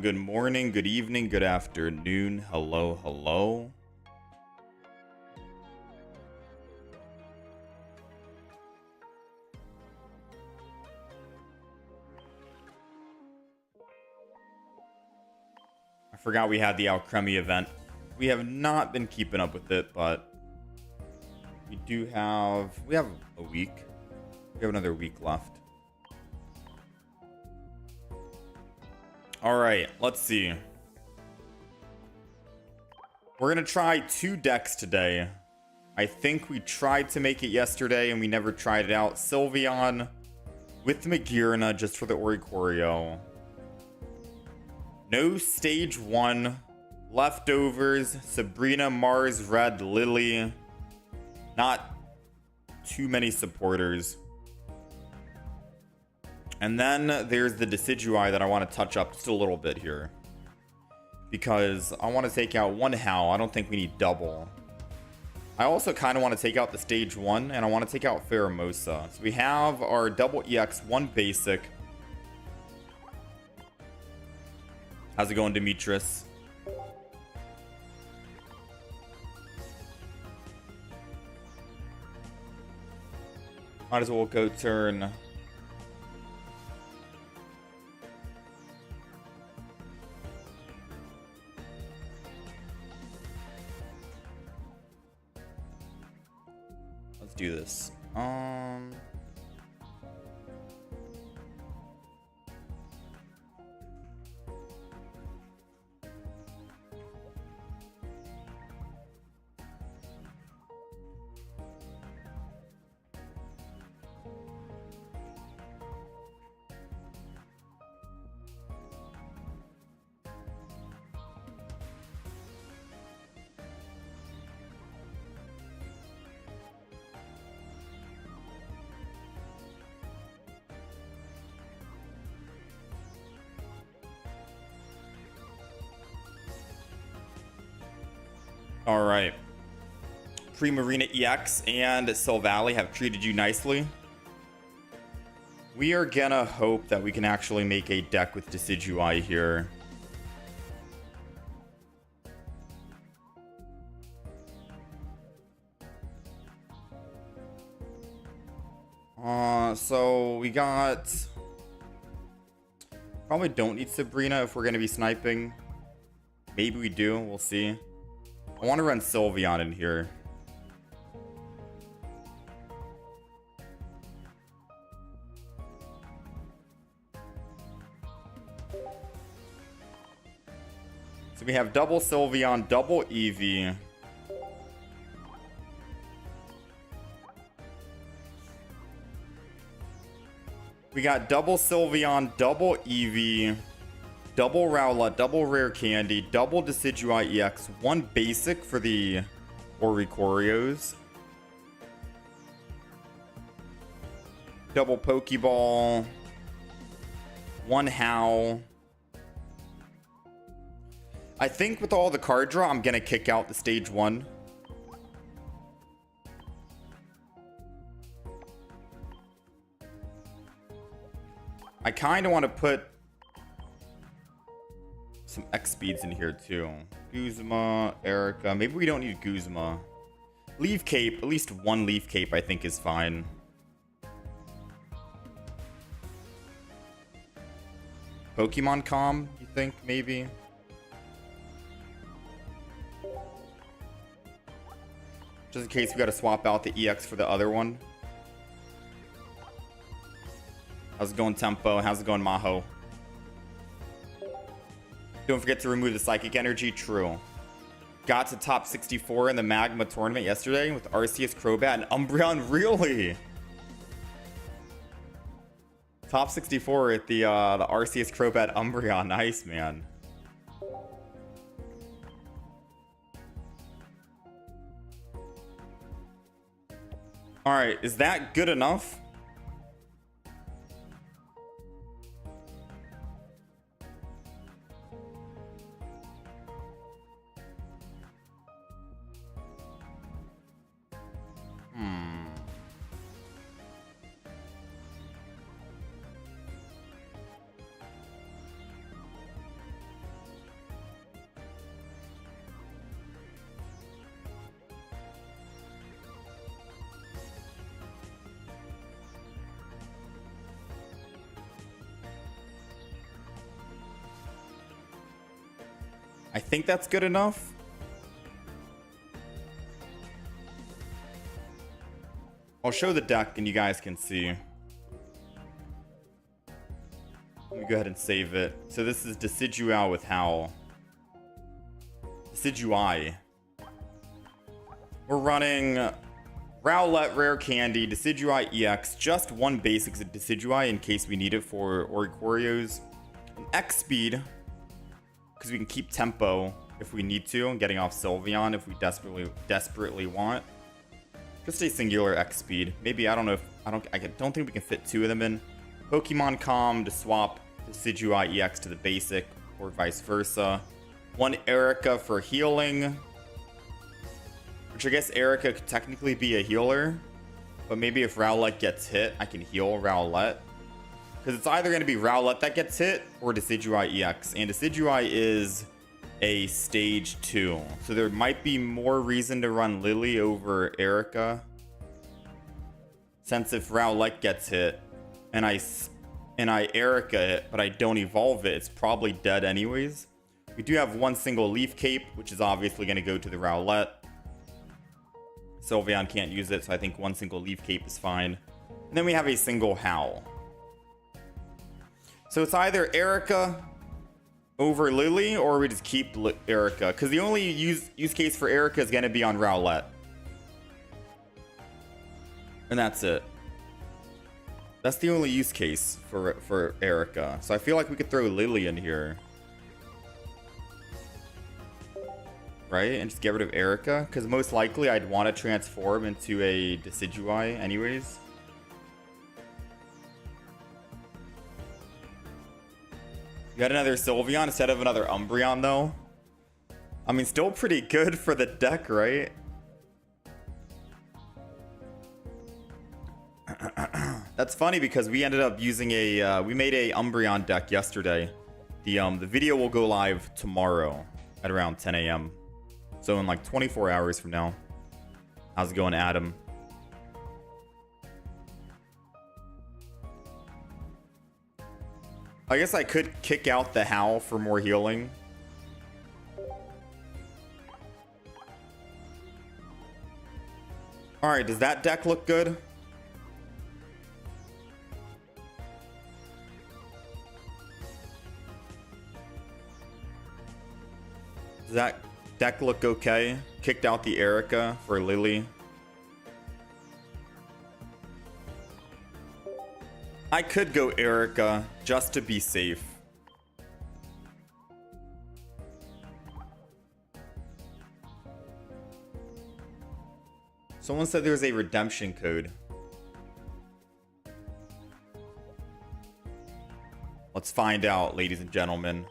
Good morning, good evening, good afternoon. Hello, hello. I forgot we had the Alchemy event. We have not been keeping up with it, but we have a week. We have another week left. All right, let's see. We're going to try 2 decks today. I think we tried to make it yesterday and we never tried it out. Sylveon with Magearna just for the Oricorio. No stage 1. Leftovers. Sabrina, Mars, Red, Lily. Not too many supporters. And then there's the Decidueye that I want to touch up just a little bit here. Because I want to take out 1 Howl. I don't think we need double. I also kind of want to take out the stage 1. And I want to take out Pheromosa. So we have our double EX, 1 basic. How's it going, Demetrius? Might as well go turn. Let's do this. All right. Primarina EX and Solgaleo have treated you nicely. We are gonna hope that we can actually make a deck with Decidueye here. So we got... Probably don't need Sabrina if we're gonna be sniping. Maybe we do, we'll see. I want to run Sylveon in here. So we have double Sylveon, double Eevee. We got double Sylveon, double Eevee, double Rowlet, double Rare Candy, double Decidueye EX, 1 basic for the Oricorios. Double Pokeball, 1 Howl. I think with all the card draw, I'm going to kick out the stage 1. I kind of want to put some X speeds in here too. Guzma, Erica. Maybe we don't need Guzma. Leaf Cape. At least 1 Leaf Cape I think is fine. Pokemon Calm, you think maybe? Just in case we got to swap out the EX for the other one. How's it going, Tempo? How's it going, Maho? Don't forget to remove the Psychic Energy. True. Got to top 64 in the Magma tournament yesterday with Arceus, Crobat, and Umbreon. Really? Top 64 at the Arceus, Crobat, Umbreon. Nice, man. All right, is that good enough? I think that's good enough. I'll show the deck and you guys can see. Let me go ahead and save it. So this is Decidueye with Howl. Decidueye. We're running Rowlet, Rare Candy, Decidueye EX, just one basic Decidueye in case we need it for Oricorios. An X speed, because we can keep tempo if we need to, and getting off Sylveon if we desperately want. Just a singular X speed. Maybe, I don't know if I don't think we can fit two of them in. Pokemon Calm to swap Decidueye EX to the basic, or vice versa. One Erica for healing, which I guess Erica could technically be a healer, but maybe if Rowlet gets hit, I can heal Rowlet. Because it's either going to be Rowlet that gets hit or Decidueye EX. And Decidueye is a stage 2. So there might be more reason to run Lily over Erica. Since if Rowlet gets hit and I Erica it, but I don't evolve it, it's probably dead anyways. We do have one single Leaf Cape, which is obviously going to go to the Rowlet. Sylveon can't use it, so I think one single Leaf Cape is fine. And then we have a single Howl. So it's either Erica over Lily, or we just keep Erica. Because the only use case for Erica is going to be on Rowlet. And that's it. That's the only use case for Erica. So I feel like we could throw Lily in here. Right? And just get rid of Erica. Because most likely I'd want to transform into a Decidueye anyways. You got another Sylveon instead of another Umbreon, though. I mean, still pretty good for the deck, right? That's funny because we ended up using a... we made a Umbreon deck yesterday. The video will go live tomorrow at around 10 a.m. So in like 24 hours from now. How's it going, Adam? I guess I could kick out the Howl for more healing. Alright, does that deck look good? Does that deck look okay? Kicked out the Erica for Lily. I could go Erica just to be safe. Someone said there's a redemption code. Let's find out, ladies and gentlemen.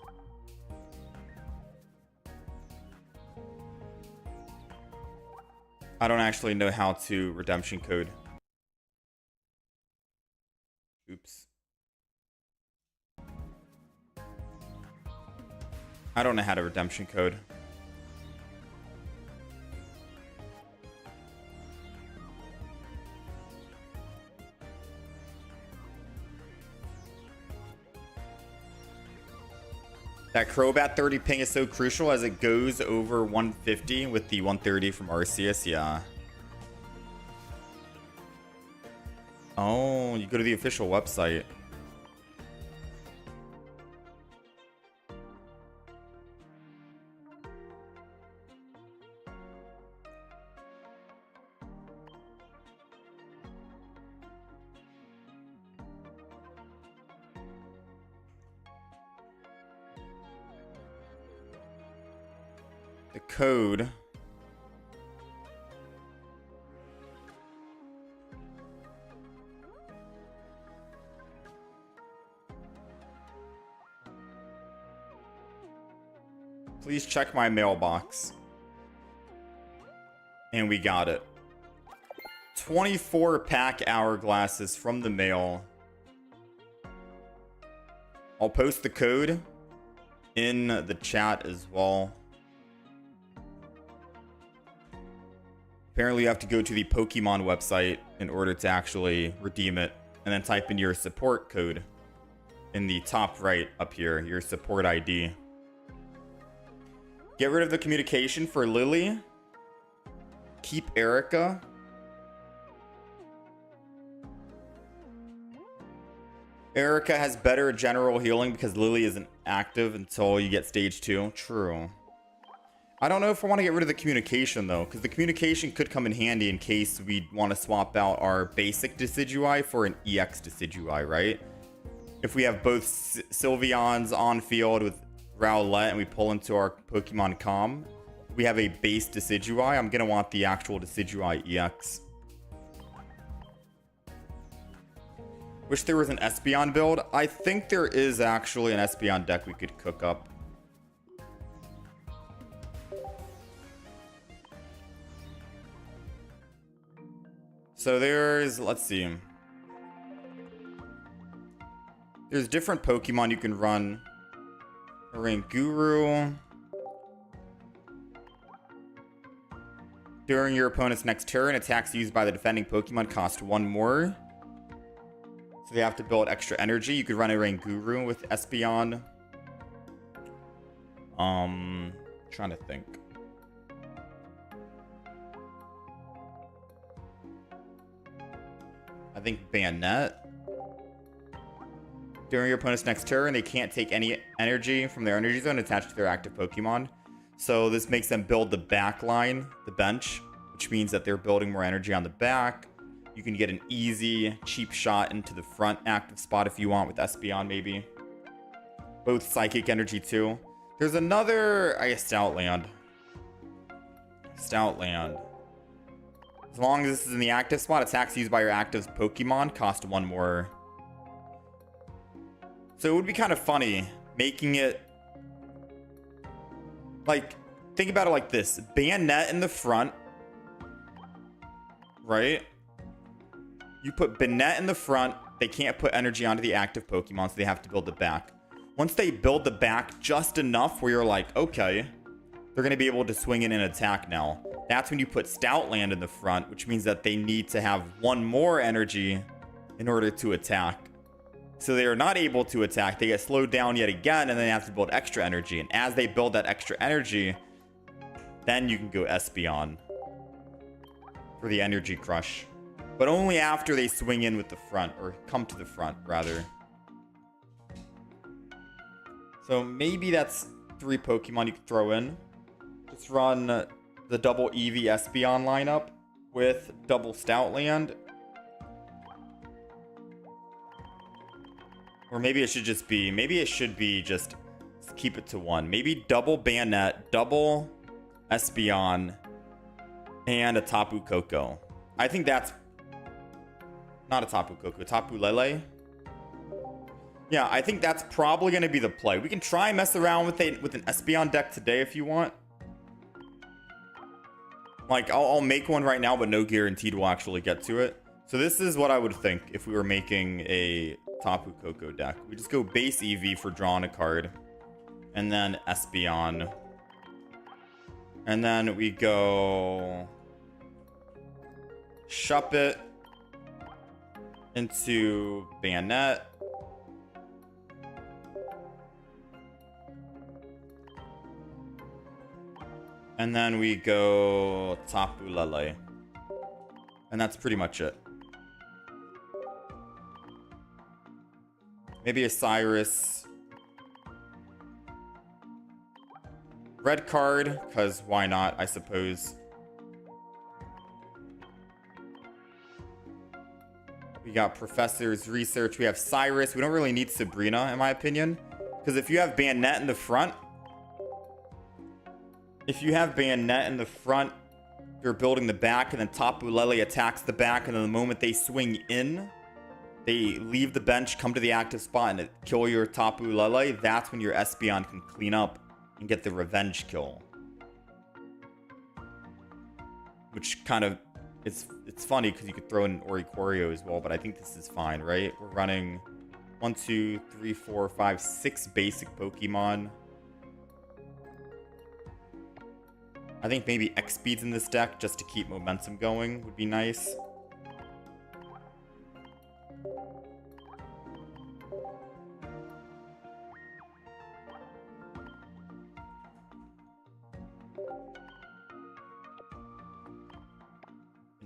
I don't actually know how to redemption code. Oops. I don't know how to redemption code. That Crobat 30 ping is so crucial as it goes over 150 with the 130 from Arceus. Yeah. Oh, you go to the official website. The code. Please check my mailbox. And we got it. 24 pack hourglasses from the mail. I'll post the code in the chat as well. Apparently you have to go to the Pokemon website in order to actually redeem it. And then type in your support code in the top right up here, your support ID. Get rid of the communication for Lily. Keep Erica. Erica has better general healing because Lily isn't active until you get stage 2. True. I don't know if I want to get rid of the communication though, because the communication could come in handy in case we want to swap out our basic Decidueye for an EX Decidueye, right? If we have both Sylveons on field with Rowlet and we pull into our Pokemon Com, we have a base Decidueye. I'm going to want the actual Decidueye EX. Wish there was an Espeon build. I think there is actually an Espeon deck we could cook up. So there's, let's see. There's different Pokemon you can run. Oranguru. During your opponent's next turn, attacks used by the defending Pokemon cost 1 more. So they have to build extra energy. You could run a Oranguru with Espeon. Trying to think. I think Bayonet. During your opponent's next turn, they can't take any energy from their energy zone attached to their active Pokemon. So this makes them build the back line, the bench, which means that they're building more energy on the back. You can get an easy, cheap shot into the front active spot if you want with Espeon, maybe. Both Psychic Energy, too. There's another, I guess, Stoutland. Stoutland. As long as this is in the active spot, attacks used by your active Pokemon cost 1 more. So it would be kind of funny making it like, think about it like this. Bayonet in the front, right? You put Bayonet in the front. They can't put energy onto the active Pokemon, so they have to build the back. Once they build the back just enough where you're like, okay, they're going to be able to swing in and attack now. That's when you put Stoutland in the front, which means that they need to have 1 more energy in order to attack. So they are not able to attack. They get slowed down yet again, and then they have to build extra energy. And as they build that extra energy, then you can go Espeon for the Energy Crush. But only after they swing in with the front, or come to the front, rather. So maybe that's 3 Pokemon you could throw in. Just run the double Eevee Espeon lineup with double Stoutland. Or maybe it should just be, just keep it to 1. Maybe double Bayonet, double Espeon, and a Tapu Koko. I think that's not a Tapu Koko, Tapu Lele. Yeah, I think that's probably going to be the play. We can try and mess around with an Espeon deck today if you want. Like, I'll make one right now, but no guaranteed we'll actually get to it. So this is what I would think if we were making a Tapu Koko deck. We just go base Eevee for drawing a card. And then Espeon. And then we go Shuppet into Bayonet. And then we go Tapu Lele. And that's pretty much it. Maybe a Cyrus. Red card, because why not, I suppose. We got Professor's Research. We have Cyrus. We don't really need Sabrina, in my opinion. Because if you have Bayonet in the front... If you have Bayonet in the front, you're building the back, and then Tapu Lele attacks the back, and then the moment they swing in, they leave the bench, come to the active spot, and kill your Tapu Lele. That's when your Espeon can clean up and get the revenge kill. Which kind of... It's funny because you could throw in Oricorio as well, but I think this is fine, right? We're running 1, 2, 3, 4, 5, 6 basic Pokemon. I think maybe X-Speeds in this deck just to keep momentum going would be nice.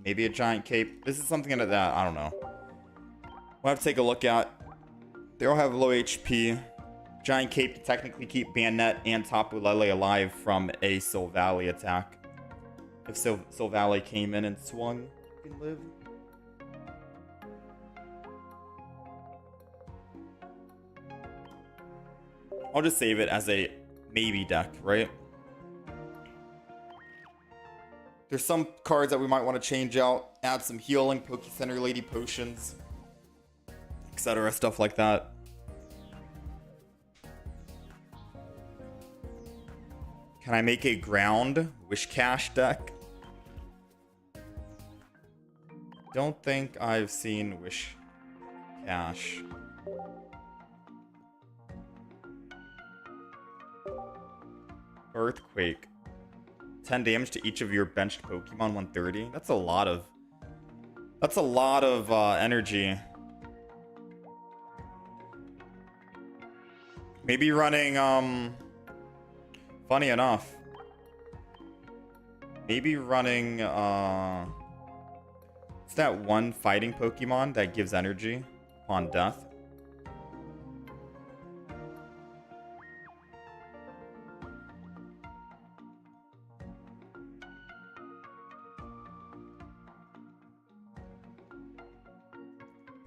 Maybe a Giant Cape. This is something that I don't know. We'll have to take a look at. They all have low HP. Giant Cape to technically keep Bayonet and Tapu Lele alive from a Solgaleo attack. If Solgaleo came in and swung, you can live. I'll just save it as a maybe deck, right? There's some cards that we might want to change out. Add some healing, Poke Center Lady Potions, etc. Stuff like that. Can I make a ground Wish Cash deck? Don't think I've seen Wish Cash. Earthquake. 10 damage to each of your benched Pokemon, 130. That's a lot of energy. Maybe running funny enough. Maybe running it's that one fighting Pokemon that gives energy upon death.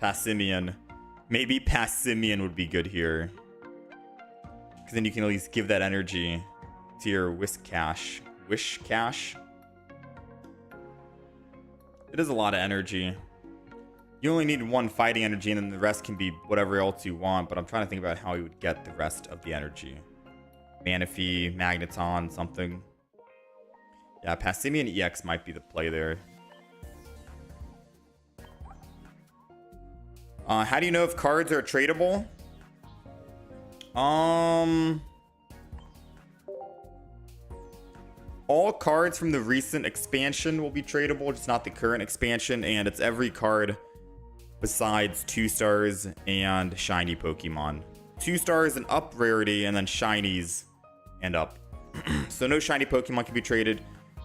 Passimian. Maybe Passimian would be good here. Because then you can at least give that energy to your Wish Cash. Wish Cash? It is a lot of energy. You only need one fighting energy, and then the rest can be whatever else you want. But I'm trying to think about how you would get the rest of the energy. Manaphy, Magneton, something. Yeah, Passimian EX might be the play there. How do you know if cards are tradable? All cards from the recent expansion will be tradable, just not the current expansion, and it's every card besides 2 stars and shiny Pokemon. 2 stars and up rarity, and then shinies and up. So no shiny Pokemon can be traded.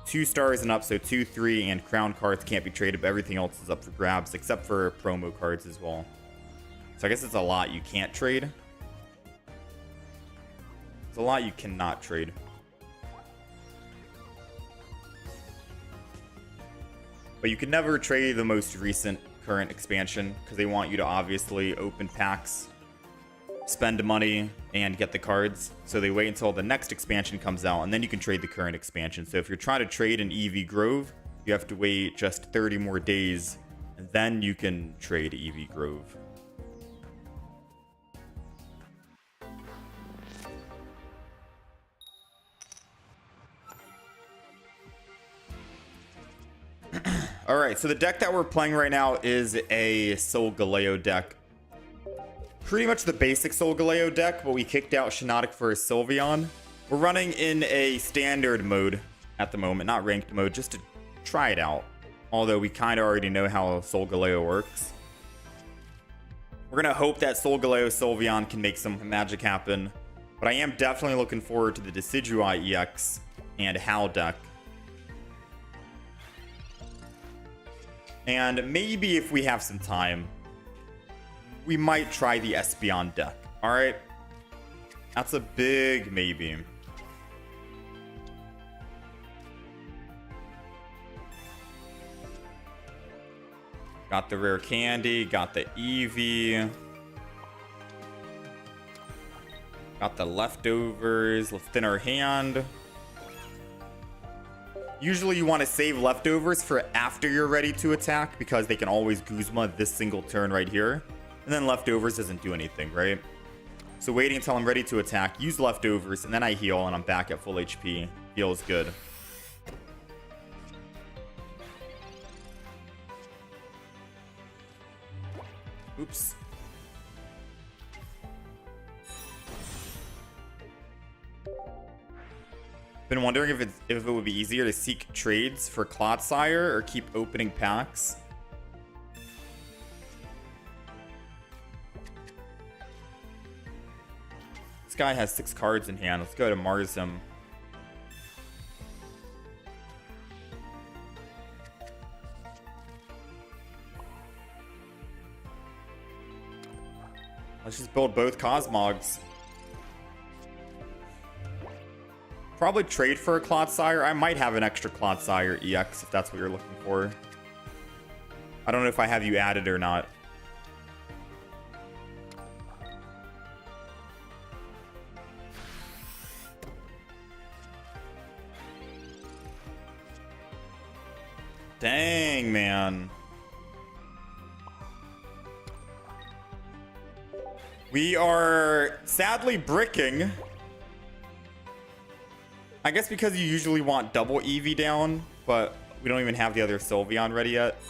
2 stars and up, so 2, 3, and crown cards can't be traded, but everything else is up for grabs, except for promo cards as well. So I guess it's a lot you can't trade. It's a lot you cannot trade. But you can never trade the most recent current expansion, because they want you to obviously open packs, spend money, and get the cards. So they wait until the next expansion comes out, and then you can trade the current expansion. So if you're trying to trade an Eevee Grove, you have to wait just 30 more days, and then you can trade Eevee Grove. Alright, so the deck that we're playing right now is a Solgaleo deck. Pretty much the basic Solgaleo deck, but we kicked out Shiinotic for a Sylveon. We're running in a standard mode at the moment, not ranked mode, just to try it out. Although we kind of already know how Solgaleo works. We're going to hope that Solgaleo Sylveon can make some magic happen. But I am definitely looking forward to the Decidueye EX and Hal deck. And maybe if we have some time, we might try the Espeon deck. All right. That's a big maybe. Got the rare candy, got the Eevee. Got the leftovers. Let's thin our hand. Usually you want to save leftovers for after you're ready to attack because they can always Guzma this single turn right here. And then leftovers doesn't do anything, right? So waiting until I'm ready to attack, use leftovers, and then I heal and I'm back at full HP. Feels good. Oops. Been wondering if it would be easier to seek trades for Clodsire or keep opening packs. This guy has 6 cards in hand. Let's go to Mars him. Let's just build both Cosmogs. Probably trade for a Clodsire. I might have an extra Clodsire EX if that's what you're looking for. I don't know if I have you added or not. Dang, man. We are sadly bricking. I guess because you usually want double Eevee down, but we don't even have the other Sylveon ready yet.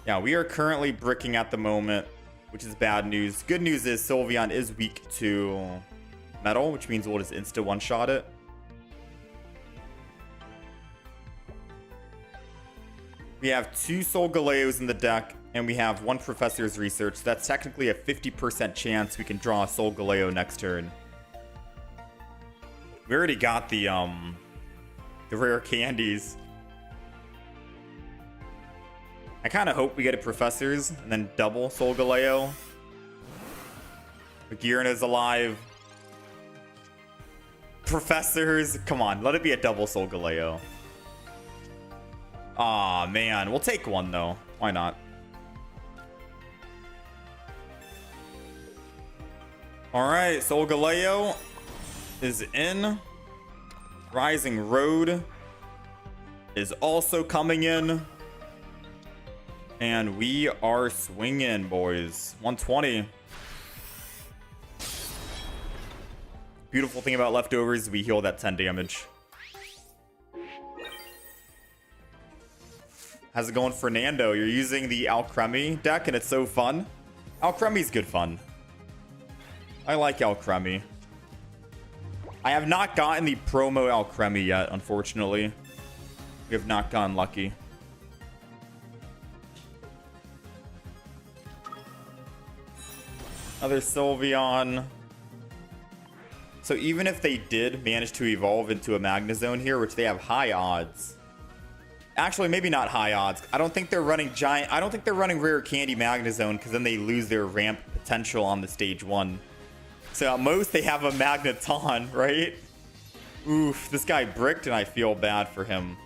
Yeah, we are currently bricking at the moment, which is bad news. Good news is Sylveon is weak to metal, which means we'll just insta one-shot it. We have 2 Solgaleos in the deck, and we have 1 Professor's Research. So that's technically a 50% chance we can draw a Solgaleo next turn. We already got the rare candies. I kind of hope we get a Professor's and then double Solgaleo. Bagirna's alive. Professors, come on, let it be a double Solgaleo. Aw, man, we'll take one though. Why not? All right, Solgaleo is in. Rising Road is also coming in. And we are swinging, boys. 120. Beautiful thing about leftovers is we heal that 10 damage. How's it going, Fernando? You're using the Alcremie deck and it's so fun. Alcremie's good fun. I like Alcremie. I have not gotten the promo Alcremie yet, unfortunately. We have not gotten lucky. Another Sylveon. So even if they did manage to evolve into a Magnezone here, which they have high odds. Actually, maybe not high odds. I don't think they're running giant. I don't think they're running rare candy Magnezone because then they lose their ramp potential on the stage 1. So at most they have a Magneton, right? Oof, this guy bricked and I feel bad for him.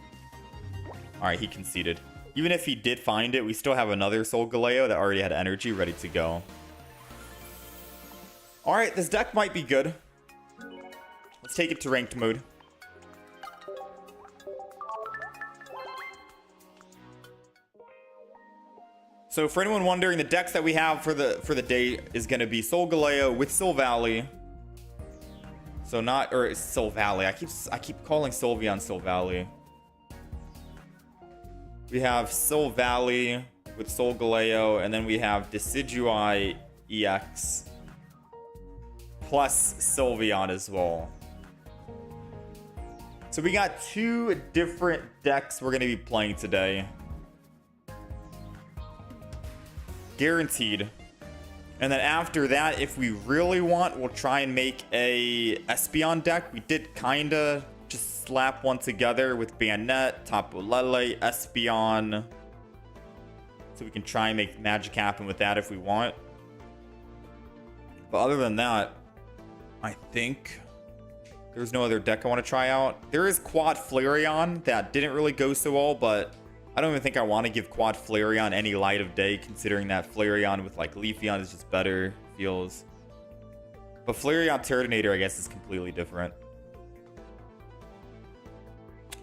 All right, he conceded. Even if he did find it, we still have another Solgaleo that already had energy ready to go. All right, this deck might be good. Let's take it to ranked mode. So for anyone wondering, the decks that we have for the day is going to be Solgaleo with Silvally. So not, or Silvally. I keep calling Sylveon Silvally. We have Silvally with Solgaleo, and then we have Decidueye EX plus Sylveon as well. So we got 2 different decks we're going to be playing today. Guaranteed. And then after that, if we really want, we'll try and make a Espeon deck. We did kinda just slap one together with Bayonet, Tapu Lele, Espeon. So we can try and make magic happen with that if we want. But other than that, I think there's no other deck I want to try out. There is Quad Flareon that didn't really go so well, but I don't even think I want to give Quad Flareon any light of day, considering that Flareon with like Leafeon is just better, feels. But Flareon Turtonator, I guess, is completely different.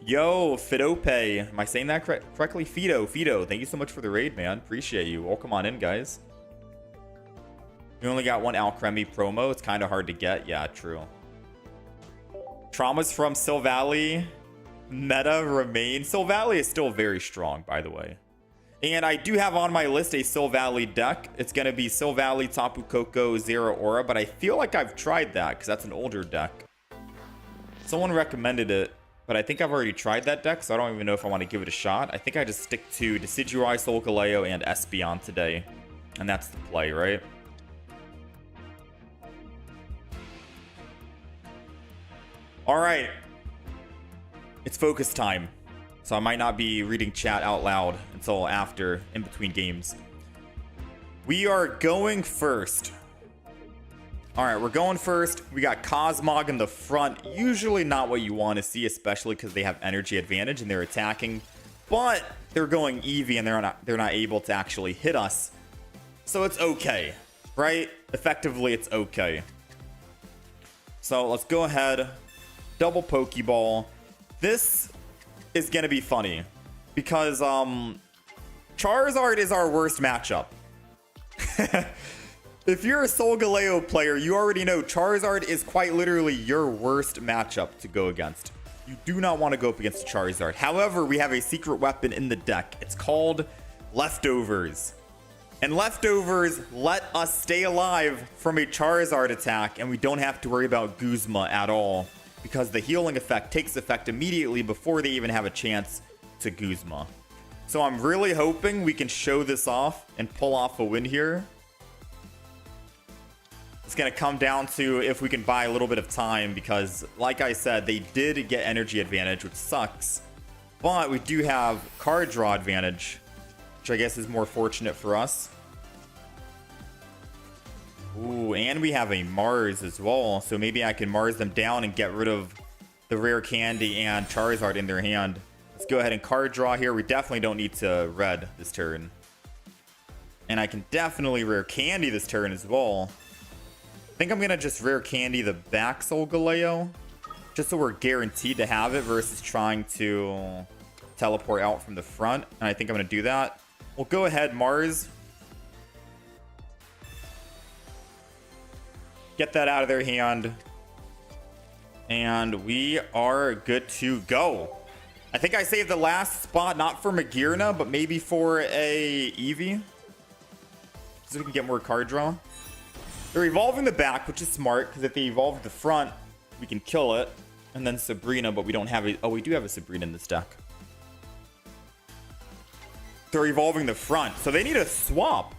Yo, Fidope. Am I saying that correctly? Fido, thank you so much for the raid, man. Appreciate you. Welcome on in, guys. We only got one Alcremie promo. It's kind of hard to get. Yeah, true. Traumas from Silvally. Meta remain. Silvally is still very strong, by the way. And I do have on my list a Silvally deck. It's going to be Silvally, Tapu Koko, Zero Aura, but I feel like I've tried that because that's an older deck. Someone recommended it, but I think I've already tried that deck, so I don't even know if I want to give it a shot. I think I just stick to Decidueye, Solgaleo, and Espeon today. And that's the play, right? All right. It's focus time. So I might not be reading chat out loud until after, in between games. We are going first. All right, we're going first. We got Cosmog in the front. Usually not what you want to see, especially because they have energy advantage and they're attacking. But they're going Eevee and they're not able to actually hit us. So it's okay, right? Effectively, it's okay. So let's go ahead. Double Pokeball. This is going to be funny because Charizard is our worst matchup. If you're a Solgaleo player, you already know Charizard is quite literally your worst matchup to go against. You do not want to go up against Charizard. However, we have a secret weapon in the deck. It's called Leftovers. And Leftovers let us stay alive from a Charizard attack, and we don't have to worry about Guzma at all, because the healing effect takes effect immediately before they even have a chance to Guzma. So I'm really hoping we can show this off and pull off a win here. It's going to come down to if we can buy a little bit of time, because like I said, they did get energy advantage, which sucks. But we do have card draw advantage, which I guess is more fortunate for us. Ooh, and we have a Mars as well, so maybe I can Mars them down and get rid of the rare candy and Charizard in their hand. Let's go ahead and card draw here. We definitely don't need to red this turn. And I can definitely rare candy this turn as well. I think I'm going to just rare candy the back Solgaleo, just so we're guaranteed to have it versus trying to teleport out from the front. And I think I'm going to do that. We'll go ahead, Mars. Get that out of their hand. And we are good to go. I think I saved the last spot, not for Magearna, but maybe for a Eevee, so we can get more card draw. They're evolving the back, which is smart, because if they evolve the front, we can kill it. And then Sabrina, but we don't have a... Oh, we do have a Sabrina in this deck. They're evolving the front, so they need a swap.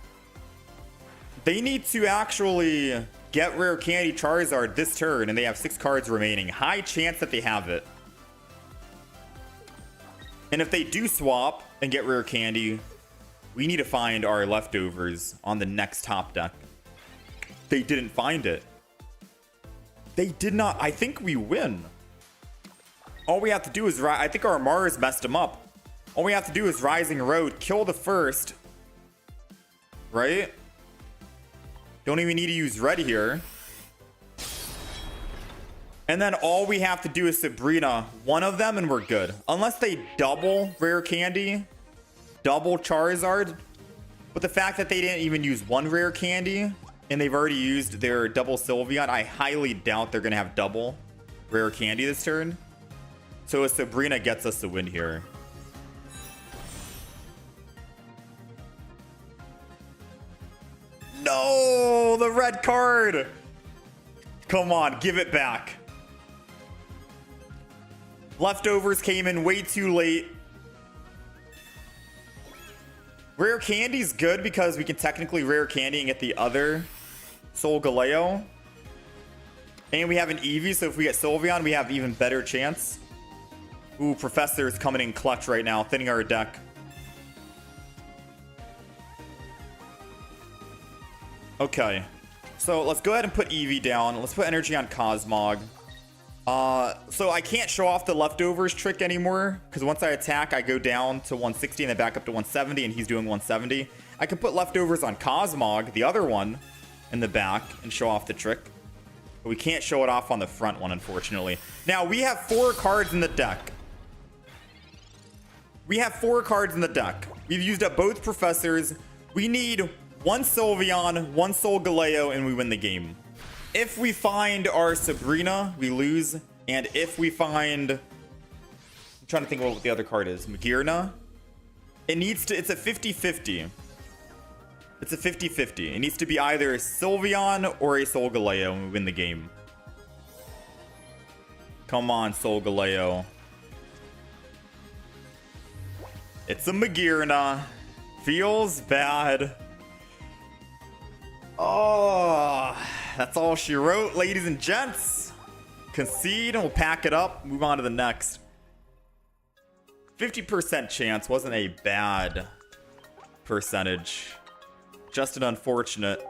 They need to actually get rare candy Charizard this turn, and they have 6 cards remaining. High chance that they have it. And if they do swap and get rare candy, we need to find our leftovers on the next top deck. They didn't find it. They did not. I think we win. All we have to do is... I think our Mars messed him up. All we have to do is Rising Road, kill the first. Right? Don't even need to use red here. And then all we have to do is Sabrina one of them and we're good. Unless they double rare candy, double Charizard. But the fact that they didn't even use one rare candy and they've already used their double Sylveon, I highly doubt they're going to have double rare candy this turn. So a Sabrina gets us the win here. No, the red card. Come on, give it back. Leftovers came in way too late. Rare candy's good because we can technically rare candy and get the other Solgaleo. And we have an Eevee, so if we get Sylveon, we have even better chance. Ooh, Professor is coming in clutch right now, thinning our deck. Okay. So let's go ahead and put Eevee down. Let's put energy on Cosmog. So I can't show off the leftovers trick anymore, because once I attack, I go down to 160 and then back up to 170, and he's doing 170. I can put leftovers on Cosmog, the other one, in the back, and show off the trick. But we can't show it off on the front one, unfortunately. Now, we have 4 cards in the deck. We have 4 cards in the deck. We've used up both professors. We need 1 Sylveon, 1 Solgaleo, and we win the game. If we find our Sabrina, we lose. And if we find... I'm trying to think of what the other card is. Magearna? It needs to... It's a 50-50. It's a 50-50. It needs to be either Sylveon or a Solgaleo, and we win the game. Come on, Solgaleo. It's a Magearna. Feels bad. Oh, that's all she wrote, ladies and gents. Concede, and we'll pack it up. Move on to the next. 50% chance wasn't a bad percentage. Just an unfortunate.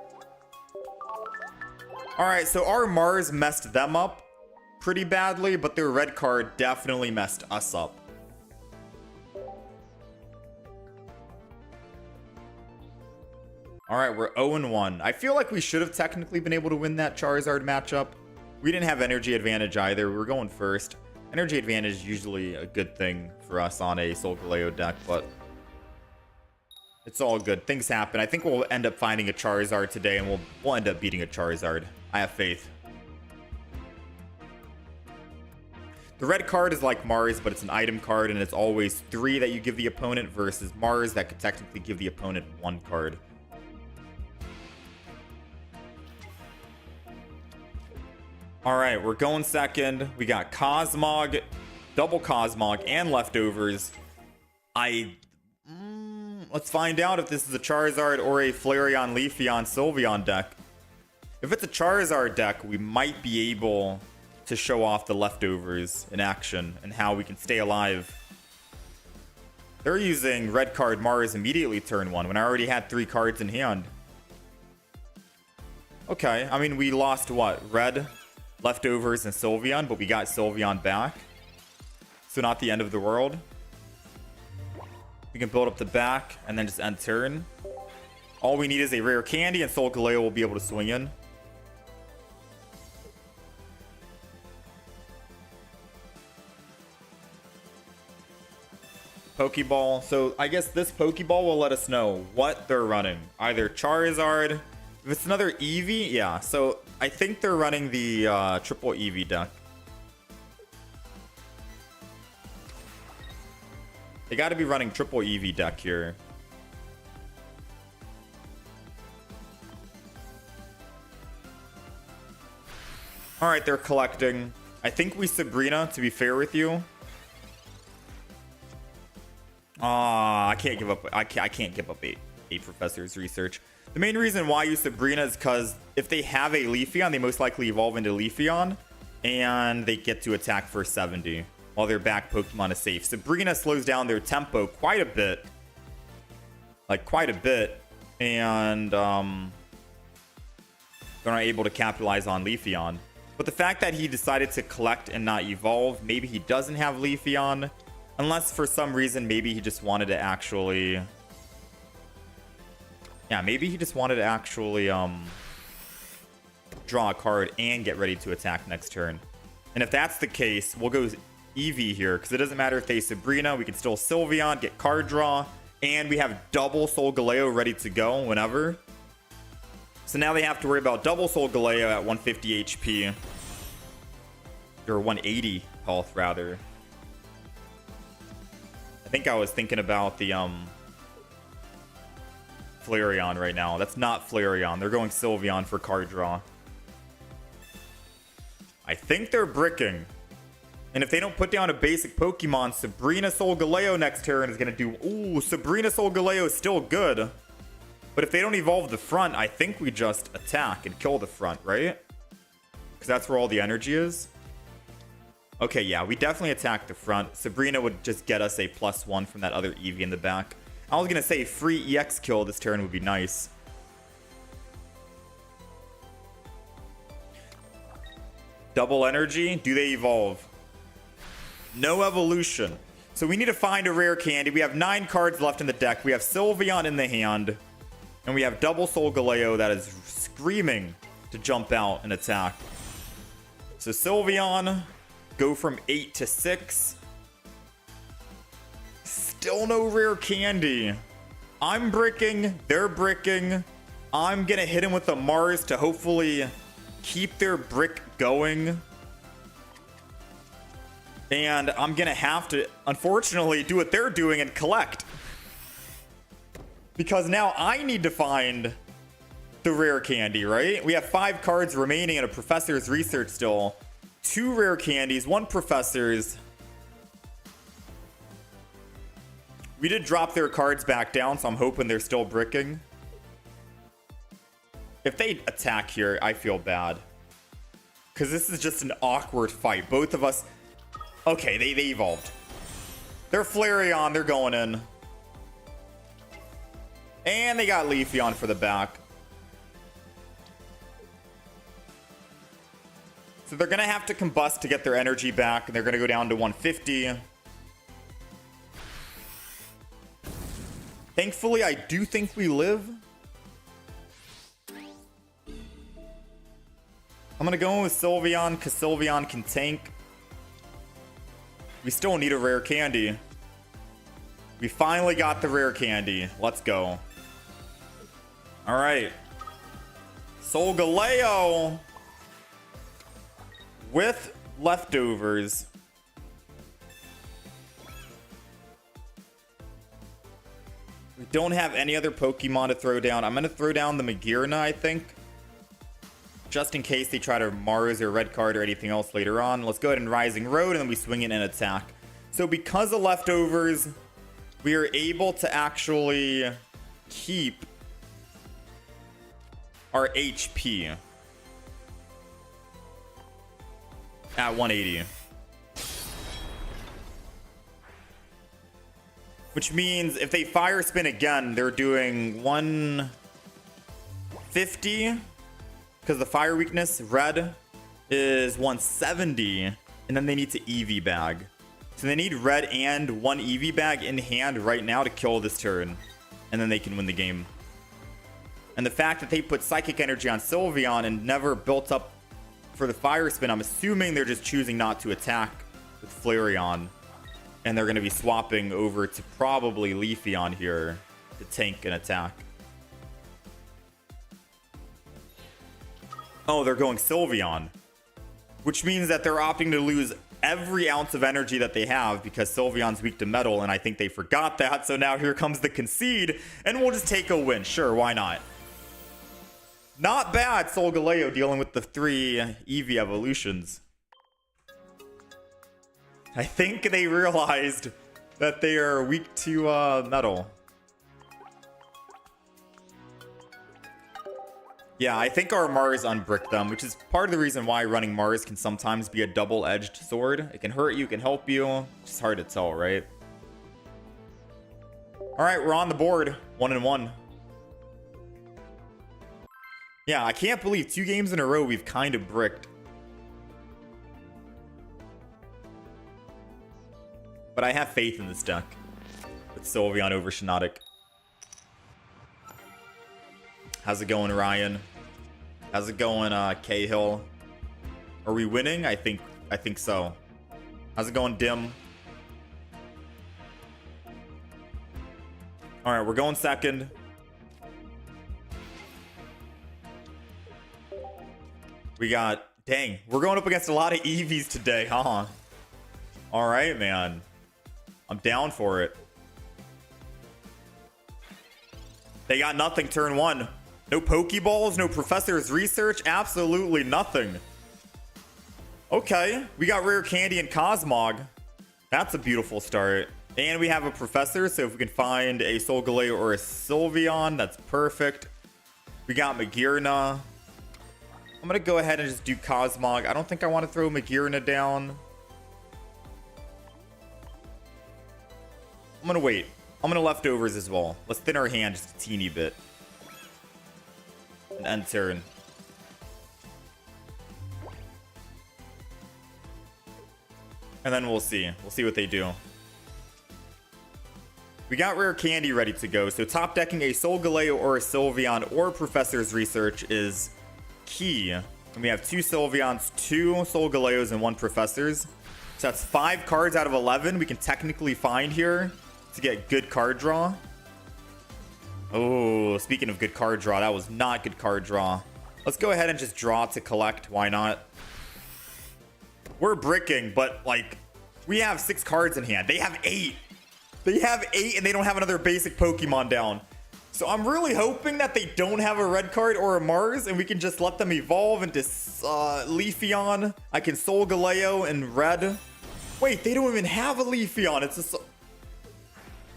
Alright, so our Mars messed them up pretty badly, but their red card definitely messed us up. Alright, we're 0-1. I feel like we should have technically been able to win that Charizard matchup. We didn't have energy advantage either. We were going first. Energy advantage is usually a good thing for us on a Solgaleo deck, but it's all good. Things happen. I think we'll end up finding a Charizard today, and we'll end up beating a Charizard. I have faith. The red card is like Mars, but it's an item card, and it's always 3 that you give the opponent versus Mars that could technically give the opponent 1 card. Alright, we're going second. We got Cosmog, double Cosmog, and leftovers. Let's find out if this is a Charizard or a Flareon, Leafeon, Sylveon deck. If it's a Charizard deck, we might be able to show off the leftovers in action and how we can stay alive. They're using red card Mars immediately turn 1 when I already had 3 cards in hand. Okay, I mean, we lost what? Red, leftovers, and Sylveon, but we got Sylveon back. So not the end of the world. We can build up the back and then just end turn. All we need is a rare candy, and Solgaleo will be able to swing in. Pokeball. So I guess this Pokeball will let us know what they're running. Either Charizard. If it's another Eevee, yeah. So I think they're running the triple Eevee deck. They got to be running triple Eevee deck here. All right, they're collecting. I think we Sabrina, to be fair with you. I can't give up. I can't give up eight professors research. The main reason why I use Sabrina is because if they have a Leafeon, they most likely evolve into Leafeon, and they get to attack for 70 while their back Pokemon is safe. Sabrina slows down their tempo quite a bit, and they're not able to capitalize on Leafeon. But the fact that he decided to collect and not evolve, maybe he doesn't have Leafeon, unless for some reason maybe he just wanted to actually... Yeah, maybe he just wanted to actually draw a card and get ready to attack next turn. And if that's the case, we'll go Eevee here, because it doesn't matter if they Sabrina, we can still Sylveon, get card draw, and we have double Solgaleo ready to go whenever. So now they have to worry about double Solgaleo at 150 HP. Or 180 health, rather. I think I was thinking about the Flareon right now. That's not Flareon. They're going Sylveon for card draw. I think they're bricking. And if they don't put down a basic Pokemon, Sabrina Solgaleo next turn is going to do... Ooh, Sabrina Solgaleo is still good. But if they don't evolve the front, I think we just attack and kill the front, right? Because that's where all the energy is. Okay, yeah, we definitely attack the front. Sabrina would just get us a +1 from that other Eevee in the back. I was going to say free EX kill this turn would be nice. Double energy. Do they evolve? No evolution. So we need to find a rare candy. We have 9 cards left in the deck. We have Sylveon in the hand. And we have double Solgaleo that is screaming to jump out and attack. So Sylveon, go from 8 to 6. Still no rare candy. I'm bricking. They're bricking. I'm going to hit him with a Mars to hopefully keep their brick going. And I'm going to have to, unfortunately, do what they're doing and collect. Because now I need to find the rare candy, right? We have 5 cards remaining in a Professor's Research still. 2 rare candies, 1 Professor's. We did drop their cards back down, so I'm hoping they're still bricking. If they attack here, I feel bad. Because this is just an awkward fight. Both of us... Okay, they evolved. They're Flareon, they're going in. And they got Leafeon for the back. So they're going to have to combust to get their energy back. And they're going to go down to 150. Thankfully, I do think we live. I'm going to go in with Sylveon because Sylveon can tank. We still need a rare candy. We finally got the rare candy. Let's go. All right. Solgaleo with leftovers. We don't have any other Pokemon to throw down. I'm going to throw down the Magearna, I think. Just in case they try to Mars or Red Card or anything else later on. Let's go ahead and Rising Road, and then we swing it and attack. So because of leftovers, we are able to actually keep our HP at 180. Which means if they Fire Spin again, they're doing 150. Because the fire weakness, red, is 170. And then they need to Eevee bag. So they need red and 1 Eevee bag in hand right now to kill this turn. And then they can win the game. And the fact that they put Psychic Energy on Sylveon and never built up for the Fire Spin, I'm assuming they're just choosing not to attack with Flareon. And they're going to be swapping over to probably Leafeon here to tank and attack. Oh, they're going Sylveon. Which means that they're opting to lose every ounce of energy that they have because Sylveon's weak to metal, and I think they forgot that. So now here comes the concede, and we'll just take a win. Sure, why not? Not bad, Solgaleo dealing with the 3 Eevee evolutions. I think they realized that they are weak to metal. Yeah, I think our Mars unbricked them, which is part of the reason why running Mars can sometimes be a double-edged sword. It can hurt you, can help you. It's just hard to tell, right? All right, we're on the board. 1-1. Yeah, I can't believe 2 games in a row we've kind of bricked. But I have faith in this deck with Sylveon over Shiinotic. How's it going, Ryan? How's it going, Cahill? Are we winning? I think so. How's it going, Dim? All right, we're going second. We got, dang, we're going up against a lot of Eevees today, huh? All right, man. I'm down for it. They got nothing turn 1. No Pokeballs, no Professor's Research, absolutely nothing. Okay, we got Rare Candy and Cosmog. That's a beautiful start. And we have a Professor, so if we can find a Solgaleo or a Sylveon, that's perfect. We got Magearna. I'm going to go ahead and just do Cosmog. I don't think I want to throw Magearna down. I'm going to wait. I'm going to leftovers as well. Let's thin our hand just a teeny bit. And end turn. And then we'll see. We'll see what they do. We got rare candy ready to go. So top decking a Solgaleo or a Sylveon or Professor's Research is key. And we have 2 Sylveons, 2 Solgaleos, and 1 Professor's. So that's 5 cards out of 11 we can technically find here to get good card draw. Oh, speaking of good card draw, that was not good card draw. Let's go ahead and just draw to collect. Why not? We're bricking, but like, we have 6 cards in hand. They have 8. They have 8 and they don't have another basic Pokemon down. So I'm really hoping that they don't have a red card or a Mars and we can just let them evolve into Leafeon. I can Solgaleo in red. Wait, they don't even have a Leafeon. It's just...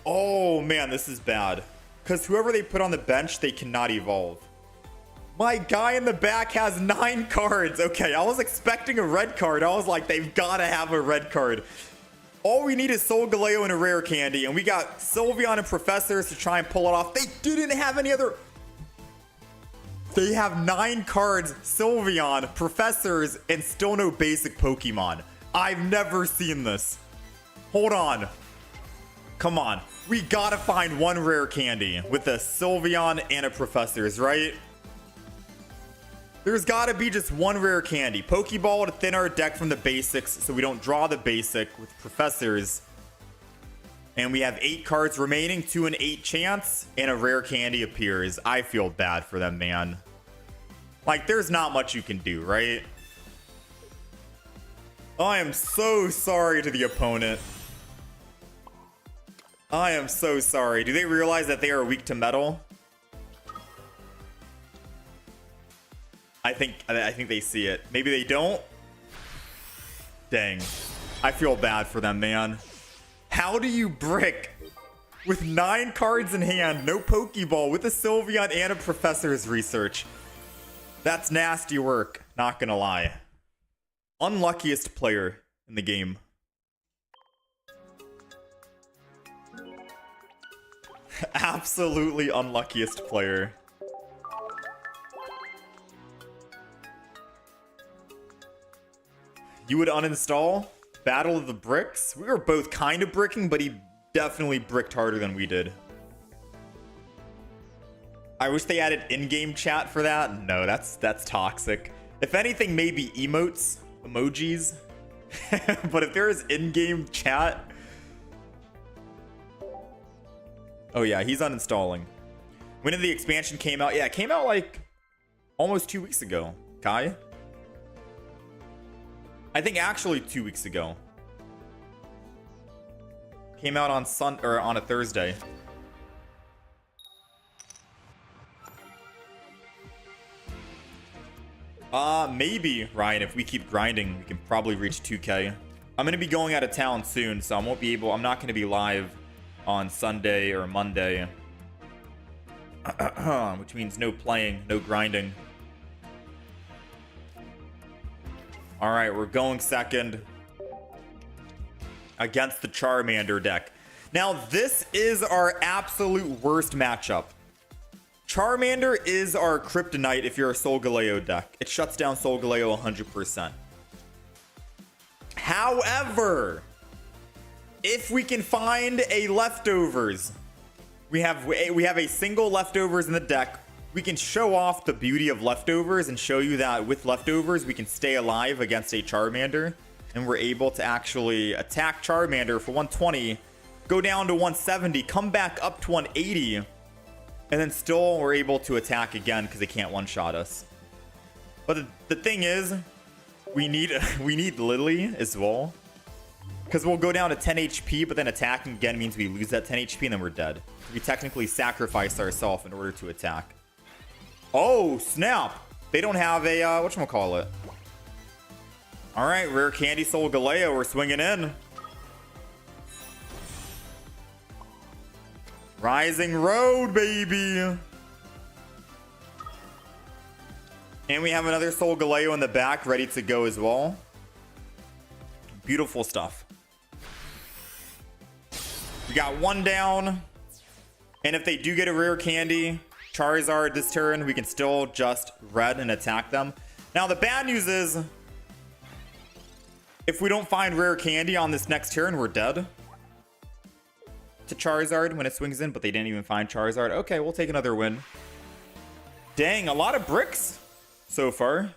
Oh man, this is bad. Because whoever they put on the bench, they cannot evolve. My guy in the back has 9 cards. Okay, I was expecting a red card. I was like, they've got to have a red card. All we need is Solgaleo and a rare candy. And we got Sylveon and Professors to try and pull it off. They didn't have any other... They have 9 cards, Sylveon, Professors, and still no basic Pokemon. I've never seen this. Hold on. Come on. We gotta find 1 rare candy with a Sylveon and a Professors, right? There's gotta be just 1 rare candy. Pokeball to thin our deck from the basics so we don't draw the basic with Professors. And we have 8 cards remaining, 2 and 8 chance, and a rare candy appears. I feel bad for them, man. Like, there's not much you can do, right? I am so sorry to the opponent. I am so sorry. Do they realize that they are weak to metal? I think they see it. Maybe they don't. Dang. I feel bad for them, man. How do you brick with 9 cards in hand, no Pokeball, with a Sylveon and a Professor's Research? That's nasty work, not gonna lie. Unluckiest player in the game. Absolutely unluckiest player. You would uninstall Battle of the Bricks? We were both kind of bricking, but he definitely bricked harder than we did. I wish they added in-game chat for that. No, that's toxic. If anything, maybe emotes, emojis. But if there is in-game chat... Oh yeah, he's uninstalling. When did the expansion came out? Yeah, it came out like almost 2 weeks ago. Kai? I think actually 2 weeks ago. Came out on on a Thursday. Maybe, Ryan, if we keep grinding, we can probably reach 2K. I'm gonna be going out of town soon, so I'm not gonna be live on Sunday or Monday. Which means no playing, no grinding. Alright, we're going second against the Charmander deck. Now, this is our absolute worst matchup. Charmander is our kryptonite if you're a Solgaleo deck. It shuts down Solgaleo 100%. However, if we can find a leftovers, we have a single leftovers in the deck. We can show off the beauty of leftovers and show you that with leftovers, we can stay alive against a Charmander. And we're able to actually attack Charmander for 120, go down to 170, come back up to 180, and then still we're able to attack again because they can't one-shot us. But the thing is, we need Lily as well. Because we'll go down to 10 HP, but then attacking again means we lose that 10 HP and then we're dead. We technically sacrifice ourselves in order to attack. Oh, snap! They don't have a, whatchamacallit. Alright, rare candy Solgaleo, we're swinging in. Rising Road, baby! And we have another Solgaleo in the back, ready to go as well. Beautiful stuff. We got 1 down. And if they do get a rare candy, Charizard this turn, we can still just red and attack them. Now, the bad news is... If we don't find rare candy on this next turn, we're dead to Charizard when it swings in, but they didn't even find Charizard. Okay, we'll take another win. Dang, a lot of bricks so far.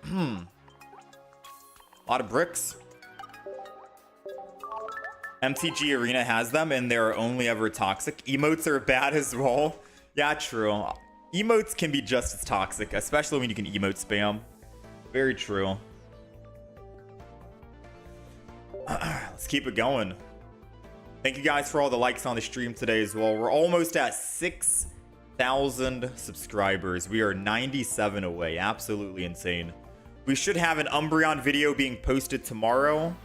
A lot of bricks. MTG Arena has them, and they're only ever toxic. Emotes are bad as well. Yeah, true. Emotes can be just as toxic, especially when you can emote spam. Very true. Let's keep it going. Thank you guys for all the likes on the stream today as well. We're almost at 6,000 subscribers. We are 97 away. Absolutely insane. We should have an Umbreon video being posted tomorrow.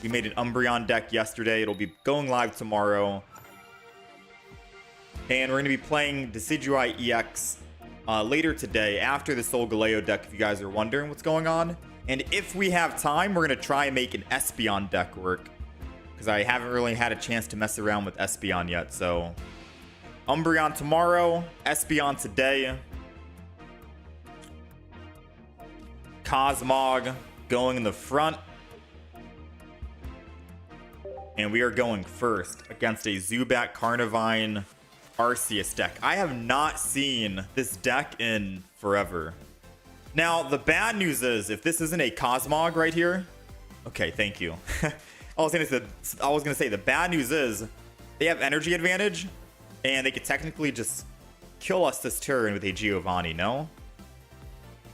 We made an Umbreon deck yesterday. It'll be going live tomorrow. And we're going to be playing Decidueye EX later today after the Solgaleo deck, if you guys are wondering what's going on. And if we have time, we're going to try and make an Espeon deck work, because I haven't really had a chance to mess around with Espeon yet. So Umbreon tomorrow, Espeon today. Cosmog going in the front. And we are going first against a Zubat, Carnivine, Arceus deck. I have not seen this deck in forever. Now, the bad news is, if this isn't a Cosmog right here... Okay, thank you. I was gonna say, the bad news is, they have energy advantage, and they could technically just kill us this turn with a Giovanni, no?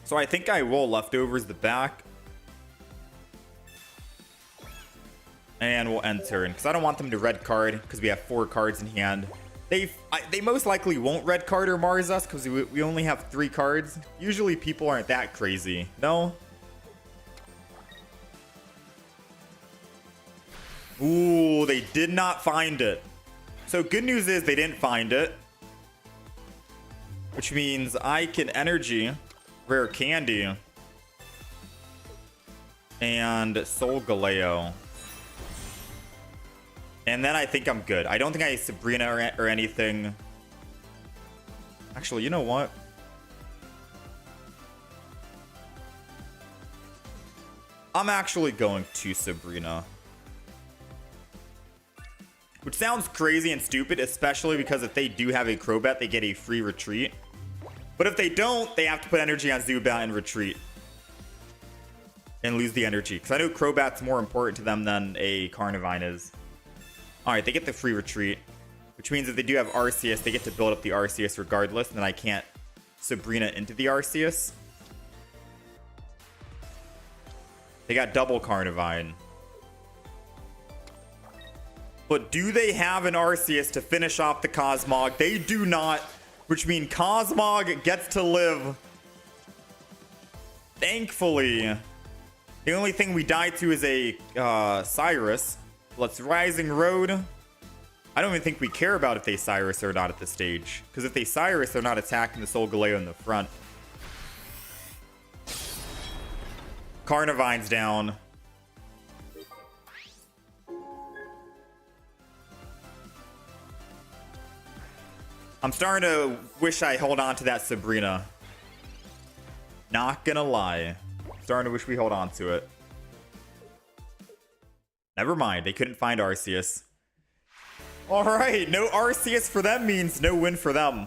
So I think I will Leftovers the back. And we'll end turn, because I don't want them to red card, because we have 4 cards in hand. They most likely won't red card or Mars us, because we only have 3 cards. Usually people aren't that crazy, no? Ooh, they did not find it. So good news is they didn't find it, which means I can energy rare candy and Solgaleo. And then I think I'm good. I don't think I have Sabrina or anything. Actually, you know what? I'm actually going to Sabrina. Which sounds crazy and stupid, especially because if they do have a Crobat, they get a free retreat. But if they don't, they have to put energy on Zubat and retreat. And lose the energy. Because I know Crobat's more important to them than a Carnivine is. Alright, they get the free retreat. Which means if they do have Arceus, they get to build up the Arceus regardless. And then I can't Sabrina into the Arceus. They got double Carnivine. But do they have an Arceus to finish off the Cosmog? They do not. Which means Cosmog gets to live. Thankfully. The only thing we die to is a Cyrus. Let's Rising Road. I don't even think we care about if they Cyrus or not at this stage. Because if they Cyrus, they're not attacking the Solgaleo in the front. Carnivine's down. I'm starting to wish I hold on to that Sabrina. Not gonna lie. Starting to wish we hold on to it. Never mind, they couldn't find Arceus. Alright, no Arceus for them means no win for them.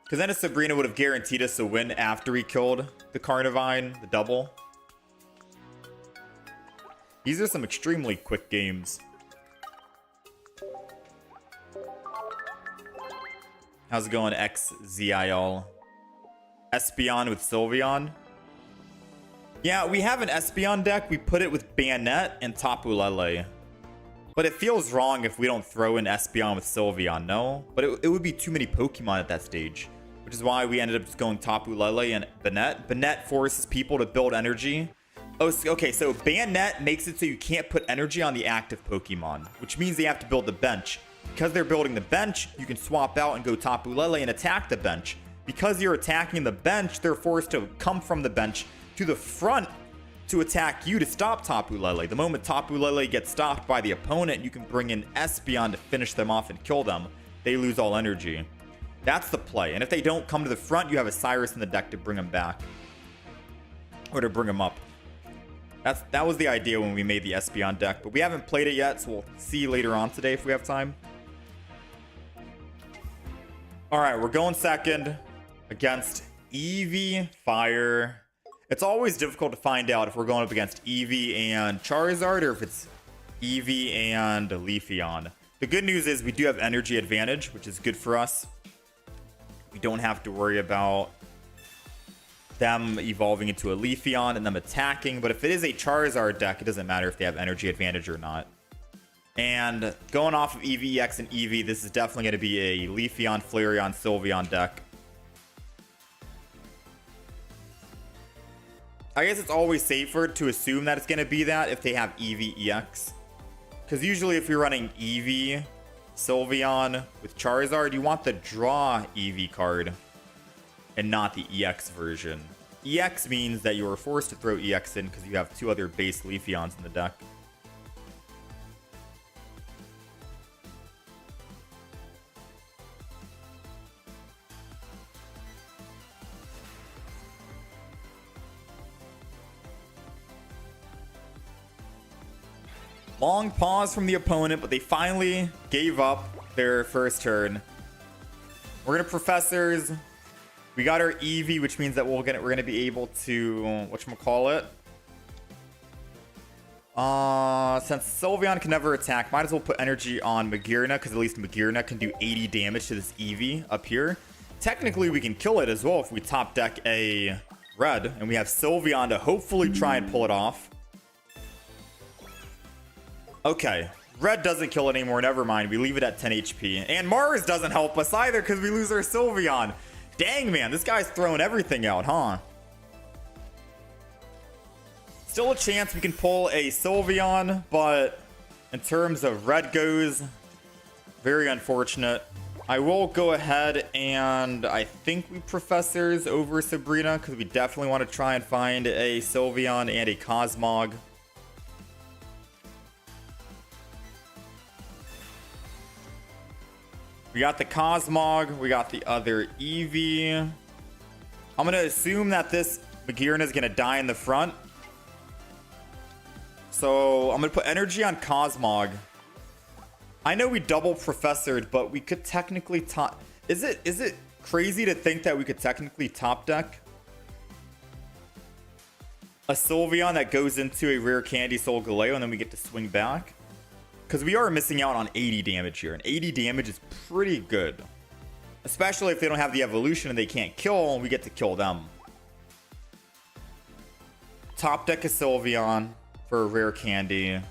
Because then a Sabrina would have guaranteed us a win after we killed the Carnivine, the double. These are some extremely quick games. How's it going, XZIL? Espeon with Sylveon. Yeah, we have an Espeon deck. We put it with Bayonet and Tapu Lele. But it feels wrong if we don't throw in Espeon with Sylveon, no? But it would be too many Pokemon at that stage. Which is why we ended up just going Tapu Lele and Bayonet. Bayonet forces people to build energy. Oh, okay, so Bayonet makes it so you can't put energy on the active Pokemon. Which means they have to build the bench. Because they're building the bench, you can swap out and go Tapu Lele and attack the bench. Because you're attacking the bench, they're forced to come from the bench to the front to attack you to stop Tapu Lele. The moment Tapu Lele gets stopped by the opponent, you can bring in Espeon to finish them off and kill them. They lose all energy. That's the play. And if they don't come to the front, you have a Cyrus in the deck to bring them back. Or to bring them up. That was the idea when we made the Espeon deck. But we haven't played it yet, so we'll see later on today if we have time. Alright, we're going second against Eevee Fire. It's always difficult to find out if we're going up against Eevee and Charizard or if it's Eevee and Leafeon. The good news is we do have energy advantage, which is good for us. We don't have to worry about them evolving into a Leafeon and them attacking. But if it is a Charizard deck, it doesn't matter if they have energy advantage or not. And going off of Eevee EX and Eevee, this is definitely going to be a Leafeon, Flareon, Sylveon deck. I guess it's always safer to assume that it's going to be that if they have Eevee EX. Because usually if you're running Eevee, Sylveon with Charizard, you want the draw Eevee card and not the EX version. EX means that you are forced to throw EX in because you have two other base Leafeons in the deck. Long pause from the opponent, but they finally gave up their first turn. We're gonna Professors. We got our Eevee, which means that we're gonna be able to whatchamacallit. Since Sylveon can never attack, might as well put energy on Magearna, because at least Magearna can do 80 damage to this Eevee up here. Technically, we can kill it as well if we top deck a red, and we have Sylveon to hopefully try and pull it off. Okay, red doesn't kill it anymore, never mind. We leave it at 10 HP. And Mars doesn't help us either because we lose our Sylveon. Dang, man, this guy's throwing everything out, huh? Still a chance we can pull a Sylveon, but in terms of red goes, very unfortunate. I will go ahead and I think we Professors over Sabrina because we definitely want to try and find a Sylveon and a Cosmog. We got the Cosmog. We got the other Eevee. I'm going to assume that this Magearna is going to die in the front. So I'm going to put energy on Cosmog. I know we double Professored, but we could technically top... Is it crazy to think that we could technically top deck a Sylveon that goes into a rare candy Solgaleo and then we get to swing back? Because we are missing out on 80 damage here. And 80 damage is pretty good. Especially if they don't have the evolution and they can't kill, we get to kill them. Top deck a Sylveon for a rare candy.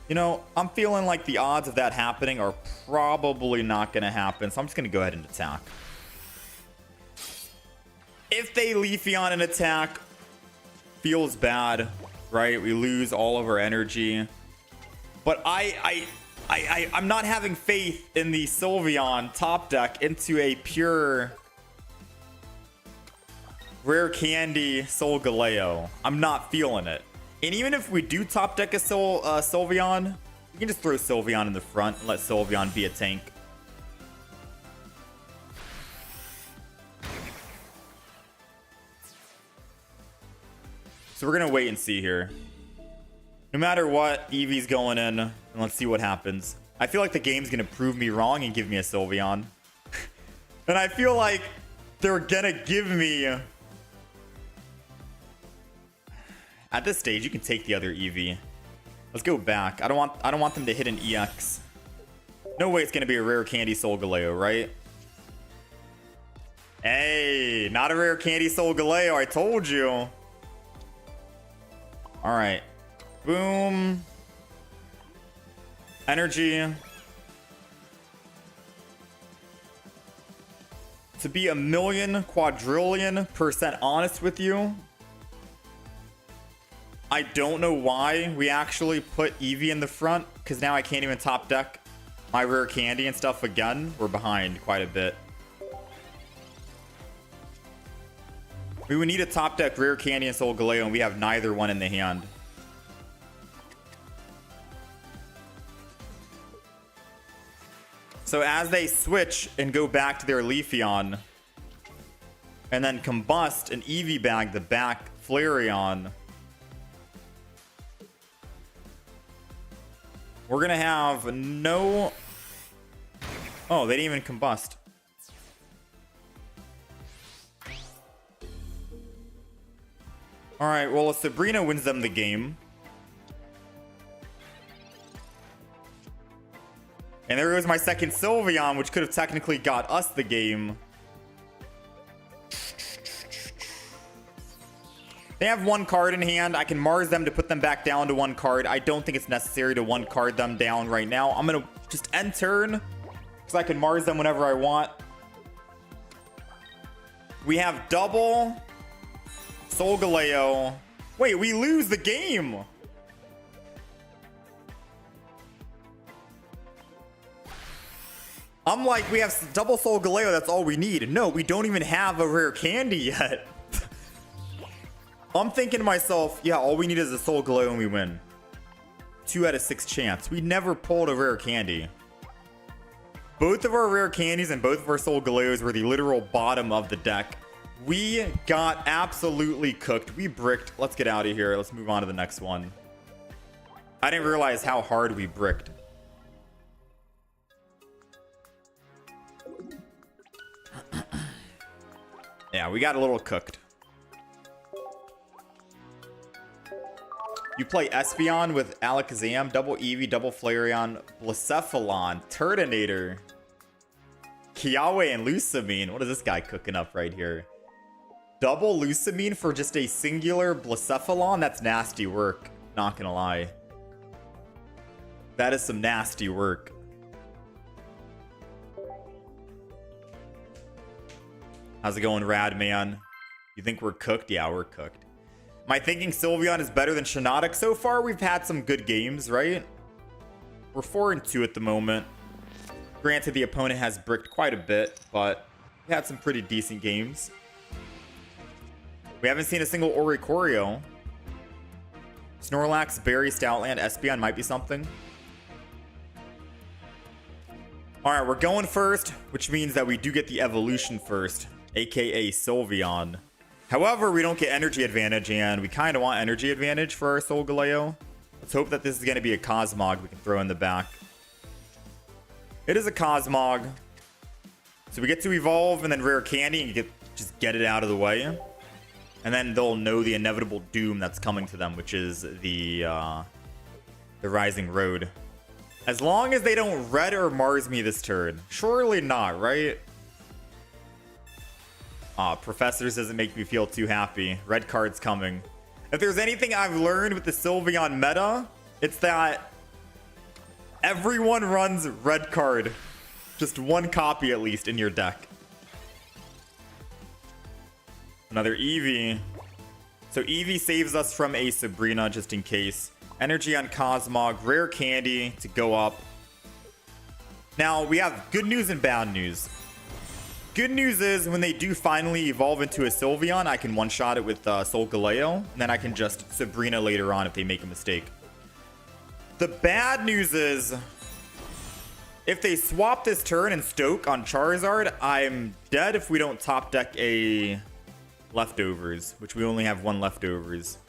You know, I'm feeling like the odds of that happening are probably not going to happen. So I'm just going to go ahead and attack. If they Leafeon an attack, feels bad, right? We lose all of our energy. But I'm not having faith in the Sylveon top deck into a pure rare candy Solgaleo. I'm not feeling it. And even if we do top deck a Sylveon, we can just throw Sylveon in the front and let Sylveon be a tank. So we're going to wait and see here. No matter what, Eevee's going in, and let's see what happens. I feel like the game's going to prove me wrong and give me a Sylveon. And I feel like they're going to give me... At this stage, you can take the other Eevee. Let's go back. I don't want them to hit an EX. No way it's going to be a rare candy Solgaleo, right? Hey, not a rare candy Solgaleo, I told you. All right. Boom. Energy. To be a million quadrillion % honest with you, I don't know why we actually put Eevee in the front, because now I can't even top deck my rare candy and stuff again. We're behind quite a bit. We would need a top deck Rare Candy and Solgaleo, and we have neither one in the hand. So as they switch and go back to their Leafeon, and then combust and Eevee bag the back Flareon, we're gonna have no... Oh, they didn't even combust. Alright, well, Sabrina wins them the game. And there goes my second Sylveon, which could have technically got us the game. They have one card in hand. I can Mars them to put them back down to one card. I don't think it's necessary to one card them down right now. I'm going to just end turn, because I can Mars them whenever I want. We have double Solgaleo. Wait, we lose the game. I'm like, we have double Solgaleo, that's all we need. No, we don't even have a rare candy yet. I'm thinking to myself, yeah, all we need is a Solgaleo and we win. 2 out of 6 chance. We never pulled a rare candy. Both of our rare candies and both of our Solgaleos were the literal bottom of the deck. We got absolutely cooked. We bricked. Let's get out of here. Let's move on to the next one. I didn't realize how hard we bricked. Yeah, we got a little cooked. You play Espeon with Alakazam, double Eevee, double Flareon, Blacephalon, Turtonator, Kiawe, and Lusamine. What is this guy cooking up right here? Double Lusamine for just a singular Blacephalon? That's nasty work. Not gonna lie. That is some nasty work. How's it going, Rad Man? You think we're cooked? Yeah, we're cooked. Am I thinking Sylveon is better than Shiinotic? So far, we've had some good games, right? We're 4-2 at the moment. Granted, the opponent has bricked quite a bit, but we had some pretty decent games. We haven't seen a single Oricorio. Snorlax, Berry, Stoutland, Espeon might be something. Alright, we're going first, which means that we do get the evolution first, aka Sylveon. However, we don't get energy advantage, and we kind of want energy advantage for our Solgaleo. Let's hope that this is going to be a Cosmog we can throw in the back. It is a Cosmog. So we get to evolve and then rare candy and just get it out of the way. And then they'll know the inevitable doom that's coming to them, which is the Rising Road. As long as they don't Red or Mars me this turn. Surely not, right? Professors doesn't make me feel too happy. Red card's coming. If there's anything I've learned with the Sylveon meta, it's that everyone runs red card. Just one copy at least in your deck. Another Eevee. So Eevee saves us from a Sabrina just in case. Energy on Cosmog. Rare candy to go up. Now, we have good news and bad news. Good news is when they do finally evolve into a Sylveon, I can one-shot it with Solgaleo. And then I can just Sabrina later on if they make a mistake. The bad news is if they swap this turn and Stoke on Charizard, I'm dead if we don't top deck a Leftovers, which we only have one Leftovers.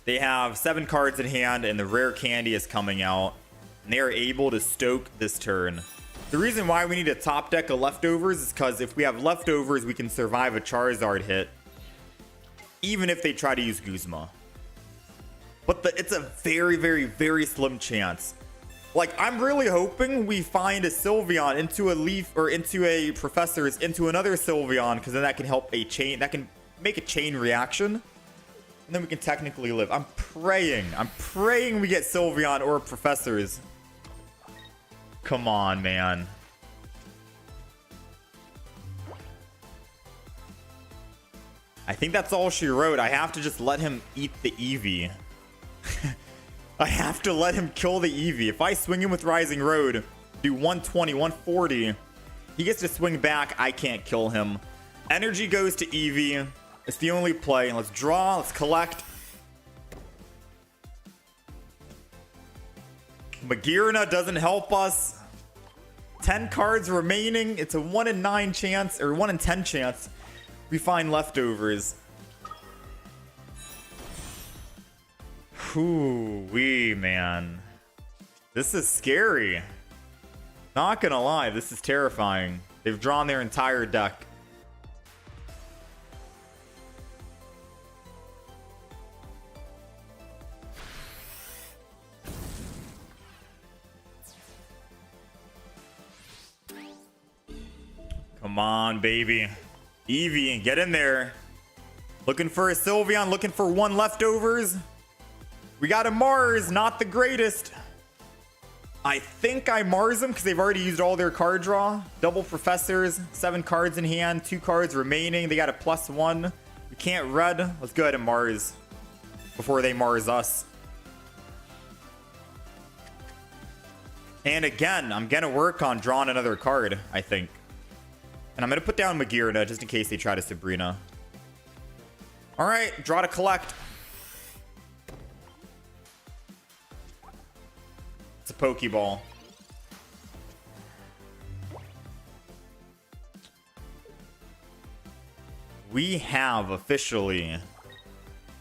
They have 7 cards in hand and the rare candy is coming out. And they are able to Stoke this turn. The reason why we need to top deck a Leftovers is because if we have Leftovers, we can survive a Charizard hit. Even if they try to use Guzma. But it's a very, very, very slim chance. Like, I'm really hoping we find a Sylveon into a Leaf or into a Professor's into another Sylveon, because then that can help a chain, that can make a chain reaction. And then we can technically live. I'm praying we get Sylveon or Professor's. Come on, man. I think that's all she wrote. I have to just let him eat the Eevee. I have to let him kill the Eevee. If I swing him with Rising Road, do 120, 140, he gets to swing back. I can't kill him. Energy goes to Eevee. It's the only play. Let's draw. Let's collect. Magearna doesn't help us. 10 cards remaining. It's a 1 in 9 chance, or 1 in 10 chance we find leftovers. Whoo-wee, man. This is scary. Not gonna lie, this is terrifying. They've drawn their entire deck. Come on, baby. Eevee, get in there. Looking for a Sylveon, looking for 1 leftovers. We got a Mars, not the greatest. I think I Mars them because they've already used all their card draw. Double Professors, 7 cards in hand, 2 cards remaining. They got a +1. We can't red. Let's go ahead and Mars before they Mars us. And again, I'm going to work on drawing another card, I think. And I'm going to put down Magearna just in case they try to Sabrina. All right, draw to collect. It's a Pokeball. We have officially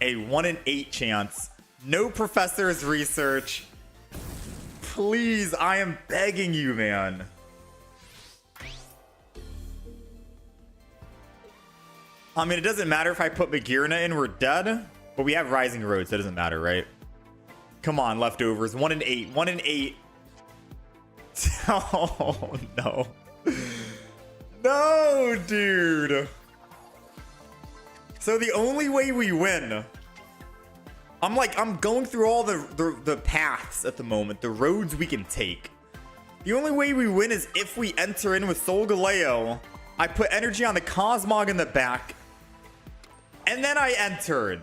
a 1 in 8 chance. No Professor's Research. Please, I am begging you, man. I mean, it doesn't matter if I put Magearna in, we're dead. But we have Rising Road, so it doesn't matter, right? Come on, leftovers. 1 in 8. 1 in 8. Oh, no. No, dude. So the only way we win... I'm going through all the paths at the moment. The roads we can take. The only way we win is if we enter in with Solgaleo. I put energy on the Cosmog in the back. And then I enter in.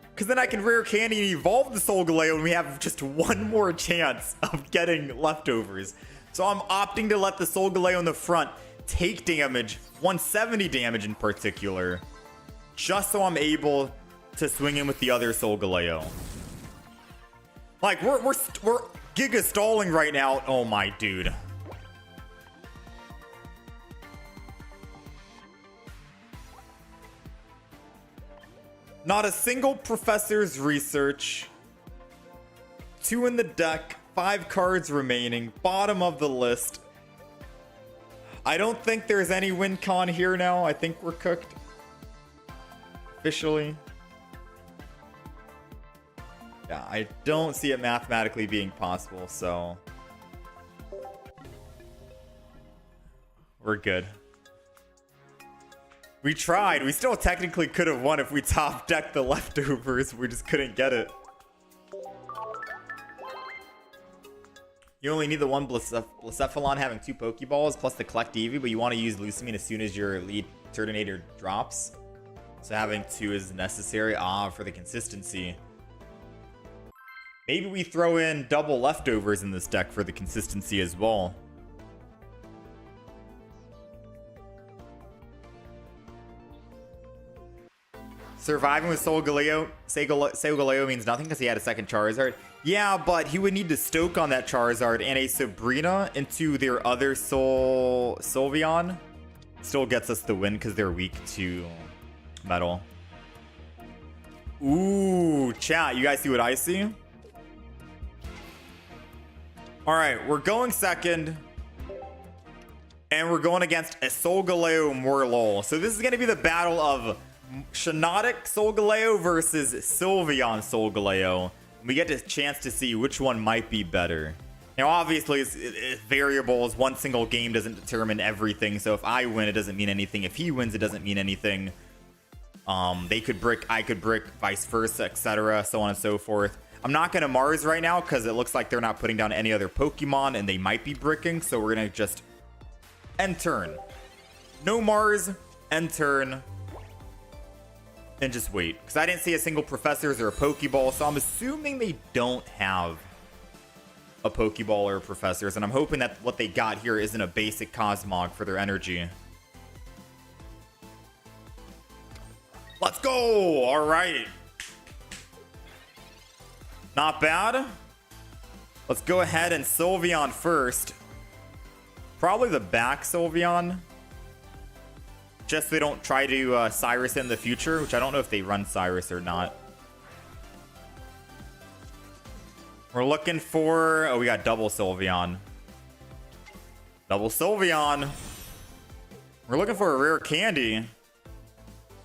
Because then I can rare candy and evolve the Solgaleo and we have just 1 more chance of getting leftovers. So I'm opting to let the Solgaleo in the front take damage, 170 damage in particular, just so I'm able to swing in with the other Solgaleo. Like, we're giga stalling right now. Oh my dude. Not a single Professor's Research. 2 in the deck. 5 cards remaining. Bottom of the list. I don't think there's any win con here now. I think we're cooked. Officially. Yeah, I don't see it mathematically being possible, so... we're good. We tried. We still technically could have won if we top decked the leftovers. We just couldn't get it. You only need the 1 Blacephalon having 2 Pokeballs plus the collect Eevee, but you want to use Lusamine as soon as your lead Turtonator drops. So having 2 is necessary. For the consistency. Maybe we throw in double leftovers in this deck for the consistency as well. Surviving with Solgaleo means nothing because he had a second Charizard. Yeah, but he would need to Stoke on that Charizard and a Sabrina into their other Sylveon. Still gets us the win because they're weak to Metal. Ooh, chat, you guys see what I see? Alright, we're going second. And we're going against a Solgaleo Morlul. So this is going to be the battle of Shiinotic Solgaleo versus Sylveon Solgaleo. We get a chance to see which one might be better. Now, obviously, it's variables. One single game doesn't determine everything. So if I win, it doesn't mean anything. If he wins, it doesn't mean anything. They could brick, I could brick, vice versa, etc. So on and so forth. I'm not going to Mars right now because it looks like they're not putting down any other Pokemon and they might be bricking. So we're going to just end turn. No Mars, end turn. And just wait, because I didn't see a single Professors or a Pokeball, so I'm assuming they don't have a Pokeball or a Professors, and I'm hoping that what they got here isn't a basic Cosmog for their energy. Let's go. All right. Not bad. Let's go ahead and Sylveon first. Probably the back Sylveon. Just so they don't try to Cyrus in the future, which I don't know if they run Cyrus or not. We're looking for... Oh, we got double Sylveon. Double Sylveon. We're looking for a rare candy.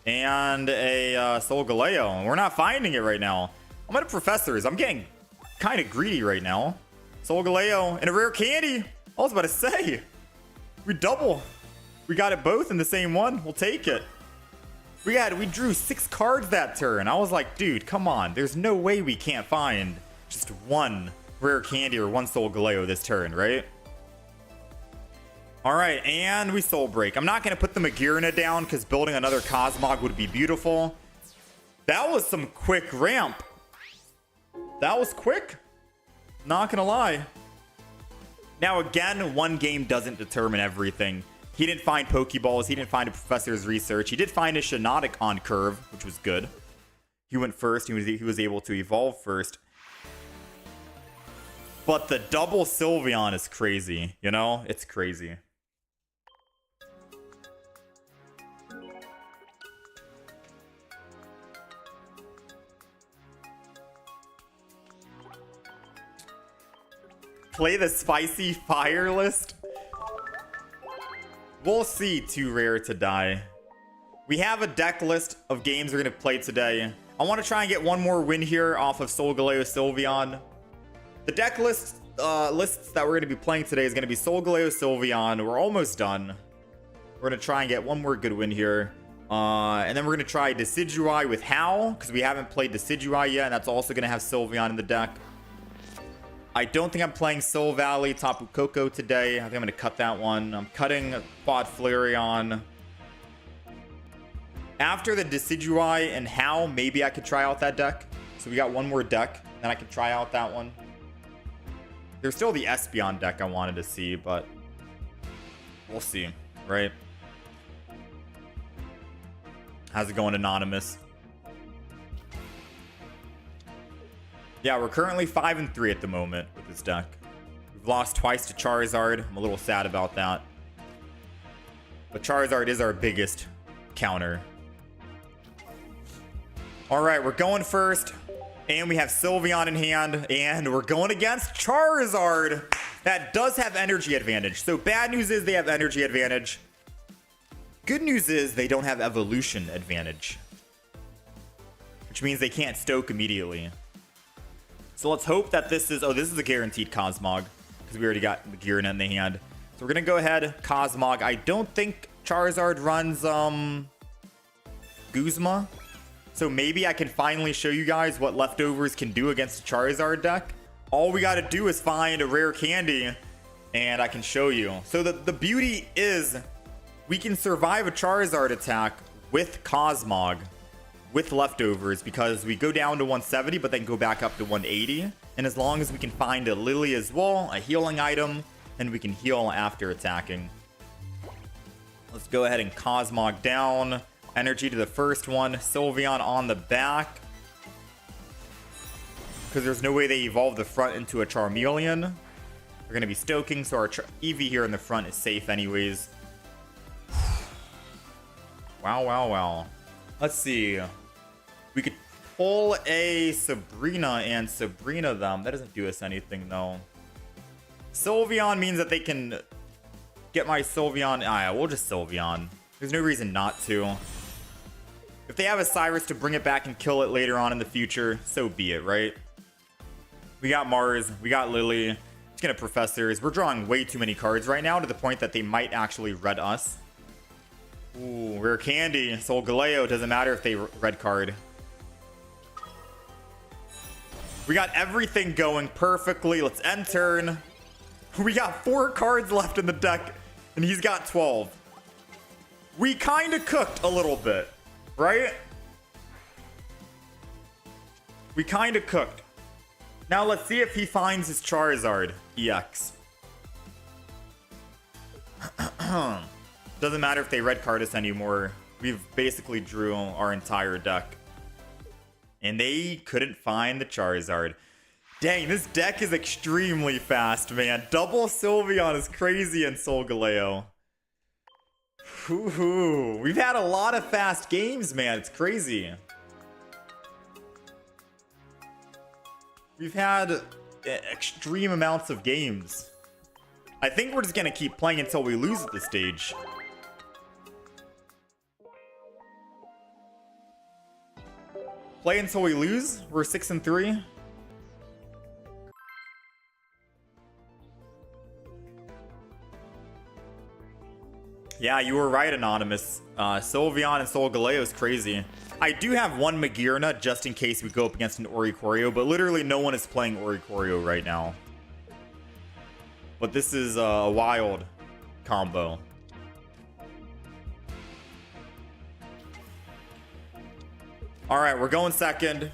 And a Solgaleo. We're not finding it right now. I'm at a Professor's. I'm getting kind of greedy right now. Solgaleo and a rare candy. I was about to say. We double. We got it both in the same one. We'll take it. We drew 6 cards that turn. I was like, dude, come on. There's no way we can't find just one rare candy or one Solgaleo this turn, right? All right, and we Soul Break. I'm not going to put the Magearna down because building another Cosmog would be beautiful. That was some quick ramp. That was quick. Not going to lie. Now, again, one game doesn't determine everything. He didn't find Pokeballs. He didn't find a Professor's Research. He did find a Shiinotic on curve, which was good. He went first. He was able to evolve first. But the double Sylveon is crazy. You know? It's crazy. Play the spicy fire list. We'll see. Too rare to die. We have a deck list of games we're going to play today. I want to try and get one more win here off of Solgaleo Sylveon. The deck lists that we're going to be playing today is going to be Solgaleo Sylveon. We're almost done. We're going to try and get one more good win here. And then we're going to try Decidueye with Howl, because we haven't played Decidueye yet, and that's also going to have Sylveon in the deck. I don't think I'm playing Soul Valley Tapu Koko today. I think I'm going to cut that one. I'm cutting Quad Flareon. After the Decidueye and Howl, maybe I could try out that deck. So we got one more deck, then I can try out that one. There's still the Espeon deck I wanted to see, but we'll see, right? How's it going, Anonymous? Yeah, we're currently 5-3 at the moment with this deck. We've lost twice to Charizard. I'm a little sad about that. But Charizard is our biggest counter. All right, we're going first. And we have Sylveon in hand. And we're going against Charizard. That does have energy advantage. So bad news is they have energy advantage. Good news is they don't have evolution advantage. Which means they can't stoke immediately. So let's hope that this is... Oh, this is a guaranteed Cosmog. Because we already got Magearna in the hand. So we're going to go ahead. Cosmog. I don't think Charizard runs Guzma. So maybe I can finally show you guys what leftovers can do against a Charizard deck. All we got to do is find a rare candy. And I can show you. So the beauty is we can survive a Charizard attack with Cosmog. With leftovers, because we go down to 170 but then go back up to 180, and as long as we can find a Lily as well, a healing item, then we can heal after attacking. Let's go ahead and Cosmog down. Energy to the first one. Sylveon on the back, because there's no way they evolve the front into a Charmeleon. We're going to be stoking, so our Eevee here in the front is safe anyways. Wow. Let's see. We could pull a Sabrina and Sabrina them. That doesn't do us anything, though. Sylveon means that they can get my Sylveon. Yeah, we'll just Sylveon. There's no reason not to. If they have a Cyrus to bring it back and kill it later on in the future, so be it, right? We got Mars. We got Lily. It's gonna Professors. We're drawing way too many cards right now to the point that they might actually red us. Ooh, rare candy. Solgaleo. Doesn't matter if they red card. We got everything going perfectly. Let's end turn. We got 4 cards left in the deck, and he's got 12. We kind of cooked a little bit, right? We kind of cooked. Now let's see if he finds his Charizard EX. Doesn't matter if they red card us anymore. We've basically drew our entire deck. And they couldn't find the Charizard. Dang, this deck is extremely fast, man. Double Sylveon is crazy in Solgaleo. Woohoo. We've had a lot of fast games, man. It's crazy. We've had extreme amounts of games. I think we're just going to keep playing until we lose at this stage. Play until we lose? We're 6-3. Yeah, you were right, Anonymous. Sylveon and Solgaleo is crazy. I do have one Magearna just in case we go up against an Oricorio, but literally no one is playing Oricorio right now. But this is a wild combo. All right, we're going second.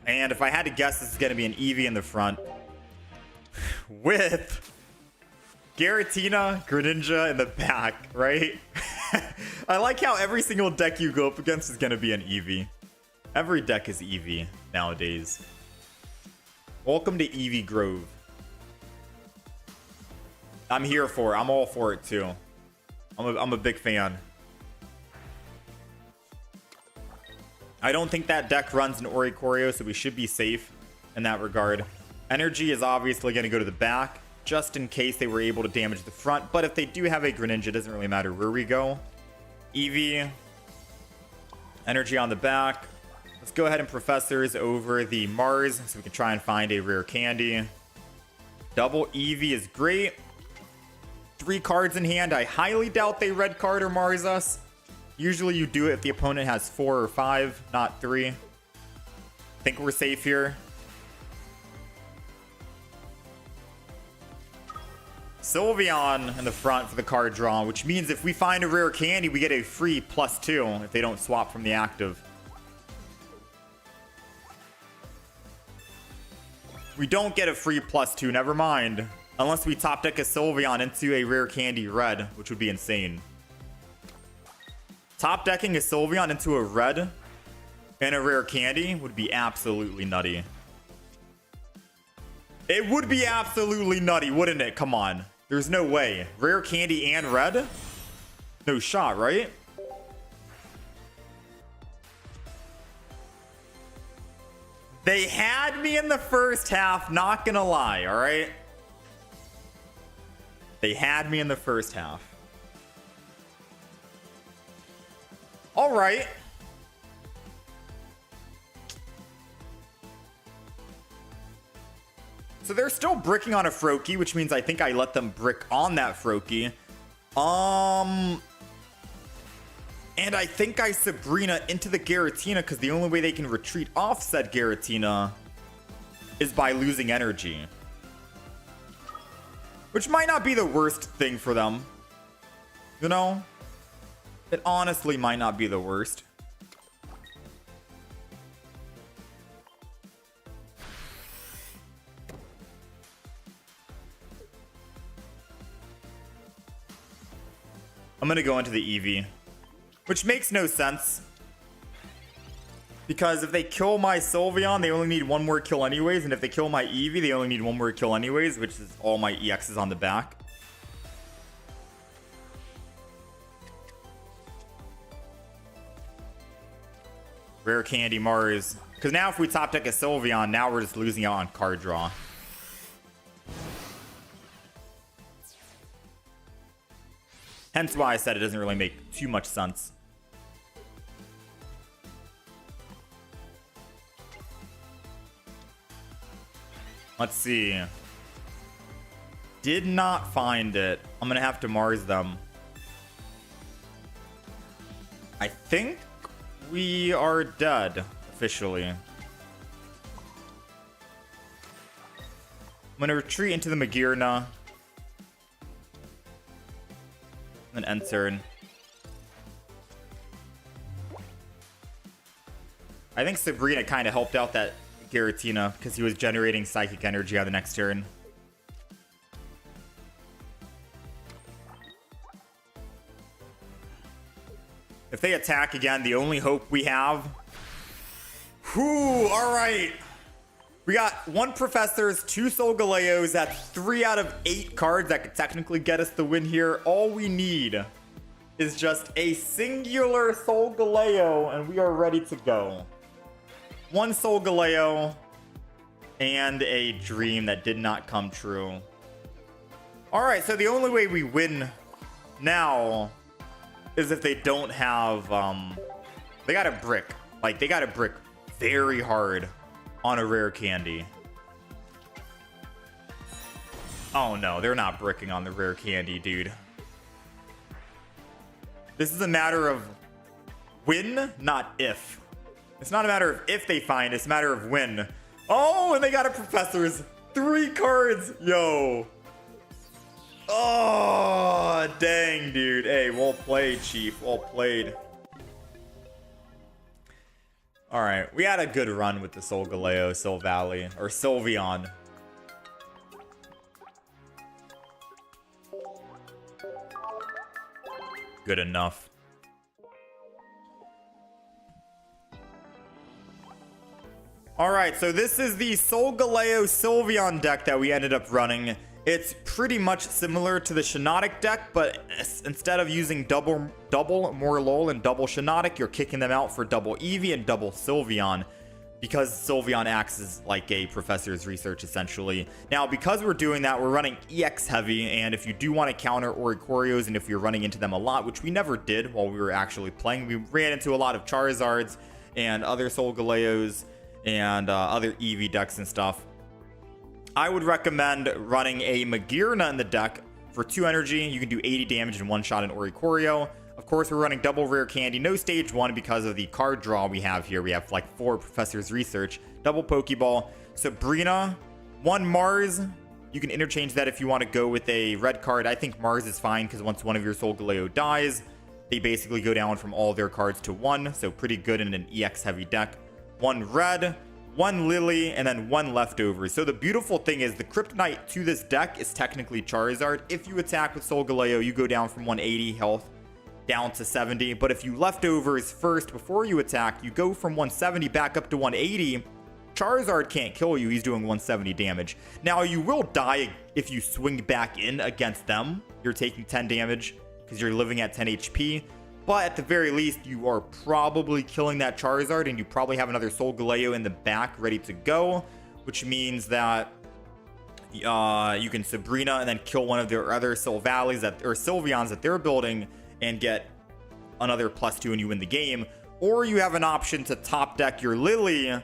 And if I had to guess, this is going to be an Eevee in the front. With Giratina, Greninja in the back, right? I like how every single deck you go up against is going to be an Eevee. Every deck is Eevee nowadays. Welcome to Eevee Grove. I'm here for it. I'm all for it too. I'm a big fan. I don't think that deck runs an Oricorio, so we should be safe in that regard. Energy is obviously going to go to the back, just in case they were able to damage the front. But if they do have a Greninja, it doesn't really matter where we go. Eevee. Energy on the back. Let's go ahead and Professors over the Mars, so we can try and find a rare candy. Double Eevee is great. 3 cards in hand. I highly doubt they red card or Mars us. Usually you do it if the opponent has 4 or 5, not 3. Think we're safe here. Sylveon in the front for the card draw, which means if we find a rare candy, we get a free +2 if they don't swap from the active. We don't get a free +2, never mind. Unless we top deck a Sylveon into a rare candy red, which would be insane. Top decking a Sylveon into a red and a rare candy would be absolutely nutty. It would be absolutely nutty, wouldn't it? Come on. There's no way. Rare candy and red? No shot, right? They had me in the first half, not gonna lie, all right? They had me in the first half. All right. So they're still bricking on a Froakie, which means I think I let them brick on that Froakie. And I think I Sabrina into the Giratina because the only way they can retreat off said Giratina is by losing energy. Which might not be the worst thing for them. You know? It honestly might not be the worst. I'm going to go into the Eevee. Which makes no sense. Because if they kill my Sylveon, they only need 1 more kill anyways. And if they kill my Eevee, they only need 1 more kill anyways. Which is all my EXs on the back. Rare candy Mars. Because now if we top deck a Sylveon, now we're just losing out on card draw. Hence why I said it doesn't really make too much sense. Let's see. Did not find it. I'm going to have to Mars them. I think we are dead, officially. I'm going to retreat into the Magearna. And end turn. I think Sabrina kind of helped out that Giratina because he was generating psychic energy on the next turn. If they attack again, the only hope we have... Whew, all right. We got 1 Professors, 2 Solgaleos. That's 3 out of 8 cards that could technically get us the win here. All we need is just a singular Solgaleo, and we are ready to go. 1 Solgaleo and a dream that did not come true. All right, so the only way we win now is if they don't have... they got a brick. Like, they got a brick very hard on a rare candy. Oh no, they're not bricking on the rare candy, dude. This is a matter of when, not if. It's not a matter of if they find, it's a matter of when. Oh, and they got a Professors. 3 cards. Yo. Oh, dang, dude. Hey, well played, Chief. Well played. All right, we had a good run with the Solgaleo, Silvally, or Sylveon. Good enough. All right, so this is the Solgaleo Sylveon deck that we ended up running. It's pretty much similar to the Shiinotic deck, but instead of using double Morlul and double Shiinotic, you're kicking them out for double Eevee and double Sylveon, because Sylveon acts as like a Professor's Research, essentially. Now, because we're doing that, we're running EX heavy, and if you do want to counter Oricorios, and if you're running into them a lot, which we never did while we were actually playing, we ran into a lot of Charizards and other Solgaleos and other Eevee decks and stuff. I would recommend running a Magearna in the deck for 2 energy. You can do 80 damage in one shot in Oricorio. Of course, we're running double rare candy, no stage 1 because of the card draw we have here. We have like 4 Professor's Research, double Pokeball, Sabrina, 1 Mars. You can interchange that if you want to go with a red card. I think Mars is fine because once one of your Solgaleo dies, they basically go down from all their cards to 1. So pretty good in an EX heavy deck. 1 red, 1 Lily, and then 1 leftover. So the beautiful thing is the Kryptonite to this deck is technically Charizard. If you attack with Solgaleo, you go down from 180 health down to 70. But if you leftovers first before you attack, you go from 170 back up to 180. Charizard can't kill you. He's doing 170 damage. Now, you will die if you swing back in against them. You're taking 10 damage because you're living at 10 HP. But at the very least, you are probably killing that Charizard, and you probably have another Solgaleo in the back ready to go, which means that you can Sabrina and then kill one of their other Sylvallies or Sylveons that they're building and get another +2 and you win the game. Or you have an option to top deck your Lily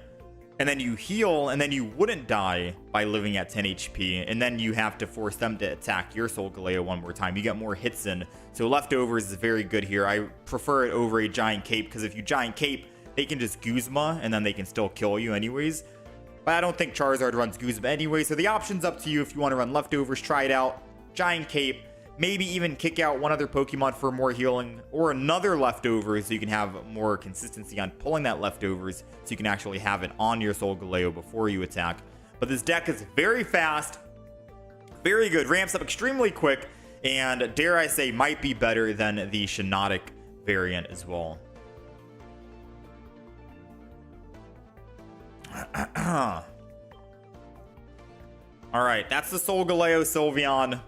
and then you heal, and then you wouldn't die by living at 10 HP, and then you have to force them to attack your Solgaleo one more time. You get more hits in. So leftovers is very good here. I prefer it over a Giant Cape, because if you Giant Cape, they can just Guzma, and then they can still kill you anyways. But I don't think Charizard runs Guzma anyway, so the option's up to you. If you want to run leftovers, try it out. Giant Cape, maybe even kick out one other Pokemon for more healing, or another leftovers so you can have more consistency on pulling that leftovers, so you can actually have it on your Solgaleo before you attack. But this deck is very fast, very good, ramps up extremely quick, and dare I say might be better than the Shiinotic variant as well. Alright, that's the Solgaleo Sylveon.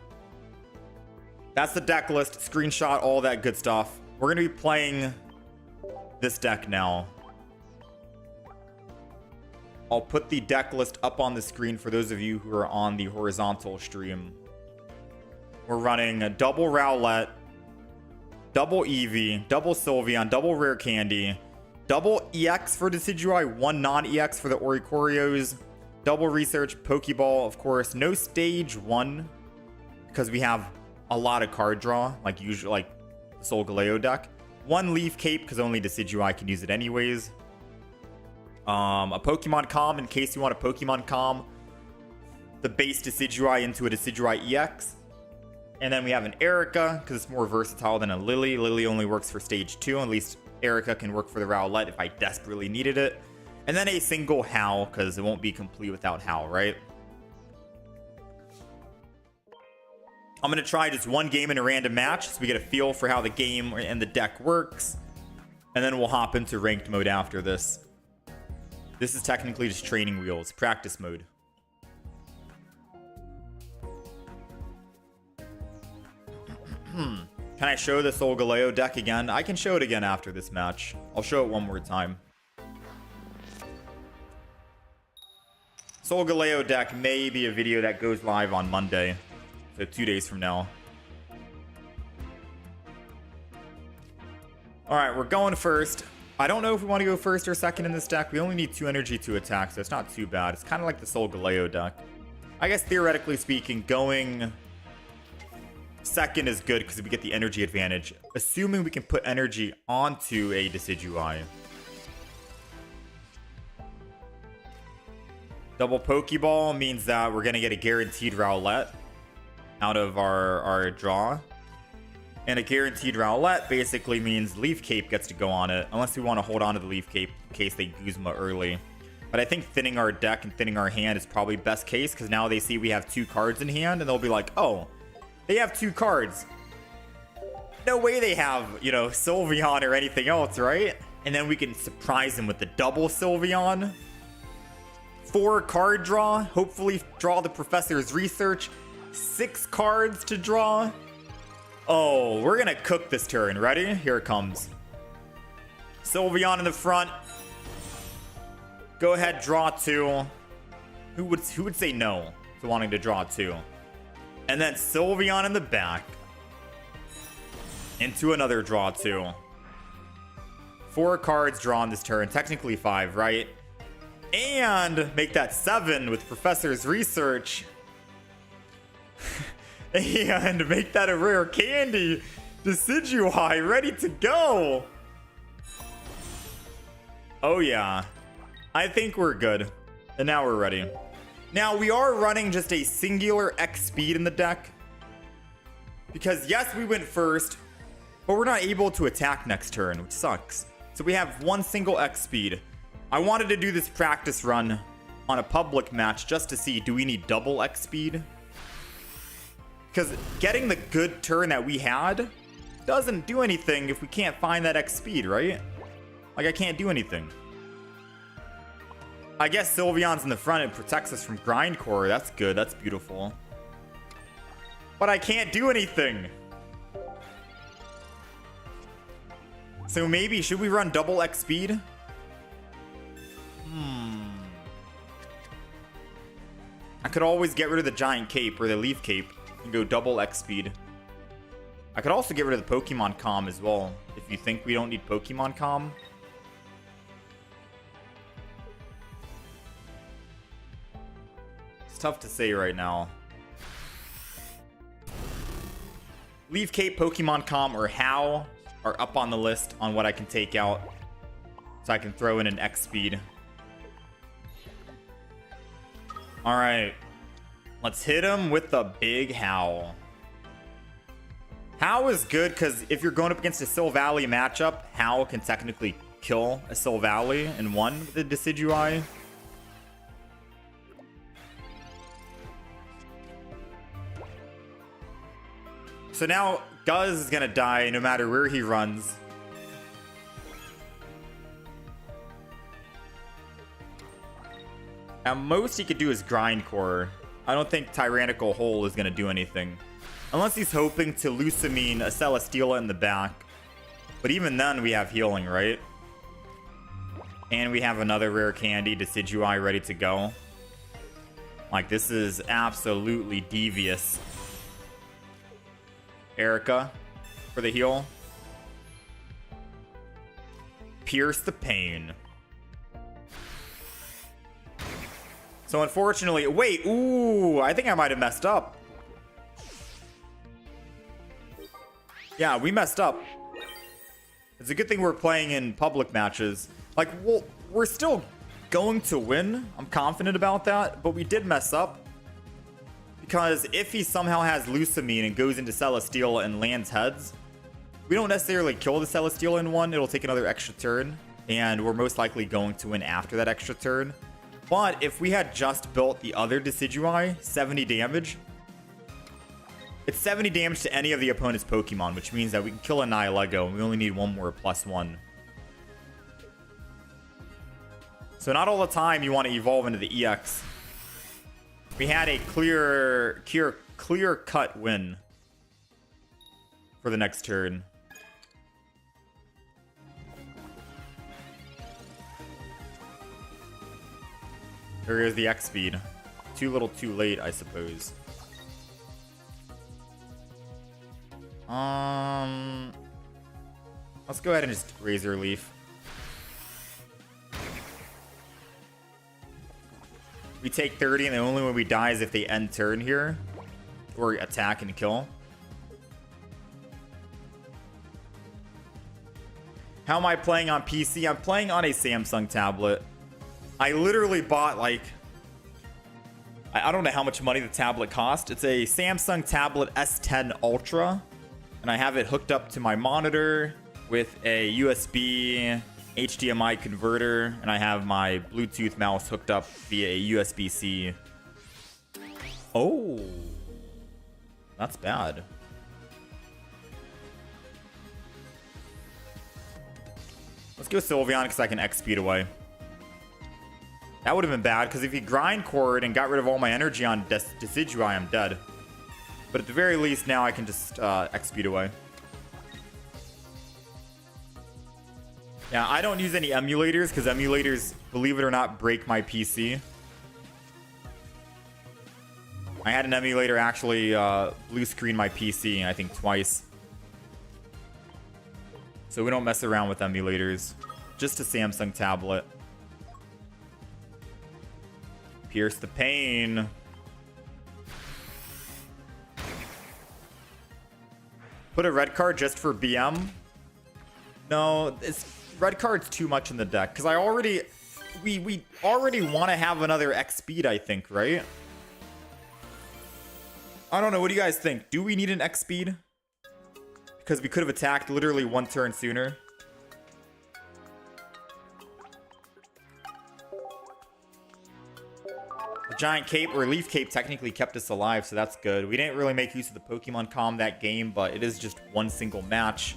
That's the deck list, screenshot, all that good stuff. We're going to be playing this deck now. I'll put the deck list up on the screen for those of you who are on the horizontal stream. We're running a double Rowlet, double Eevee, double Sylveon, double Rare Candy, double EX for Decidueye, 1 non-EX for the Oricorios, double Research, Pokeball, of course. No stage 1 because we have a lot of card draw, like usually, like the Solgaleo deck. 1 Leaf Cape because only Decidueye can use it anyways. A Pokemon Calm in case you want a Pokemon Calm the base Decidueye into a Decidueye EX. And then we have an Erica because it's more versatile than a Lily. Lily only works for stage 2. At least Erica can work for the Rowlet if I desperately needed it. And then a single Howl because it won't be complete without Howl, right? I'm going to try just 1 game in a random match so we get a feel for how the game and the deck works. And then we'll hop into ranked mode after this. This is technically just training wheels, practice mode. Can I show the Solgaleo deck again? I can show it again after this match. I'll show it one more time. Solgaleo deck may be a video that goes live on Monday. So 2 days from now. Alright, we're going first. I don't know if we want to go first or second in this deck. We only need 2 energy to attack, so it's not too bad. It's kind of like the Solgaleo deck. I guess theoretically speaking, going second is good because we get the energy advantage. Assuming we can put energy onto a Decidueye. Double Pokeball means that we're going to get a guaranteed Rowlet out of our draw. And a guaranteed Rowlet basically means Leaf Cape gets to go on it, unless we want to hold on to the Leaf Cape in case they Guzma early. But I think thinning our deck and thinning our hand is probably best case, because now they see we have 2 cards in hand, and they'll be like, oh, they have 2 cards. No way they have, you know, Sylveon or anything else, right? And then we can surprise them with the double Sylveon. 4 card draw, hopefully draw the Professor's Research. 6 cards to draw. Oh, we're gonna cook this turn. Ready? Here it comes. Sylveon in the front. Go ahead, draw 2. Who would say no to wanting to draw 2? And then Sylveon in the back. Into another draw 2. 4 cards drawn this turn. Technically 5, right? And make that 7 with Professor's Research. And make that a rare candy. Decidueye ready to go. Oh yeah. I think we're good. And now we're ready. Now we are running just a singular X speed in the deck. Because yes, we went first, but we're not able to attack next turn, which sucks. So we have 1 single X speed. I wanted to do this practice run on a public match just to see, do we need double X speed? Because getting the good turn that we had doesn't do anything if we can't find that X speed, right? Like, I can't do anything. I guess Sylveon's in the front and protects us from Grindcore. That's good. That's beautiful. But I can't do anything. So maybe, should we run double X speed? I could always get rid of the Giant Cape or the Leaf Cape and go double X speed. I could also get rid of the Pokemon Calm as well, if you think we don't need Pokemon Calm. It's tough to say right now. Leaf Cape, Pokemon Calm, or How are up on the list on what I can take out. So I can throw in an X speed. Alright. Let's hit him with the big Howl. Howl is good because if you're going up against a Silvally matchup, Howl can technically kill a Silvally in one with the Decidueye. So now Guz is going to die no matter where he runs. At most he could do is Grindcore. I don't think Tyrannical Hole is going to do anything. Unless he's hoping to Lucamine a Celesteela in the back. But even then we have healing, right? And we have another rare candy, Decidueye, ready to go. Like, this is absolutely devious. Erica for the heal. Pierce the pain. So unfortunately, wait, ooh, I think I might have messed up. Yeah, we messed up. It's a good thing we're playing in public matches. Like, well, we're still going to win. I'm confident about that, but we did mess up. Because if he somehow has Lucamine and goes into Celesteela and lands heads, we don't necessarily kill the Celesteela in one. It'll take another extra turn, and we're most likely going to win after that extra turn. But if we had just built the other Decidueye, 70 damage, it's 70 damage to any of the opponent's Pokemon, which means that we can kill a Nihilego, and we only need one more +1. So not all the time you want to evolve into the EX. We had a clear cut win for the next turn. There is the X speed. Too little too late, I suppose. Let's go ahead and just Razor Leaf. We take 30, and the only way we die is if they end turn here. Or attack and kill. How am I playing on PC? I'm playing on a Samsung tablet. I literally bought, like... I don't know how much money the tablet cost. It's a Samsung tablet S10 Ultra. And I have it hooked up to my monitor with a USB HDMI converter. And I have my Bluetooth mouse hooked up via a USB-C. Oh. That's bad. Let's go Sylveon because I can X speed away. That would have been bad because if he grind cord and got rid of all my energy on Decidueye, I'm dead. But at the very least, now I can just X speed away. Yeah, I don't use any emulators because emulators, believe it or not, break my PC. I had an emulator actually blue screen my PC, I think twice. So we don't mess around with emulators. Just a Samsung tablet. Pierce the pain. Put a red card just for BM. No, red card's too much in the deck. Because we already want to have another X speed, I think, right? I don't know. What do you guys think? Do we need an X speed? Because we could have attacked literally one turn sooner. The giant cape or leaf cape technically kept us alive, so that's good. We didn't really make use of the Pokemon Com that game, but it is just one single match.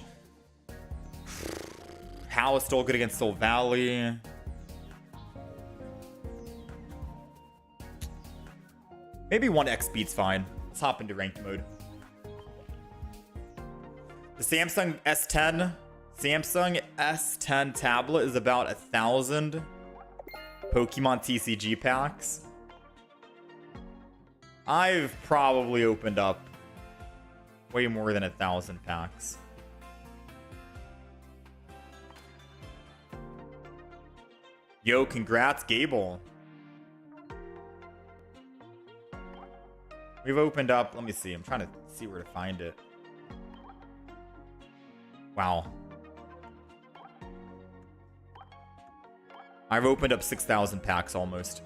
Hal is still good against Solgaleo. Maybe one X speed's fine. Let's hop into ranked mode. The Samsung S10 tablet is about 1,000 Pokemon TCG packs. I've probably opened up way more than 1,000 packs. Yo, congrats, Gable. We've opened up, let me see, I'm trying to see where to find it. Wow. I've opened up 6,000 packs almost.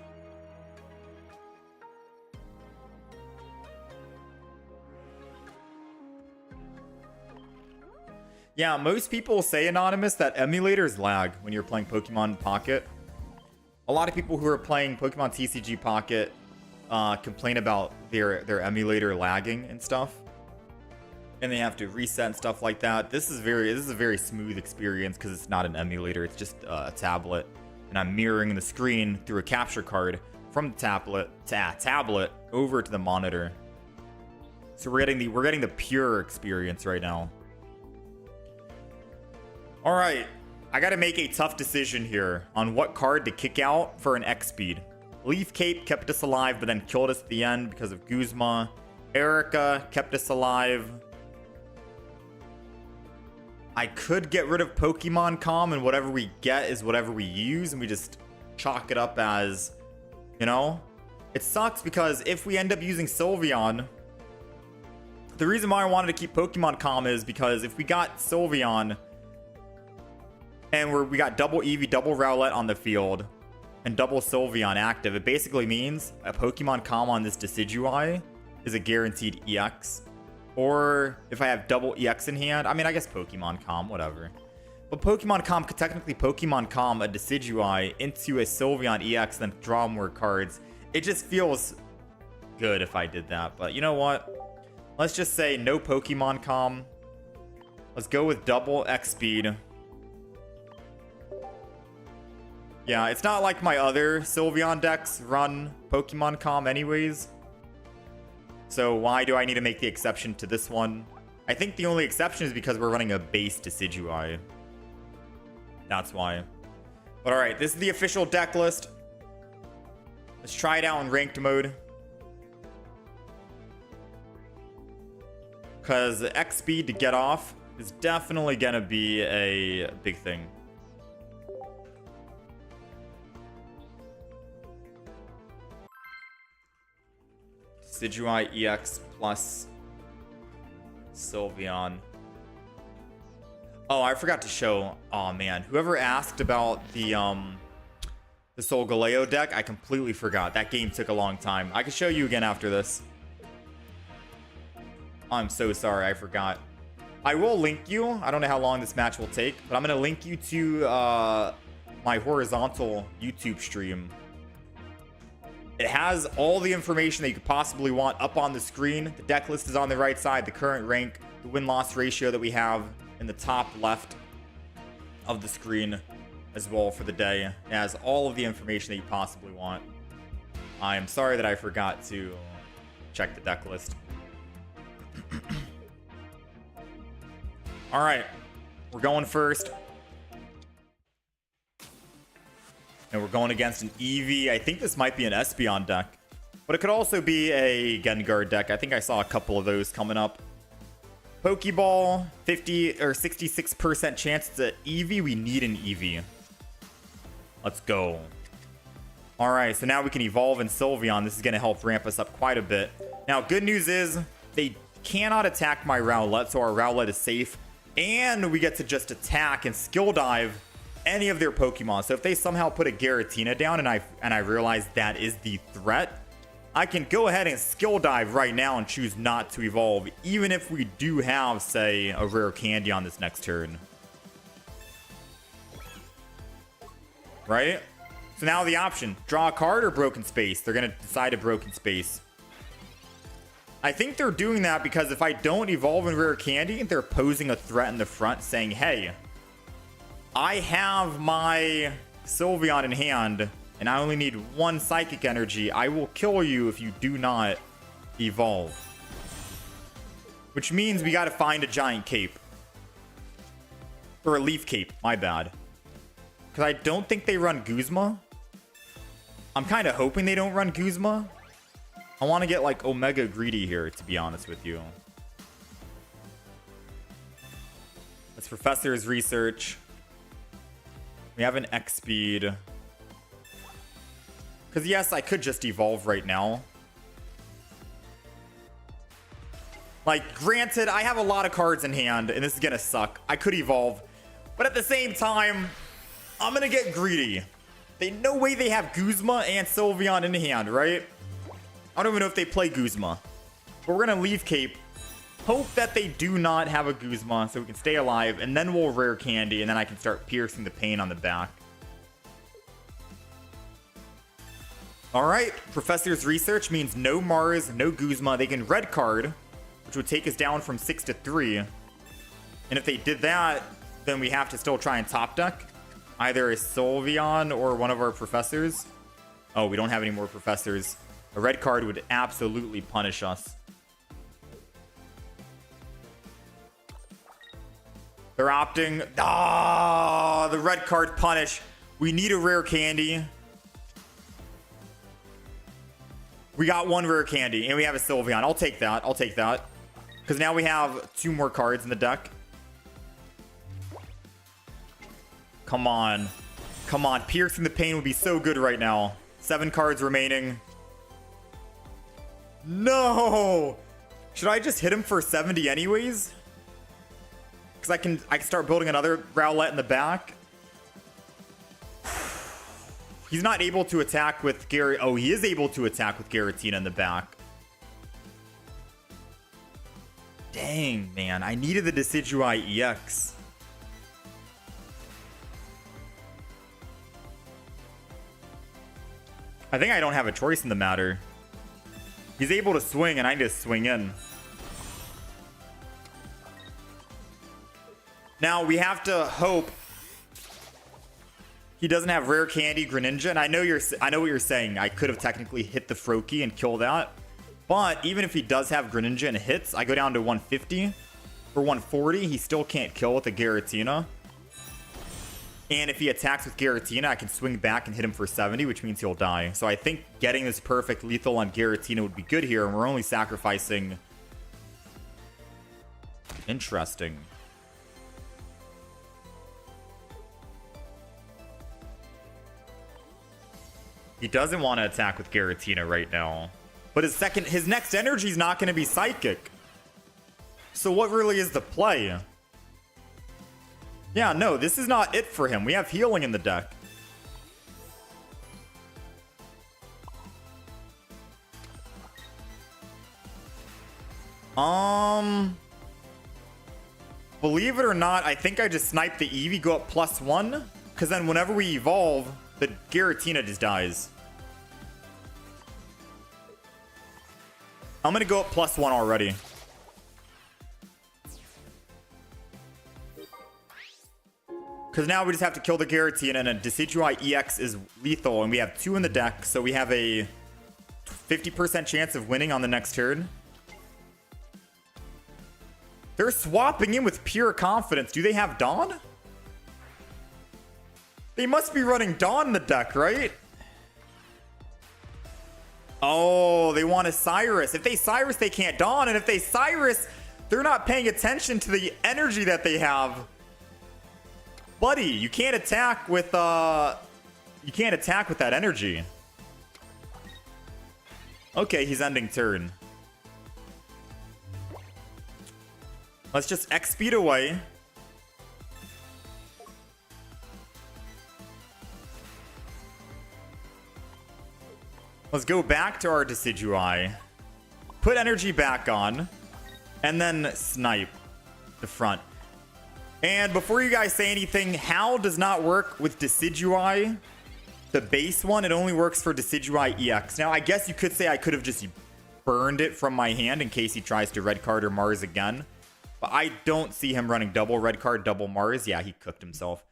Yeah, most people say, Anonymous, that emulators lag when you're playing Pokemon Pocket. A lot of people who are playing Pokemon TCG Pocket complain about their emulator lagging and stuff. And they have to reset and stuff like that. This is a very smooth experience because it's not an emulator, it's just a tablet. And I'm mirroring the screen through a capture card from the tablet over to the monitor. So we're getting the pure experience right now. All right, I got to make a tough decision here on what card to kick out for an X speed. Leaf Cape kept us alive, but then killed us at the end because of Guzma. Erica kept us alive. I could get rid of Pokemon Com, and whatever we get is whatever we use, and we just chalk it up as, you know? It sucks because if we end up using Sylveon, the reason why I wanted to keep Pokemon Com is because if we got Sylveon, and we got double Eevee, double Rowlet on the field, and double Sylveon active, it basically means a Pokemon Com on this Decidueye is a guaranteed EX. Or if I have double EX in hand, I mean, I guess Pokemon Com, whatever. But Pokemon Com could technically Pokemon Com a Decidueye into a Sylveon EX, then draw more cards. It just feels good if I did that. But you know what? Let's just say no Pokemon Com. Let's go with double X speed. Yeah, it's not like my other Sylveon decks run Pokemon Com anyways. So why do I need to make the exception to this one? I think the only exception is because we're running a base Decidueye. That's why. But alright, this is the official deck list. Let's try it out in ranked mode. Because X speed to get off is definitely going to be a big thing. Decidueye EX plus Sylveon. Oh, I forgot to show. Oh man, whoever asked about the Solgaleo deck, I completely forgot. That game took a long time. I can show you again after this. I'm so sorry, I forgot. I will link you. I don't know how long this match will take, but I'm gonna link you to my horizontal YouTube stream. It has all the information that you could possibly want up on the screen. The deck list is on the right side, the current rank, the win-loss ratio that we have in the top left of the screen as well for the day. It has all of the information that you possibly want. I am sorry that I forgot to check the deck list. All right, we're going first. And we're going against an Eevee. I think this might be an Espeon deck, but it could also be a Gengar deck. I think I saw a couple of those coming up. Pokeball, 50 or 66% chance it's an Eevee. We need an Eevee. Let's go. All right, so now we can evolve in Sylveon. This is going to help ramp us up quite a bit. Now, good news is they cannot attack my Rowlet, so our Rowlet is safe. And we get to just attack and skill dive any of their Pokemon. So if they somehow put a Giratina down and I realize that is the threat, I can go ahead and skill dive right now and choose not to evolve, even if we do have, say, a rare candy on this next turn. Right? So now the option, draw a card or Broken Space. They're going to decide a Broken Space. I think they're doing that because if I don't evolve in rare candy, they're posing a threat in the front saying, hey, I have my Sylveon in hand, and I only need one Psychic Energy. I will kill you if you do not evolve. Which means we got to find a Giant Cape. Or a Leaf Cape, my bad. Because I don't think they run Guzma. I'm kind of hoping they don't run Guzma. I want to get like Omega Greedy here, to be honest with you. That's Professor's Research. We have an X speed. Because yes, I could just evolve right now. Like, granted, I have a lot of cards in hand, and this is going to suck. I could evolve. But at the same time, I'm going to get greedy. No way they have Guzma and Sylveon in hand, right? I don't even know if they play Guzma. But we're going to Leaf Cape. Hope that they do not have a Guzma so we can stay alive, and then we'll rare candy, and then I can start piercing the pain on the back. Alright, Professor's Research means no Mars, no Guzma. They can red card, which would take us down from 6 to 3. And if they did that, then we have to still try and top deck either a Sylveon or one of our Professors. Oh, we don't have any more Professors. A red card would absolutely punish us. They're opting. Ah, the red card punish. We need a rare candy. We got one rare candy, and we have a Sylveon. I'll take that. I'll take that. Because now we have 2 more cards in the deck. Come on. Come on. Piercing the pain would be so good right now. 7 cards remaining. No! Should I just hit him for 70 anyways? Because I can start building another Rowlet in the back. He's not able to attack with Gary. Oh, he is able to attack with Giratina in the back. Dang, man. I needed the Decidueye EX. I think I don't have a choice in the matter. He's able to swing, and I just swing in. Now, we have to hope He doesn't have rare candy, Greninja, and I know what you're saying. I could have technically hit the Froakie and kill that. But even if he does have Greninja and hits, I go down to 150 for 140. He still can't kill with a Giratina. And if he attacks with Giratina, I can swing back and hit him for 70, which means he'll die. So I think getting this perfect lethal on Giratina would be good here, and we're only sacrificing... Interesting. He doesn't want to attack with Giratina right now. But his next energy is not going to be Psychic. So what really is the play? Yeah, no, this is not it for him. We have healing in the deck. Believe it or not, I think I just sniped the Eevee, go up +1. Because then whenever we evolve, the Giratina just dies. I'm going to go up +1 already. Because now we just have to kill the Giratina, and a Decidueye EX is lethal, and we have 2 in the deck, so we have a 50% chance of winning on the next turn. They're swapping in with pure confidence. Do they have Dawn? They must be running Dawn in the deck, right? Oh, they want a Cyrus. If they Cyrus, they can't Dawn, and if they Cyrus, they're not paying attention to the energy that they have. Buddy, you can't attack with that energy. Okay, he's ending turn. Let's just X-speed away. Let's go back to our Decidueye. Put energy back on. And then snipe the front. And before you guys say anything, Howl does not work with Decidueye. The base one, it only works for Decidueye EX. Now, I guess you could say I could have just burned it from my hand in case he tries to red card or Mars again. But I don't see him running double red card, double Mars. Yeah, he cooked himself.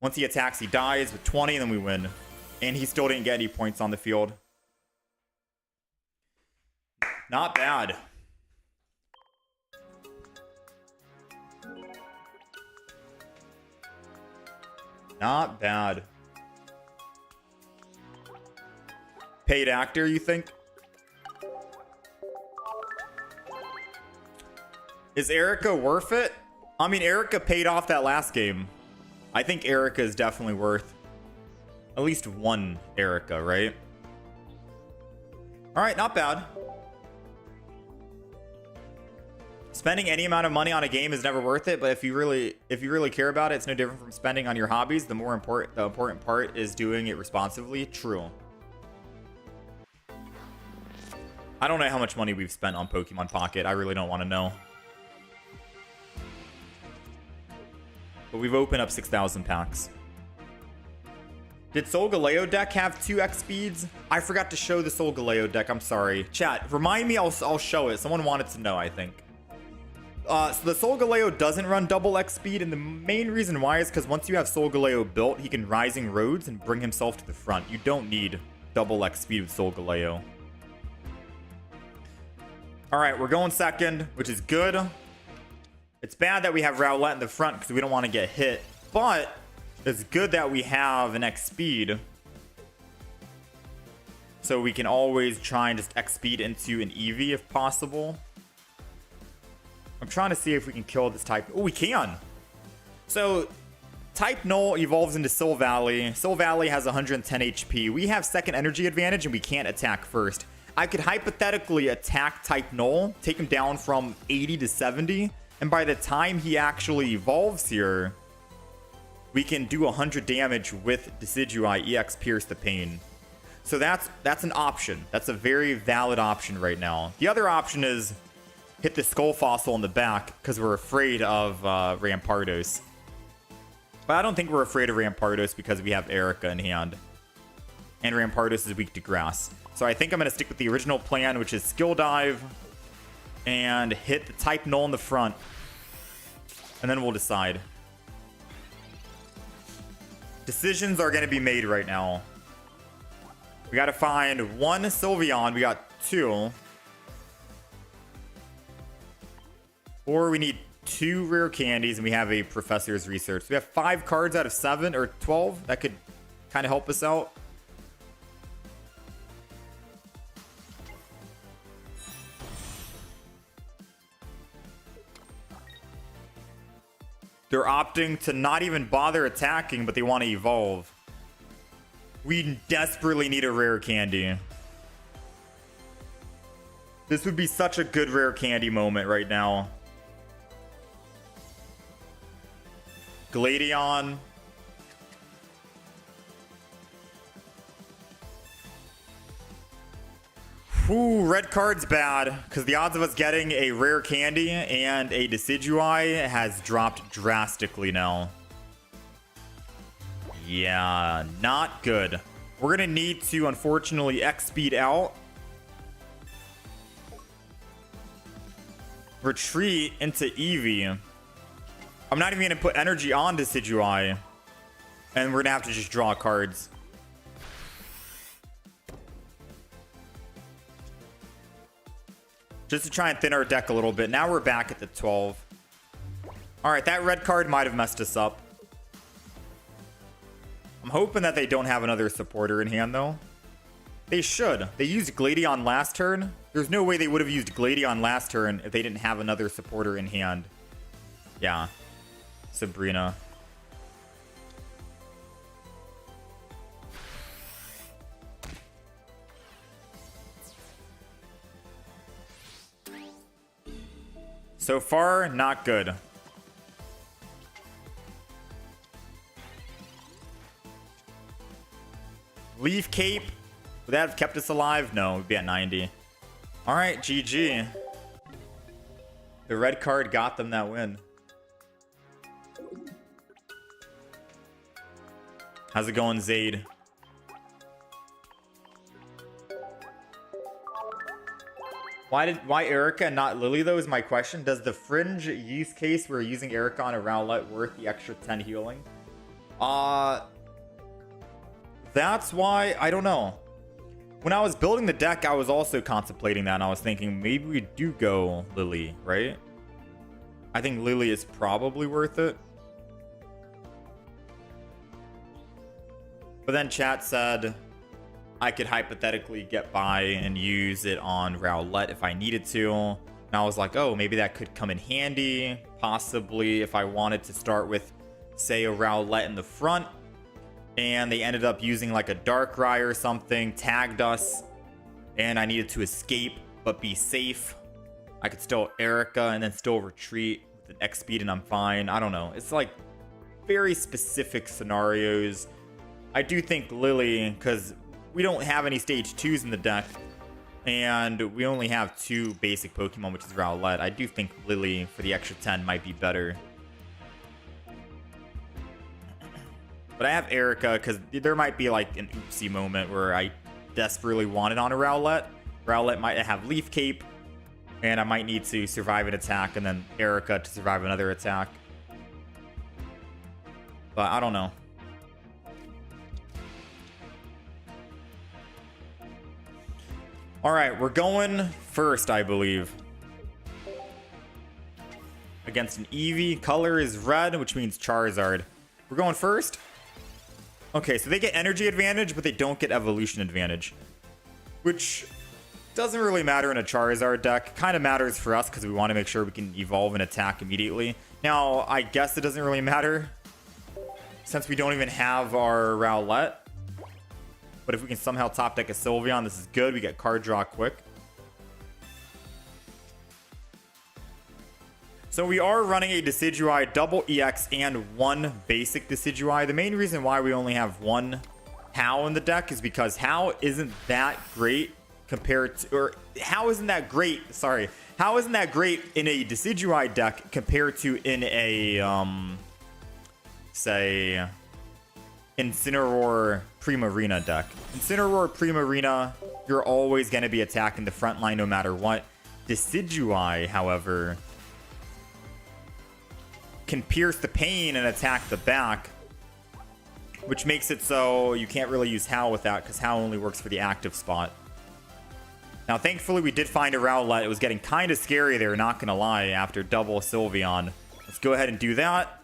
Once he attacks, he dies with 20, and then we win. And he still didn't get any points on the field. Not bad. Not bad. Paid actor, you think? Is Erica worth it? I mean, Erica paid off that last game. I think Erica is definitely worth at least one Erica, right? All right, not bad. Spending any amount of money on a game is never worth it, but if you really care about it, it's no different from spending on your hobbies. The important part is doing it responsibly. True. I don't know how much money we've spent on Pokemon Pocket. I really don't want to know. But we've opened up 6,000 packs. Did Solgaleo deck have 2x speeds? I forgot to show the Solgaleo deck. I'm sorry. Chat, remind me. I'll show it. Someone wanted to know, I think. So the Solgaleo doesn't run double X speed, and the main reason why is because once you have Solgaleo built, he can Rising Roads and bring himself to the front. You don't need double X speed with Solgaleo. All right, we're going second, which is good. It's bad that we have Rowlet in the front because we don't want to get hit, but it's good that we have an X speed. So we can always try and just X speed into an Eevee if possible. I'm trying to see if we can kill this type. Oh, we can. So type Null evolves into Solvalley. Solvalley has 110 HP. We have second energy advantage and we can't attack first. I could hypothetically attack type Null, take him down from 80 to 70. And by the time he actually evolves here, we can do 100 damage with Decidueye EX Pierce the Pain. So that's an option. That's a very valid option right now. The other option is hit the Skull Fossil in the back because we're afraid of Rampardos. But I don't think we're afraid of Rampardos because we have Erica in hand. And Rampardos is weak to grass. So I think I'm going to stick with the original plan, which is Skill Dive and hit the type Null in the front. And then we'll decide. Decisions are going to be made right now. We got to find one Sylveon. We got two. Or we need two rare candies, and we have a Professor's Research. We have 5 cards out of 7 or 12. That could kind of help us out. They're opting to not even bother attacking, but they want to evolve. We desperately need a rare candy. This would be such a good rare candy moment right now. Gladion. Ooh, red card's bad, because the odds of us getting a rare candy and a Decidueye has dropped drastically now. Yeah, not good. We're going to need to, unfortunately, X-Speed out. Retreat into Eevee. I'm not even going to put energy on Decidueye. And we're going to have to just draw cards. Just to try and thin our deck a little bit. Now we're back at the 12. Alright, that red card might have messed us up. I'm hoping that they don't have another supporter in hand, though. They should. They used Gladion last turn. There's no way they would have used Gladion last turn if they didn't have another supporter in hand. Yeah. Sabrina. So far, not good. Leaf Cape. Would that have kept us alive? No, we'd be at 90. Alright, GG. The red card got them that win. How's it going, Zaid? Why Erica and not Lily, though, is my question. Does the fringe use case where using Erica on a Rowlet worth the extra 10 healing? That's why, I don't know. When I was building the deck, I was also contemplating that, and I was thinking maybe we do go Lily, right? I think Lily is probably worth it. But then chat said I could hypothetically get by and use it on Rowlet if I needed to. And I was like, oh, maybe that could come in handy. Possibly if I wanted to start with, say, a Rowlet in the front. And they ended up using like a Darkrai or something, tagged us. And I needed to escape, but be safe. I could still Erica and then still retreat with an X speed and I'm fine. I don't know. It's like very specific scenarios. I do think Lily, because we don't have any stage 2s in the deck, and we only have 2 basic Pokemon, which is Rowlet. I do think Lily for the extra 10 might be better. But I have Erica because there might be like an oopsie moment where I desperately want it on a Rowlet. Rowlet might have Leaf Cape, and I might need to survive an attack, and then Erica to survive another attack. But I don't know. All right, we're going first, I believe. Against an Eevee. Color is red, which means Charizard. We're going first. Okay, so they get energy advantage, but they don't get evolution advantage. Which doesn't really matter in a Charizard deck. Kind of matters for us because we want to make sure we can evolve and attack immediately. Now, I guess it doesn't really matter since we don't even have our Rowlet. But if we can somehow top deck a Sylveon, this is good. We get card draw quick. So we are running a Decidueye double EX and 1 basic Decidueye. The main reason why we only have 1 How in the deck is because How isn't that great compared to, or How isn't that great, sorry. How isn't that great in a Decidueye deck compared to in a, say, Incineroar Primarina deck. Incineroar Primarina, you're always going to be attacking the front line no matter what. Decidueye, however, can pierce the pain and attack the back. which makes it so you can't really use Howl with that, because Howl only works for the active spot. Now, thankfully, we did find a Rowlet. It was getting kind of scary there, not gonna lie, after double Sylveon. Let's go ahead and do that.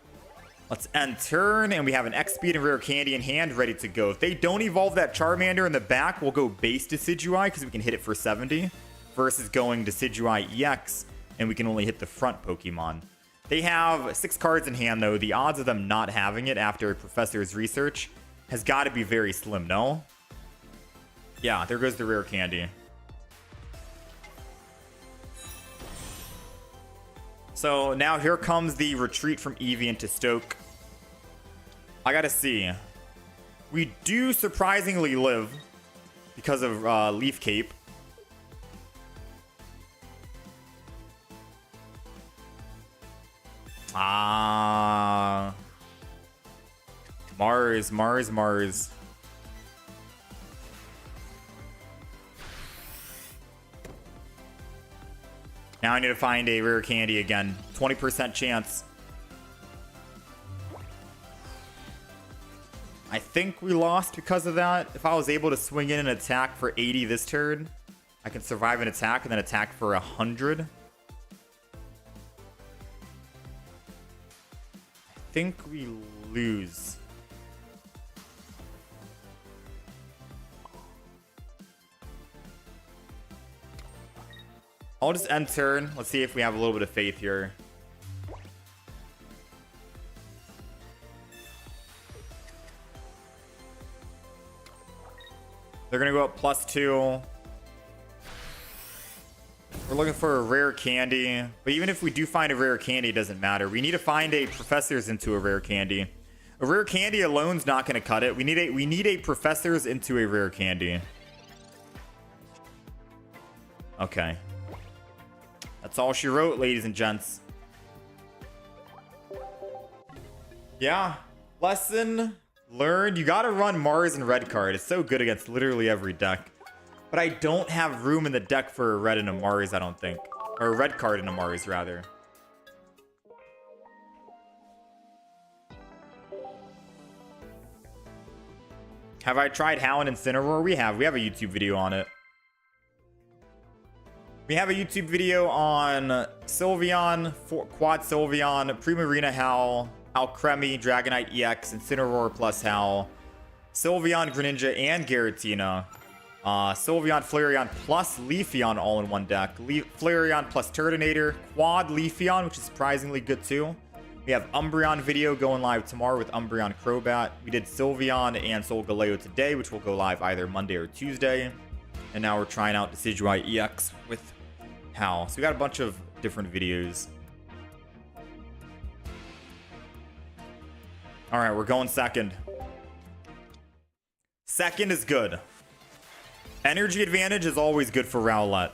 Let's end turn, and we have an X-Speed and Rare Candy in hand, ready to go. If they don't evolve that Charmander in the back, we'll go base Decidueye, because we can hit it for 70, versus going Decidueye EX, and we can only hit the front Pokemon. They have 6 cards in hand, though. The odds of them not having it after Professor's research has got to be very slim, no? Yeah, there goes the Rare Candy. So now here comes the retreat from Eevee into Stoke. I gotta see. We do surprisingly live because of Leaf Cape. Mars. Now I need to find a Rare Candy again. 20% chance. I think we lost because of that. If I was able to swing in an attack for 80 this turn, I can survive an attack and then attack for 100. I think we lose. I'll just end turn. Let's see if we have a little bit of faith here. They're going to go up +2. We're looking for a Rare Candy. But even if we do find a Rare Candy, it doesn't matter. We need to find a Professor's into a Rare Candy. A Rare Candy alone's not going to cut it. We need a Professor's into a Rare Candy. Okay. That's all she wrote, ladies and gents. Yeah. Lesson learned. You gotta run Mars and red card. It's so good against literally every deck. But I don't have room in the deck for a red and a Mars, I don't think. Or a red card and a Mars, rather. Have I tried Howlin' Incineroar? We have a YouTube video on it. We have a YouTube video on Sylveon, Quad Sylveon, Primarina Howl, Alcremie, Dragonite EX, Incineroar plus Howl, Sylveon, Greninja, and Giratina. Sylveon, Flareon plus Leafeon all in one deck. Flareon plus Turtonator, Quad Leafeon, which is surprisingly good too. We have Umbreon video going live tomorrow with Umbreon Crobat. We did Sylveon and Solgaleo today, which will go live either Monday or Tuesday. And now we're trying out Decidueye EX with Howl. So we got a bunch of different videos. All right, we're going second. Second is good. Energy advantage is always good for Rowlet.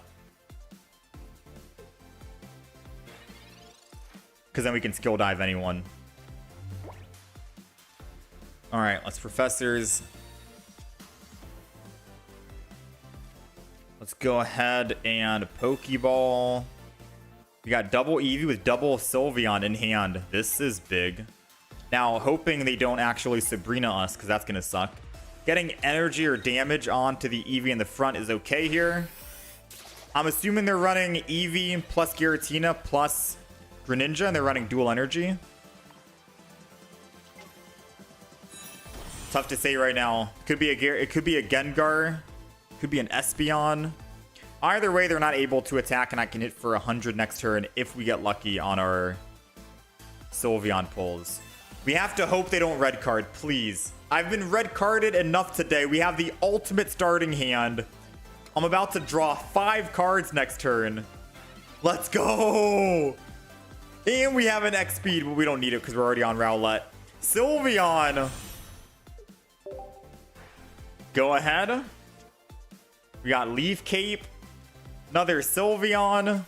Because then we can skill dive anyone. All right, let's Professors. Let's go ahead and Pokeball. We got double Eevee with double Sylveon in hand. This is big. Now, hoping they don't actually Sabrina us, because that's going to suck. Getting energy or damage onto the Eevee in the front is okay here. I'm assuming they're running Eevee plus Giratina plus Greninja, and they're running dual energy. Tough to say right now. It could be a Gengar. Could be an Espeon. Either way, they're not able to attack, and I can hit for 100 next turn if we get lucky on our Sylveon pulls. We have to hope they don't red card, please. I've been red carded enough today. We have the ultimate starting hand. I'm about to draw 5 cards next turn. Let's go! And we have an X speed, but we don't need it because we're already on Rowlet. Sylveon! Go ahead. We got Leaf Cape. Another Sylveon.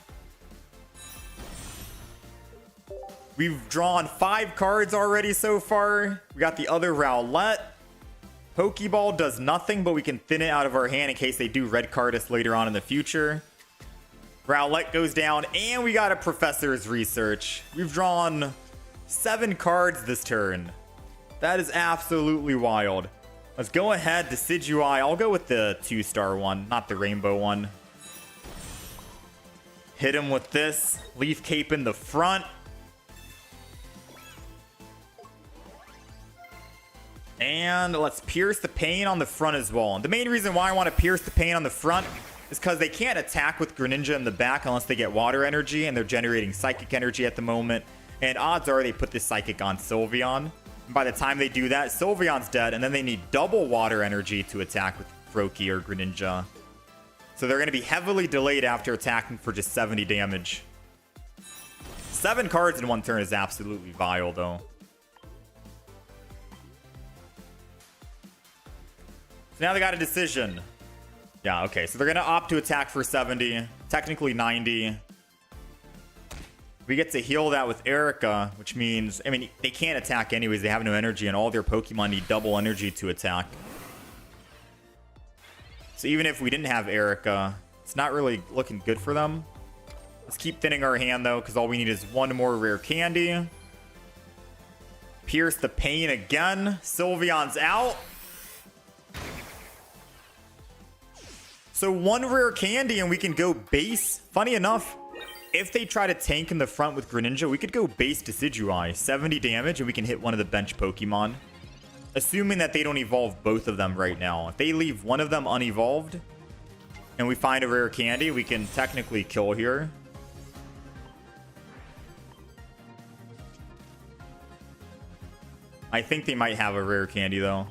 We've drawn 5 cards already so far. We got the other Rowlet. Pokeball does nothing, but we can thin it out of our hand in case they do red card us later on in the future. Rowlet goes down, and we got a Professor's Research. We've drawn 7 cards this turn. That is absolutely wild. Let's go ahead, Decidueye. I'll go with the 2-star one, not the rainbow one. Hit him with this. Leaf Cape in the front. And let's Pierce the Pain on the front as well. The main reason why I want to Pierce the Pain on the front is because they can't attack with Greninja in the back unless they get water energy, and they're generating psychic energy at the moment. And odds are they put this psychic on Sylveon. And by the time they do that, Sylveon's dead, and then they need double water energy to attack with Froakie or Greninja. So they're going to be heavily delayed after attacking for just 70 damage. 7 cards in one turn is absolutely vile, though. So now they got a decision. Yeah, okay. So they're going to opt to attack for 70. Technically 90. We get to heal that with Erica, which means, I mean, they can't attack anyways. They have no energy, and all their Pokemon need double energy to attack. So even if we didn't have Erica, it's not really looking good for them. Let's keep thinning our hand, though, because all we need is one more rare candy. Pierce the Pain again. Sylveon's out. So one rare candy, and we can go base. Funny enough, if they try to tank in the front with Greninja, we could go base Decidueye. 70 damage, and we can hit one of the bench Pokemon. Assuming that they don't evolve both of them right now. If they leave one of them unevolved, and we find a rare candy, we can technically kill here. I think they might have a rare candy, though.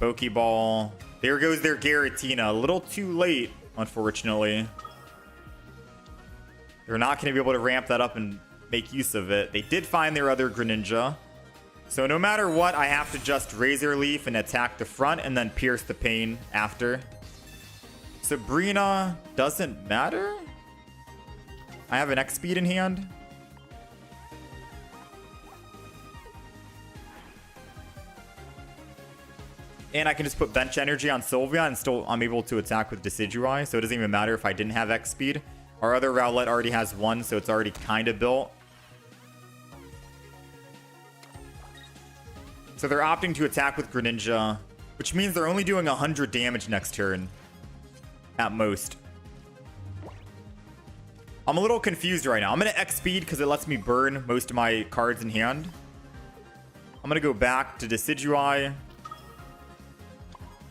Pokeball. There goes their Giratina. A little too late, unfortunately. They're not going to be able to ramp that up and make use of it. They did find their other Greninja. So no matter what, I have to just Razor Leaf and attack the front and then Pierce the Pain after. Sabrina doesn't matter. I have an X-Speed in hand. And I can just put bench energy on Sylveon and still I'm able to attack with Decidueye. So it doesn't even matter if I didn't have X-Speed. Our other Rowlet already has one, so it's already kind of built. So they're opting to attack with Greninja, which means they're only doing 100 damage next turn. At most. I'm a little confused right now. I'm going to X-Speed because it lets me burn most of my cards in hand. I'm going to go back to Decidueye.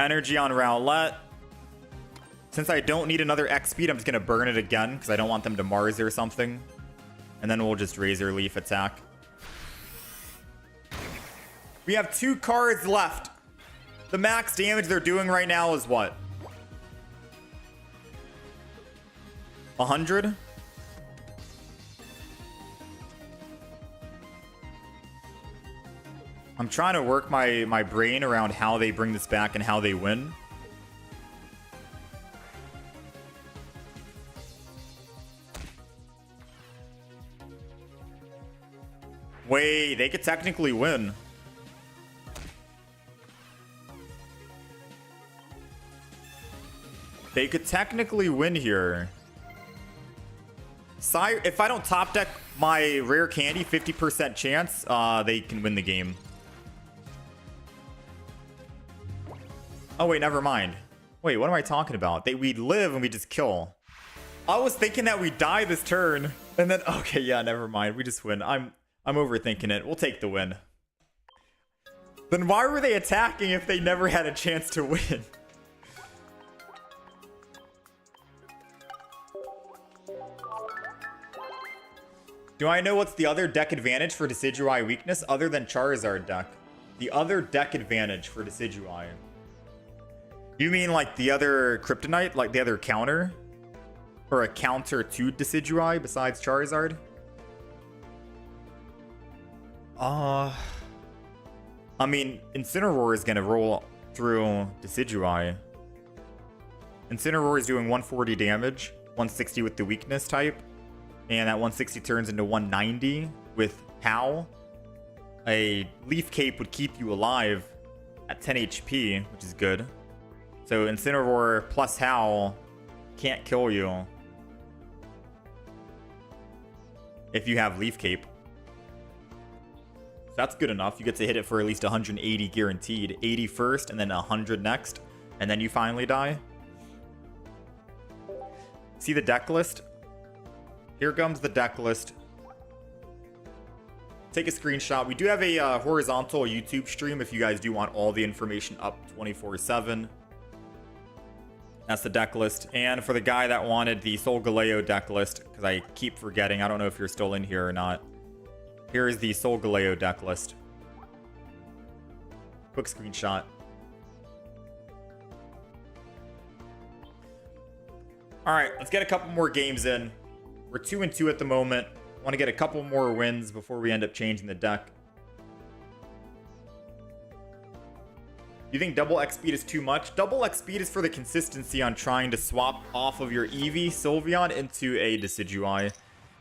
Energy on Rowlet. Since I don't need another X-Speed, I'm just going to burn it again because I don't want them to Mars or something. And then we'll just Razor Leaf attack. We have 2 cards left. The max damage they're doing right now is what? 100? I'm trying to work my brain around how they bring this back and how they win. Wait, they could technically win. They could technically win here. If I don't top deck my rare candy, 50% chance, they can win the game. Oh, wait, never mind. Wait, what am I talking about? We'd live and we just kill. I was thinking that we die this turn. And then, okay, yeah, never mind. We just win. I'm overthinking it. We'll take the win. Then why were they attacking if they never had a chance to win? Do I know what's the other deck advantage for Decidueye weakness other than Charizard deck? The other deck advantage for Decidueye. You mean like the other Kryptonite? Like the other counter? Or a counter to Decidueye besides Charizard? I mean, Incineroar is going to roll through Decidueye. Incineroar is doing 140 damage, 160 with the weakness type. And that 160 turns into 190 with Howl. A Leaf Cape would keep you alive at 10 HP, which is good. So Incineroar plus Howl can't kill you if you have Leaf Cape. that's good enough. You get to hit it for at least 180 guaranteed. 80 first and then 100 next. And then you finally die. See the deck list? Here comes the deck list. Take a screenshot. We do have a horizontal YouTube stream if you guys do want all the information up 24/7. That's the deck list. And for the guy that wanted the Solgaleo deck list, because I keep forgetting, I don't know if you're still in here or not. Here is the Solgaleo deck list. Quick screenshot. Alright, let's get a couple more games in. We're 2-2 at the moment. Want to get a couple more wins before we end up changing the deck. You think double X speed is too much? Double X speed is for the consistency on trying to swap off of your Eevee Sylveon into a Decidueye.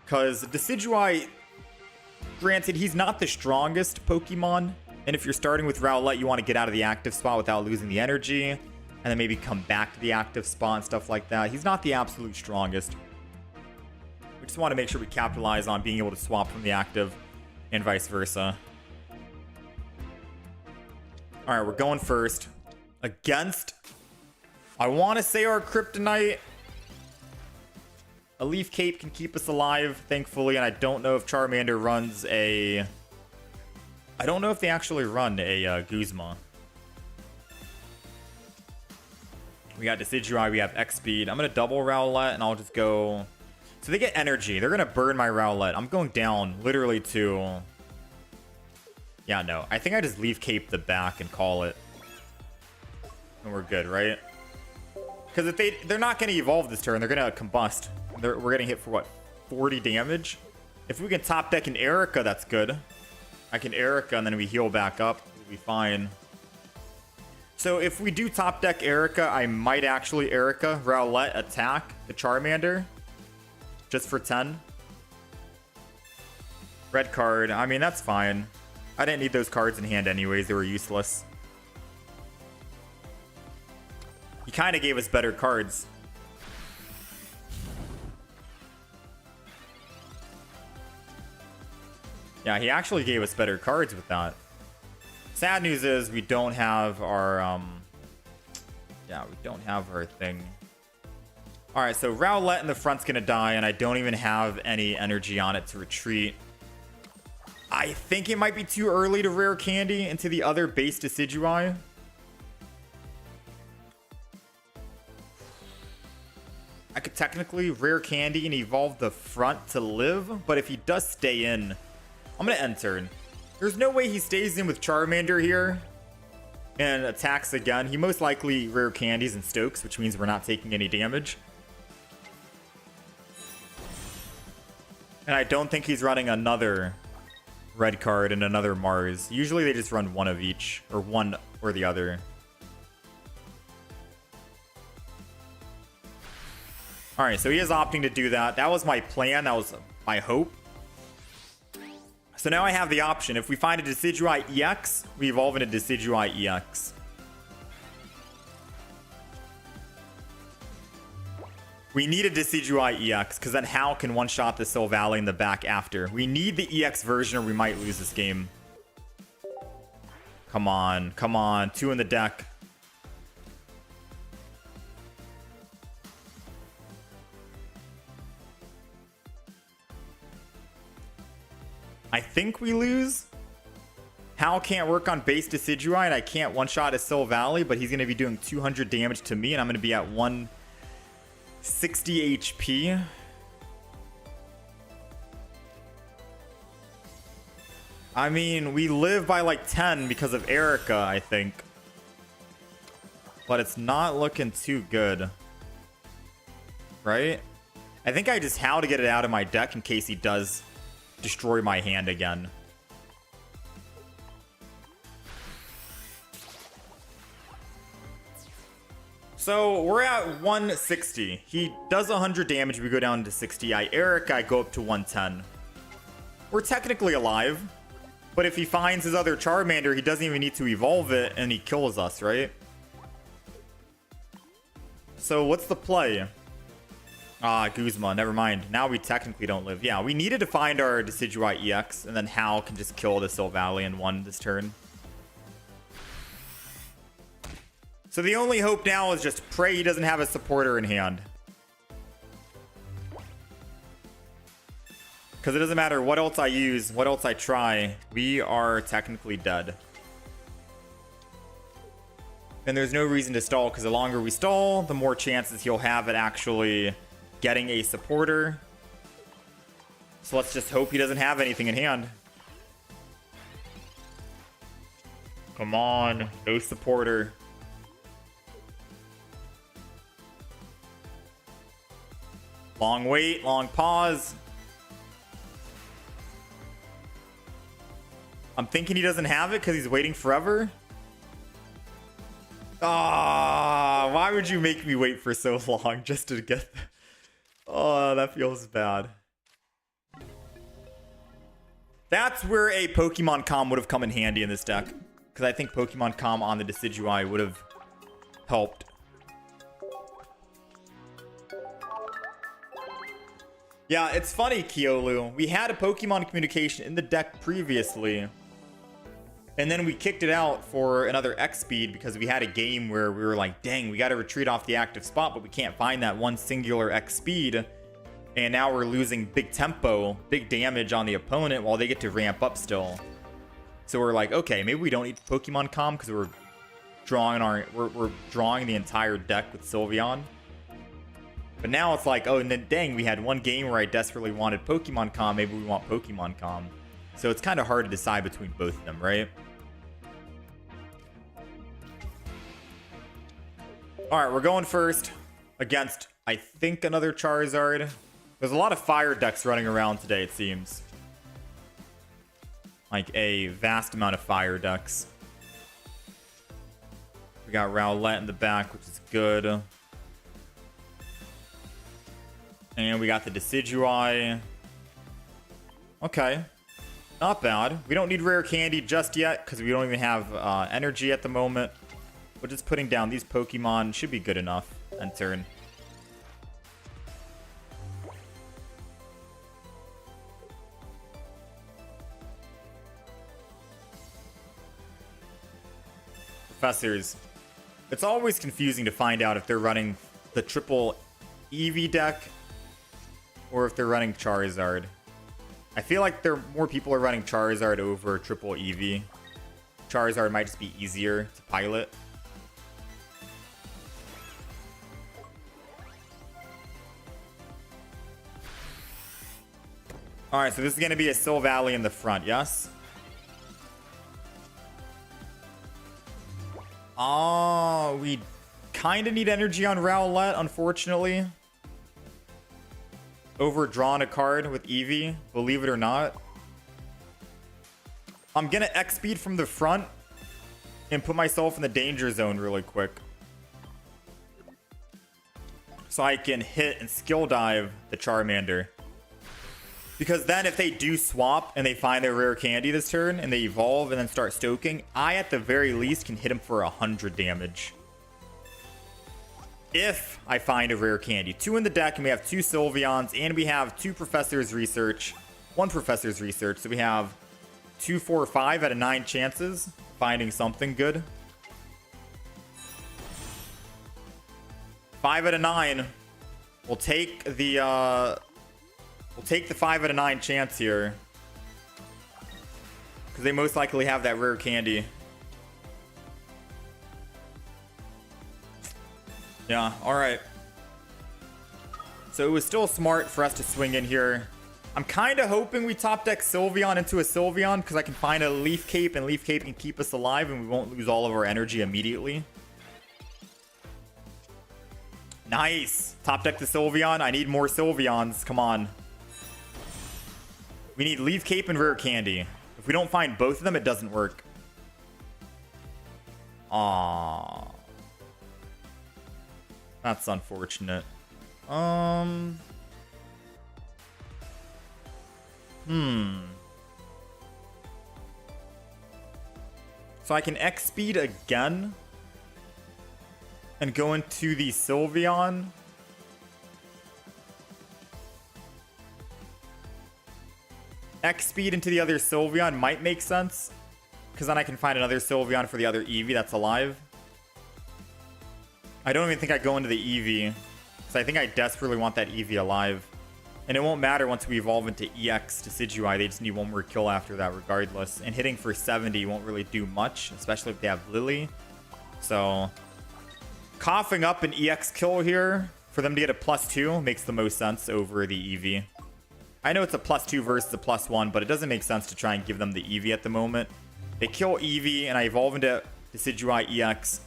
Because Decidueye, granted, he's not the strongest Pokemon. And if you're starting with Rowlet, you want to get out of the active spot without losing the energy. And then maybe come back to the active spot and stuff like that. He's not the absolute strongest. We just want to make sure we capitalize on being able to swap from the active and vice versa. All right, we're going first against, I want to say, our Kryptonite. A Leaf Cape can keep us alive, thankfully, and I don't know if Charmander runs a, I don't know if they actually run a Guzma. We got Decidueye, we have X speed. I'm going to double Rowlet and I'll just go, so they get energy. They're going to burn my Rowlet. I'm going down literally to, yeah, no. I think I just Leaf Cape the back and call it. And we're good, right? Because if they're not going to evolve this turn. They're going to combust. We're getting hit for, what, 40 damage? If we can top deck an Erica, that's good. I can Erica and then we heal back up. We'll be fine. So if we do top deck Erica, I might actually Erica Rowlet attack the Charmander. Just for 10. Red card. I mean, that's fine. I didn't need those cards in hand anyways. They were useless. He kind of gave us better cards. Yeah, he actually gave us better cards with that. Sad news is we don't have our, yeah, we don't have our thing. All right, so Rowlet in the front's going to die, and I don't even have any energy on it to retreat. I think it might be too early to rare candy into the other base Decidueye. I could technically rare candy and evolve the front to live, but if he does stay in, I'm going to end turn. There's no way he stays in with Charmander here and attacks again. He most likely rare candies and Stokes, which means we're not taking any damage. And I don't think he's running another red card and another Mars. Usually they just run one of each, or one or the other. Alright, so he is opting to do that. That was my plan. That was my hope. So now I have the option. If we find a Decidueye EX, we evolve into Decidueye EX. We need a Decidueye EX, because then Hal can one-shot the Solgaleo in the back after. We need the EX version or we might lose this game. Come on, come on. 2 in the deck. I think we lose. Hal can't work on base Decidueye, and I can't one-shot a Solgaleo, but he's going to be doing 200 damage to me, and I'm going to be at 160 HP. I mean, we live by like 10 because of Erica, I think. But it's not looking too good. Right? I think I just Hal to get it out of my deck in case he does destroy my hand again. So we're at 160. He does 100 damage. We go down to 60. Eric, I go up to 110. We're technically alive. But if he finds his other Charmander, he doesn't even need to evolve it and he kills us, right? So what's the play? Ah, Guzma, never mind. Now we technically don't live. Yeah, we needed to find our Decidueye EX, and then Hal can just kill the Solgaleo in one this turn. So the only hope now is just pray he doesn't have a supporter in hand. Because it doesn't matter what else I use, what else I try, we are technically dead. And there's no reason to stall, because the longer we stall, the more chances he'll have at actually getting a supporter. So let's just hope he doesn't have anything in hand. Come on, no supporter. Long wait, long pause. I'm thinking he doesn't have it because he's waiting forever. Ah, why would you make me wait for so long just to get... Oh, that feels bad. That's where a Pokemon Com would have come in handy in this deck. Because I think Pokemon Com on the Decidueye would have helped. Yeah, it's funny, Kiolu. We had a Pokemon communication in the deck previously. And then we kicked it out for another X speed because we had a game where we were like, dang, we got to retreat off the active spot, but we can't find that one singular X speed. And now we're losing big tempo, big damage on the opponent while they get to ramp up still. So we're like, okay, maybe we don't need Pokemon Com because we're drawing the entire deck with Sylveon. But now it's like, oh, and then dang, we had one game where I desperately wanted Pokemon Com. Maybe we want Pokemon Com. So it's kind of hard to decide between both of them, right? All right, we're going first against, I think, another Charizard. There's a lot of fire decks running around today, it seems. Like a vast amount of fire decks. We got Rowlet in the back, which is good. And we got the Decidueye. Okay. Not bad. We don't need rare candy just yet because we don't even have energy at the moment. But just putting down these Pokemon should be good enough end turn. Professors. It's always confusing to find out if they're running the triple Eevee deck or if they're running Charizard. I feel like more people are running Charizard over triple Eevee. Charizard might just be easier to pilot. Alright, so this is going to be a Solgaleo in the front, yes? Oh, we kind of need energy on Rowlet, unfortunately. Overdrawn a card with Eevee, believe it or not. I'm gonna X speed from the front and put myself in the danger zone really quick. So I can hit and skill dive the Charmander. Because then if they do swap and they find their rare candy this turn and they evolve and then start stoking, I at the very least can hit him for 100 damage. If I find a rare candy. 2 in the deck, and we have 2 Sylveons, and we have 2 Professor's Research. 1 Professor's Research. So we have 2, 4, 5 out of 9 chances finding something good. 5 out of 9. We'll take the 5 out of 9 chance here. Because they most likely have that rare candy. Yeah, alright. So it was still smart for us to swing in here. I'm kind of hoping we top deck Sylveon into a Sylveon because I can find a Leaf Cape and Leaf Cape can keep us alive and we won't lose all of our energy immediately. Nice! Top deck the Sylveon. I need more Sylveons. Come on. We need Leaf Cape and Rare Candy. If we don't find both of them, it doesn't work. Aww. That's unfortunate. So I can X speed again and go into the Sylveon. X speed into the other Sylveon might make sense, because then I can find another Sylveon for the other Eevee that's alive. I don't even think I go into the Eevee, because I think I desperately want that Eevee alive. And it won't matter once we evolve into EX Decidueye. They just need one more kill after that regardless. And hitting for 70 won't really do much, especially if they have Lily. So, coughing up an EX kill here for them to get a +2 makes the most sense over the Eevee. I know it's a +2 versus a +1, but it doesn't make sense to try and give them the Eevee at the moment. They kill Eevee, and I evolve into Decidueye EX.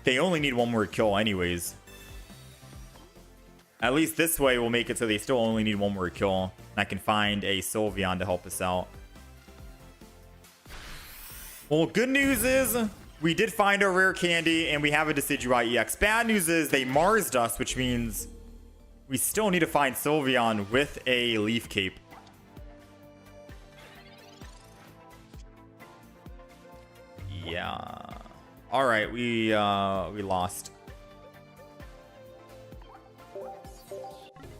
They only need one more kill anyways. At least this way will make it so they still only need one more kill. And I can find a Sylveon to help us out. Well, good news is we did find a rare candy and we have a Decidueye EX. Bad news is they Mars'd us, which means we still need to find Sylveon with a Leaf Cape. Yeah. All right, we lost.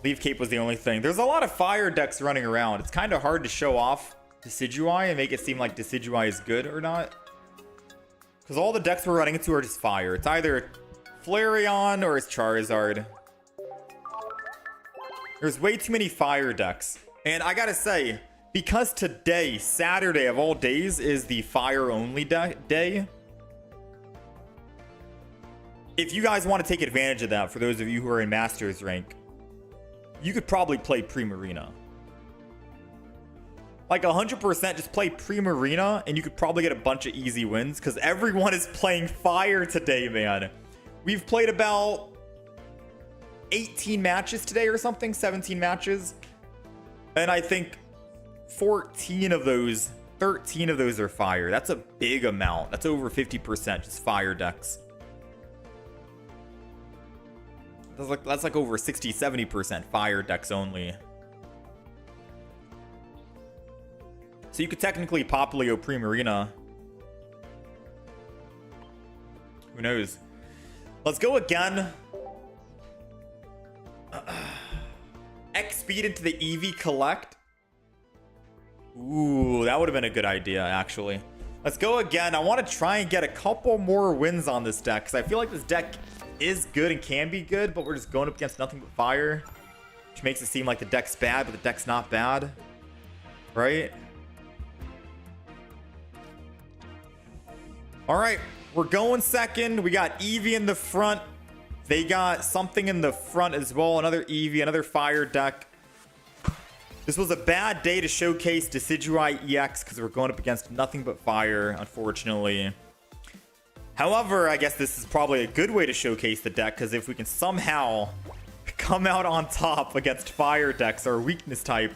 Leaf Cape was the only thing. There's a lot of fire decks running around. It's kind of hard to show off Decidueye and make it seem like Decidueye is good or not. Because all the decks we're running into are just fire. It's either Flareon or it's Charizard. There's way too many fire decks. And I gotta say, because today, Saturday of all days, is the fire-only day, if you guys want to take advantage of that, for those of you who are in Masters rank, you could probably play Primarina. Like 100% just play Primarina and you could probably get a bunch of easy wins because everyone is playing fire today, man. We've played about 18 matches today or something, 17 matches. And I think 13 of those are fire. That's a big amount. That's over 50% just fire decks. That's like over 60-70% fire decks only. So you could technically Popplio Primarina. Who knows? Let's go again. X speed into the Eevee collect. Ooh, that would have been a good idea, actually. Let's go again. I want to try and get a couple more wins on this deck because I feel like this deck is good and can be good, but we're just going up against nothing but fire, which makes it seem like the deck's bad, but the deck's not bad, right? All right, we're going second. We got Eevee in the front. They got something in the front as well. Another Eevee, another fire deck. This was a bad day to showcase Decidueye EX because we're going up against nothing but fire, unfortunately. However, I guess this is probably a good way to showcase the deck because if we can somehow come out on top against fire decks, our weakness type,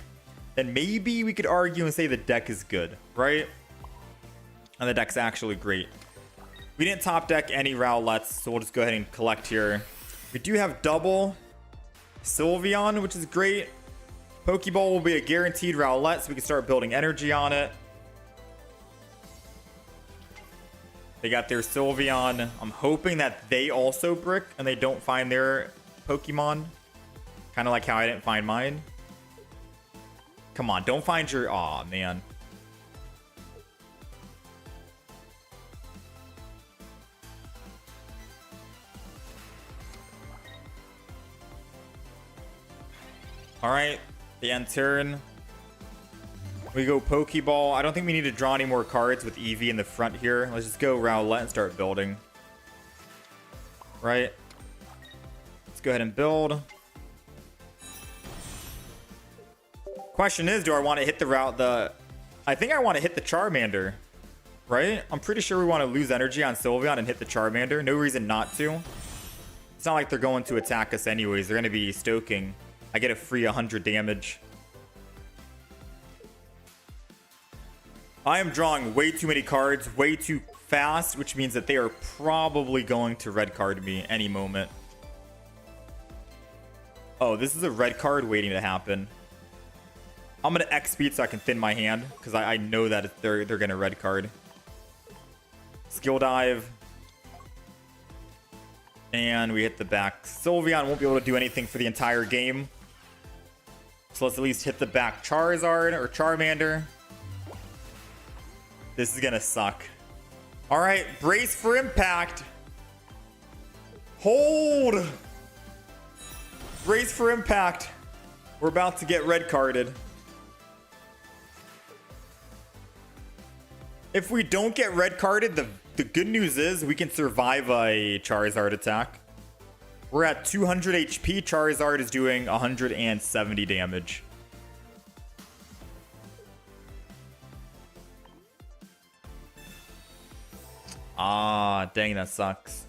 then maybe we could argue and say the deck is good, right? And the deck's actually great. We didn't top deck any Rowlets, so we'll just go ahead and collect here. We do have double Sylveon, which is great. Pokeball will be a guaranteed Rowlet, so we can start building energy on it. They got their Sylveon. I'm hoping that they also brick and they don't find their Pokemon. Kind of like how I didn't find mine. Come on, don't find your... Aw, man. Alright, the end turn. We go Pokeball. I don't think we need to draw any more cards with Eevee in the front here. Let's just go Rowlet and start building. Right. Let's go ahead and build. Question is, do I want to hit I think I want to hit the Charmander. Right? I'm pretty sure we want to lose energy on Sylveon and hit the Charmander. No reason not to. It's not like they're going to attack us anyways. They're going to be stoking. I get a free 100 damage. I am drawing way too many cards, way too fast, which means that they are probably going to red card me any moment. Oh, this is a red card waiting to happen. I'm going to X speed so I can thin my hand, because I know that they're going to red card. Skill dive. And we hit the back. Sylveon won't be able to do anything for the entire game. So let's at least hit the back Charizard or Charmander. This is gonna suck. All right, brace for impact. Hold. Brace for impact. We're about to get red carded. If we don't get red carded, the good news is we can survive a Charizard attack. We're at 200 HP. Charizard is doing 170 damage. Ah, dang, that sucks.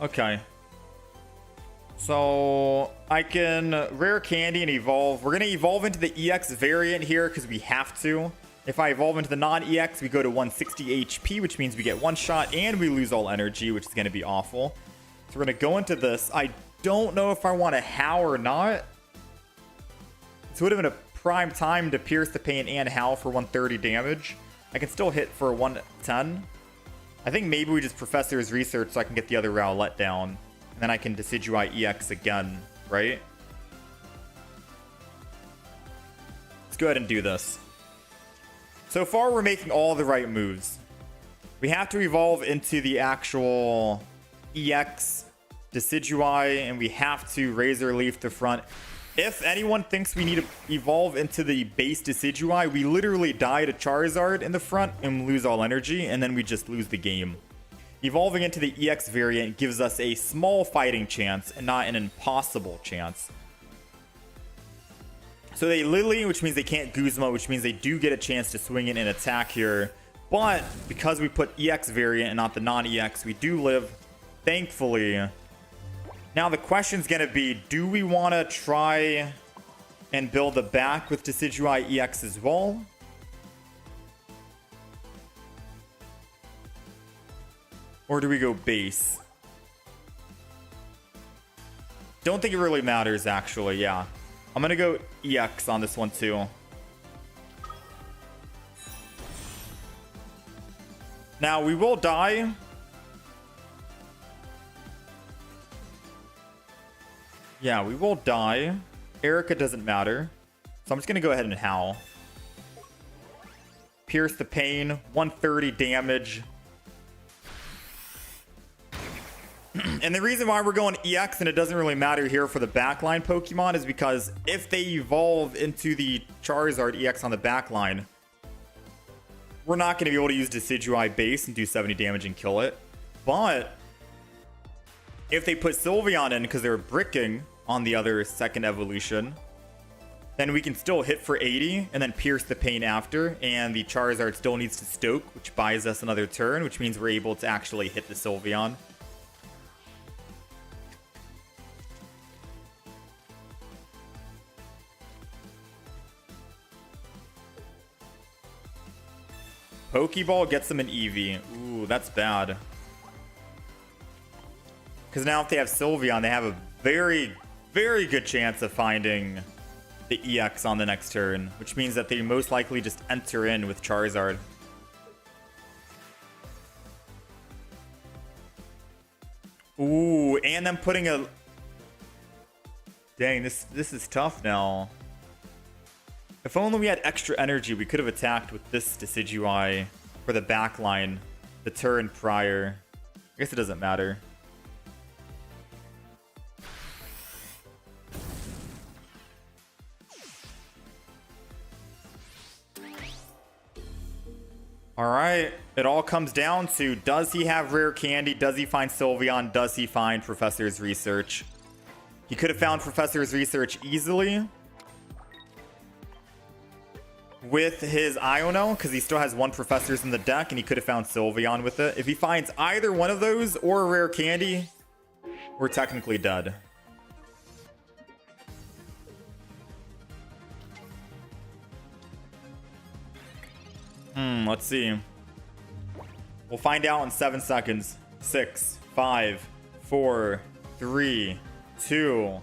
Okay. So I can rare candy and evolve. We're going to evolve into the EX variant here because we have to. If I evolve into the non-EX, we go to 160 HP, which means we get one shot and we lose all energy, which is going to be awful. So we're going to go into this. I don't know if I want to howl or not. This would have been a prime time to pierce the pain and howl for 130 damage. I can still hit for 110. I think maybe we just Professor's Research so I can get the other Rowlet down. And then I can Decidueye EX again, right? Let's go ahead and do this. So far, we're making all the right moves. We have to evolve into the actual EX Decidueye, and we have to Razor Leaf the front. If anyone thinks we need to evolve into the base Decidueye, we literally die to Charizard in the front and lose all energy, and then we just lose the game. Evolving into the EX variant gives us a small fighting chance and not an impossible chance. So they Lily, which means they can't Guzma, which means they do get a chance to swing in and attack here. But because we put EX variant and not the non-EX, we do live, thankfully. Now the question's going to be, do we want to try and build a back with Decidueye EX as well? Or do we go base? Don't think it really matters, actually. Yeah. I'm going to go EX on this one, too. Now, we will die. Yeah, we will die. Erica doesn't matter. So I'm just going to go ahead and howl. Pierce the pain. 130 damage. And the reason why we're going EX and it doesn't really matter here for the backline Pokemon is because if they evolve into the Charizard EX on the backline, we're not going to be able to use Decidueye base and do 70 damage and kill it. But if they put Sylveon in because they're bricking on the other second evolution, then we can still hit for 80 and then pierce the pain after, and the Charizard still needs to stoke, which buys us another turn, which means we're able to actually hit the Sylveon. Pokeball gets them an Eevee. Ooh, that's bad. Because now if they have Sylveon, they have a very, very good chance of finding the EX on the next turn, which means that they most likely just enter in with Charizard. Ooh, and then putting a... Dang, this is tough now. If only we had extra energy, we could have attacked with this Decidueye for the backline the turn prior. I guess it doesn't matter. Alright, it all comes down to, does he have rare candy? Does he find Sylveon? Does he find Professor's Research? He could have found Professor's Research easily with his Iono, because he still has one Professor's in the deck, and he could have found Sylveon with it. If he finds either one of those or a rare candy, we're technically dead. Let's see. We'll find out in 7 seconds. 6, 5, 4, 3, 2,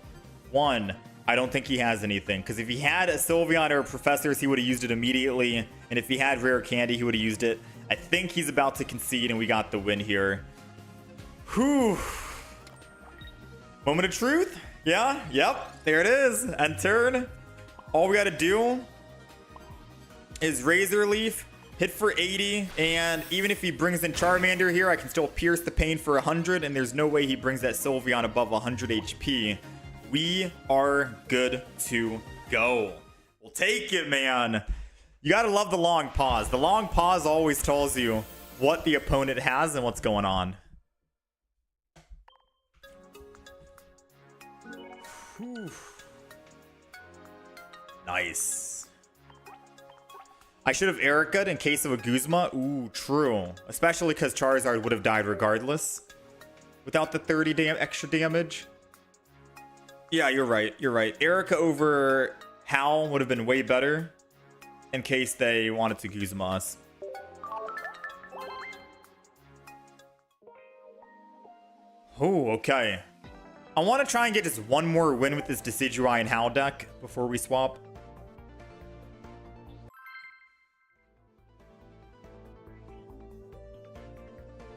1. I don't think he has anything, because if he had a Sylveon or a Professor's, he would have used it immediately, and if he had rare candy, he would have used it I think he's about to concede, and we got the win here. Whew. Moment of truth? Yeah, yep, there it is. End turn. All we gotta do is Razor Leaf, hit for 80, and even if he brings in Charmander here, I can still pierce the pain for 100, and there's no way he brings that Sylveon above 100 HP. We are good to go. We'll take it, man. You gotta love the long pause. The long pause always tells you what the opponent has and what's going on. Whew. Nice. I should have Erica'd in case of a Guzma. Ooh, true. Especially because Charizard would have died regardless without the 30 extra damage. Yeah, you're right. You're right. Erica over Hal would have been way better in case they wanted to Guzma us. Oh, okay. I want to try and get just one more win with this Decidueye and Hal deck before we swap.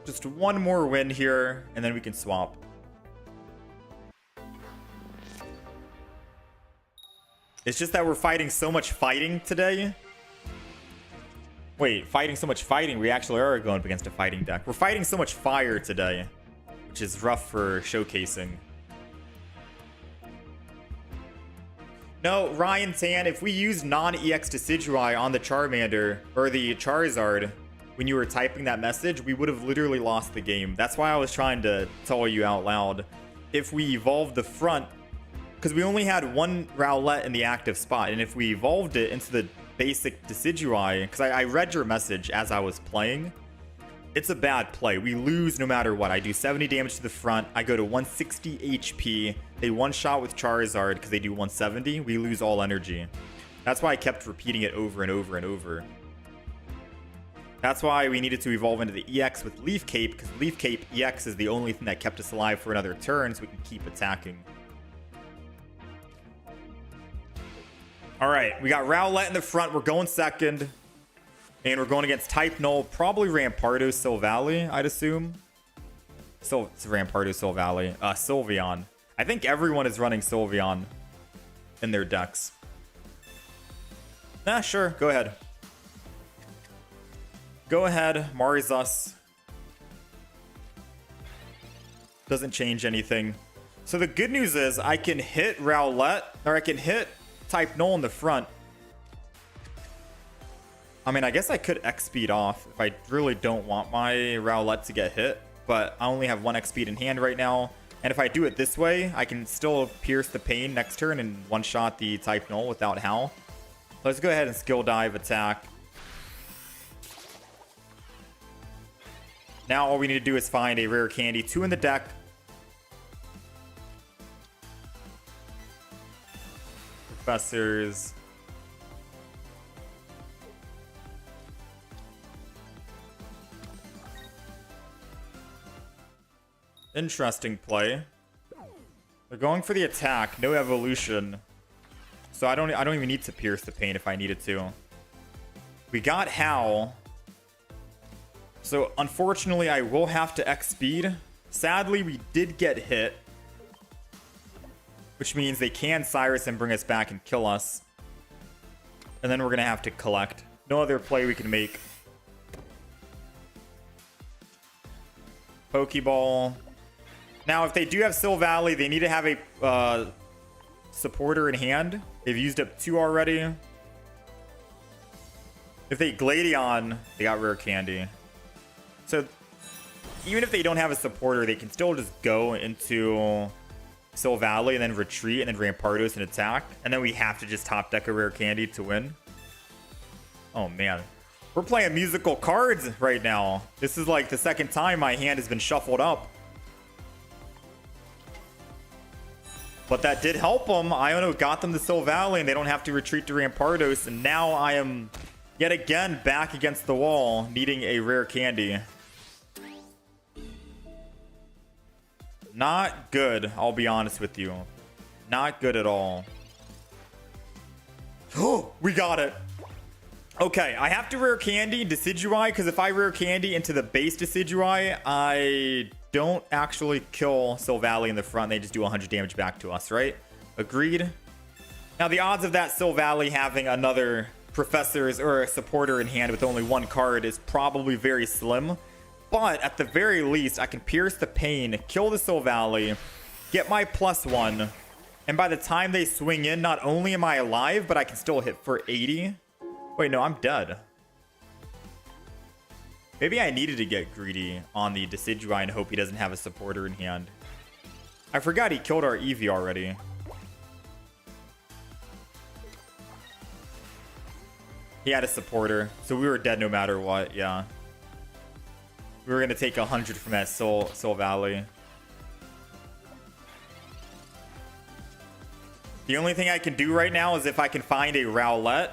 Just one more win here, and then we can swap. It's just that we're fighting so much fighting today. Wait, fighting so much fighting? We actually are going up against a fighting deck. We're fighting so much fire today, which is rough for showcasing. No, Ryan Tan, if we use non-EX Decidueye on the Charmander, or the Charizard, when you were typing that message, we would have literally lost the game. That's why I was trying to tell you out loud. If we evolved the front, because we only had one Rowlet in the active spot, and if we evolved it into the basic Decidueye, because I read your message as I was playing, it's a bad play. We lose no matter what. I do 70 damage to the front. I go to 160 HP. They one-shot with Charizard because they do 170. We lose all energy. That's why I kept repeating it over and over and over. That's why we needed to evolve into the EX with Leaf Cape, because Leaf Cape EX is the only thing that kept us alive for another turn, so we can keep attacking. Alright, we got Rowlet in the front. We're going second. And we're going against Type Null. Probably Rampardo, Silvally, I'd assume. It's Rampardo, Silvally. Sylveon. I think everyone is running Sylveon in their decks. Nah, sure. Go ahead. Go ahead. Mari's us. Doesn't change anything. So the good news is I can hit Rowlet, or I can hit Type Null in the front. I mean, I guess I could X-Speed off if I really don't want my Rowlet to get hit, but I only have one X-Speed in hand right now. And if I do it this way, I can still pierce the pain next turn and one-shot the Type Null without Hal. Let's go ahead and skill dive attack. Now all we need to do is find a rare candy. 2 in the deck. Professors. Interesting play. They're going for the attack, no evolution. So I don't even need to pierce the pain if I needed to. We got Hal. So unfortunately I will have to X speed. Sadly we did get hit, which means they can Cyrus and bring us back and kill us. And then we're gonna have to collect. No other play we can make. Pokeball. Now, if they do have Silvally, they need to have a supporter in hand. They've used up 2 already. If they Gladion, they got rare candy. So, even if they don't have a supporter, they can still just go into Silvally and then retreat and then Rampardos and attack. And then we have to just top deck a rare candy to win. Oh, man. We're playing musical cards right now. This is like the second time my hand has been shuffled up. But that did help them. Iono got them to Silvally, and they don't have to retreat to Rampardos. And now I am yet again back against the wall, needing a rare candy. Not good, I'll be honest with you. Not good at all. Oh, we got it. Okay, I have to rare candy Decidueye, because if I rare candy into the base Decidueye, I don't actually kill Solgaleo in the front. They just do 100 damage back to us, right? Agreed. Now, the odds of that Solgaleo having another Professors or a supporter in hand with only one card is probably very slim. But at the very least, I can pierce the pain, kill the Solgaleo, get my +1, and by the time they swing in, not only am I alive, but I can still hit for 80. Wait, no, I'm dead. Maybe I needed to get greedy on the Decidueye and hope he doesn't have a supporter in hand. I forgot he killed our Eevee already. He had a supporter, so we were dead no matter what, yeah. We were going to take 100 from that Solgaleo. The only thing I can do right now is if I can find a Rowlet.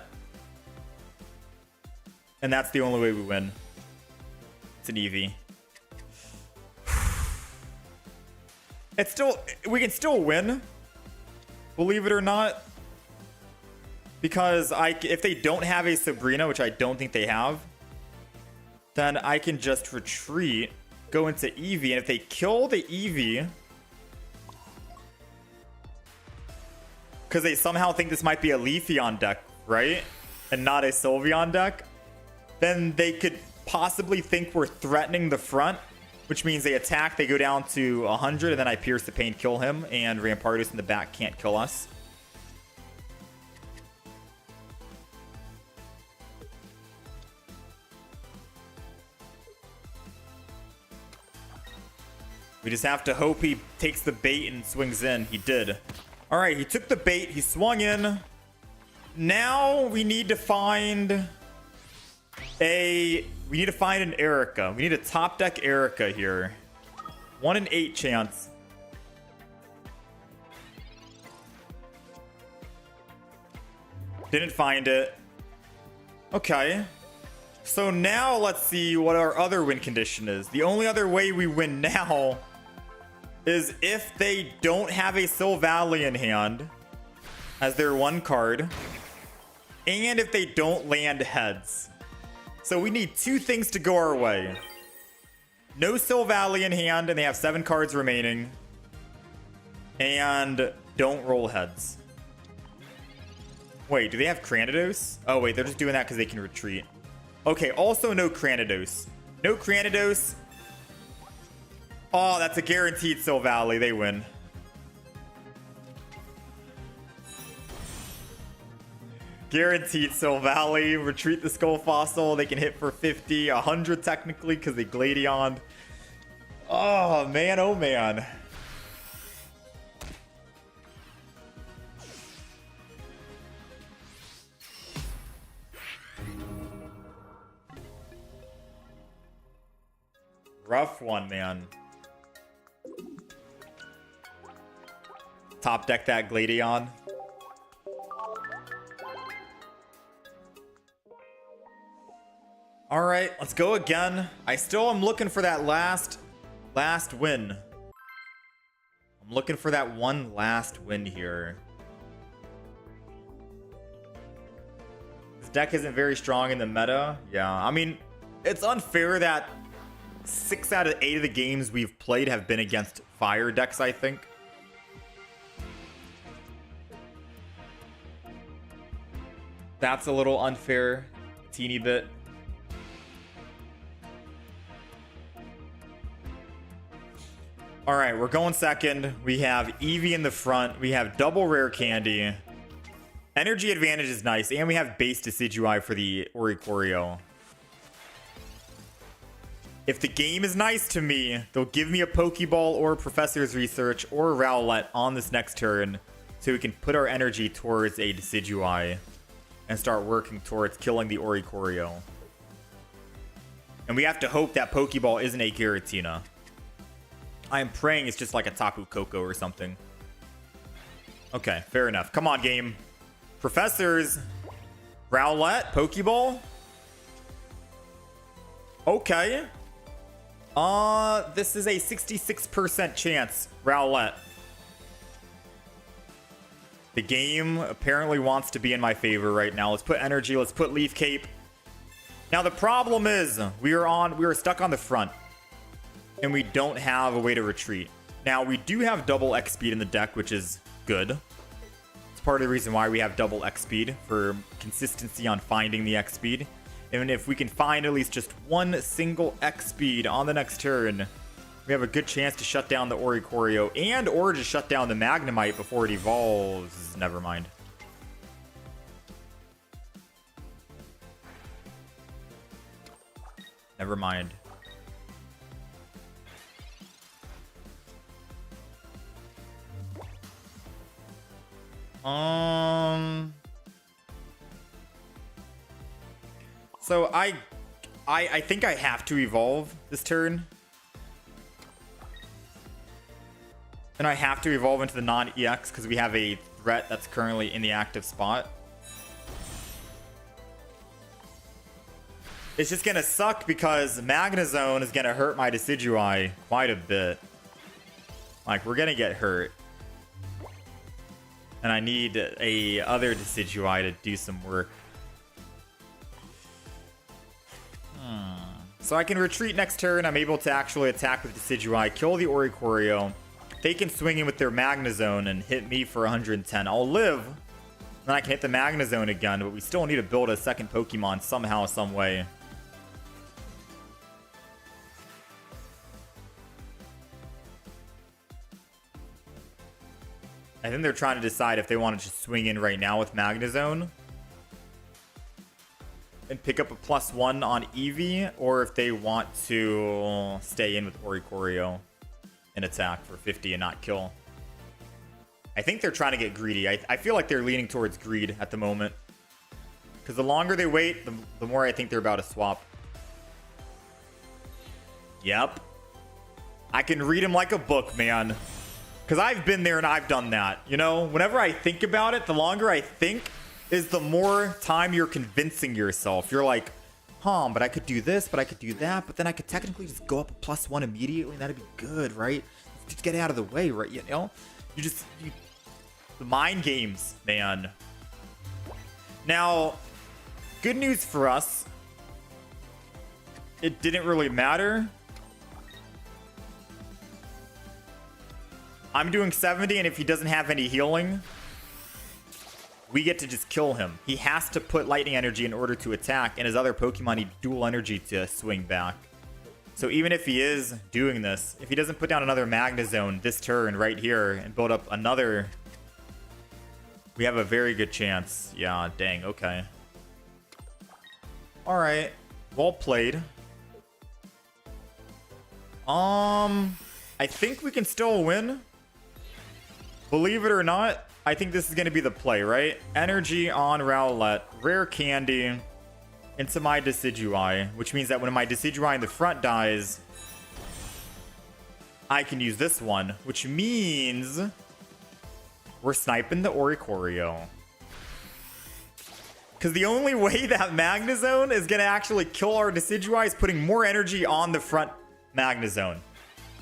And that's the only way we win. It's an Eevee. It's still... We can still win. Believe it or not. Because if they don't have a Sabrina, which I don't think they have, then I can just retreat, go into Eevee, and if they kill the Eevee, because they somehow think this might be a Leafeon deck, right? And not a Sylveon deck, then they could possibly think we're threatening the front, which means they attack, they go down to 100, and then I pierce the pain, kill him, and Rampardos in the back can't kill us. We just have to hope he takes the bait and swings in. He did. All right, he took the bait. He swung in. Now we need to find an Erica. We need a top deck Erica here. 1 in 8 chance. Didn't find it. Okay. So now let's see what our other win condition is. The only other way we win now is if they don't have a Solgaleo in hand as their one card, and if they don't land heads. So we need 2 things to go our way. No Solgaleo in hand, and they have 7 cards remaining. And don't roll heads. Wait, do they have Cranidos? Oh, wait, they're just doing that because they can retreat. Okay, also no Cranidos. No Cranidos. Oh, that's a guaranteed Solgaleo. They win. Guaranteed Solgaleo. Retreat the Skull Fossil. They can hit for 50, 100 technically because they Gladion. Oh, man. Oh, man. Rough one, man. Top deck that Gladion. All right, let's go again. I still am looking for that last win. I'm looking for that one last win here. This deck isn't very strong in the meta. Yeah, I mean, it's unfair that 6 out of 8 of the games we've played have been against fire decks, I think. That's a little unfair, teeny bit. All right, we're going second. We have Eevee in the front. We have double rare candy. Energy advantage is nice, and we have base Decidueye for the Oricorio. If the game is nice to me, they'll give me a Pokeball or a Professor's Research or a Rowlet on this next turn so we can put our energy towards a Decidueye and start working towards killing the Oricorio. And we have to hope that Pokeball isn't a Giratina. I am praying it's just like a Tapu Koko or something. Okay, fair enough. Come on, game. Professors. Rowlet, Pokeball. Okay. This is a 66% chance. Rowlet. The game apparently wants to be in my favor right now. Let's put energy. Let's put Leaf Cape. Now the problem is we are stuck on the front, and we don't have a way to retreat. Now we do have double X speed in the deck, which is good. It's part of the reason why we have double X speed, for consistency on finding the X speed. And if we can find at least just one single X speed on the next turn, we have a good chance to shut down the Oricorio and or just shut down the Magnemite before it evolves. Never mind. Never mind. So I think I have to evolve this turn. And I have to evolve into the non-EX because we have a threat that's currently in the active spot. It's just going to suck because Magnezone is going to hurt my Decidueye quite a bit. Like, we're going to get hurt. And I need a other Decidueye to do some work. So I can retreat next turn. I'm able to actually attack with Decidueye, kill the Oricorio. They can swing in with their Magnezone and hit me for 110. I'll live. Then I can hit the Magnezone again, but we still need to build a second Pokemon somehow, some way. I think they're trying to decide if they want to just swing in right now with Magnezone and pick up a +1 on Eevee, or if they want to stay in with Oricorio and attack for 50 and not kill. I think they're trying to get greedy. I feel like they're leaning towards greed at the moment. Because the longer they wait, the more I think they're about to swap. Yep. I can read him like a book, man. Because I've been there and I've done that. You know, whenever I think about it, the longer I think is the more time you're convincing yourself. You're like, but I could do this, but I could do that, but then I could technically just go up a +1 immediately, and that'd be good, right? Just get it out of the way, right? You know? The mind games, man. Now, good news for us. It didn't really matter. I'm doing 70, and if he doesn't have any healing, we get to just kill him. He has to put lightning energy in order to attack, and his other Pokemon need dual energy to swing back. So even if he is doing this, if he doesn't put down another Magnezone this turn right here and build up another, we have a very good chance. Yeah, dang, okay. Alright, well played. I think we can still win. Believe it or not, I think this is going to be the play, right? Energy on Rowlet, Rare Candy into my Decidueye, which means that when my Decidueye in the front dies, I can use this one, which means we're sniping the Oricorio. Because the only way that Magnezone is going to actually kill our Decidueye is putting more energy on the front Magnezone.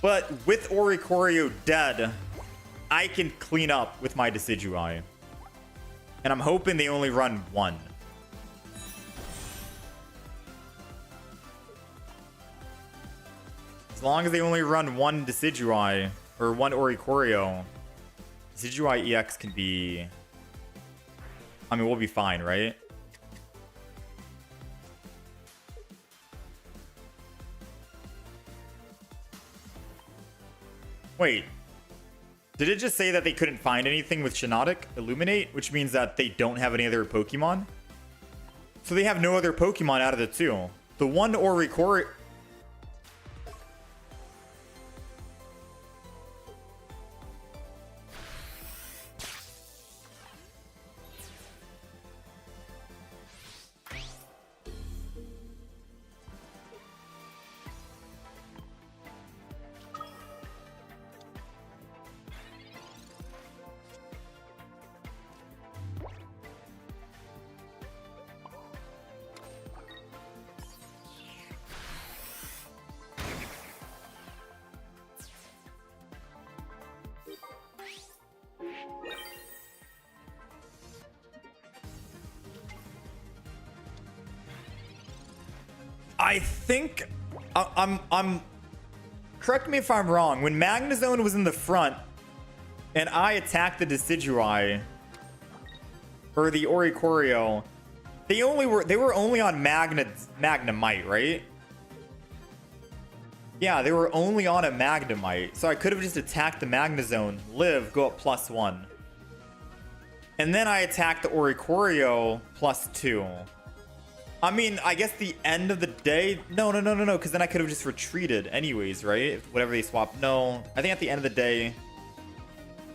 But with Oricorio dead, I can clean up with my Decidueye. And I'm hoping they only run one. As long as they only run one Decidueye, or one Oricorio, Decidueye EX can be... I mean, we'll be fine, right? Wait. Did it just say that they couldn't find anything with Shiinotic Illuminate, which means that they don't have any other Pokemon? So they have no other Pokemon out of the two. The one Oricorio... I think I'm correct me if I'm wrong. When Magnezone was in the front and I attacked the Decidueye or the Oricorio, they were only on Magnemite, right? Yeah, they were only on a Magnemite. So I could have just attacked the Magnezone, live, go up +1. And then I attacked the Oricorio +2. I mean, I guess the end of the day... No, because then I could have just retreated anyways, right? Whatever they swap. No, I think at the end of the day,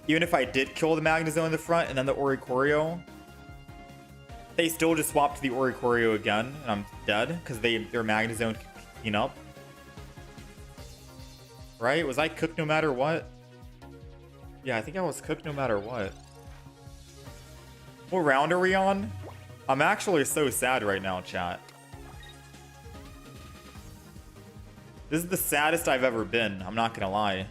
even if I did kill the Magnezone in the front and then the Oricorio, they still just swapped to the Oricorio again, and I'm dead because their Magnezone could clean up. Right? Was I cooked no matter what? Yeah, I think I was cooked no matter what. What round are we on? I'm actually so sad right now, chat. This is the saddest I've ever been. I'm not gonna lie.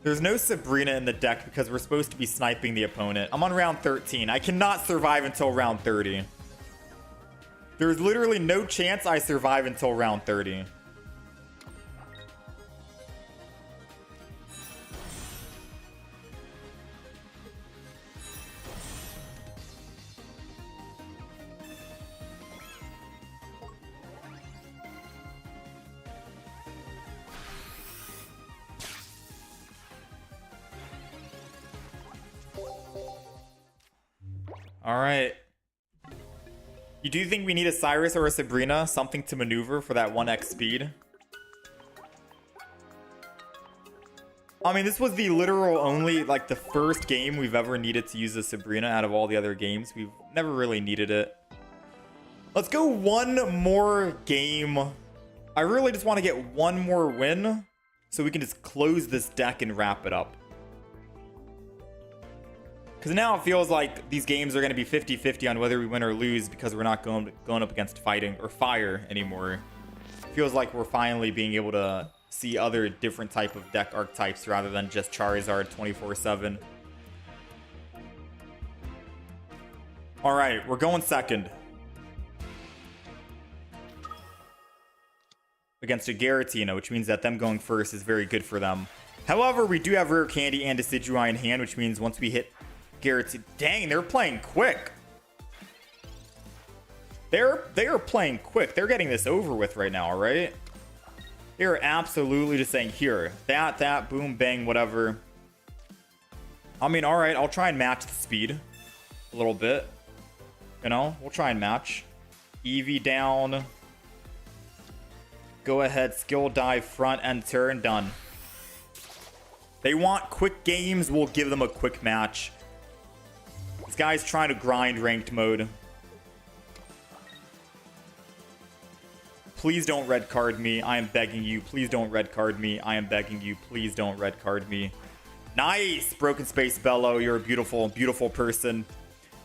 There's no Sabrina in the deck because we're supposed to be sniping the opponent. I'm on round 13. I cannot survive until round 30. There's literally no chance I survive until round 30. All right. You do think we need a Cyrus or a Sabrina? Something to maneuver for that 1x speed? I mean, this was the literal only, like, the first game we've ever needed to use a Sabrina out of all the other games. We've never really needed it. Let's go one more game. I really just want to get one more win so we can just close this deck and wrap it up. Because now it feels like these games are going to be 50-50 on whether we win or lose because we're not going up against fighting or fire anymore. It feels like we're finally being able to see other different type of deck archetypes rather than just Charizard 24/7. All right, we're going second. Against a Giratina, which means that them going first is very good for them. However, we do have Rare Candy and Decidueye in hand, which means once we hit Giratina... Dang, they're playing quick. They are playing quick. They're getting this over with right now, right? They're absolutely just saying, here, that, boom, bang, whatever. I mean, all right, I'll try and match the speed a little bit. You know, we'll try and match. Eevee down. Go ahead, skill dive, front, and turn, done. They want quick games, we'll give them a quick match. This guy's trying to grind ranked mode. Please don't red card me. I am begging you. Please don't red card me. I am begging you. Please don't red card me. Nice! Broken Space Bellow. You're a beautiful, beautiful person.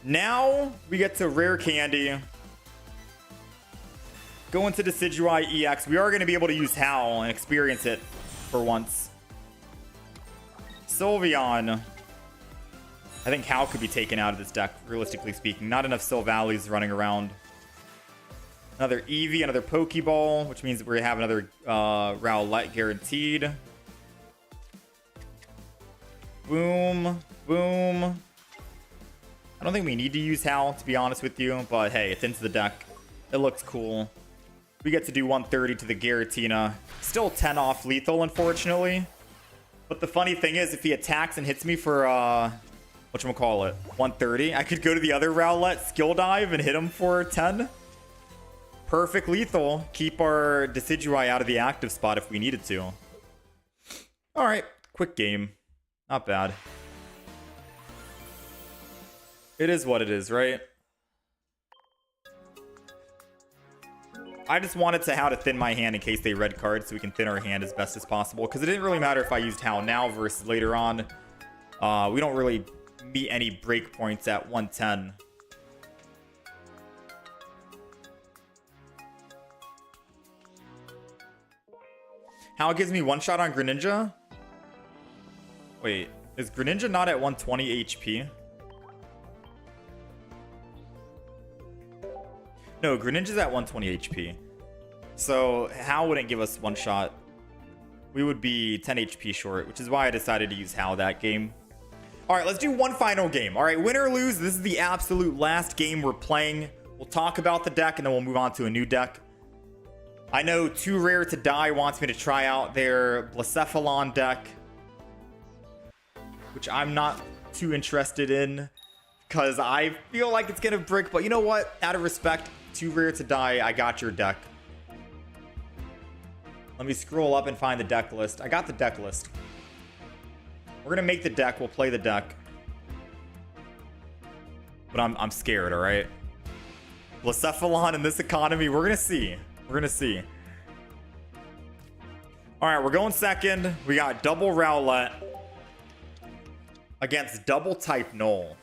Now we get to Rare Candy. Go into Decidueye EX. We are going to be able to use Howl and experience it for once. Sylveon. I think Howl could be taken out of this deck, realistically speaking. Not enough Sylvallies running around. Another Eevee, another Pokeball, which means we have another Rowlet guaranteed. Boom. Boom. I don't think we need to use Howl, to be honest with you. But hey, it's into the deck. It looks cool. We get to do 130 to the Giratina. Still 10 off lethal, unfortunately. But the funny thing is, if he attacks and hits me for, whatchamacallit, 130, I could go to the other Rowlet, skill dive, and hit him for 10. Perfect lethal. Keep our Decidueye out of the active spot if we needed to. Alright, quick game. Not bad. It is what it is, right? I just wanted to how to thin my hand in case they red card so we can thin our hand as best as possible. Because it didn't really matter if I used Howl now versus later on. We don't really meet any breakpoints at 110. How it gives me one shot on Greninja? Wait, is Greninja not at 120 HP? No, Greninja's at 120 HP. So Hao wouldn't give us one shot. We would be 10 HP short, which is why I decided to use Hao that game. All right, let's do one final game. All right, win or lose, this is the absolute last game we're playing. We'll talk about the deck and then we'll move on to a new deck. I know Too Rare to Die wants me to try out their Blacephalon deck, which I'm not too interested in because I feel like it's gonna brick. But you know what? Out of respect, Too Rare to Die, I got your deck. Let me scroll up and find the deck list. I got the deck list. We're gonna make the deck. We'll play the deck. But I'm scared. All right. Blacephalon in this economy. We're gonna see. We're gonna see. All right, we're going second. We got double Rowlet against double type Null.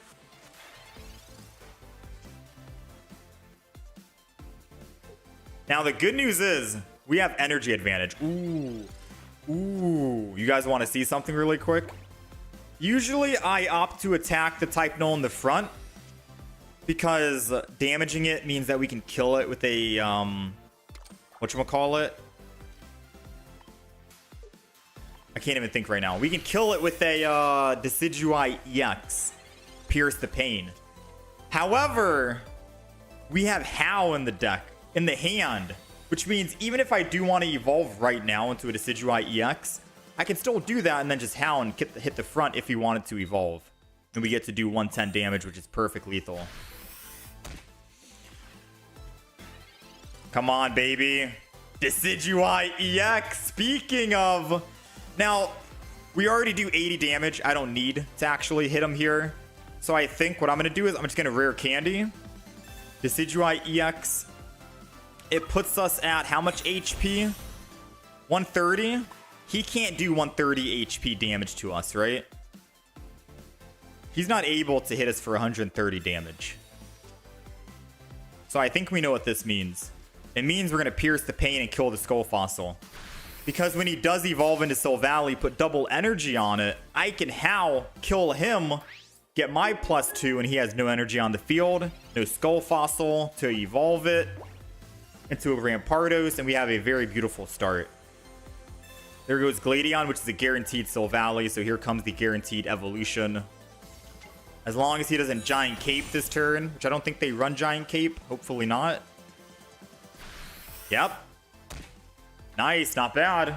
Now the good news is we have energy advantage. Ooh. You guys want to see something really quick? Usually I opt to attack the type Null in the front because damaging it means that we can kill it with a whatchamacallit? I can't even think right now. We can kill it with a Decidueye EX. Pierce the Pain. However, we have Hao in the deck, in the hand, which means even if I do want to evolve right now into a Decidueye EX, I can still do that and then just Hao and hit the front if he wanted to evolve. And we get to do 110 damage, which is perfect lethal. Come on, baby. Decidueye EX. Speaking of... Now, we already do 80 damage. I don't need to actually hit him here. So I think what I'm going to do is I'm just going to rare candy. Decidueye EX. It puts us at how much HP? 130. He can't do 130 HP damage to us, right? He's not able to hit us for 130 damage. So I think we know what this means. It means we're going to pierce the pain and kill the Skull Fossil. Because when he does evolve into Solgaleo, put double energy on it, I can Hao, kill him, get my +2, and he has no energy on the field. No Skull Fossil to evolve it into a Rampardos, and we have a very beautiful start. There goes Gladion, which is a guaranteed Solgaleo, so here comes the guaranteed evolution. As long as he doesn't Giant Cape this turn, which I don't think they run Giant Cape. Hopefully not. Yep. Nice, not bad.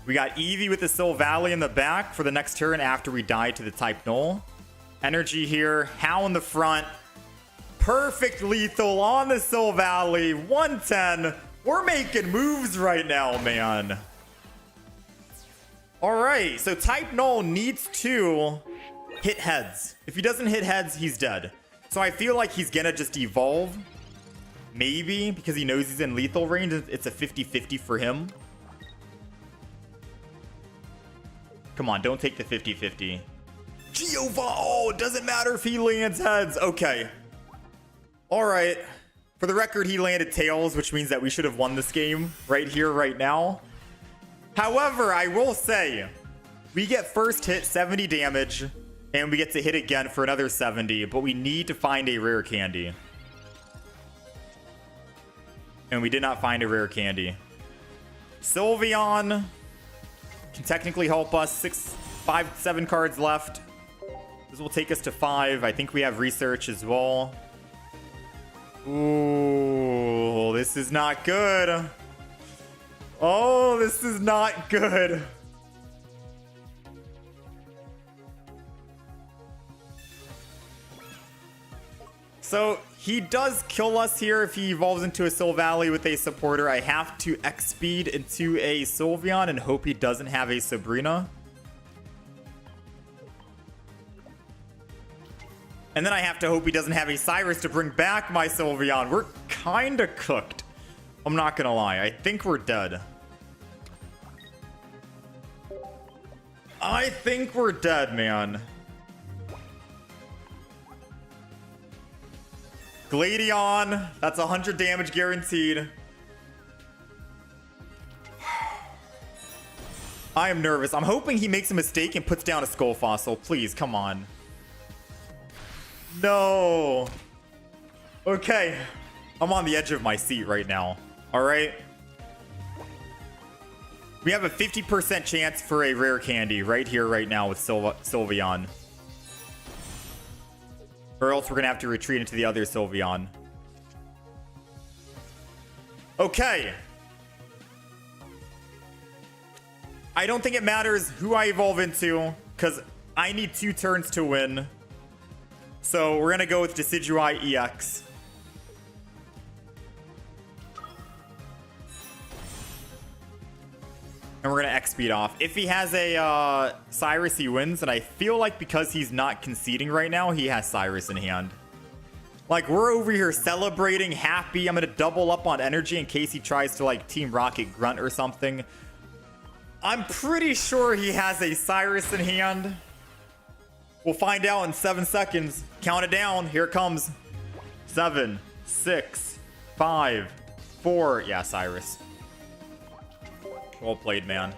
We got Eevee with the Solgaleo in the back for the next turn after we die to the type Null. Energy here. Hao in the front. Perfect lethal on the Solgaleo. 110. We're making moves right now, man. Alright, so type Null needs to hit heads. If he doesn't hit heads, he's dead. So I feel like he's gonna just evolve. Maybe, because he knows he's in lethal range. It's a 50-50 for him. Come on, don't take the 50-50. Giovanni! Oh, it doesn't matter if he lands heads. Okay. Alright. For the record, he landed tails, which means that we should have won this game right here, right now. However, I will say, we get first hit 70 damage, and we get to hit again for another 70, but we need to find a rare candy. And we did not find a rare candy. Sylveon can technically help us. 7 cards left. This will take us to 5. I think we have research as well. Ooh, this is not good. Oh, this is not good. So he does kill us here if he evolves into a Solgaleo with a supporter. I have to X-speed into a Sylveon and hope he doesn't have a Sabrina. And then I have to hope he doesn't have a Cyrus to bring back my Sylveon. We're kind of cooked. I'm not going to lie. I think we're dead. I think we're dead, man. Gladion. That's 100 damage guaranteed. I am nervous. I'm hoping he makes a mistake and puts down a Skull Fossil. Please, come on. No. Okay. I'm on the edge of my seat right now. All right. We have a 50% chance for a rare candy right here, right now with Sylveon. Or else we're going to have to retreat into the other Sylveon. Okay. I don't think it matters who I evolve into, because I need 2 turns to win. So we're going to go with Decidueye EX. And we're going to X-Speed off. If he has a Cyrus, he wins. And I feel like because he's not conceding right now, he has Cyrus in hand. Like, we're over here celebrating, happy. I'm going to double up on energy in case he tries to, like, Team Rocket Grunt or something. I'm pretty sure he has a Cyrus in hand. We'll find out in 7 seconds. Count it down. Here it comes. 7, 6, 5, 4. Yeah, Cyrus. Well played, man.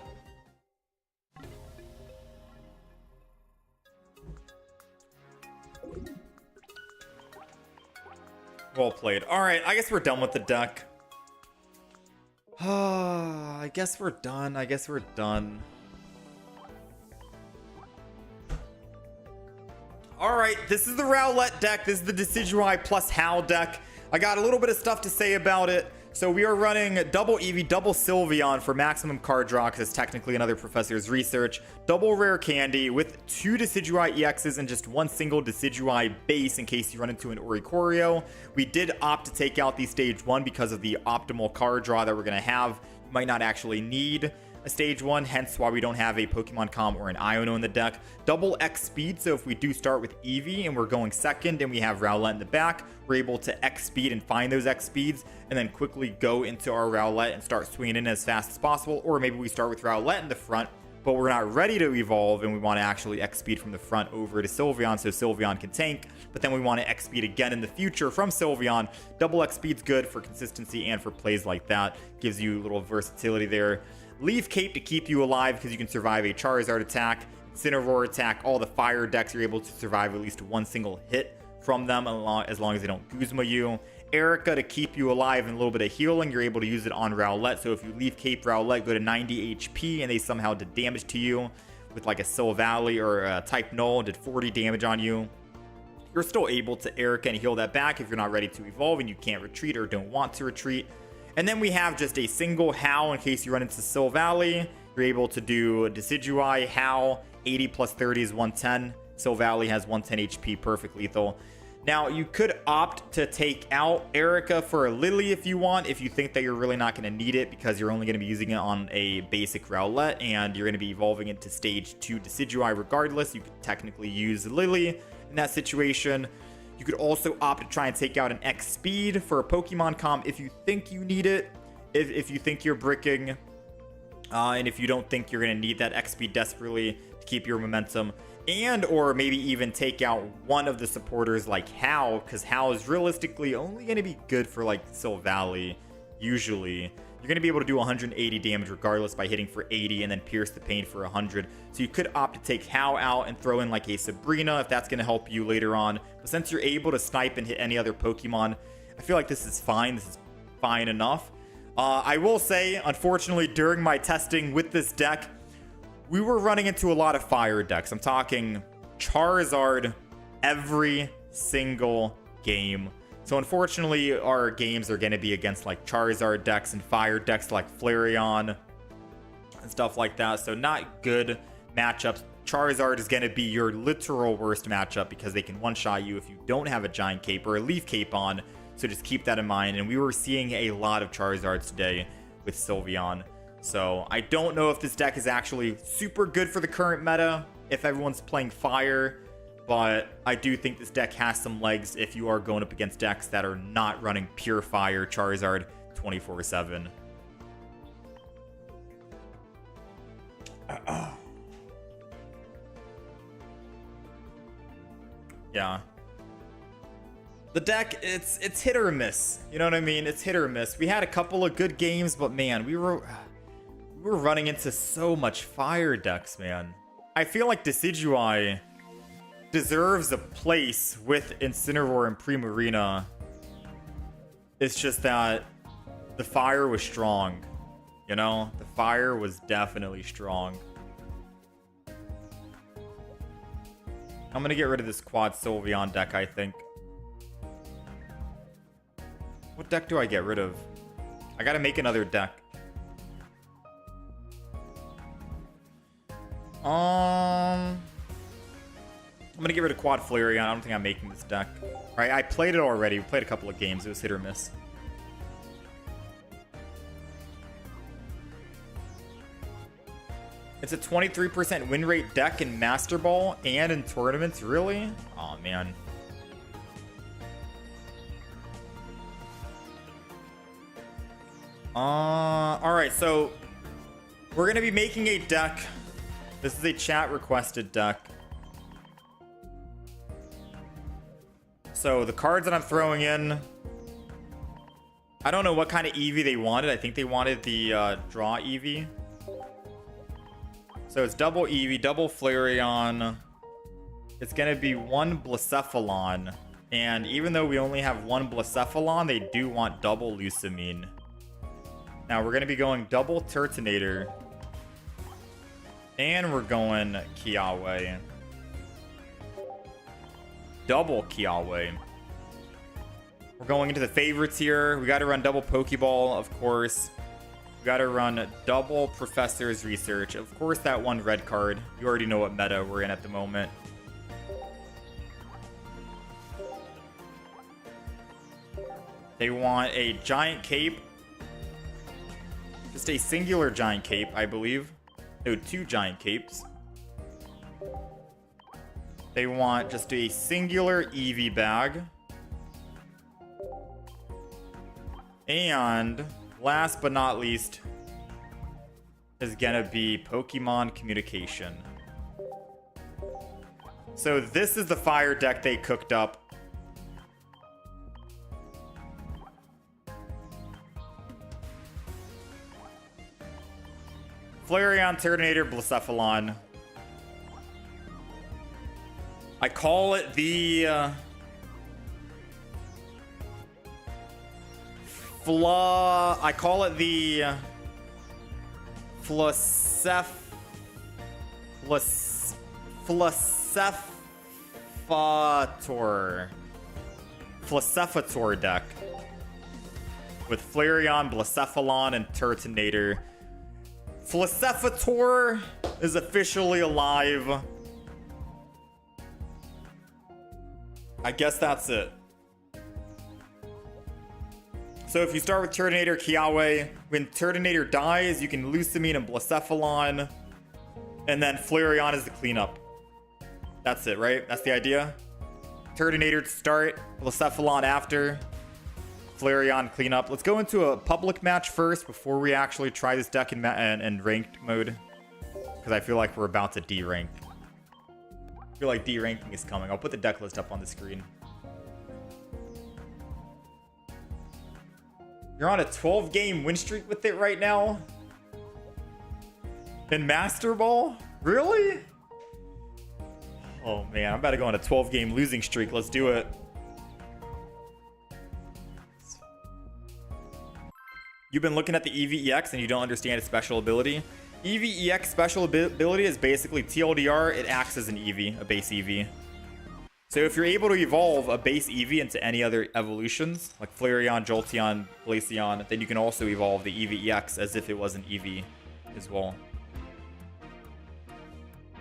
Well played. All right, I guess we're done with the deck. I guess we're done. I guess we're done. All right, this is the Rowlet deck. This is the Decidueye plus Howl deck. I got a little bit of stuff to say about it. So we are running double Eevee, double Sylveon for maximum card draw, because it's technically another professor's research. Double rare candy with 2 Decidueye EXs and just 1 single Decidueye base in case you run into an Oricorio. We did opt to take out the stage 1 because of the optimal card draw that we're going to have. You might not actually need a stage 1, hence why we don't have a Pokemon Com or an Iono in the deck. Double X speed, so if we do start with Eevee and we're going second and we have Rowlet in the back, we're able to X speed and find those X speeds and then quickly go into our Rowlet and start swinging in as fast as possible. Or maybe we start with Rowlet in the front, but we're not ready to evolve and we want to actually X speed from the front over to Sylveon so Sylveon can tank, but then we want to X speed again in the future from Sylveon. Double X speed's good for consistency and for plays like that. Gives you a little versatility there. Leaf Cape to keep you alive because you can survive a Charizard attack, Incineroar attack, all the fire decks, you're able to survive at least 1 single hit from them as long as they don't Guzma you. Erica to keep you alive and a little bit of healing, you're able to use it on Rowlet, so if you Leaf Cape Rowlet, go to 90 HP and they somehow did damage to you with like a Silvally or a type Null, did 40 damage on you, you're still able to Erica and heal that back if you're not ready to evolve and you can't retreat or don't want to retreat. And then we have just a single Howl in case you run into Silvally. You're able to do Decidueye, Howl, 80 plus 30 is 110. Silvally has 110 HP, perfect lethal. Now, you could opt to take out Erica for a Lily if you want, if you think that you're really not going to need it because you're only going to be using it on a basic Rowlet and you're going to be evolving into stage 2 Decidueye regardless. You could technically use Lily in that situation. You could also opt to try and take out an X speed for a Pokemon Com if you think you need it, if you think you're bricking, and if you don't think you're going to need that X speed desperately to keep your momentum, and or maybe even take out one of the supporters like Howl, because Howl is realistically only going to be good for like Silvally usually. You're going to be able to do 180 damage regardless by hitting for 80 and then pierce the pain for 100. So you could opt to take Howl out and throw in like a Sabrina if that's going to help you later on. But since you're able to snipe and hit any other Pokemon, I feel like this is fine. This is fine enough. I will say, unfortunately, during my testing with this deck, we were running into a lot of fire decks. I'm talking Charizard every single game. So unfortunately, our games are going to be against like Charizard decks and fire decks like Flareon and stuff like that. So not good matchups. Charizard is going to be your literal worst matchup because they can one-shot you if you don't have a Giant Cape or a Leaf Cape on. So just keep that in mind. And we were seeing a lot of Charizards today with Sylveon. So I don't know if this deck is actually super good for the current meta if everyone's playing fire. But I do think this deck has some legs if you are going up against decks that are not running pure fire Charizard 24/7. Yeah. The deck, it's hit or miss. You know what I mean? It's hit or miss. We had a couple of good games, but man, we were We're running into so much fire decks, man. I feel like Decidueye deserves a place with Incineroar and Primarina. It's just that the fire was strong. You know? The fire was definitely strong. I'm gonna get rid of this quad Sylveon deck, I think. What deck do I get rid of? I gotta make another deck. I'm gonna get rid of Quad Flareon. I don't think I'm making this deck. Right, I played it already. We played a couple of games. It was hit or miss. It's a 23% win rate deck in Master Ball and in tournaments. Really? Oh man. Alright, so we're gonna be making a deck. This is a chat requested deck. So the cards that I'm throwing in, I don't know what kind of Eevee they wanted. I think they wanted the draw Eevee. So it's double Eevee, double Flareon. It's gonna be one Blacephalon. And even though we only have one Blacephalon, they do want double Lusamine. Now we're gonna be going double Turtonator. And we're going Kiawe. Double Kiawe. We're going into the favorites here. We gotta run double Pokeball, of course. We gotta run double Professor's Research. Of course, that one red card. You already know what meta we're in at the moment. They want a Giant Cape. Just a singular Giant Cape, I believe. No, 2 Giant Capes. They want just a singular Eevee bag. And last but not least is gonna be Pokemon Communication. So this is the fire deck they cooked up. Flareon, Turtonator, Blacephalon. I call it the I call it the Flacephator deck with Flareon, Blacephalon, and Turtonator. Flacephator is officially alive. I guess that's it. So if you start with Turtonator, Kiawe, when Turtonator dies, you can Lusamine and Blacephalon, and then Flareon is the cleanup. That's it, right? That's the idea? Turtonator to start, Blacephalon after, Flareon cleanup. Let's go into a public match first before we actually try this deck in ranked mode. Because I feel like we're about to D-rank. I feel like D-ranking is coming. I'll put the deck list up on the screen. You're on a 12-game win streak with it right now? In Master Ball? Really? Oh man, I'm about to go on a 12-game losing streak. Let's do it. You've been looking at the Eevee EX and you don't understand its special ability. Eevee EX special ability is basically TLDR. It acts as an Eevee, a base Eevee. So if you're able to evolve a base Eevee into any other evolutions, like Flareon, Jolteon, Glaceon, then you can also evolve the Eevee EX as if it was an Eevee as well.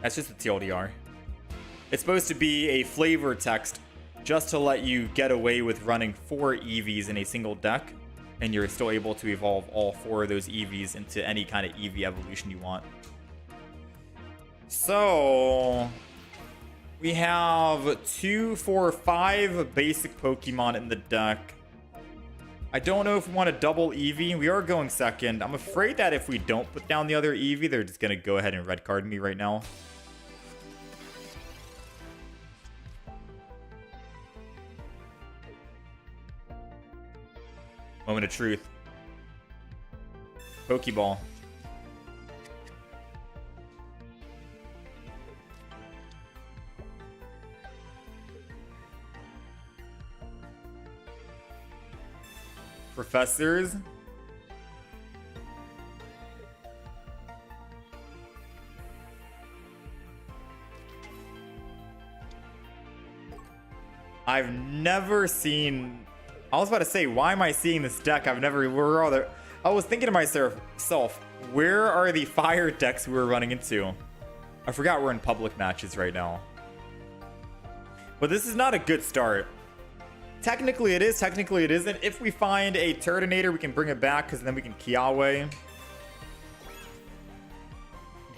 That's just a TLDR. It's supposed to be a flavor text just to let you get away with running 4 Eevees in a single deck, and you're still able to evolve all 4 of those Eevees into any kind of Eevee evolution you want. So we have 2, 4, 5 basic Pokemon in the deck. I don't know if we want to double Eevee. We are going second. I'm afraid that if we don't put down the other Eevee, they're just going to go ahead and red card me right now. Moment of truth. Pokeball. Professors. I've never seen... I was about to say, why am I seeing this deck? I've never... I was thinking to myself, where are the fire decks we were running into? I forgot we're in public matches right now. But this is not a good start. Technically it is, technically it isn't. If we find a Turtonator, we can bring it back, because then we can Kiawe.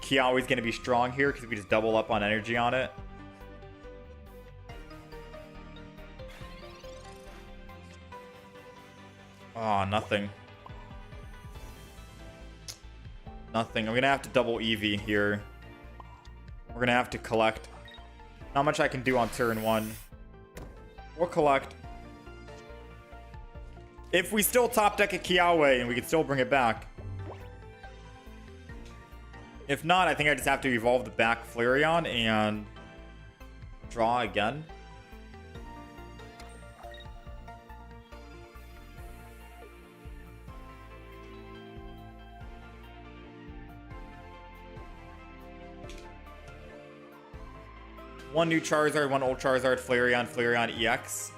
Kiawe's going to be strong here, because we just double up on energy on it. Oh, nothing. Nothing. I'm going to have to double Eevee here. We're going to have to collect. Not much I can do on turn 1. We'll collect. If we still top deck a Kiawe, and we can still bring it back. If not, I think I just have to evolve the back Flareon and draw again. One new Charizard, one old Charizard, Flareon, Flareon EX.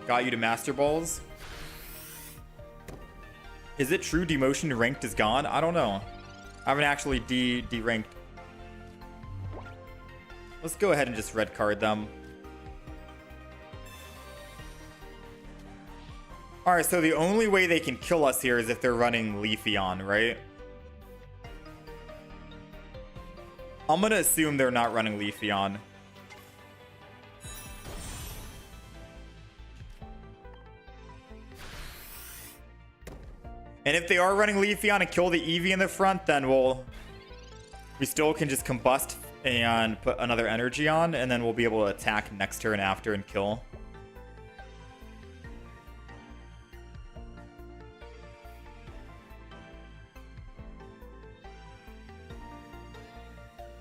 Got you to Master Balls. Is it true demotion ranked is gone? I don't know. I haven't actually de-ranked. Let's go ahead and just red card them. Alright, so the only way they can kill us here is if they're running Leafeon, right? I'm gonna assume they're not running Leafeon. And if they are running Leafeon and kill the Eevee in the front, then we still can just combust and put another energy on, and then we'll be able to attack next turn after and kill.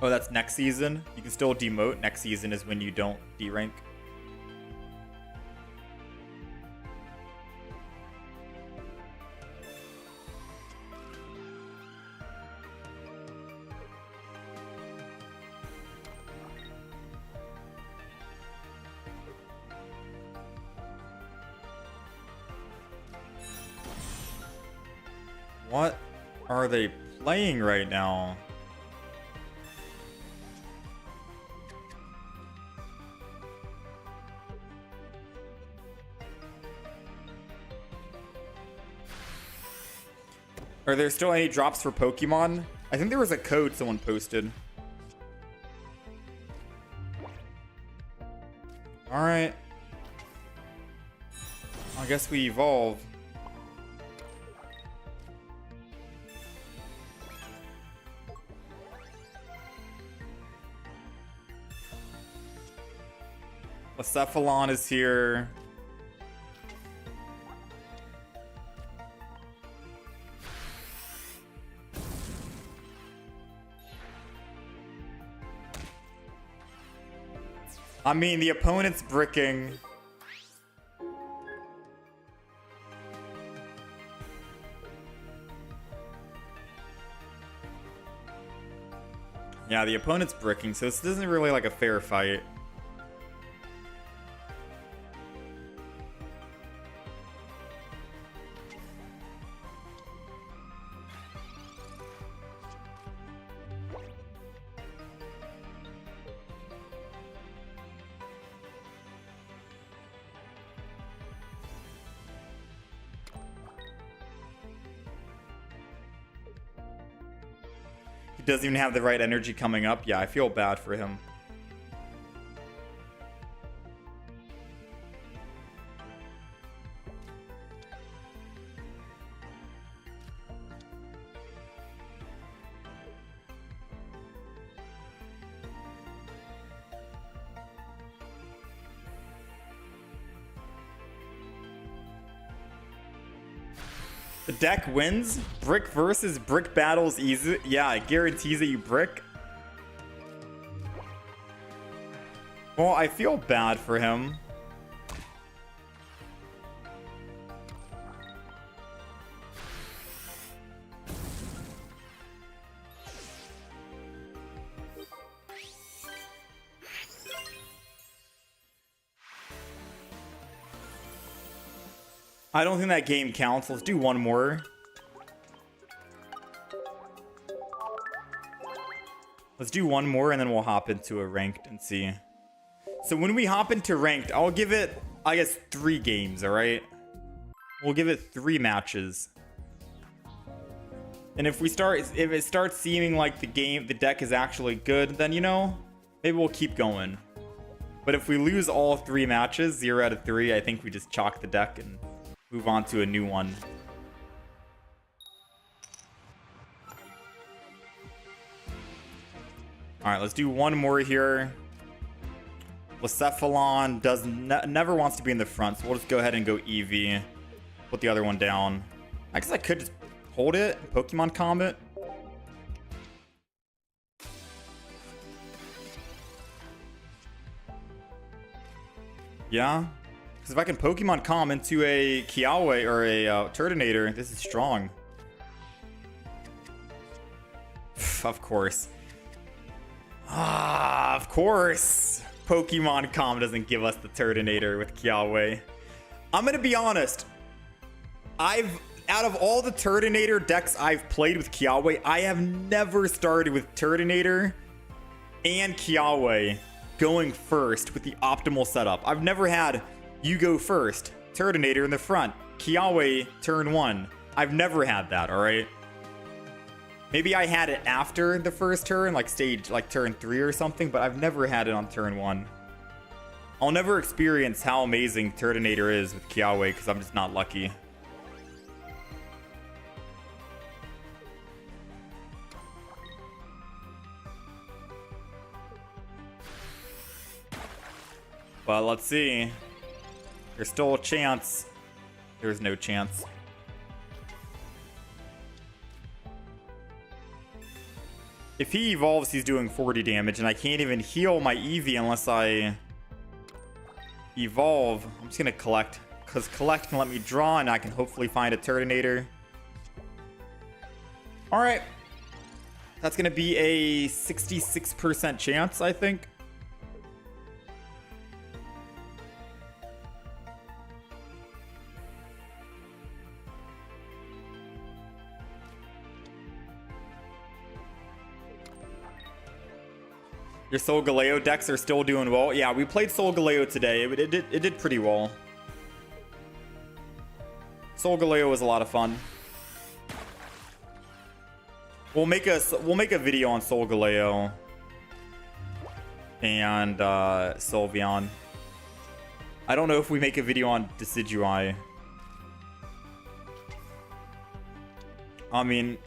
Oh, that's next season. You can still demote. Next season is when you don't D-rank. What are they playing right now? Are there still any drops for Pokemon? I think there was a code someone posted. Alright. I guess we evolve. Cephalon is here. I mean, the opponent's bricking. Yeah, the opponent's bricking, so this isn't really like a fair fight. He doesn't even have the right energy coming up. Yeah, I feel bad for him. The deck wins. Brick versus brick battles easy. Yeah, it guarantees that you brick. Well, I feel bad for him. I don't think that game counts. Let's do one more. Let's do one more and then we'll hop into a ranked and see. So when we hop into ranked, I'll give it, I guess, 3 games, all right? We'll give it 3 matches. And if it starts seeming like the deck is actually good, then, you know, maybe we'll keep going. But if we lose all 3 matches, 0 out of 3, I think we just chalk the deck and move on to a new one. All right, let's do one more here. Blacephalon never wants to be in the front, so we'll just go ahead and go Eevee. Put the other one down. I guess I could just hold it. Pokemon Comet. Yeah. Because if I can Pokemon Calm into a Kiawe or a Turtonator, this is strong. Of course. Ah, of course. Pokemon Calm doesn't give us the Turtonator with Kiawe. I'm going to be honest. Out of all the Turtonator decks I've played with Kiawe, I have never started with Turtonator and Kiawe going first with the optimal setup. I've never had you go first, Turtonator in the front, Kiawe turn 1. I've never had that, all right? Maybe I had it after the first turn, like turn 3 or something, but I've never had it on turn 1. I'll never experience how amazing Turtonator is with Kiawe because I'm just not lucky. But let's see. There's still a chance. There's no chance. If he evolves, he's doing 40 damage, and I can't even heal my Eevee unless I evolve. I'm just gonna collect, because collect can let me draw, and I can hopefully find a Turtonator. Alright. That's gonna be a 66% chance, I think. Your Solgaleo decks are still doing well. Yeah, we played Solgaleo today. It did pretty well. Solgaleo was a lot of fun. We'll make a video on Solgaleo and Sylveon. I don't know if we make a video on Decidueye. I mean,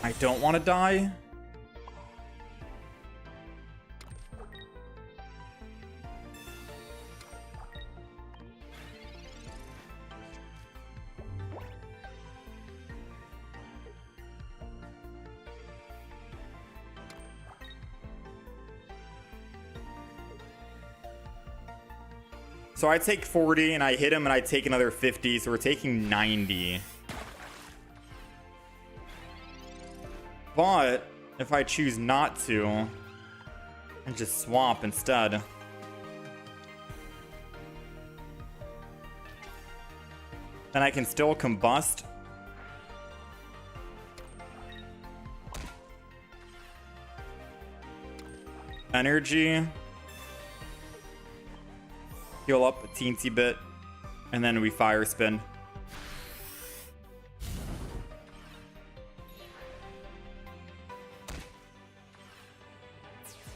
I don't want to die. So I take 40 and I hit him and I take another 50, so we're taking 90. But if I choose not to and just swap instead, then I can still combust. Energy. Heal up a teensy bit. And then we fire spin.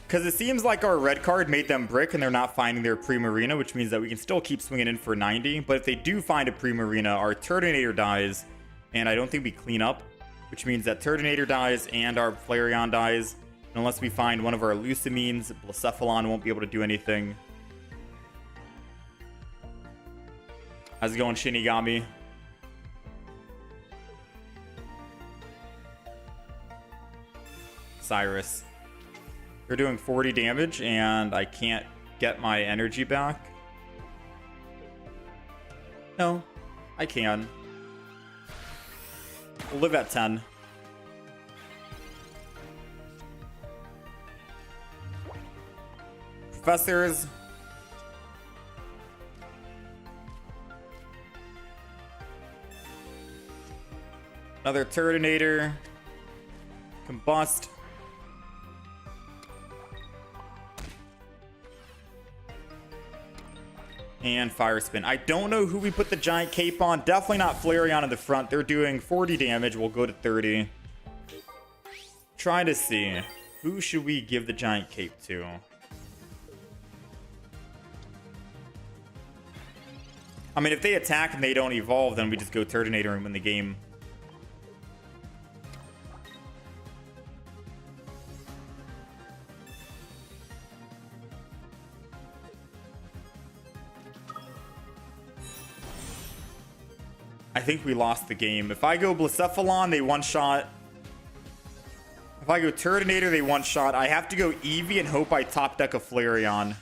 Because it seems like our red card made them brick and they're not finding their Primarina, which means that we can still keep swinging in for 90. But if they do find a Primarina, our Turtonator dies, and I don't think we clean up, which means that Turtonator dies and our Flareon dies. And unless we find one of our Lucamines, Blacephalon won't be able to do anything. How's it going, Shinigami? Cyrus. They're doing 40 damage, and I can't get my energy back. No, I can. We'll live at 10. Professors. Another Turtonator. Combust. And Fire Spin. I don't know who we put the Giant Cape on. Definitely not Flareon in the front. They're doing 40 damage. We'll go to 30. Try to see. Who should we give the Giant Cape to? I mean, if they attack and they don't evolve, then we just go Turtonator and win the game. I think we lost the game. If I go Blacephalon, they one-shot. If I go Turtonator, they one-shot. I have to go Eevee and hope I top deck a Flareon.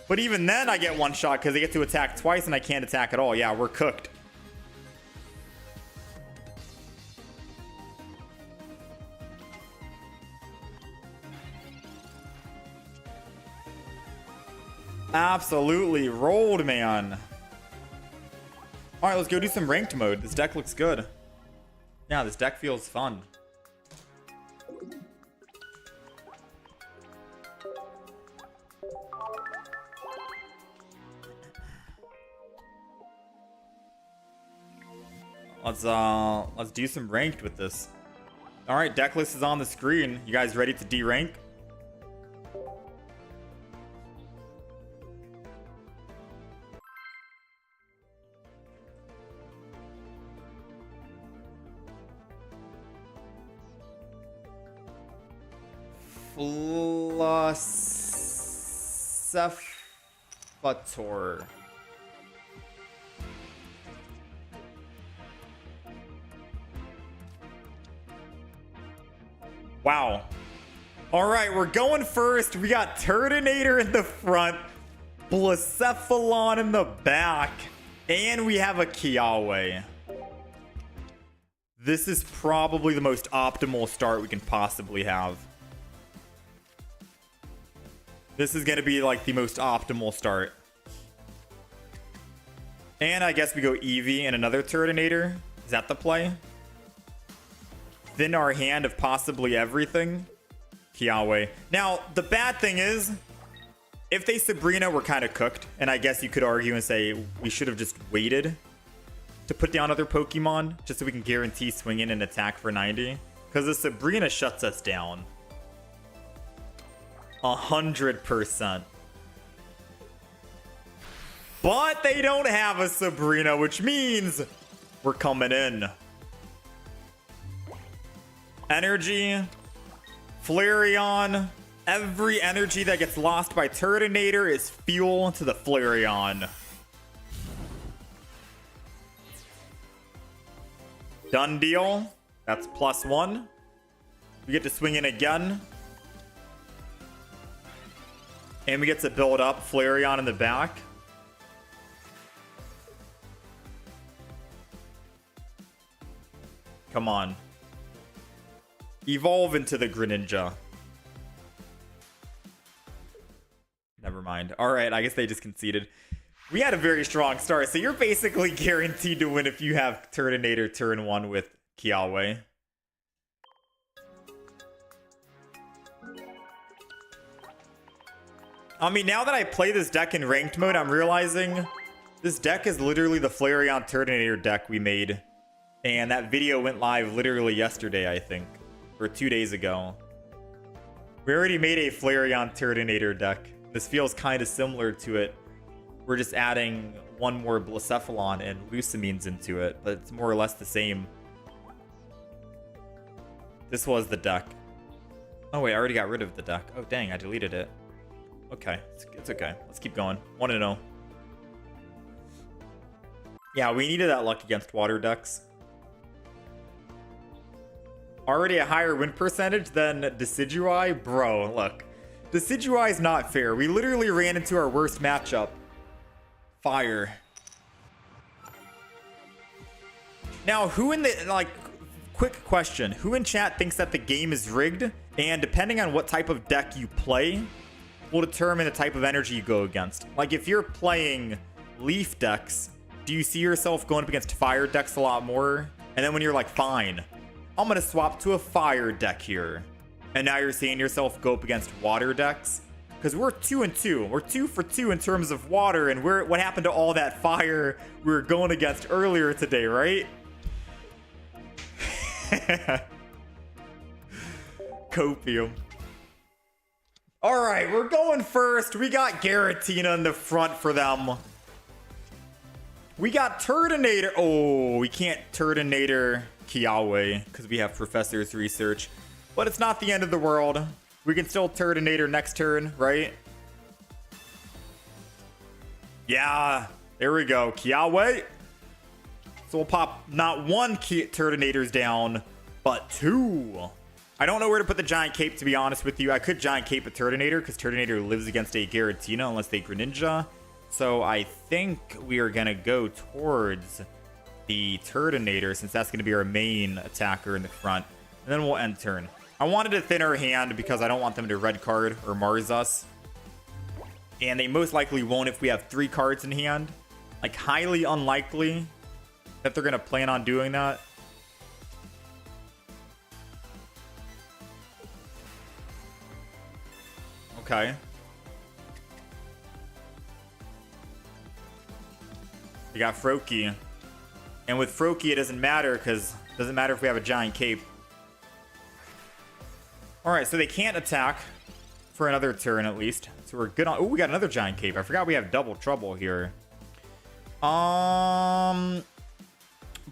But even then, I get one-shot because they get to attack twice and I can't attack at all. Yeah, we're cooked. Absolutely rolled, man. All right, let's go do some ranked mode. This deck looks good. Yeah, this deck feels fun. Let's do some ranked with this. All right, deck list is on the screen. You guys ready to de-rank? Blacephator. Wow. All right, we're going first. We got Turtonator in the front, Blacephalon in the back, and we have a Kiawe. This is probably the most optimal start we can possibly have. This is going to be like the most optimal start. And I guess we go Eevee and another Turtonator. Is that the play? Thin our hand of possibly everything. Kiawe. Now, the bad thing is, if they Sabrina, we're kind of cooked. And I guess you could argue and say we should have just waited to put down other Pokemon just so we can guarantee swing in and attack for 90. Because the Sabrina shuts us down. 100%. But they don't have a Sabrina, which means we're coming in. Energy. Flareon. Every energy that gets lost by Turtonator is fuel to the Flareon. Done deal. That's +1. We get to swing in again. And we get to build up Flareon in the back. Come on. Evolve into the Greninja. Never mind. Alright, I guess they just conceded. We had a very strong start, so you're basically guaranteed to win if you have Turtonator turn 1 with Kiawe. I mean, now that I play this deck in ranked mode, I'm realizing this deck is literally the Flareon Turtonator deck we made. And that video went live literally yesterday, I think. Or 2 days ago. We already made a Flareon Turtonator deck. This feels kind of similar to it. We're just adding one more Blacephalon and Lucamines into it. But it's more or less the same. This was the deck. Oh wait, I already got rid of the deck. Oh dang, I deleted it. Okay, it's okay. Let's keep going. 1-0. Yeah, we needed that luck against water decks. Already a higher win percentage than Decidueye? Bro, look. Decidueye is not fair. We literally ran into our worst matchup. Fire. Now, who in the... Like, quick question. Who in chat thinks that the game is rigged? And depending on what type of deck you play, will determine the type of energy you go against. Like if you're playing Leaf decks, do you see yourself going up against Fire decks a lot more? And then when you're like, fine, I'm going to swap to a Fire deck here. And now you're seeing yourself go up against Water decks? Because we're 2-2. We're 2 for 2 in terms of water. And what happened to all that fire we were going against earlier today, right? Copium. All right, we're going first. We got Giratina in the front for them. We got Turtonator. Oh, we can't Turtonator Kiawe because we have Professor's Research. But it's not the end of the world. We can still Turtonator next turn, right? Yeah, there we go. Kiawe. So we'll pop not one Turtonators down, but 2. I don't know where to put the Giant Cape, to be honest with you. I could Giant Cape a Turtonator, because Turtonator lives against a Giratina unless they Greninja. So I think we are going to go towards the Turtonator, since that's going to be our main attacker in the front. And then we'll end turn. I wanted to thin our hand because I don't want them to red card or Mars us. And they most likely won't if we have 3 cards in hand. Like, highly unlikely that they're going to plan on doing that. Okay. We got Froakie. And with Froakie, it doesn't matter because it doesn't matter if we have a Giant Cape. Alright, so they can't attack for another turn at least. So we're good on... Oh, we got another Giant Cape. I forgot we have double trouble here.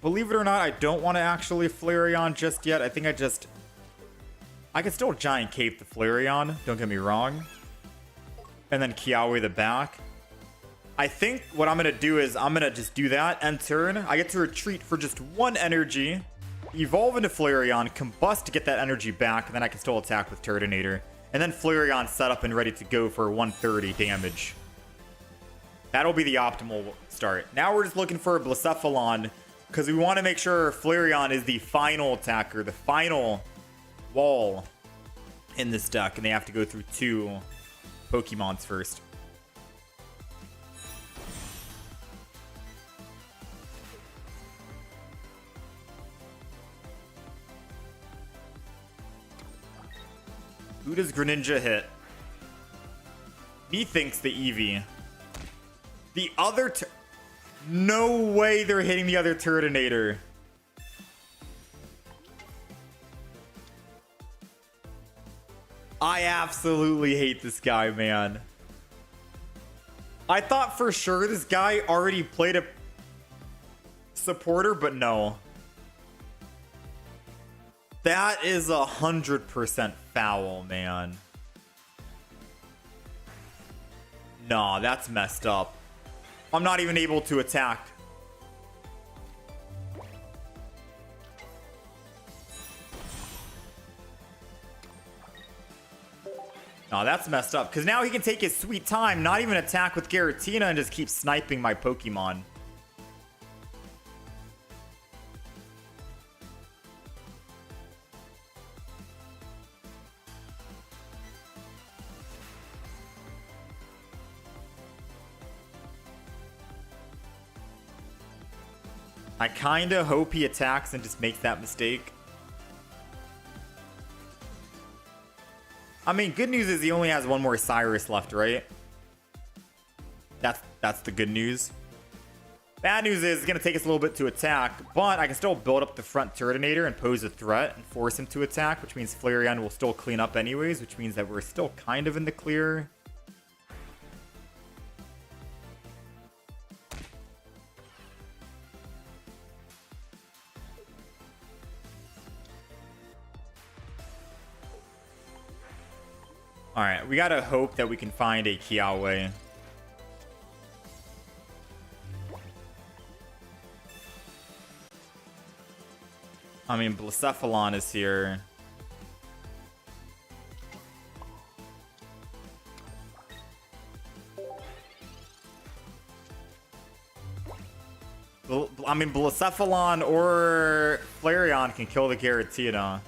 Believe it or not, I don't want to actually Flareon just yet. I think I can still Giant Cape the Flareon. Don't get me wrong. And then Kiawe the back. I think what I'm going to do is I'm going to just do that. End turn. I get to retreat for just 1 energy. Evolve into Flareon. Combust to get that energy back. And then I can still attack with Turtonator. And then Flareon set up and ready to go for 130 damage. That'll be the optimal start. Now we're just looking for a Blacephalon. Because we want to make sure Flareon is the final attacker. The final wall in this deck. And they have to go through 2 Pokemons first. Who does Greninja hit? Methinks the Eevee. The other... No way they're hitting the other Turtonator. I absolutely hate this guy, man. I thought for sure this guy already played a supporter, but no. That is 100% foul, man. Nah, that's messed up. I'm not even able to attack. Nah, that's messed up. Because now he can take his sweet time, not even attack with Giratina, and just keep sniping my Pokemon. I kinda hope he attacks and just makes that mistake. I mean, good news is he only has 1 more Cyrus left, right? That's the good news. Bad news is it's gonna take us a little bit to attack, but I can still build up the front Turtonator and pose a threat and force him to attack, which means Flareon will still clean up anyways, which means that we're still kind of in the clear. Alright, we gotta hope that we can find a Kiawe. I mean, Blacephalon is here. I mean, Blacephalon or Flareon can kill the Giratina.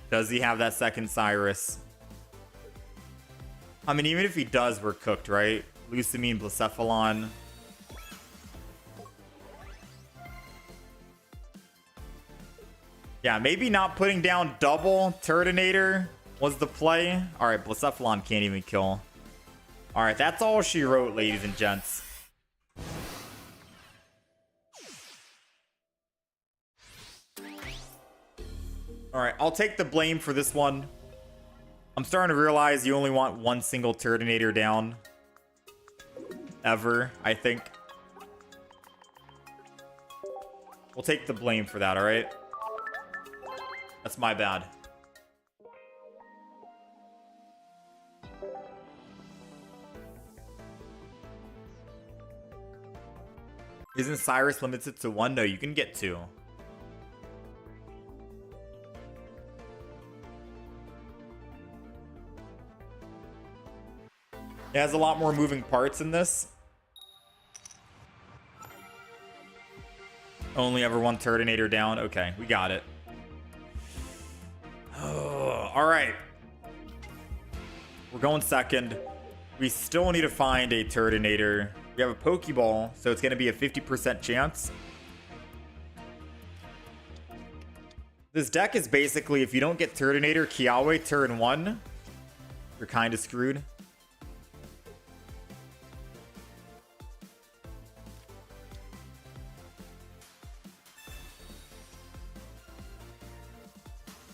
Does he have that second Cyrus? I mean, even if he does, we're cooked, right? Lucamine, Blacephalon. Yeah, maybe not putting down double Turtonator was the play. All right, Blacephalon can't even kill. All right, that's all she wrote, ladies and gents. All right, I'll take the blame for this one. I'm starting to realize you only want one single Turtonator down. Ever, I think. We'll take the blame for that, all right? That's my bad. Isn't Cyrus limited to 1? No, you can get 2. It has a lot more moving parts in this. Only ever one Turtonator down. Okay, we got it. Oh, all right. We're going second. We still need to find a Turtonator. We have a Pokeball, so it's going to be a 50% chance. This deck is basically, if you don't get Turtonator, Kiawe turn 1, you're kind of screwed.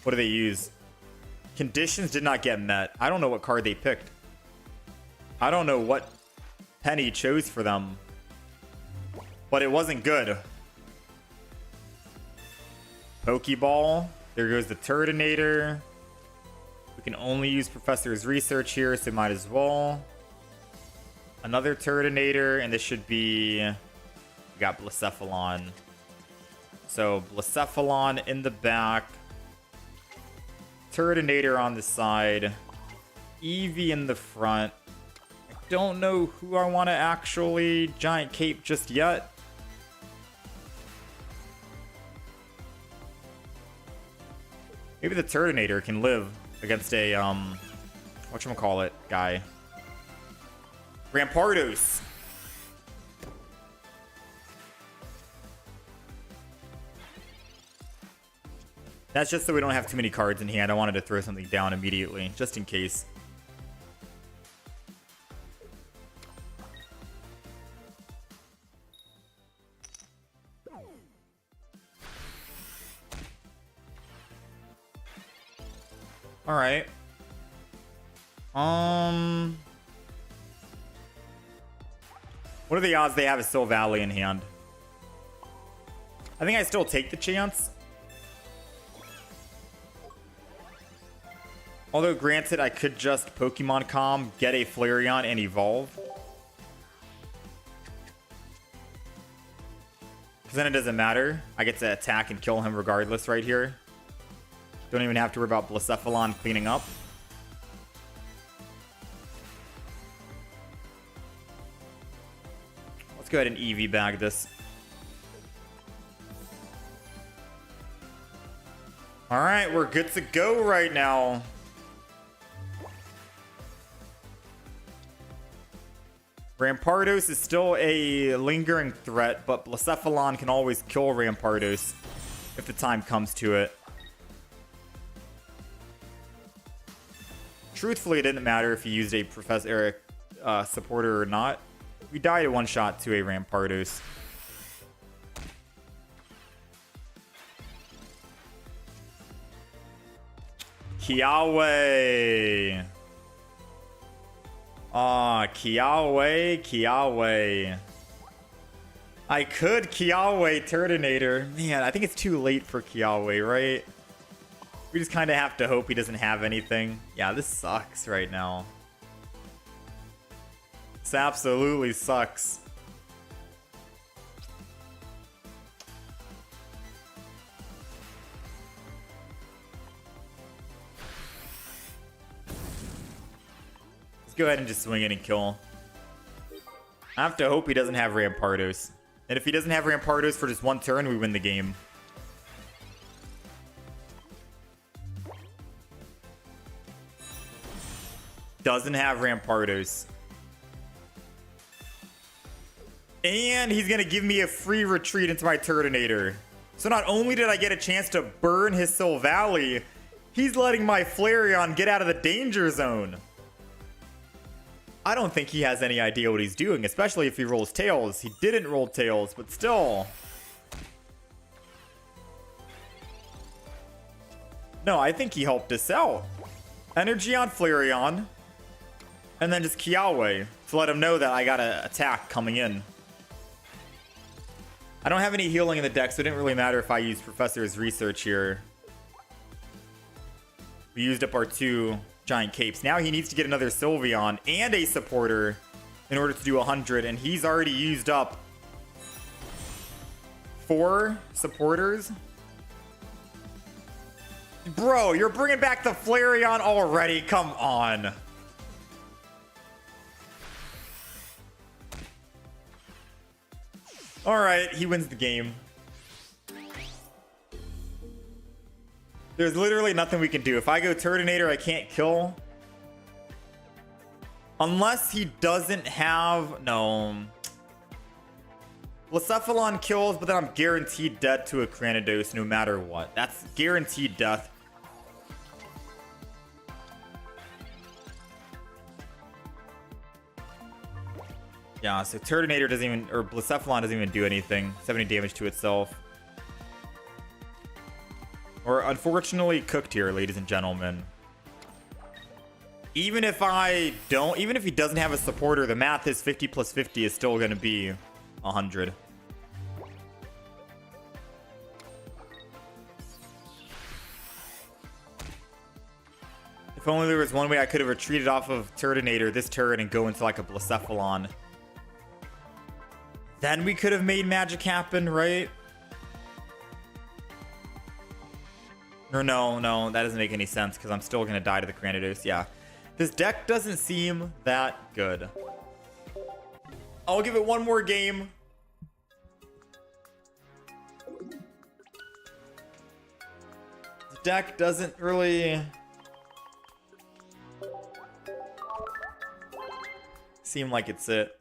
What do they use? Conditions did not get met. I don't know what card they picked. I don't know what Penny chose for them. But it wasn't good. Pokeball. There goes the Turtonator. We can only use Professor's Research here, so might as well. Another Turtonator, and this should be... We got Blacephalon. So, Blacephalon in the back. Turtonator on the side. Eevee in the front. I don't know who I want to actually Giant Cape just yet. Maybe the Turtonator can live against a, whatchamacallit guy. Rampardos. That's just so we don't have too many cards in hand. I wanted to throw something down immediately, just in case. All right. What are the odds they have a Solgaleo in hand? I think I still take the chance. Although, granted, I could just Pokemon Com, get a Flareon, and evolve. Because then it doesn't matter. I get to attack and kill him regardless right here. Don't even have to worry about Blacephalon cleaning up. Let's go ahead and Eevee bag this. Alright, we're good to go right now. Rampardos is still a lingering threat, but Blacephalon can always kill Rampardos if the time comes to it. Truthfully, it didn't matter if you used a Professor supporter or not. We died at one shot to a Rampardos. Kiawe. Ah, Kiawe. I could Kiawe Turtonator. Man, I think it's too late for Kiawe, right? We just kind of have to hope he doesn't have anything. Yeah, this sucks right now. This absolutely sucks. Let's go ahead and just swing it and kill. I have to hope he doesn't have Rampardos. And if he doesn't have Rampardos for just one turn, we win the game. doesn't have Rampardos. And he's going to give me a free retreat into my Turtonator. So not only did I get a chance to burn his Solgaleo, he's letting my Flareon get out of the danger zone. I don't think he has any idea what he's doing, especially if he rolls Tails. He didn't roll Tails, but still. No, I think he helped us out. Energy on Flareon. And then just Kiawe to let him know that I got an attack coming in. I don't have any healing in the deck, so it didn't really matter if I used Professor's Research here. We used up our 2 giant capes. Now he needs to get another Sylveon and a supporter in order to do 100, and he's already used up 4 supporters. Bro, you're bringing back the Flareon already? Come on. Alright, he wins the game. There's literally nothing we can do. If I go Turtonator, I can't kill. Unless he doesn't have... No. Blacephalon kills, but then I'm guaranteed dead to a Cranidos no matter what. That's guaranteed death. Yeah, so Turtonator doesn't even, or Blacephalon doesn't even do anything. 70 damage to itself. We're unfortunately cooked here, ladies and gentlemen. Even if he doesn't have a supporter, the math is 50 plus 50 is still going to be 100. If only there was one way I could have retreated off of Turtonator this turn and go into like a Blacephalon. Then we could have made magic happen, right? Or no, that doesn't make any sense because I'm still going to die to the Cranidos. Yeah. This deck doesn't seem that good. I'll give it one more game. The deck doesn't really seem like it's it.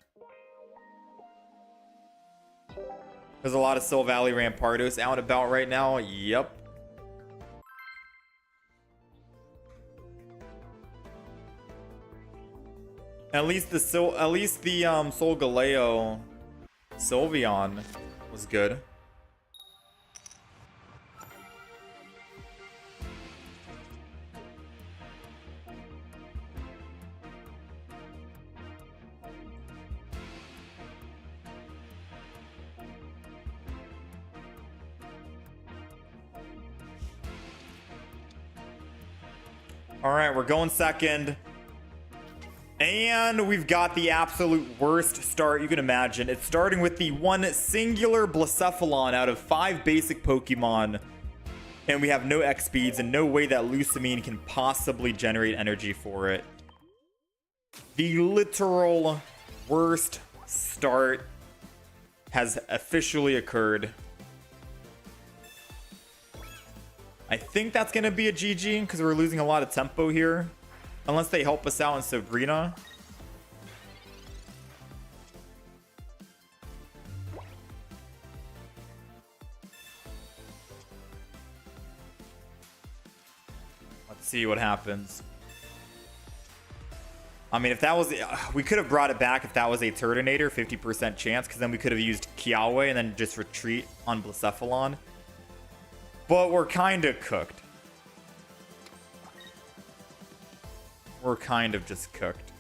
There's a lot of Solgaleo Rampardos out and about right now. Yep. At least the Solgaleo Sylveon was good. All right, we're going second. And we've got the absolute worst start you can imagine. It's starting with the one singular Blacephalon out of 5 basic Pokemon. And we have no X speeds and no way that Lusamine can possibly generate energy for it. The literal worst start has officially occurred. I think that's going to be a GG because we're losing a lot of tempo here. Unless they help us out in Sabrina. Let's see what happens. I mean, if that was... we could have brought it back if that was a Turtonator, 50% chance, because then we could have used Kiawe and then just retreat on Blacephalon. But we're kind of cooked. We're kind of just cooked.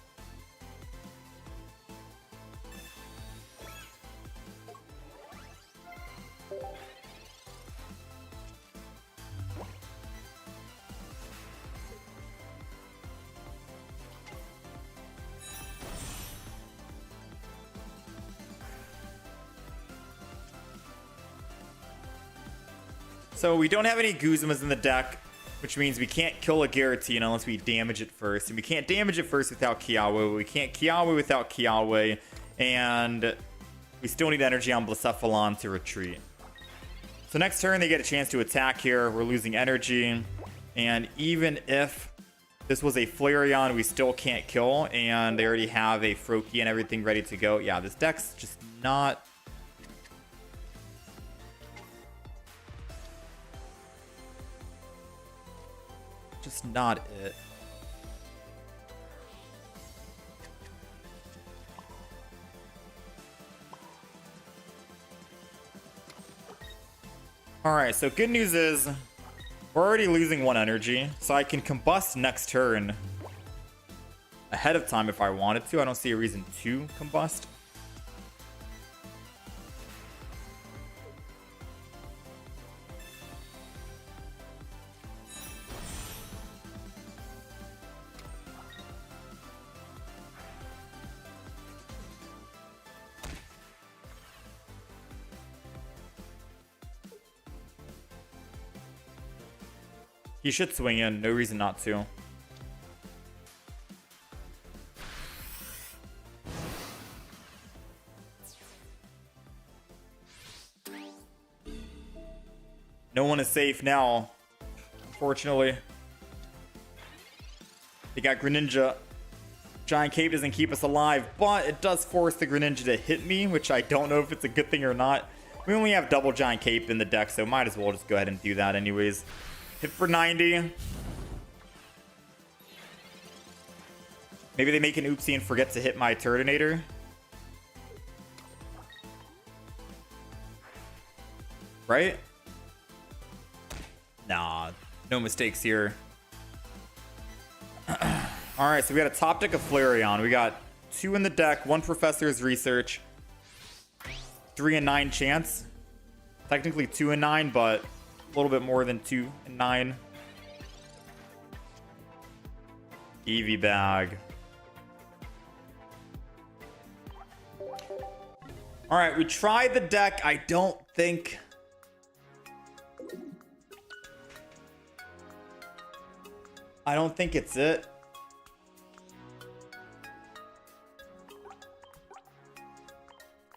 So we don't have any Guzamas in the deck, which means we can't kill a Giratina unless we damage it first. And we can't damage it first without Kiawe. We can't Kiawe without Kiawe. And we still need energy on Blacephalon to retreat. So next turn, they get a chance to attack here. We're losing energy. And even if This was a Flareon we still can't kill, and they already have a Froakie and everything ready to go. Yeah, this deck's just not... just not it. Alright, so good news is we're already losing 1 energy, so I can combust next turn ahead of time if I wanted to. I don't see a reason to combust. He should swing in, no reason not to. No one is safe now, unfortunately. They got Greninja. Giant Cape doesn't keep us alive, but it does force the Greninja to hit me, which I don't know if it's a good thing or not. We only have double Giant Cape in the deck, so might as well just go ahead and do that anyways. Hit for 90. Maybe they make an oopsie and forget to hit my Turtonator. Right? Nah, no mistakes here. Alright, so we got a top deck of Flareon. We got 2 in the deck, 1 Professor's Research, 3 and 9 chance. Technically 2 and 9, but a little bit more than 2 and 9. Eevee bag. Alright, we tried the deck. I don't think... it's it.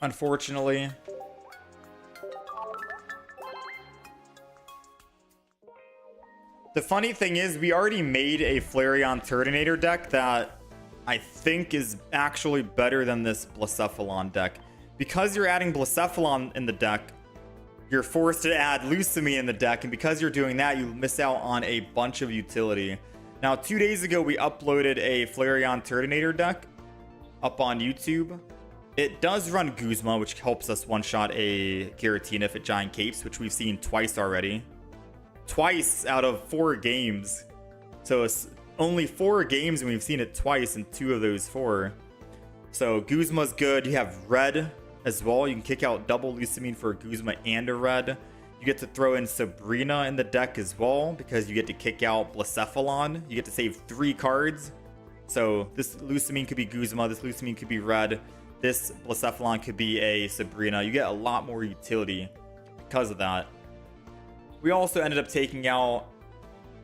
Unfortunately. The funny thing is, we already made a Flareon Turtonator deck that I think is actually better than this Blacephalon deck. Because you're adding Blacephalon in the deck, you're forced to add Lucami in the deck, and because you're doing that, you miss out on a bunch of utility. Now, 2 days ago, we uploaded a Flareon Turtonator deck up on YouTube. It does run Guzma, which helps us one-shot a Giratina if it Giant Capes, which we've seen twice already. Twice out of 4 games. So it's only 4 games, and we've seen it twice in 2 of those 4. So Guzma's good. You have Red as well. You can kick out double Lucamine for a Guzma and a Red. You get to throw in Sabrina in the deck as well, because you get to kick out Blacephalon. You get to save 3 cards. So this Lucamine could be Guzma, this Lucamine could be Red, this Blacephalon could be a Sabrina. You get a lot more utility because of that. We also ended up taking out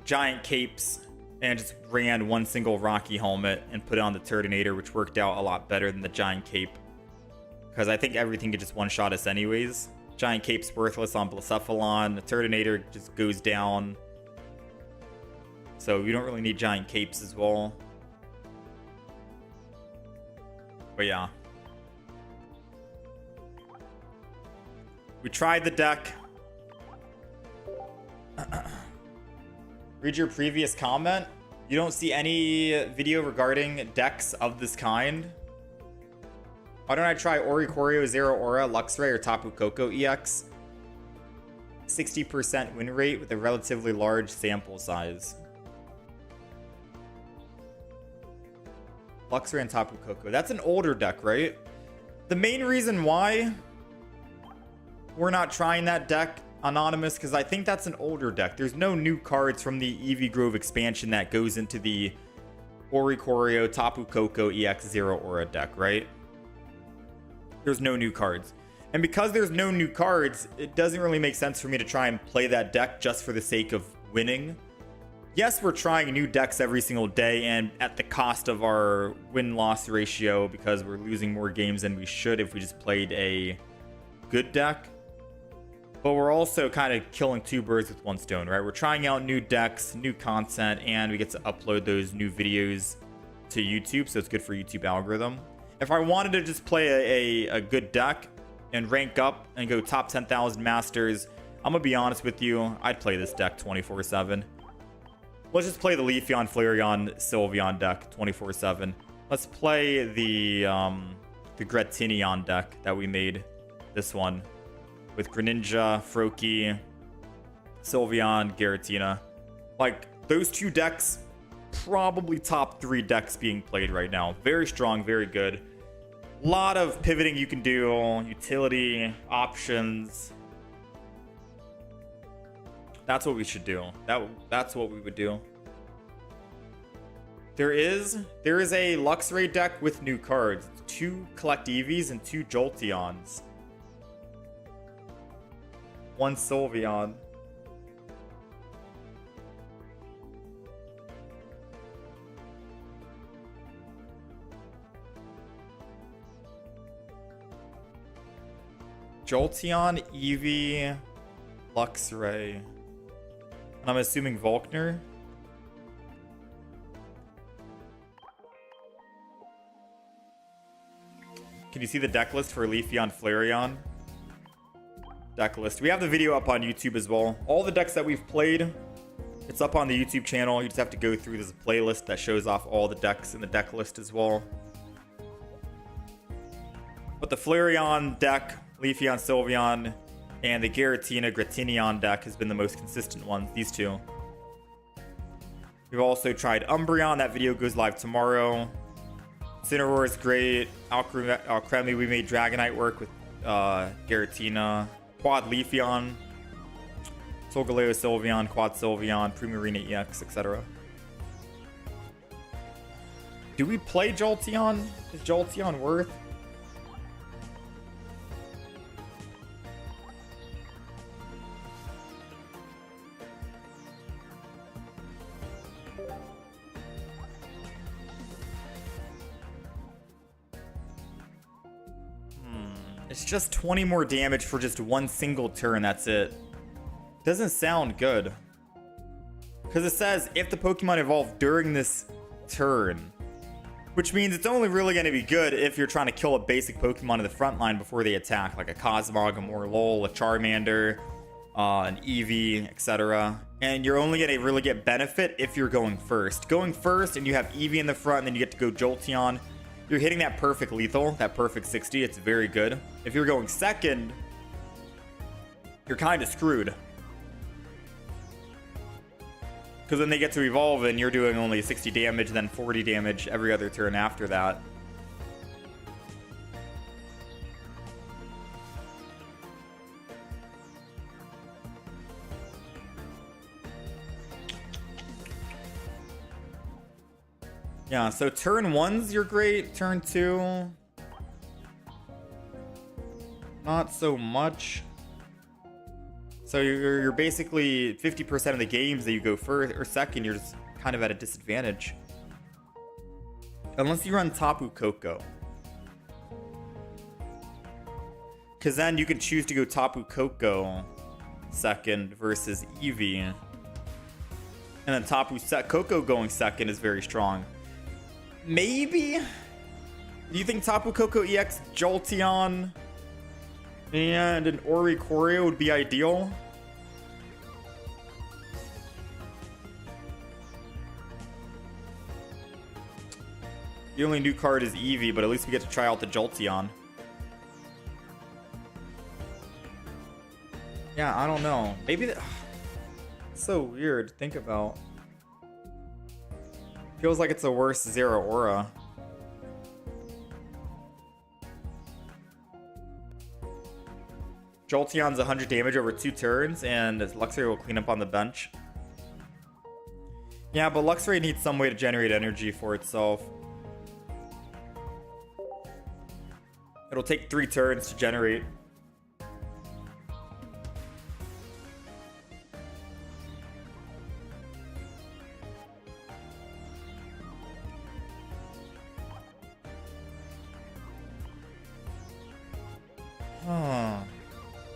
Giant Capes and just ran 1 single Rocky Helmet and put it on the Turtonator, which worked out a lot better than the Giant Cape, because I think everything could just one-shot us anyways. Giant Cape's worthless on Blacephalon. The Turtonator just goes down. So we don't really need Giant Capes as well. But yeah. We tried the deck. Read your previous comment. You don't see any video regarding decks of this kind. Why don't I try Oricorio, Zero Aura, Luxray, or Tapu Koko EX? 60% win rate with a relatively large sample size. Luxray and Tapu Koko. That's an older deck, right? The main reason why we're not trying that deck, Anonymous, because I think that's an older deck. There's no new cards from the Eevee Grove expansion that goes into the Oricorio, Tapu Koko, EX, Zero Aura deck, right? There's no new cards. And because there's no new cards, it doesn't really make sense for me to try and play that deck just for the sake of winning. Yes, we're trying new decks every single day and at the cost of our win-loss ratio, because we're losing more games than we should if we just played a good deck. But we're also kind of killing two birds with one stone, right? We're trying out new decks, new content, and we get to upload those new videos to YouTube, so it's good for YouTube algorithm. If I wanted to just play a good deck and rank up and go top 10,000 masters, I'm gonna be honest with you, I'd play this deck 24/7. Let's just play the Leafeon, Flareon, Sylveon deck 24/7. Let's play the Gratinion deck that we made, this one, with Greninja, Froakie, Sylveon, Giratina. Like, those two decks, probably top 3 decks being played right now. Very strong, very good. A lot of pivoting you can do, utility, options. That's what we should do. That's what we would do. There is a Luxray deck with new cards. 2 collect Eevees and 2 Jolteons. 1 Sylveon. Jolteon, Eevee, Luxray. And I'm assuming Volkner. Can you see the deck list for Leafeon, Flareon? Deck list. We have the video up on YouTube as well. All the decks that we've played, it's up on the YouTube channel. You just have to go through. There's a playlist that shows off all the decks in the deck list as well. But the Flareon deck, Leafeon, Sylveon, and the Gratinion deck has been the most consistent ones, these two. We've also tried Umbreon. That video goes live tomorrow. Incineroar is great. Alcremie, we made Dragonite work with Giratina. Quad Leafeon. Solgaleo Sylveon, Quad Sylveon, Primarina EX, etc. Do we play Jolteon? Is Jolteon worth? It's just 20 more damage for just one single turn, that's it. Doesn't sound good. Because it says, if the Pokemon evolve during this turn. Which means it's only really going to be good if you're trying to kill a basic Pokemon in the front line before they attack. Like a Cosmog, a Morlul, a Charmander, an Eevee, etc. And you're only going to really get benefit if you're going first. Going first and you have Eevee in the front and then you get to go Jolteon. You're hitting that perfect lethal, that perfect 60. It's very good. If you're going second, you're kind of screwed. Because then they get to evolve and you're doing only 60 damage, then 40 damage every other turn after that. Yeah, so turn 1's you're great. Turn 2, not so much. So you're basically 50% of the games that you go first or second, you're just kind of at a disadvantage. Unless you run Tapu Koko. Because then you can choose to go Tapu Koko second versus Eevee. And then Tapu Koko going second is very strong. Maybe? Do you think Tapu Koko EX Jolteon and an Oricorio would be ideal? The only new card is Eevee, but at least we get to try out the Jolteon. Yeah, I don't know. Maybe that... So weird to think about. Feels like it's a worse Zeraora. Jolteon's 100 damage over 2 turns, and Luxray will clean up on the bench. Yeah, but Luxray needs some way to generate energy for itself. It'll take 3 turns to generate.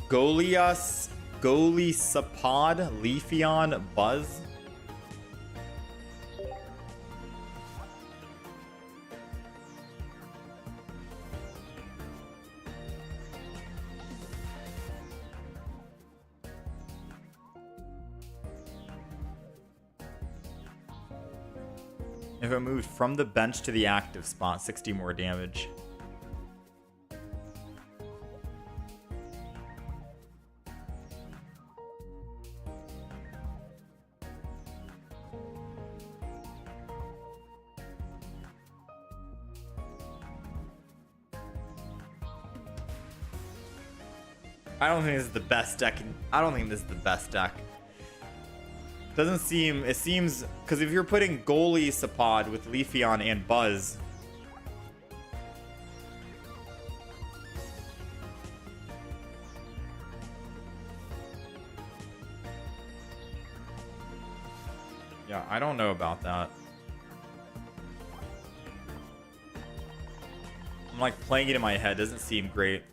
Goliath Golisopod, Leafeon, Buzz. If it moved from the bench to the active spot, 60 more damage. I don't think this is the best deck. I don't think this is the best deck. Doesn't seem, it seems, because if you're putting Golisopod with Leafeon and Buzz, yeah, I don't know about that. I'm like playing it in my head, doesn't seem great.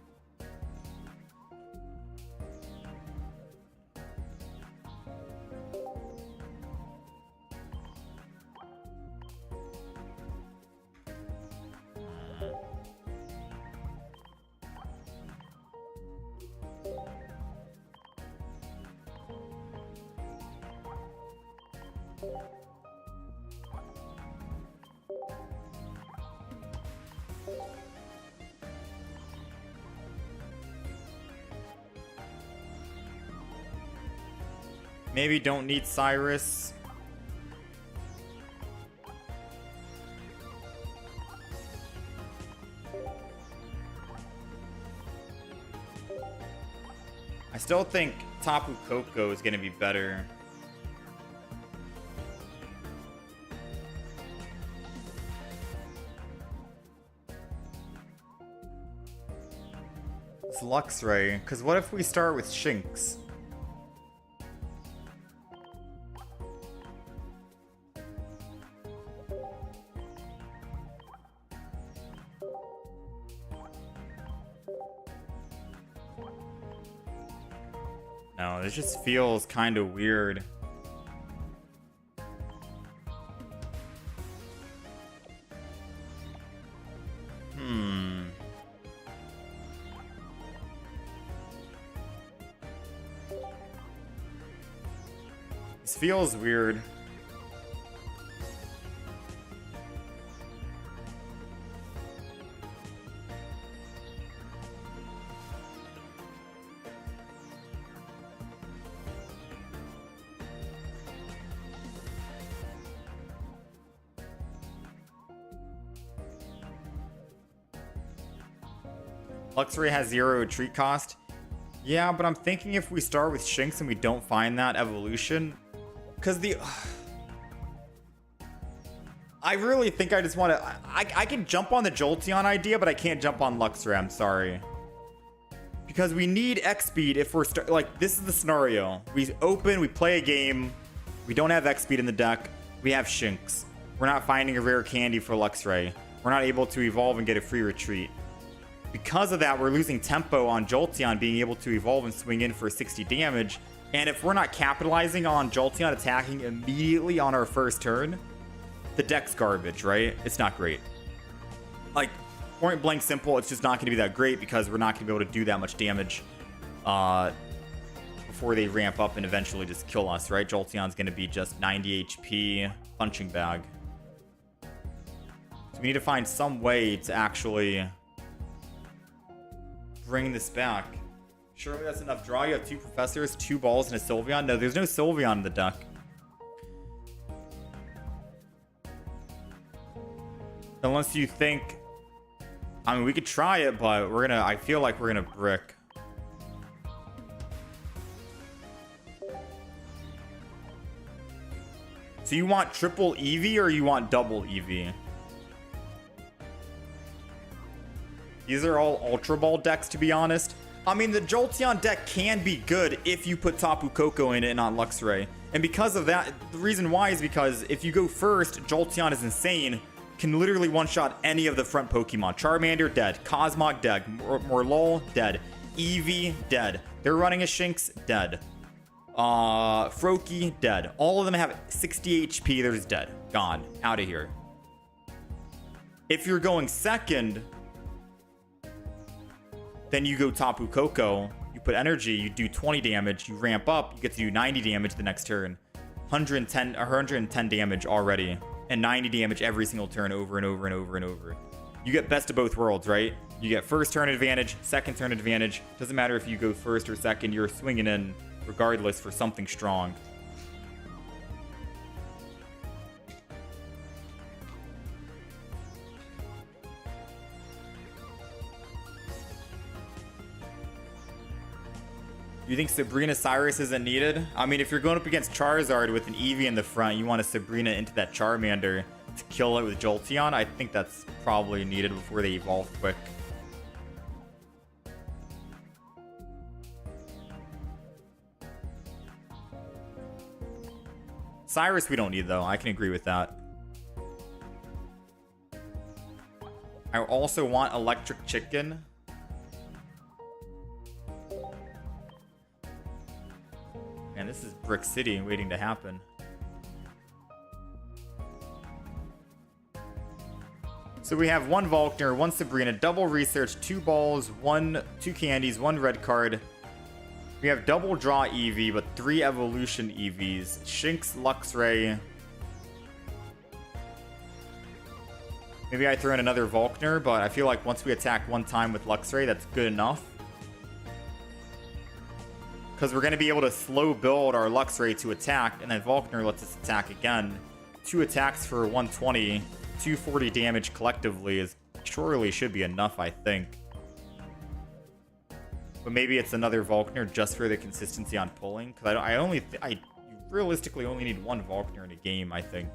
Maybe don't need Cyrus. I still think Tapu Koko is going to be better. It's Luxray, because what if we start with Shinx? No, this just feels kind of weird. This feels weird. Luxray has 0 retreat cost. Yeah, but I'm thinking if we start with Shinx and we don't find that evolution, because I really think I just want to... I can jump on the Jolteon idea, but I can't jump on Luxray, I'm sorry. Because we need X-Speed if we're... Like, this is the scenario. We open, we play a game, we don't have X-Speed in the deck, we have Shinx. We're not finding a rare candy for Luxray. We're not able to evolve and get a free retreat. Because of that, we're losing tempo on Jolteon being able to evolve and swing in for 60 damage. And if we're not capitalizing on Jolteon attacking immediately on our first turn, the deck's garbage, right? It's not great. Like, point blank simple, it's just not going to be that great because we're not going to be able to do that much damage before they ramp up and eventually just kill us, right? Jolteon's going to be just 90 HP punching bag. So we need to find some way to actually bring this back. Surely that's enough draw. You have 2 Professors, 2 Balls, and a Sylveon. No, there's no Sylveon in the deck. Unless you think... I mean, we could try it, but we're gonna... I feel like we're gonna brick. So you want triple Eevee or you want double Eevee? These are all Ultra Ball decks, to be honest. I mean, the Jolteon deck can be good if you put Tapu Koko in it and not Luxray. And because of that, the reason why is because if you go first, Jolteon is insane. Can literally one-shot any of the front Pokemon. Charmander, dead. Cosmog, dead. Morlul, dead. Eevee, dead. They're running a Shinx, dead. Froakie, dead. All of them have 60 HP. They're just dead. Gone. Out of here. If you're going second, then you go Tapu Koko. You put energy. You do 20 damage. You ramp up. You get to do 90 damage the next turn. 110 damage already. And 90 damage every single turn over and over and over and over. You get best of both worlds, right? You get first turn advantage, second turn advantage. Doesn't matter if you go first or second. You're swinging in regardless for something strong. You think Sabrina Cyrus isn't needed? I mean, if you're going up against Charizard with an Eevee in the front, you want a Sabrina into that Charmander to kill it with Jolteon. I think that's probably needed before they evolve quick. Cyrus we don't need, though. I can agree with that. I also want Electric Chicken. Man, this is Brick City waiting to happen. So we have one Volkner, one Sabrina, double research, 2 balls, 2 candies, 1 red card. We have double draw Eevee, but 3 evolution Eevees. Shinx, Luxray. Maybe I throw in another Volkner, but I feel like once we attack one time with Luxray, that's good enough. Because we're going to be able to slow build our Luxray to attack, and then Volkner lets us attack again. 2 attacks for 120, 240 damage collectively is surely should be enough, I think. But maybe it's another Volkner just for the consistency on pulling. Because you realistically only need 1 Volkner in a game, I think.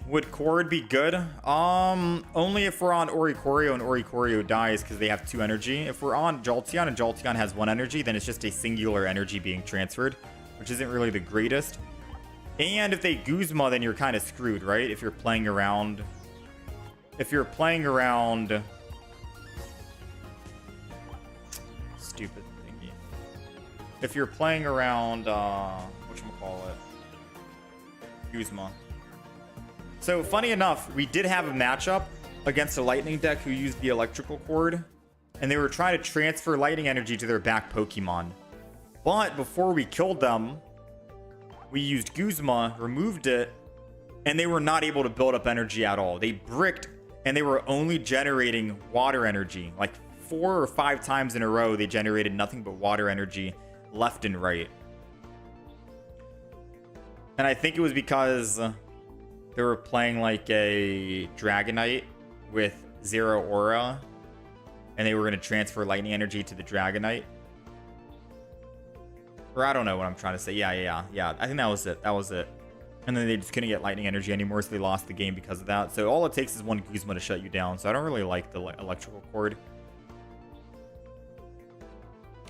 Would Cord be good? Only if we're on Oricorio and Oricorio dies because they have 2 energy. If we're on Jolteon and Jolteon has 1 energy, then it's just a singular energy being transferred, which isn't really the greatest. And if they Guzma, then you're kind of screwed, right? If you're playing around... Stupid thingy. If you're playing around, whatchamacallit? Guzma. So, funny enough, we did have a matchup against a Lightning deck who used the Electrical Cord, and they were trying to transfer Lightning Energy to their back Pokemon. But before we killed them, we used Guzma, removed it, and they were not able to build up energy at all. They bricked, and they were only generating water energy. Like 4 or 5 times in a row, they generated nothing but water energy left and right. And I think it was because they were playing like a Dragonite with 0 aura, and they were going to transfer lightning energy to the Dragonite. Or I don't know what I'm trying to say. Yeah. I think that was it. And then they just couldn't get lightning energy anymore, so they lost the game because of that. So all it takes is 1 Guzma to shut you down. So I don't really like the Electrical Cord.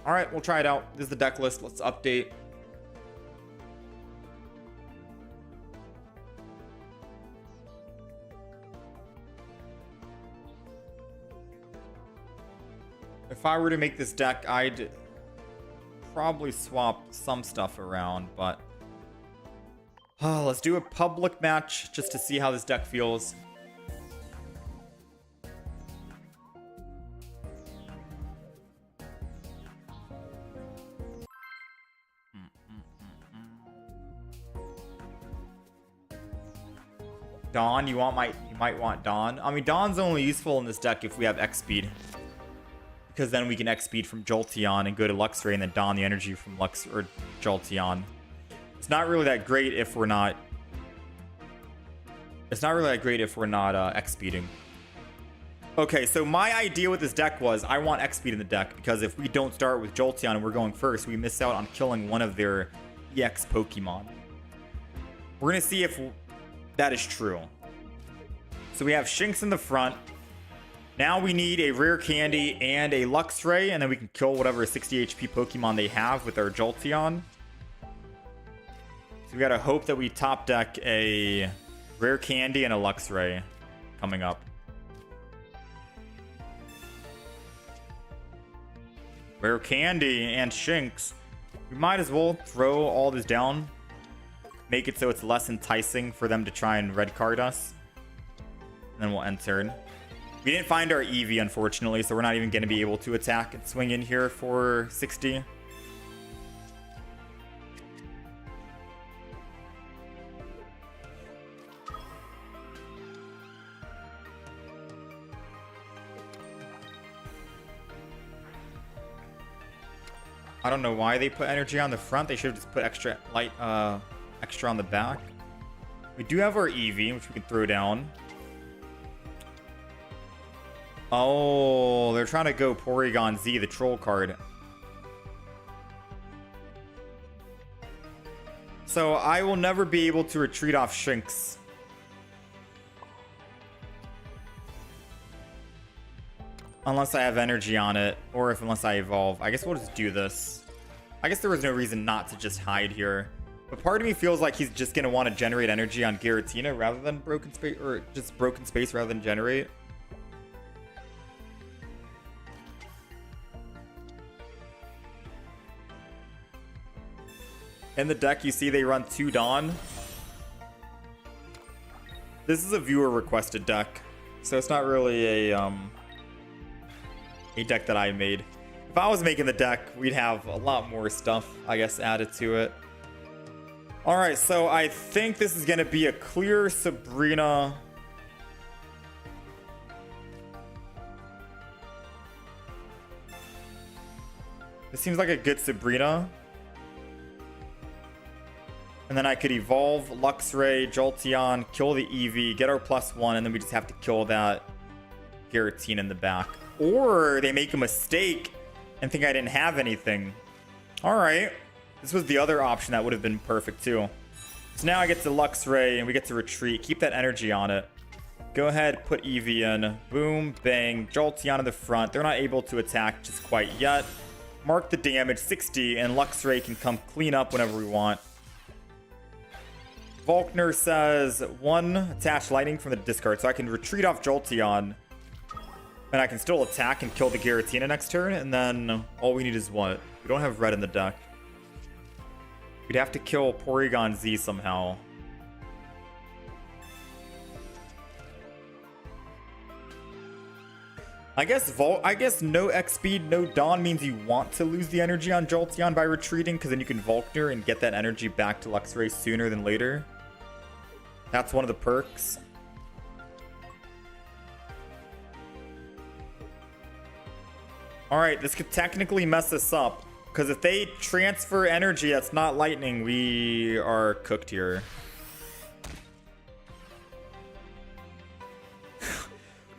All right, we'll try it out. This is the deck list. Let's update. If I were to make this deck, I'd probably swap some stuff around, but let's do a public match just to see how this deck feels. Dawn, you might want Dawn. I mean, Dawn's only useful in this deck if we have X speed, because then we can X speed from Jolteon and go to Luxray and then Dawn the energy from Lux or Jolteon. It's not really that great if we're not. It's not really that great if we're not X speeding. Okay, so my idea with this deck was I want X speed in the deck because if we don't start with Jolteon and we're going first, we miss out on killing one of their EX Pokemon. We're gonna see if that is true. So we have Shinx in the front. Now we need a rare candy and a Luxray, and then we can kill whatever 60 HP Pokemon they have with our Jolteon. So we gotta hope that we top deck a Rare Candy and a Luxray coming up. Rare Candy and Shinx. We might as well throw all this down. Make it so it's less enticing for them to try and red card us. And then we'll end turn. We didn't find our Eevee, unfortunately, so we're not even going to be able to attack and swing in here for 60. I don't know why they put energy on the front. They should have just put extra on the back. We do have our Eevee, which we can throw down. Oh, they're trying to go Porygon Z, the troll card. So I will never be able to retreat off Shinx. Unless I have energy on it, or unless I evolve. I guess we'll just do this. I guess there was no reason not to just hide here. But part of me feels like he's just going to want to generate energy on Giratina rather than Broken Space, or just Broken Space rather than generate. In the deck, you see they run 2 Dawn. This is a viewer requested deck, so it's not really a deck that I made. If I was making the deck, we'd have a lot more stuff, I guess, added to it. All right, so I think this is going to be a clear Sabrina. This seems like a good Sabrina. And then I could evolve Luxray, Jolteon, kill the Eevee, get our +1, and then we just have to kill that Giratina in the back. Or they make a mistake and think I didn't have anything. All right. This was the other option that would have been perfect too. So now I get to Luxray and we get to retreat. Keep that energy on it. Go ahead, put Eevee in. Boom, bang. Jolteon in the front. They're not able to attack just quite yet. Mark the damage, 60, and Luxray can come clean up whenever we want. Volkner says 1 attach lightning from the discard, so I can retreat off Jolteon. And I can still attack and kill the Giratina next turn, and then all we need is what? We don't have red in the deck. We'd have to kill Porygon Z somehow. I guess no X speed, no Dawn means you want to lose the energy on Jolteon by retreating, because then you can Volkner and get that energy back to Luxray sooner than later. That's one of the perks. Alright, this could technically mess us up, because if they transfer energy that's not lightning, we are cooked here.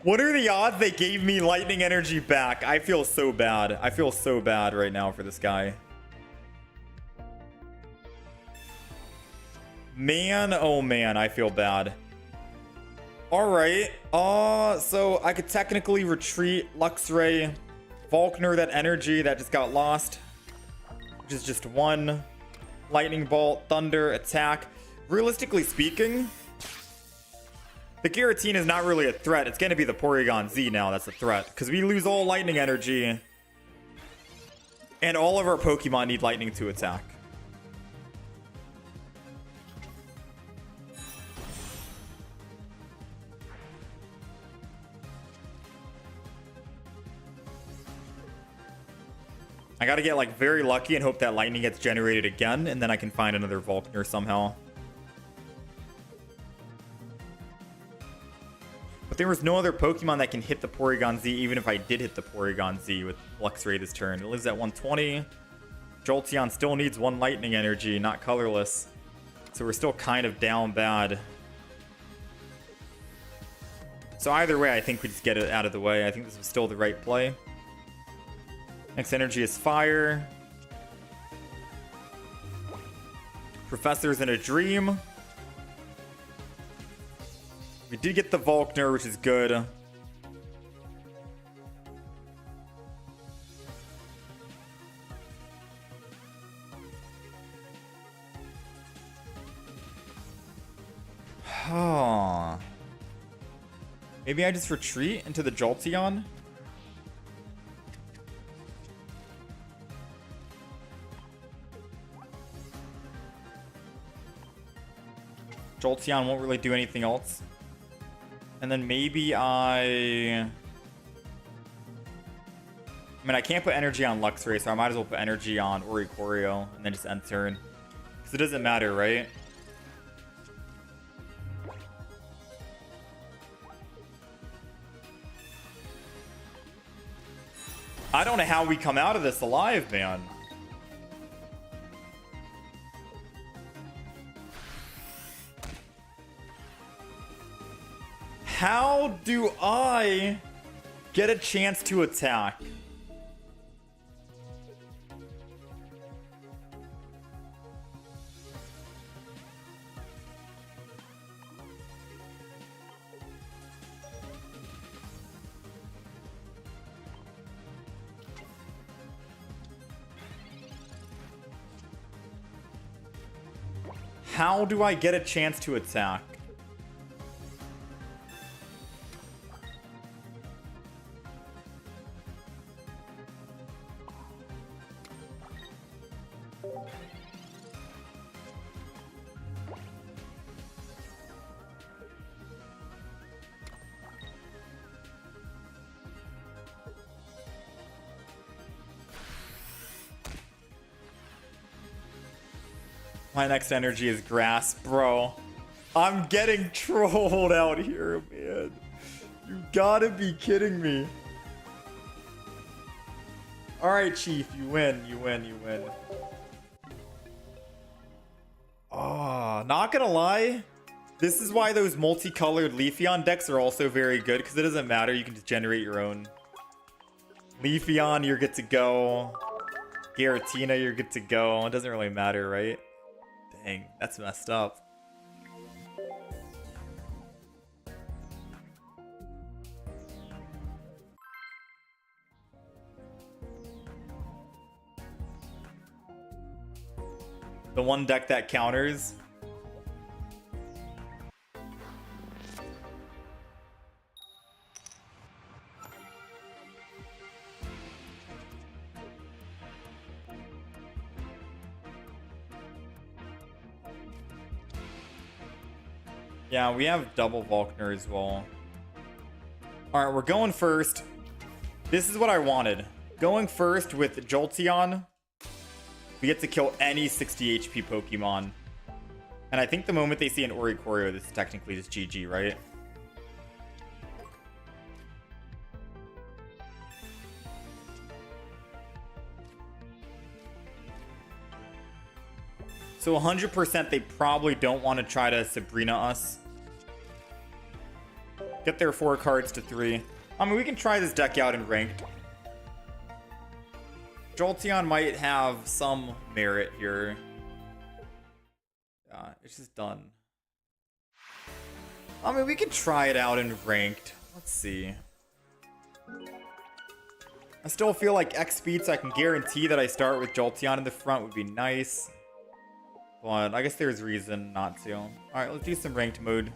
What are the odds they gave me lightning energy back? I feel so bad. I feel so bad right now for this guy. Man, oh man, I feel bad. Alright, so I could technically retreat Luxray, Volkner that energy that just got lost, which is just 1 lightning bolt, thunder, attack. Realistically speaking, the Giratina is not really a threat. It's going to be the Porygon Z now that's a threat, because we lose all lightning energy, and all of our Pokemon need lightning to attack. I gotta get like very lucky and hope that lightning gets generated again, and then I can find another Volkner somehow. But there was no other Pokemon that can hit the Porygon Z, even if I did hit the Porygon Z with Luxray this turn. It lives at 120. Jolteon still needs 1 lightning energy, not colorless. So we're still kind of down bad. So either way, I think we just get it out of the way. I think this was still the right play. Next energy is fire. Professor's in a dream. We did get the Volkner, which is good. Oh. Maybe I just retreat into the Jolteon? Jolteon won't really do anything else. And then maybe I mean, I can't put energy on Luxray, so I might as well put energy on Oricorio and then just end turn. Because it doesn't matter, right? I don't know how we come out of this alive, man. How do I get a chance to attack? How do I get a chance to attack? My next energy is grass, bro. I'm getting trolled out here, man. You gotta be kidding me. Alright, Chief, you win, you win, you win. Oh, not gonna lie. This is why those multicolored Leafeon decks are also very good, because it doesn't matter. You can just generate your own. Leafeon, you're good to go. Giratina, you're good to go. It doesn't really matter, right? Dang, that's messed up. The one deck that counters. Yeah, we have double Volkner as well. Alright, we're going first. This is what I wanted. Going first with Jolteon. We get to kill any 60 HP Pokemon. And I think the moment they see an Oricorio, this is technically just GG, right? So 100% they probably don't want to try to Sabrina us. Get their 4 cards to 3. I mean, we can try this deck out in ranked. Jolteon might have some merit here. Yeah, it's just done. I mean, we could try it out in ranked. Let's see. I still feel like X speed, so I can guarantee that I start with Jolteon in the front would be nice. But I guess there's reason not to. Alright, let's do some ranked mode.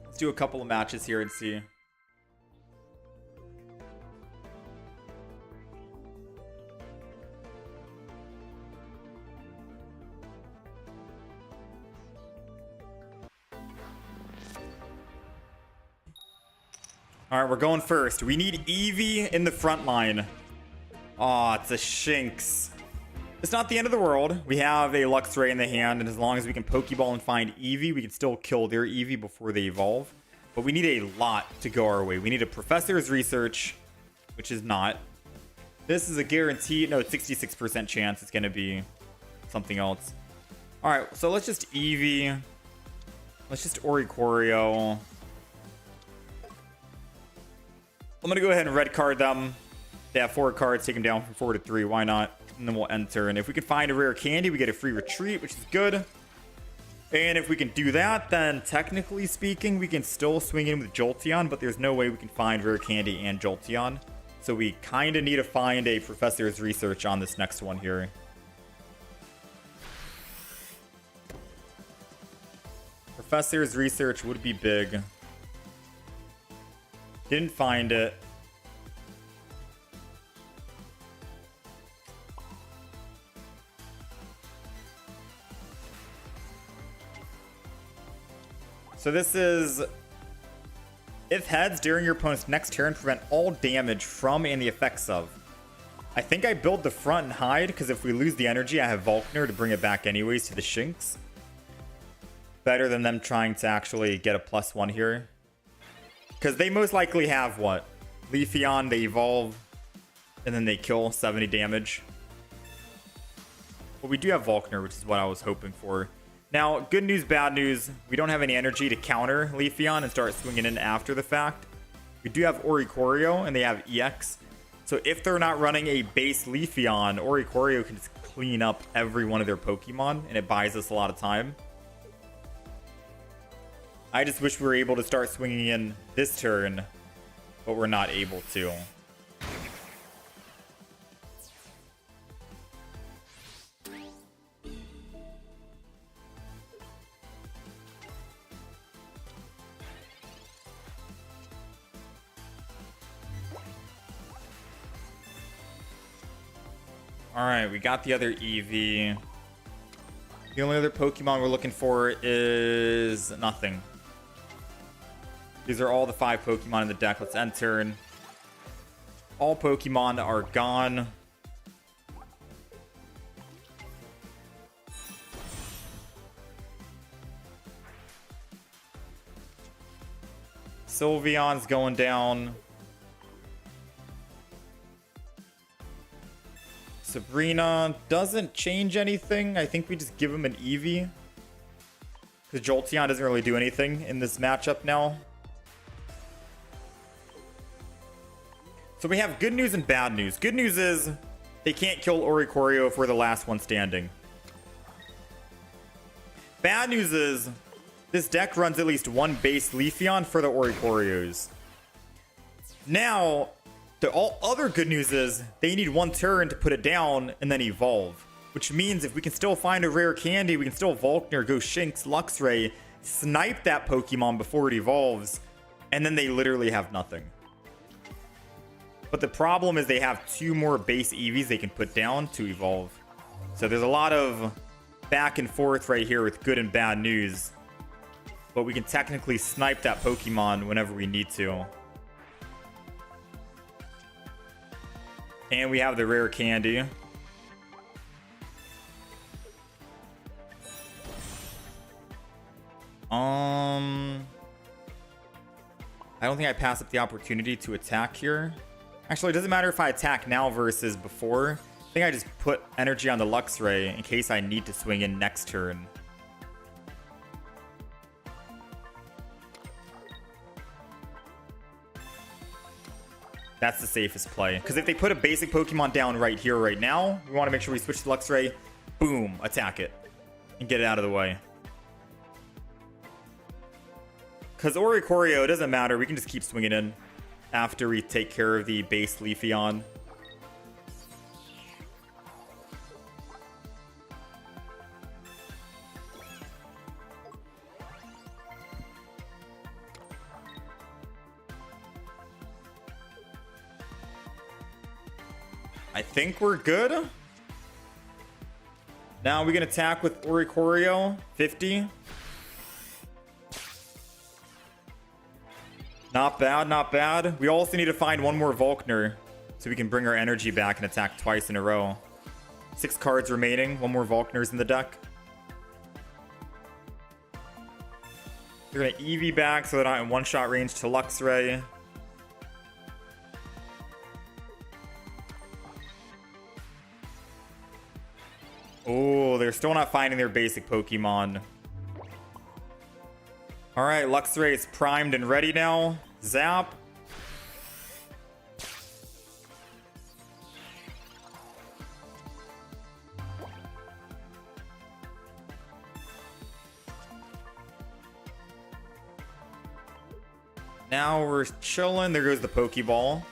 Let's do a couple of matches here and see. Alright, we're going first. We need Eevee in the front line. Aw, it's a Shinx. It's not the end of the world. We have a Luxray in the hand, and as long as we can Pokeball and find Eevee, we can still kill their Eevee before they evolve. But we need a lot to go our way. We need a Professor's Research, which is not. This is a guarantee. No, 66% chance it's going to be something else. Alright, so let's just Eevee. Let's just Oricorio. I'm going to go ahead and red card them. They have 4 cards, take them down from 4 to 3. Why not? And then we'll enter. And if we can find a rare candy, we get a free retreat, which is good. And if we can do that, then technically speaking, we can still swing in with Jolteon, but there's no way we can find rare candy and Jolteon. So we kind of need to find a Professor's Research on this next one here. Professor's research would be big. Didn't find it. So this is, if heads during your opponent's next turn, prevent all damage from and the effects of. I think I build the front and hide, because if we lose the energy, I have Volkner to bring it back anyways to the Shinx. Better than them trying to actually get a +1 here. Because they most likely have what? Leafeon, they evolve, and then they kill 70 damage. But we do have Volkner, which is what I was hoping for. Now, good news, bad news. We don't have any energy to counter Leafeon and start swinging in after the fact. We do have Oricorio, and they have EX. So if they're not running a base Leafeon, Oricorio can just clean up every one of their Pokemon, and it buys us a lot of time. I just wish we were able to start swinging in this turn, but we're not able to. Alright, we got the other Eevee. The only other Pokemon we're looking for is nothing. These are all the 5 Pokemon in the deck. Let's end turn. All Pokemon are gone. Sylveon's going down. Sabrina doesn't change anything. I think we just give him an Eevee. Because Jolteon doesn't really do anything in this matchup now. So we have good news and bad news. Good news is they can't kill Oricorio if we're the last one standing. Bad news is this deck runs at least one base Leafeon for the Oricorios. Now, the all other good news is they need one turn to put it down and then evolve. Which means if we can still find a rare candy, we can still Volkner, go Shinx, Luxray, snipe that Pokemon before it evolves, and then they literally have nothing. But the problem is they have 2 more base Eevees they can put down to evolve. So there's a lot of back and forth right here with good and bad news. But we can technically snipe that Pokemon whenever we need to. And we have the rare candy. I don't think I pass up the opportunity to attack here. Actually, it doesn't matter if I attack now versus before. I think I just put energy on the Luxray in case I need to swing in next turn. That's the safest play. Because if they put a basic Pokemon down right here, right now, we want to make sure we switch to Luxray. Boom, attack it. And get it out of the way. Because Oricorio, it doesn't matter. We can just keep swinging in after we take care of the base Leafeon. I think we're good. Now we can attack with Oricorio. 50. Not bad, not bad. We also need to find one more Volkner so we can bring our energy back and attack twice in a row. 6 cards remaining. One more Volkner's in the deck. They're going to Eevee back so they're not in one-shot range to Luxray. Oh, they're still not finding their basic Pokemon. Alright, Luxray is primed and ready now. Zap. Now we're chilling. There goes the Pokeball.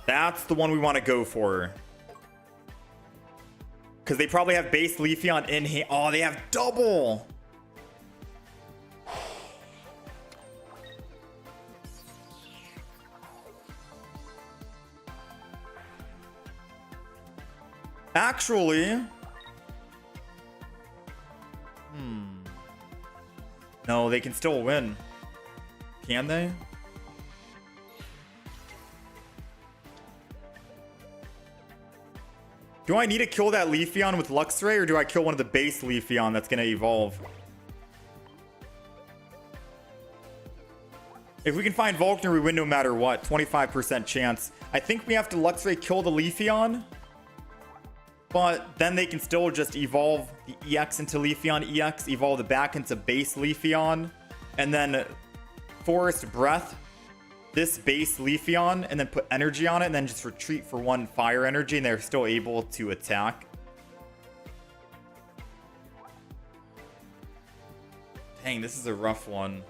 That's the one we want to go for. Because they probably have base Leafeon in hand. Oh, they have double. Actually. No, they can still win. Can they? Do I need to kill that Leafeon with Luxray, or do I kill one of the base Leafeon that's going to evolve? If we can find Volkner, we win no matter what. 25% chance. I think we have to Luxray kill the Leafeon. But then they can still just evolve the EX into Leafeon EX, evolve the back into base Leafeon, and then Forest Breath this base Leafeon, and then put energy on it, and then just retreat for 1 fire energy, and they're still able to attack. Dang, this is a rough one.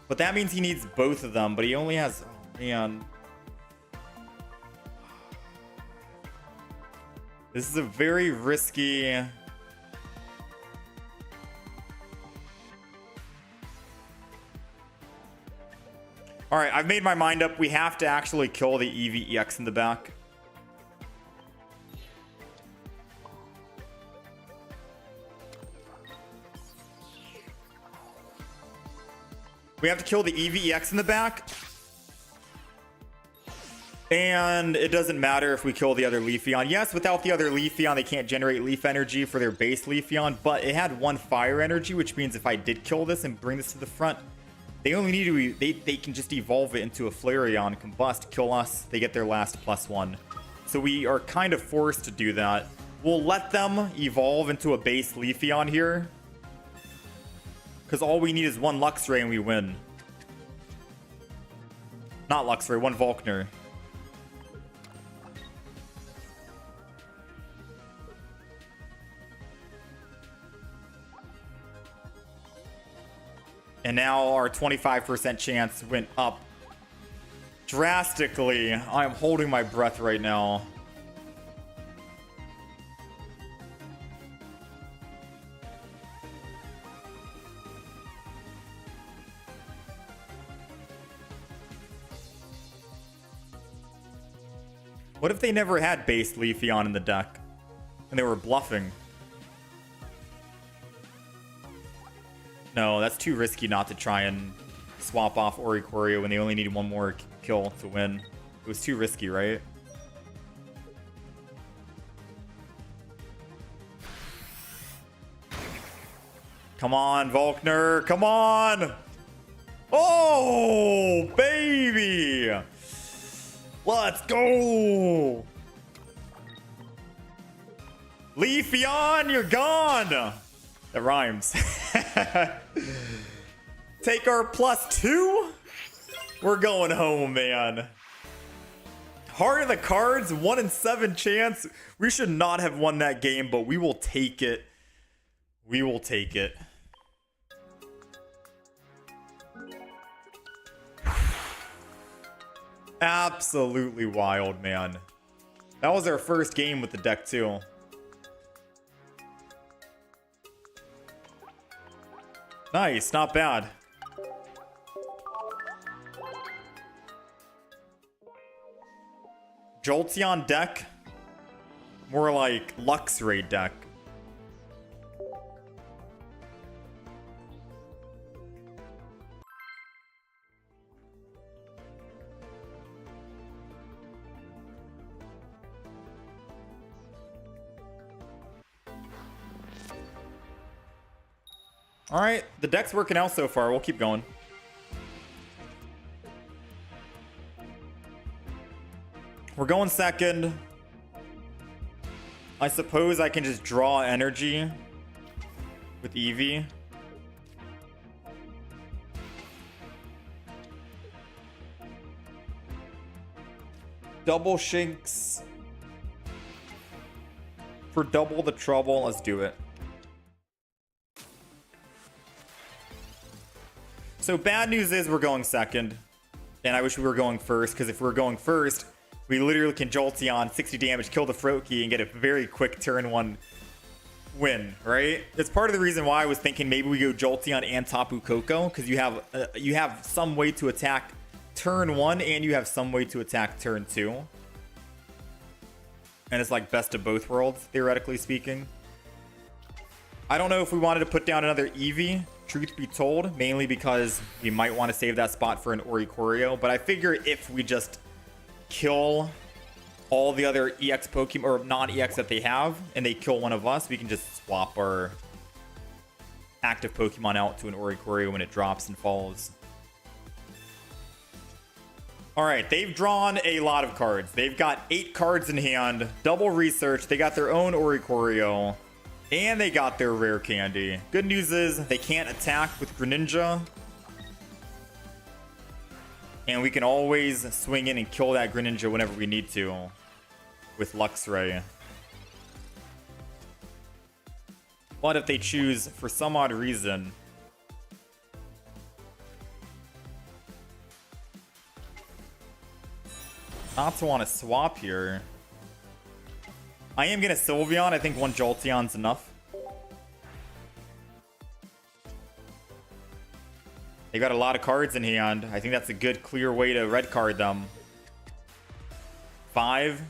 But that means he needs both of them, but he only has... Oh, man. This is a very risky... Alright, I've made my mind up. We have to actually kill the Eevee EX in the back. We have to kill the Eevee EX in the back. And it doesn't matter if we kill the other Leafeon. Yes, without the other Leafeon, they can't generate Leaf Energy for their base Leafeon. But it had 1 Fire Energy, which means if I did kill this and bring this to the front, they only need to... They can just evolve it into a Flareon, Combust, kill us. They get their last +1. So we are kind of forced to do that. We'll let them evolve into a base Leafeon here. Because all we need is 1 Luxray and we win. Not Luxray, 1 Volkner. And now our 25% chance went up drastically. I am holding my breath right now. What if they never had base Leafeon in the deck and they were bluffing? No, that's too risky not to try and swap off Oricorio when they only need 1 more kill to win. It was too risky, right? Come on, Volkner. Come on. Oh, baby. Let's go. Leafeon, you're gone. That rhymes. Take our +2. We're going home, man. Heart of the cards, 1 in 7 chance. We should not have won that game, but we will take it. We will take it. Absolutely wild, man. That was our first game with the deck, too. Nice, not bad. Jolteon deck. More like Luxray deck. All right, the deck's working out so far. We'll keep going. We're going second. I suppose I can just draw energy with Eevee. Double Shinx for double the trouble. Let's do it. So bad news is we're going second. And I wish we were going first, because if we were going first, We literally can Jolteon, 60 damage, kill the Froakie, and get a very quick turn 1 win, right? It's part of the reason why I was thinking maybe we go Jolteon and Tapu Koko, because you have some way to attack turn 1 and you have some way to attack turn 2. And it's like best of both worlds, theoretically speaking. I don't know if we wanted to put down another Eevee, truth be told, mainly because we might want to save that spot for an Oricorio, but I figure if we just kill all the other EX Pokemon, or non-EX that they have, and they kill one of us, we can just swap our active Pokemon out to an Oricorio when it drops and falls. Alright, they've drawn a lot of cards. They've got 8 cards in hand, double research, they got their own Oricorio, and they got their rare candy. Good news is they can't attack with Greninja, and we can always swing in and kill that Greninja whenever we need to with Luxray. But if they choose, for some odd reason, not to want to swap here, I am going to Sylveon. I think one Jolteon's enough. They got a lot of cards in hand. I think that's a good, clear way to red card them. 5.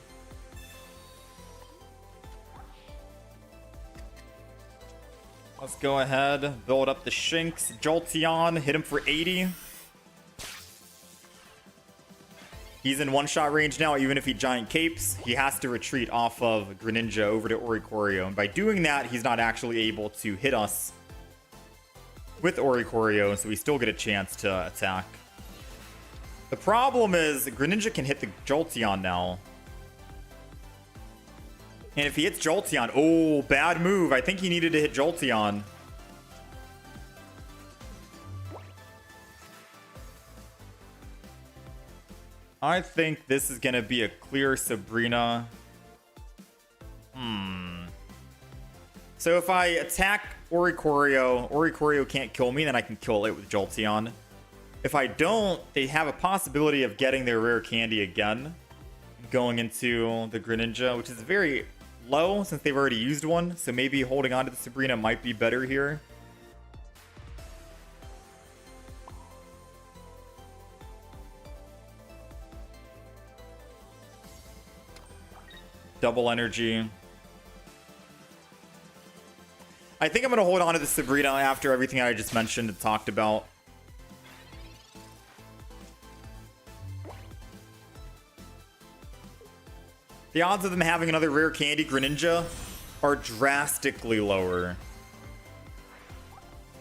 Let's go ahead, build up the Shinx. Jolteon, hit him for 80. He's in one-shot range now. Even if he Giant Capes, he has to retreat off of Greninja over to Oricorio. And by doing that, he's not actually able to hit us with Oricorio, so we still get a chance to attack. The problem is Greninja can hit the Jolteon now. And if he hits Jolteon, oh, bad move. I think he needed to hit Jolteon. I think this is going to be a clear Sabrina. So if I attack Oricorio, Oricorio can't kill me, then I can kill it with Jolteon. If I don't, they have a possibility of getting their rare candy again, going into the Greninja, which is very low since they've already used one. So maybe holding on to the Sabrina might be better here. Double energy. I think I'm going to hold on to the Sabrina after everything I just mentioned and talked about. The odds of them having another rare candy Greninja are drastically lower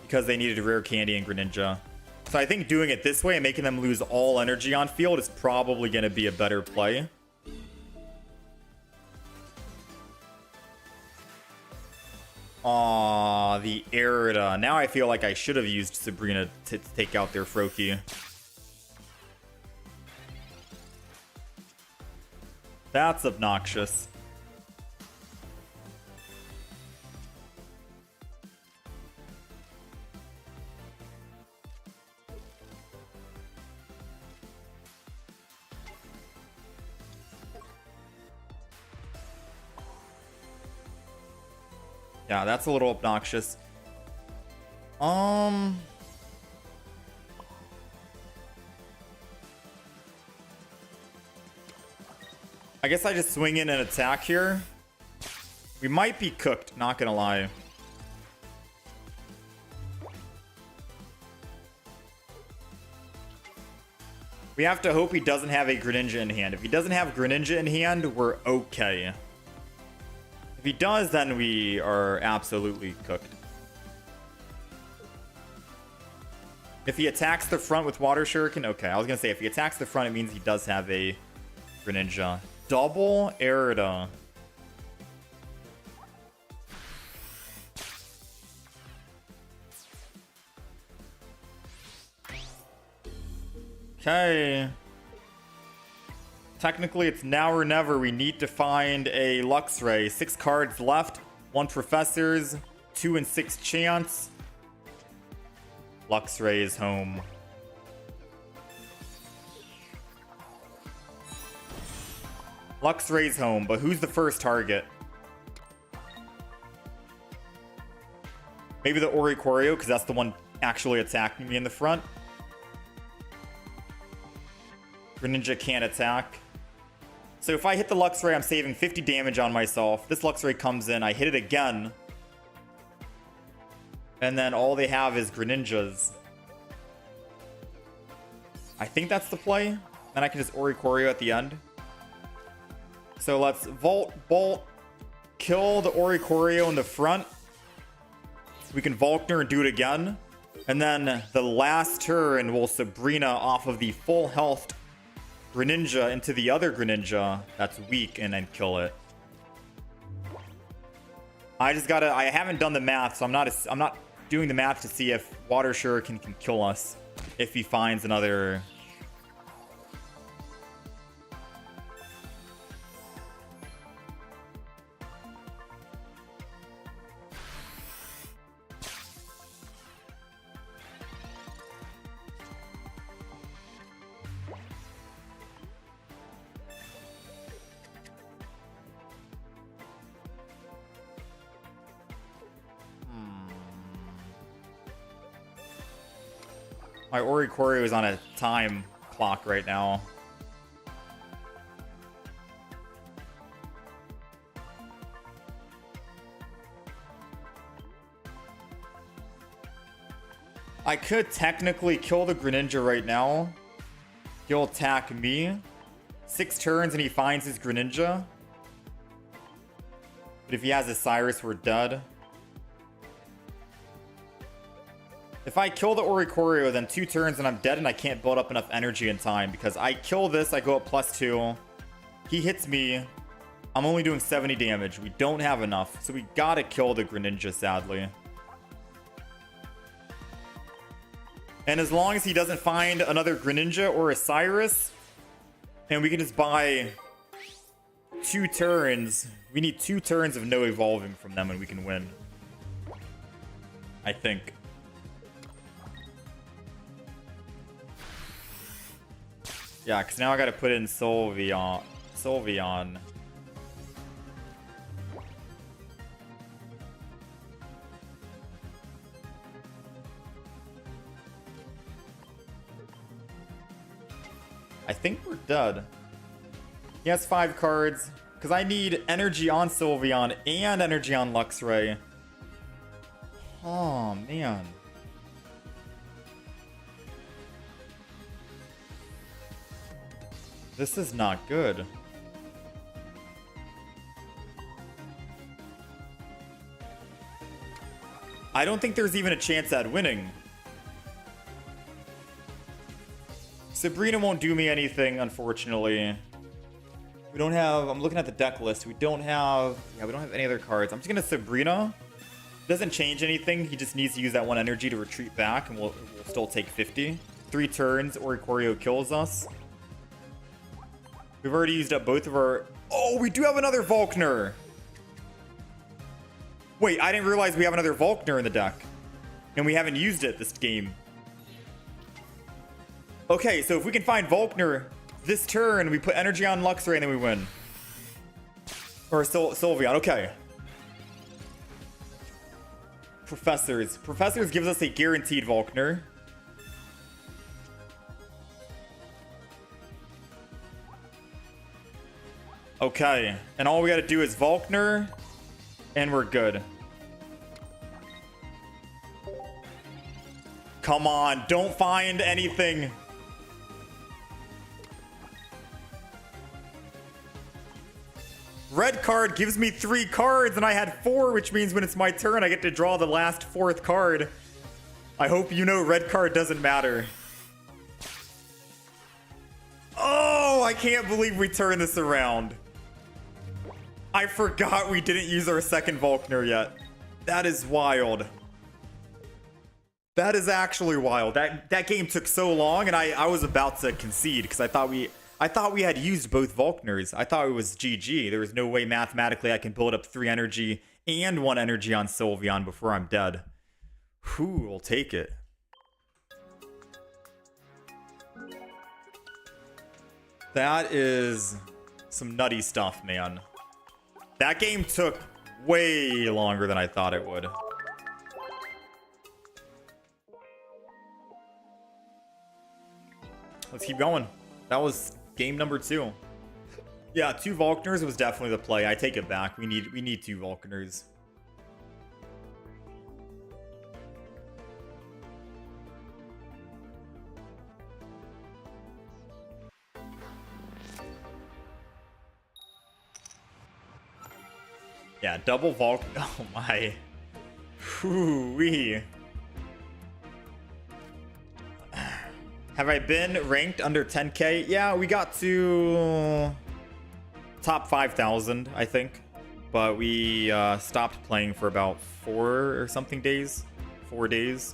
because they needed a rare candy in Greninja. So I think doing it this way and making them lose all energy on field is probably going to be a better play. Aw, the Erida. Now I feel like I should have used Sabrina to take out their Froakie. That's obnoxious. Yeah, that's a little obnoxious. I guess I just swing in and attack here. We might be cooked, not gonna lie. We have to hope he doesn't have a Greninja in hand. If he doesn't have Greninja in hand, we're okay. If he does, then we are absolutely cooked. If he attacks the front with Water Shuriken, okay. I was gonna say, if he attacks the front, it means he does have a Greninja. Double Erida. Okay. Technically, it's now or never. We need to find a Luxray. 6 cards left. 1 Professor's. 2 and 6 chance. Luxray is home. Luxray's home, but who's the first target? Maybe the Oricorio, because that's the one actually attacking me in the front. Greninja can't attack. So if I hit the Luxray, I'm saving 50 damage on myself. This Luxray comes in, I hit it again. And then all they have is Greninjas. I think that's the play. Then I can just Oricorio at the end. So let's Volt, Bolt, kill the Oricorio in the front. We can Volkner and do it again. And then the last turn, we'll Sabrina off of the full health Greninja into the other Greninja that's weak and then kill it. I haven't done the math, so I'm not doing the math to see if Water Shuriken can kill us if he finds another. My Oricorio is on a time clock right now. I could technically kill the Greninja right now. He'll attack me. 6 turns and he finds his Greninja. But if he has a Cyrus, we're dead. If I kill the Oricorio, then 2 turns and I'm dead and I can't build up enough energy in time. Because I kill this, I go up +2. He hits me. I'm only doing 70 damage. We don't have enough. So we gotta kill the Greninja, sadly. And as long as he doesn't find another Greninja or a Cyrus, and we can just buy 2 turns. We need 2 turns of no evolving from them and we can win. I think. Yeah, because now I gotta put in Sylveon. I think we're dead. He has 5 cards. Because I need energy on Sylveon and energy on Luxray. Oh, man. This is not good. I don't think there's even a chance at winning. Sabrina won't do me anything, unfortunately. We don't have... I'm looking at the deck list. We don't have... Yeah, we don't have any other cards. I'm just going to Sabrina. Doesn't change anything. He just needs to use that 1 energy to retreat back, and we'll still take 50. 3 turns, Oricorio kills us. We've already used up both of our... Oh, we do have another Volkner! Wait, I didn't realize we have another Volkner in the deck. And we haven't used it this game. Okay, so if we can find Volkner this turn, we put energy on Luxray and then we win. Or Sylveon, okay. Professors. Professors gives us a guaranteed Volkner. Okay, and all we gotta do is Volkner, and we're good. Come on, don't find anything. Red card gives me 3 cards, and I had 4, which means when it's my turn, I get to draw the last 4th card. I hope you know red card doesn't matter. Oh, I can't believe we turned this around. I forgot we didn't use our second Volkner yet. That is wild. That is actually wild. That game took so long, and I was about to concede because I thought we had used both Volkners. I thought it was GG. There was no way mathematically I can build up 3 energy and 1 energy on Sylveon before I'm dead. Whew, we'll take it. That is Some nutty stuff, man. That game took way longer than I thought it would. Let's keep going. That was game number 2. Yeah, 2 Vulcaners was definitely the play. I take it back. We need 2 Vulcaners. Yeah, double Vulcan. Oh my. Whoo-wee. Have I been ranked under 10k? Yeah, we got to top 5,000, I think. But we stopped playing for about 4 or something days. 4 days.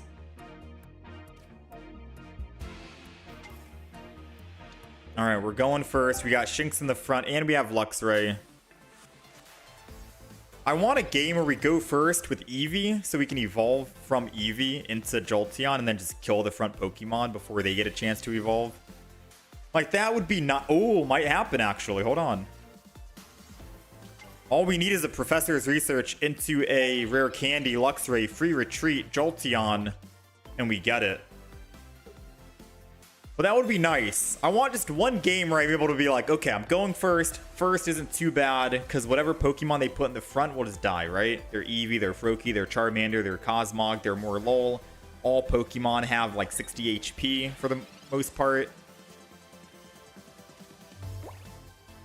Alright, we're going first. We got Shinx in the front, and we have Luxray. I want a game where we go first with Eevee, so we can evolve from Eevee into Jolteon and then just kill the front Pokemon before they get a chance to evolve. Like, that would be not... Oh, might happen, actually. Hold on. All we need is a professor's research into a rare candy, Luxray, free retreat, Jolteon, and we get it. But that would be nice. I want just one game where I'm able to be like, okay, I'm going first. First isn't too bad, because whatever Pokemon they put in the front will just die, right? They're Eevee, they're Froakie, they're Charmander, they're Cosmog, they're Morlul. All Pokemon have like 60 HP for the most part.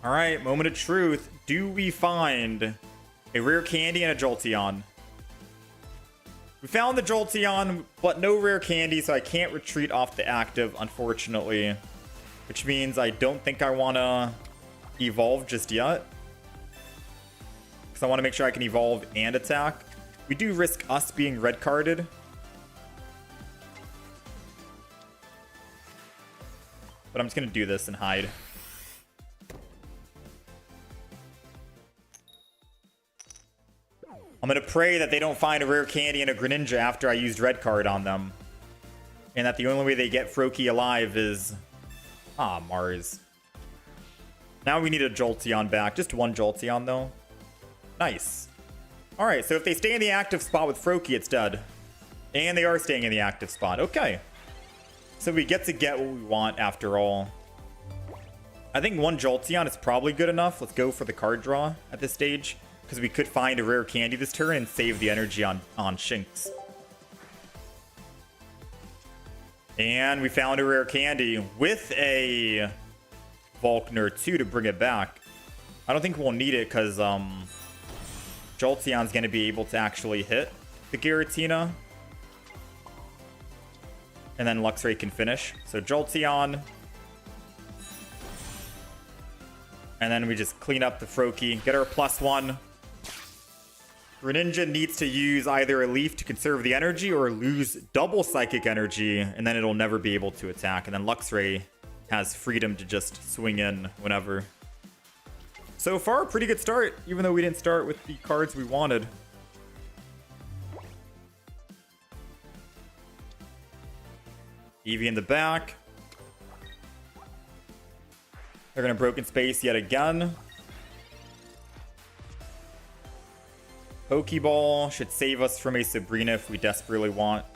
Alright, moment of truth. Do we find a rare candy and a Jolteon? We found the Jolteon, but no rare candy, so I can't retreat off the active, unfortunately. Which means I don't think I want to evolve just yet. Because I want to make sure I can evolve and attack. We do risk us being red carded. But I'm just going to do this and hide. I'm going to pray that they don't find a rare candy and a Greninja after I used red card on them. And that the only way they get Froakie alive is... Ah, Mars. Now we need a Jolteon back. Just one Jolteon, though. Nice. Alright, so if they stay in the active spot with Froakie, it's dead. And they are staying in the active spot. Okay. So we get what we want after all. I think one Jolteon is probably good enough. Let's go for the card draw at this stage. Because we could find a rare candy this turn and save the energy on Shinx. And we found a rare candy with a Volkner too to bring it back. I don't think we'll need it because Jolteon's going to be able to actually hit the Giratina. And then Luxray can finish. So Jolteon. And then we just clean up the Froakie. Get our +1. Greninja needs to use either a leaf to conserve the energy or lose double psychic energy, and then it'll never be able to attack. And then Luxray has freedom to just swing in whenever. So far, pretty good start, even though we didn't start with the cards we wanted. Eevee in the back. They're going to Broken Space yet again. Pokeball should save us from a Sabrina if we desperately want.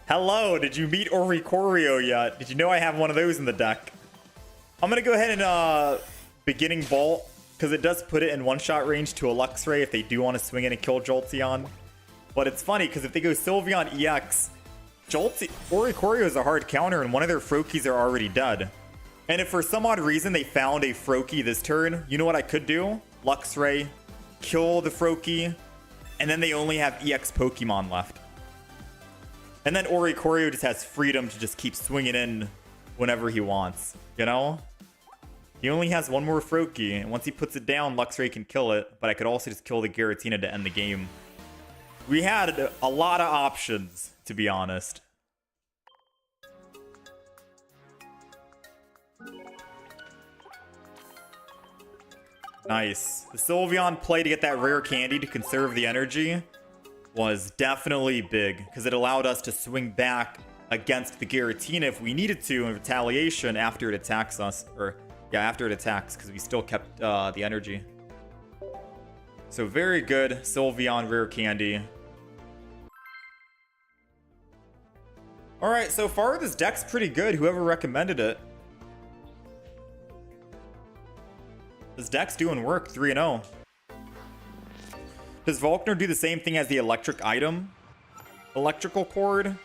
Hello, did you meet Oricorio yet? Did you know I have one of those in the deck? I'm going to go ahead and beginning Vault, because it does put it in one-shot range to a Luxray if they do want to swing in and kill Jolteon. But it's funny, because if they go Sylveon EX, Oricorio is a hard counter, and one of their Froakies are already dead. And if for some odd reason they found a Froakie this turn, you know what I could do? Luxray, kill the Froakie, and then they only have EX Pokemon left. And then Oricorio just has freedom to just keep swinging in whenever he wants, you know? He only has one more Froakie, and once he puts it down, Luxray can kill it, but I could also just kill the Giratina to end the game. We had a lot of options, to be honest. Nice. The Sylveon play to get that rare candy to conserve the energy was definitely big, because it allowed us to swing back against the Giratina if we needed to in retaliation after it attacks us. Or, yeah, after it attacks, because we still kept the energy. So very good. Sylveon Rare Candy. Alright, so far this deck's pretty good. Whoever recommended it. This deck's doing work. 3-0. Does Volkner do the same thing as the electric item? Electrical cord?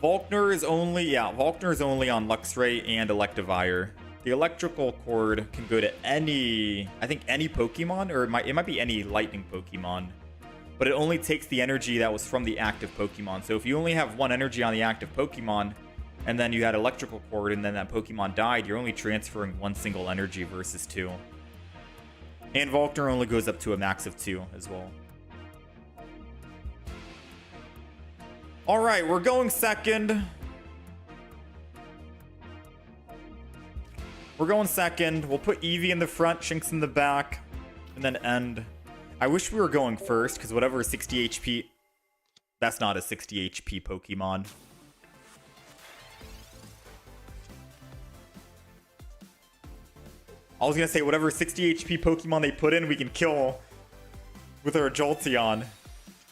Volkner is only on Luxray and Electivire. The electrical cord can go to any, I think any Pokemon, or it might be any lightning Pokemon. But it only takes the energy that was from the active Pokemon. So if you only have one energy on the active Pokemon, and then you had electrical cord, and then that Pokemon died, you're only transferring one single energy versus two. And Volkner only goes up to a max of 2 as well. Alright, we're going second. We're going second. We'll put Eevee in the front, Shinx in the back, and then end. I wish we were going first, because whatever is 60 HP... That's not a 60 HP Pokemon. I was going to say, whatever 60 HP Pokemon they put in, we can kill with our Jolteon.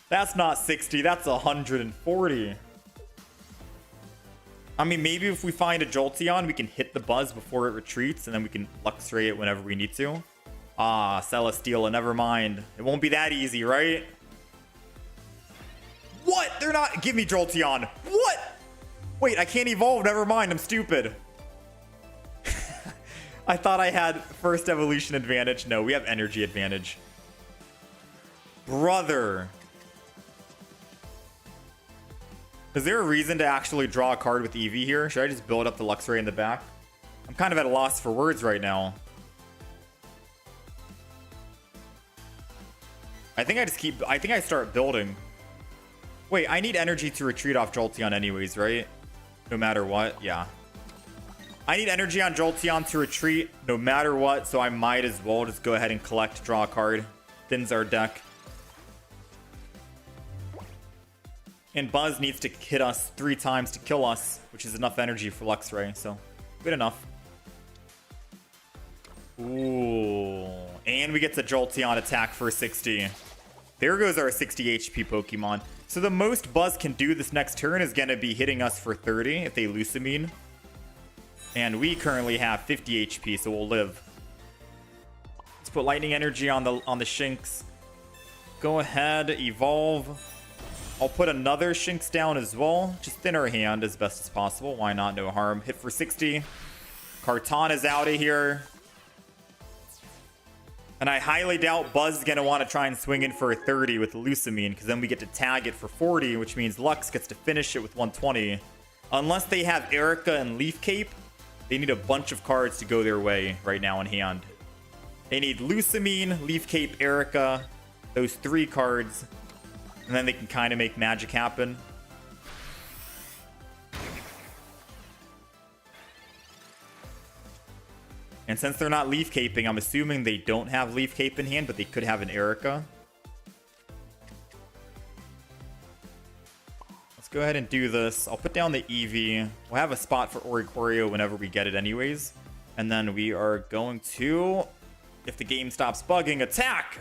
That's not 60, that's 140. I mean, maybe if we find a Jolteon, we can hit the Buzz before it retreats, and then we can Luxray it whenever we need to. Ah, Celesteela, never mind. It won't be that easy, right? What? They're not... Give me Jolteon. What? Wait, I can't evolve. Never mind, I'm stupid. I thought I had first evolution advantage. No, we have energy advantage. Brother. Is there a reason to actually draw a card with Eevee here? Should I just build up the Luxray in the back? I'm kind of at a loss for words right now. I think I start building. Wait, I need energy to retreat off Jolteon anyways, right? No matter what, yeah. I need energy on Jolteon to retreat no matter what, so I might as well just go ahead and collect, draw a card. Thins our deck. And Buzz needs to hit us 3 times to kill us, which is enough energy for Luxray, so good enough. Ooh. And we get the Jolteon attack for 60. There goes our 60 HP Pokemon. So the most Buzz can do this next turn is going to be hitting us for 30 if they Lusamine. And we currently have 50 HP, so we'll live. Let's put Lightning Energy on the Shinx. Go ahead, evolve. I'll put another Shinx down as well. Just thin our hand as best as possible. Why not? No harm. Hit for 60. Kartana is out of here. And I highly doubt Buzz is going to want to try and swing in for a 30 with Lusamine, because then we get to tag it for 40, which means Lux gets to finish it with 120. Unless they have Erica and Leaf Cape, they need a bunch of cards to go their way right now in hand. They need Lusamine, Leaf Cape, Erica, those 3 cards, and then they can kind of make magic happen. And since they're not Leaf Caping, I'm assuming they don't have Leaf Cape in hand, but they could have an Erica. Let's go ahead and do this. I'll put down the Eevee. We'll have a spot for Oricorio whenever we get it anyways. And then we are going to, if the game stops bugging, attack!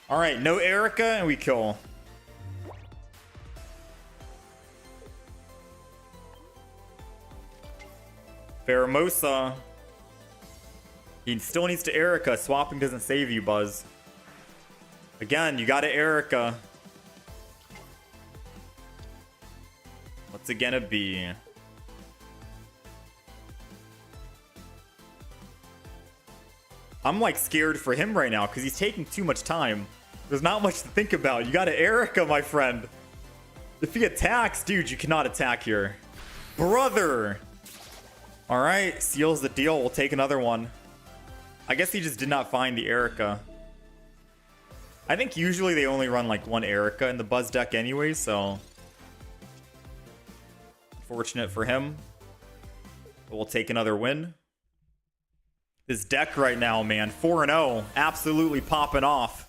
Alright, no Erica, and we kill. Pheromosa. He still needs to Erica. Swapping doesn't save you, Buzz. Again, you got to Erica. What's it gonna be? I'm like scared for him right now because he's taking too much time. There's not much to think about. You got to Erica, my friend. If he attacks, dude, you cannot attack here. Brother. All right, seals the deal. We'll take another one. I guess he just did not find the Erica. I think usually they only run like 1 Erica in the Buzz deck anyway, so unfortunate for him. But we'll take another win. This deck right now, man, 4-0, absolutely popping off.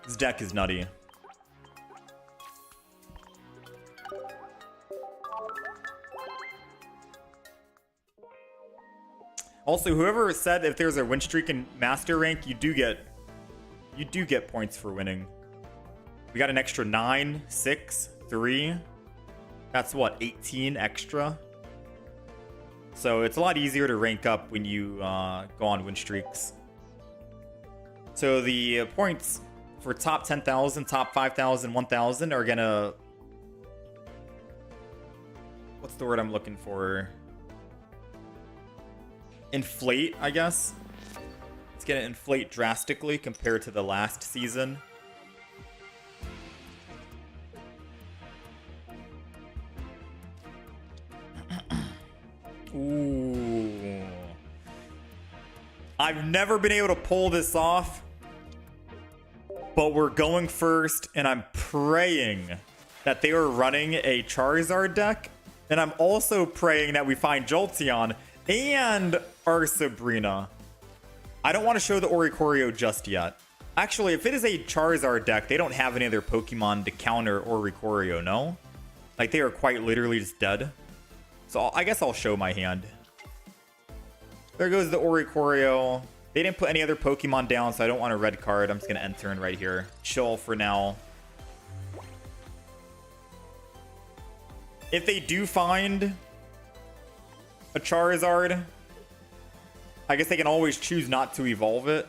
This deck is nutty. Also, whoever said if there's a win streak in master rank, you do get points for winning. We got an extra 9, 6, 3. That's what, 18 extra? So it's a lot easier to rank up when you go on win streaks. So the points for top 10,000, top 5,000, 1,000 are gonna... What's the word I'm looking for? Inflate, I guess. It's gonna inflate drastically compared to the last season. Ooh. I've never been able to pull this off, but we're going first, and I'm praying that they are running a Charizard deck, and I'm also praying that we find Jolteon and our Sabrina. I don't want to show the Oricorio just yet. Actually, if it is a Charizard deck, they don't have any other Pokemon to counter Oricorio, no? Like, they are quite literally just dead. So I guess I'll show my hand. There goes the Oricorio. They didn't put any other Pokemon down, so I don't want a red card. I'm just going to end turn right here. Chill for now. If they do find a Charizard, I guess they can always choose not to evolve it.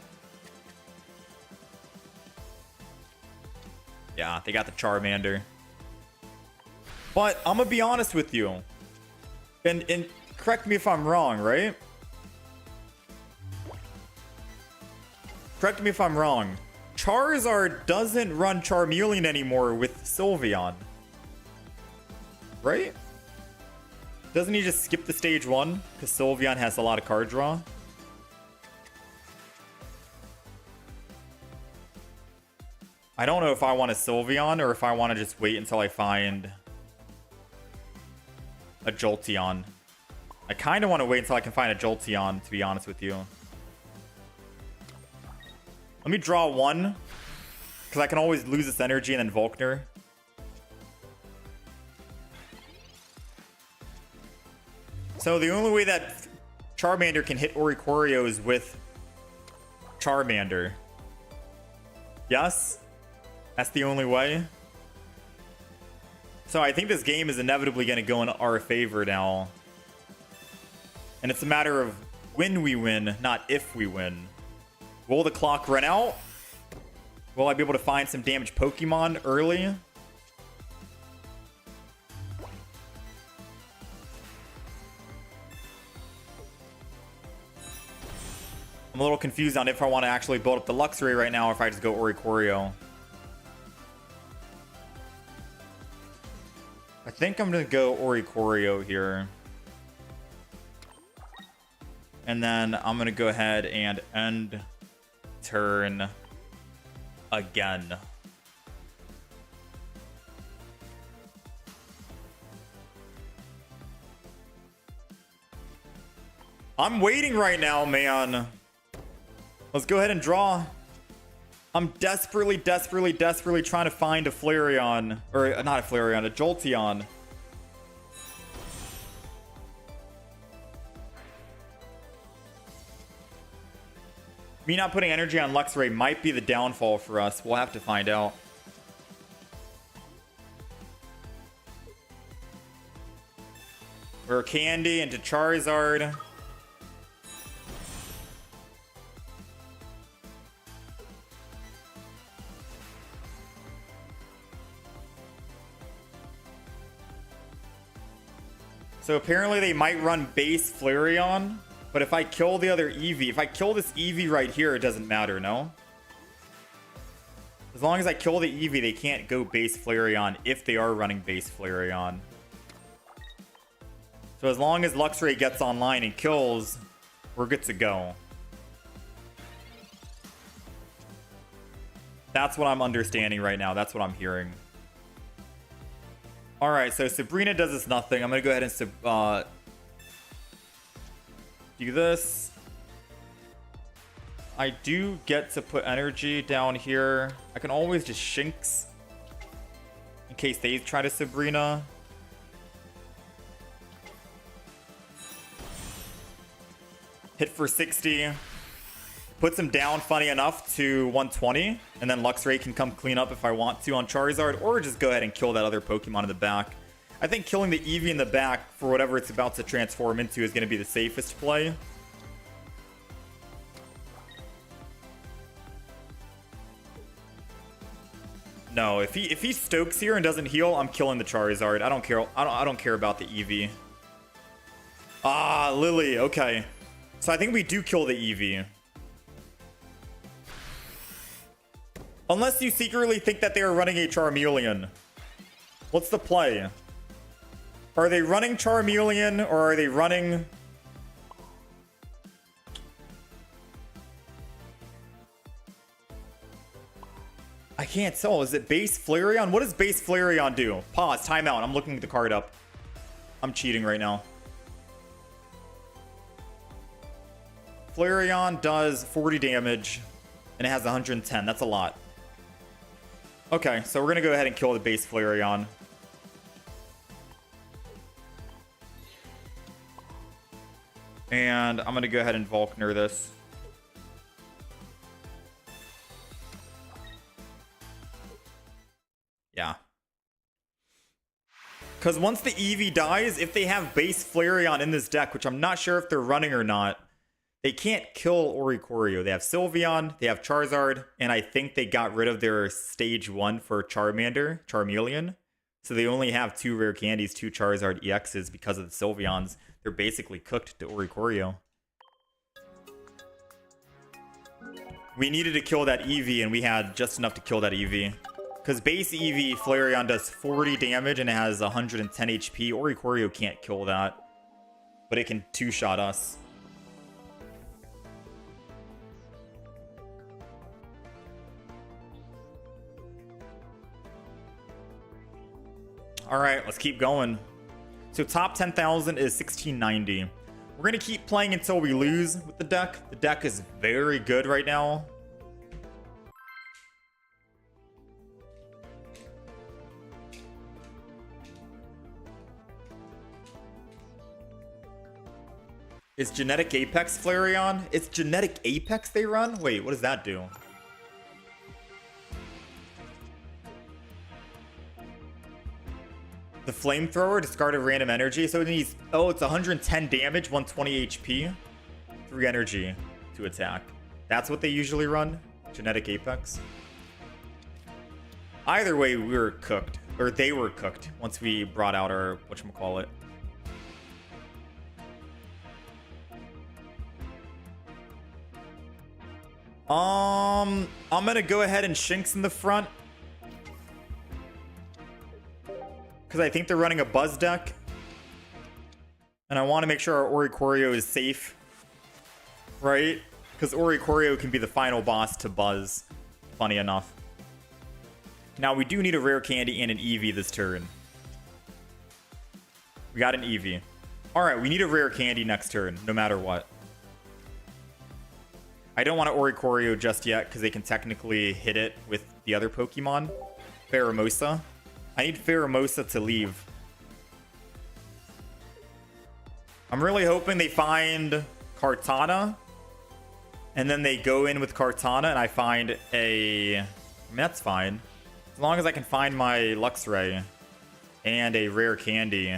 Yeah, they got the Charmander. But I'm going to be honest with you. And correct me if I'm wrong, right? Correct me if I'm wrong. Charizard doesn't run Charmeleon anymore with Sylveon. Right? Doesn't he just skip the stage 1? Because Sylveon has a lot of card draw. I don't know if I want a Sylveon or if I want to just wait until I find a Jolteon. I kind of want to wait until I can find a Jolteon, to be honest with you. Let me draw one, because I can always lose this energy and then Volkner. So the only way that Charmander can hit Oricorio is with Charmander. Yes? That's the only way? So I think this game is inevitably going to go in our favor now. And it's a matter of when we win, not if we win. Will the clock run out? Will I be able to find some damaged Pokemon early? I'm a little confused on if I want to actually build up the Luxray right now or if I just go Oricorio. I think I'm going to go Oricorio here. And then I'm going to go ahead and end turn again. I'm waiting right now, man. Let's go ahead and draw. I'm desperately trying to find a Flareon. Or not a Flareon, a Jolteon. Me not putting energy on Luxray might be the downfall for us. We'll have to find out. We're Candy into Charizard. So apparently they might run base Flareon. But if I kill the other Eevee, if I kill this Eevee right here, it doesn't matter, no? As long as I kill the Eevee, they can't go base Flareon if they are running base Flareon. So as long as Luxray gets online and kills, we're good to go. That's what I'm understanding right now. That's what I'm hearing. Alright, so Sabrina does this nothing. I'm going to go ahead and do this. I do get to put energy down here. I can always just Shinx in case they try to Sabrina. Hit for 60. Puts him down, funny enough, to 120. And then Luxray can come clean up if I want to on Charizard. Or just go ahead and kill that other Pokemon in the back. I think killing the Eevee in the back for whatever it's about to transform into is going to be the safest play. No, if he stokes here and doesn't heal, I'm killing the Charizard. I don't care. I don't care about the Eevee. Ah, Lily. Okay. So I think we do kill the Eevee. Unless you secretly think that they are running a Charmeleon. What's the play? Are they running Charmeleon or are they running... I can't tell. Is it base Flareon? What does base Flareon do? Pause. Timeout. I'm looking the card up. I'm cheating right now. Flareon does 40 damage and it has 110. That's a lot. Okay, so we're going to go ahead and kill the base Flareon. And I'm going to go ahead and Volkner this. Yeah. Because once the Eevee dies, if they have base Flareon in this deck, which I'm not sure if they're running or not, they can't kill Oricorio. They have Sylveon, they have Charizard, and I think they got rid of their stage 1 for Charmeleon. So they only have 2 rare candies, 2 Charizard EXs because of the Sylveons. They're basically cooked to Oricorio. We needed to kill that Eevee, and we had just enough to kill that Eevee. Because base Eevee, Flareon does 40 damage and it has 110 HP. Oricorio can't kill that. But it can 2-shot us. Alright, let's keep going. So top 10,000 is 1690. We're going to keep playing until we lose with the deck. The deck is very good right now. Is Genetic Apex Flareon? It's Genetic Apex they run? Wait, what does that do? The Flamethrower discarded random energy, so it needs... Oh, it's 110 damage, 120 HP, 3 energy to attack. That's what they usually run? Genetic Apex? Either way, we were cooked. Or they were cooked once we brought out our... whatchamacallit. I'm gonna go ahead and Shinx in the front. Because I think they're running a Buzz deck. And I want to make sure our Oricorio is safe. Right? Because Oricorio can be the final boss to Buzz. Funny enough. Now, we do need a rare candy and an Eevee this turn. We got an Eevee. Alright, we need a rare candy next turn, no matter what. I don't want to Oricorio just yet, because they can technically hit it with the other Pokemon. Pheromosa. I need Pheromosa to leave. I'm really hoping they find Kartana. And then they go in with Kartana and I find a... I mean, that's fine. As long as I can find my Luxray. And a rare candy.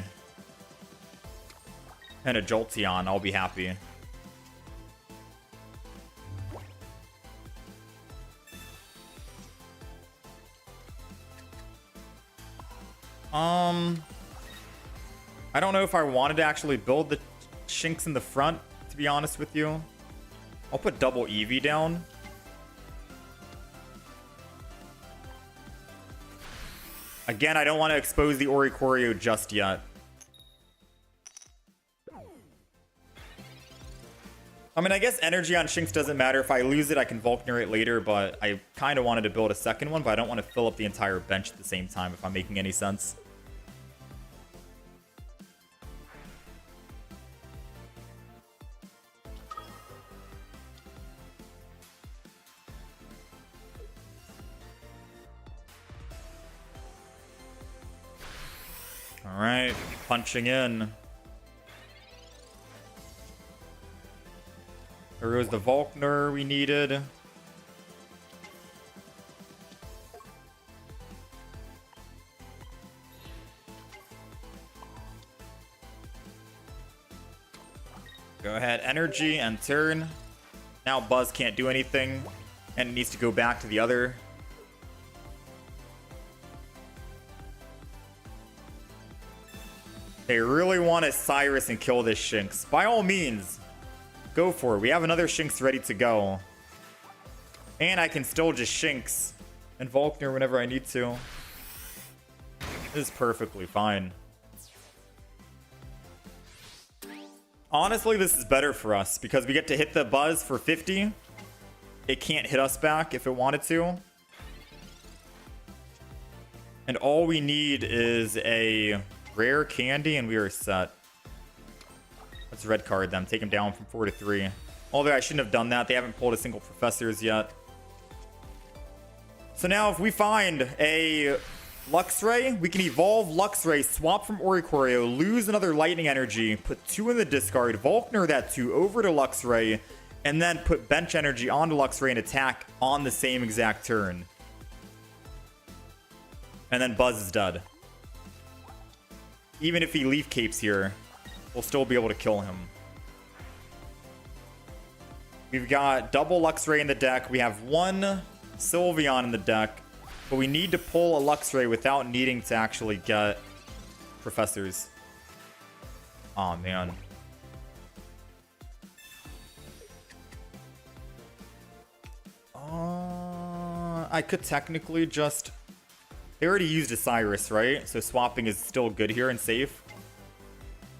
And a Jolteon, I'll be happy. I don't know if I wanted to actually build the Shinx in the front, to be honest with you. I'll put double Eevee down. Again, I don't want to expose the Oricorio just yet. I mean, I guess energy on Shinx doesn't matter. If I lose it, I can Volkner it later, but I kind of wanted to build a second one, but I don't want to fill up the entire bench at the same time, if I'm making any sense. right, punching in. There goes the Volkner we needed. Go ahead, energy and turn. Now Buzz can't do anything, and it needs to go back to the other. They really want to Cyrus and kill this Shinx. By all means, go for it. We have another Shinx ready to go. And I can still just Shinx and Volkner whenever I need to. This is perfectly fine. Honestly, this is better for us because we get to hit the Buzz for 50. It can't hit us back if it wanted to. And all we need is a rare candy and we are set. Let's red card them. Take them down from 4 to 3. Although I shouldn't have done that. They haven't pulled a single Professors yet. So now if we find a Luxray, we can evolve Luxray, swap from Oricorio, lose another Lightning Energy, put 2 in the discard, Volkner that 2 over to Luxray, and then put Bench Energy onto Luxray and attack on the same exact turn. And then Buzz is dead. Even if he Leaf Capes here, we'll still be able to kill him. We've got double Luxray in the deck. We have 1 Sylveon in the deck. But we need to pull a Luxray without needing to actually get Professors. Aw, man. I could technically just... They already used a Cyrus, right? So swapping is still good here and safe.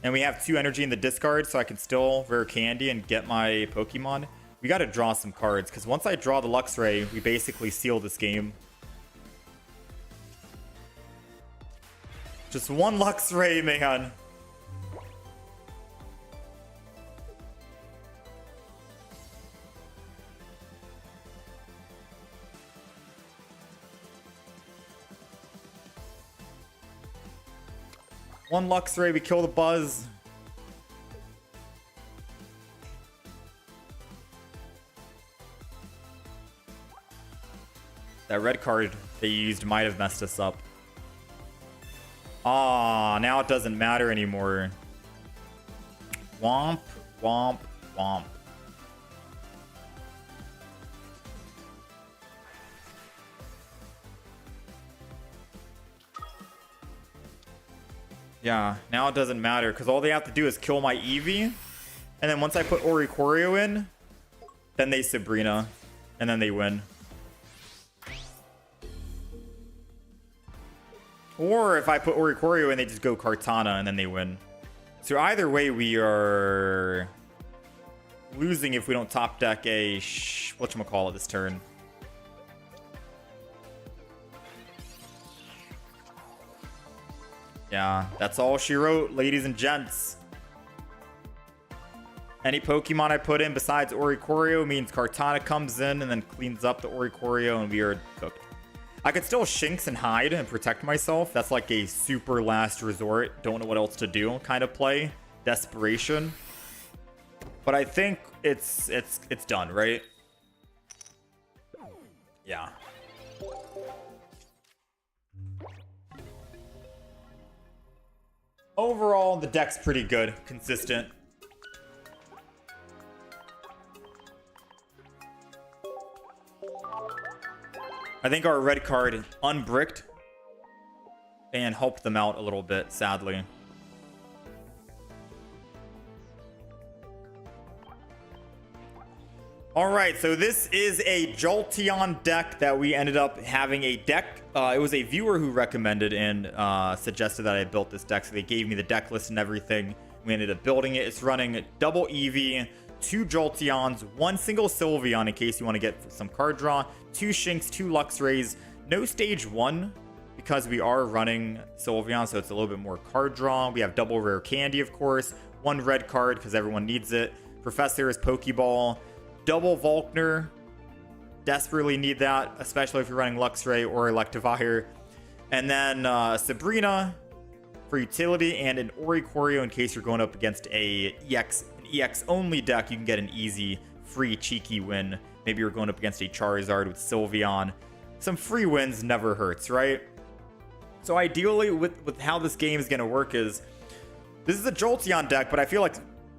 And we have 2 energy in the discard, so I can still rare candy and get my Pokemon. We gotta draw some cards, because once I draw the Luxray, we basically seal this game. Just 1 Luxray, man. One Luxray, we kill the Buzz. That red card they used might have messed us up. Ah, now it doesn't matter anymore. Womp, womp, womp. Yeah, now it doesn't matter because all they have to do is kill my Eevee. And then once I put Oricorio in, then they Sabrina. And then they win. Or if I put Oricorio in, they just go Kartana and then they win. So either way, we are losing if we don't top deck a whatchamacallit this turn. Yeah, that's all she wrote, ladies and gents. Any Pokemon I put in besides Oricorio means Kartana comes in and then cleans up the Oricorio and we are cooked. I could still Shinx and hide and protect myself. That's like a super last resort, don't know what else to do kind of play. Desperation. But I think it's done, right? Yeah. Overall, the deck's pretty good, consistent. I think our red card unbricked and helped them out a little bit, sadly. Alright, so this is a Jolteon deck that we ended up having a deck. It was a viewer who recommended and suggested that I built this deck, so they gave me the deck list and everything. We ended up building it. It's running double Eevee, 2 Jolteons, 1 single Sylveon in case you want to get some card draw, 2 Shinx, 2 Luxrays, no stage 1 because we are running Sylveon, so it's a little bit more card draw. We have double rare candy, of course, 1 red card because everyone needs it. Professor is Pokeball. Double Volkner, desperately need that, especially if you're running Luxray or Electivire. And then Sabrina for utility, and an Oricorio in case you're going up against an EX only deck. You can get an easy, free, cheeky win. Maybe you're going up against a Charizard with Sylveon. Some free wins never hurts, right? So ideally, with how this game is going to work is, this is a Jolteon deck, but I feel like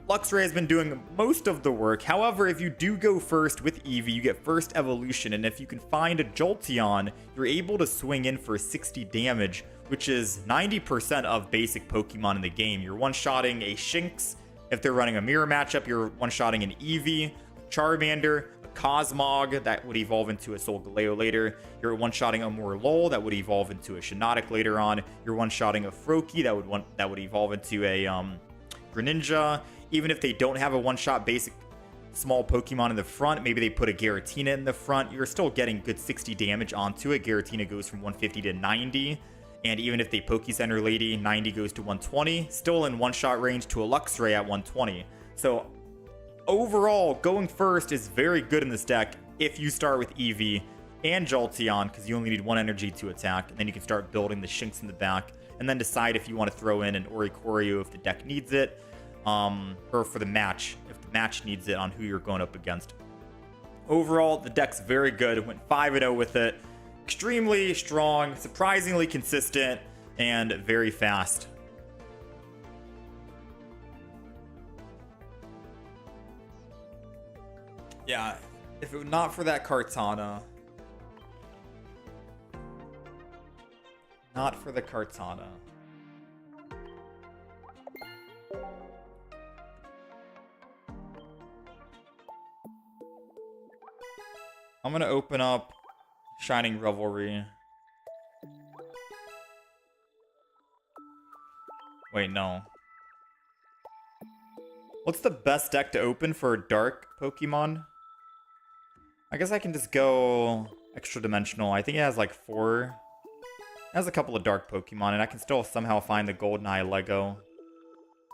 Luxray has been doing most of the work. However, if you do go first with Eevee, you get first evolution, and if you can find a Jolteon, you're able to swing in for 60 damage, which is 90% of basic Pokemon in the game. You're one-shotting a Shinx. If they're running a mirror matchup, you're one-shotting an Eevee, a Charmander, a Cosmog that would evolve into a Solgaleo later. You're one-shotting a Morlul that would evolve into a Shiinotic later on. You're one-shotting a Froakie that would evolve into a Greninja. Even if they don't have a one-shot basic small Pokemon in the front, maybe they put a Giratina in the front, you're still getting good 60 damage onto it. Giratina goes from 150 to 90. And even if they Pokecenter Lady, 90 goes to 120. Still in one-shot range to a Luxray at 120. So overall, going first is very good in this deck if you start with Eevee and Jolteon, because you only need one energy to attack. And then you can start building the Shinx in the back. And then decide if you want to throw in an Oricorio if the deck needs it. Or for the match, if the match needs it on who you're going up against. Overall, the deck's very good. Went 5-0 with it. Extremely strong, surprisingly consistent, and very fast. Yeah, if it were not for that Kartana. Not for the Kartana. I'm going to open up Shining Revelry. Wait, no. What's the best deck to open for dark Pokemon? I guess I can just go extra dimensional. I think it has like 4. It has a couple of dark Pokemon, and I can still somehow find the GoldenEye Lego.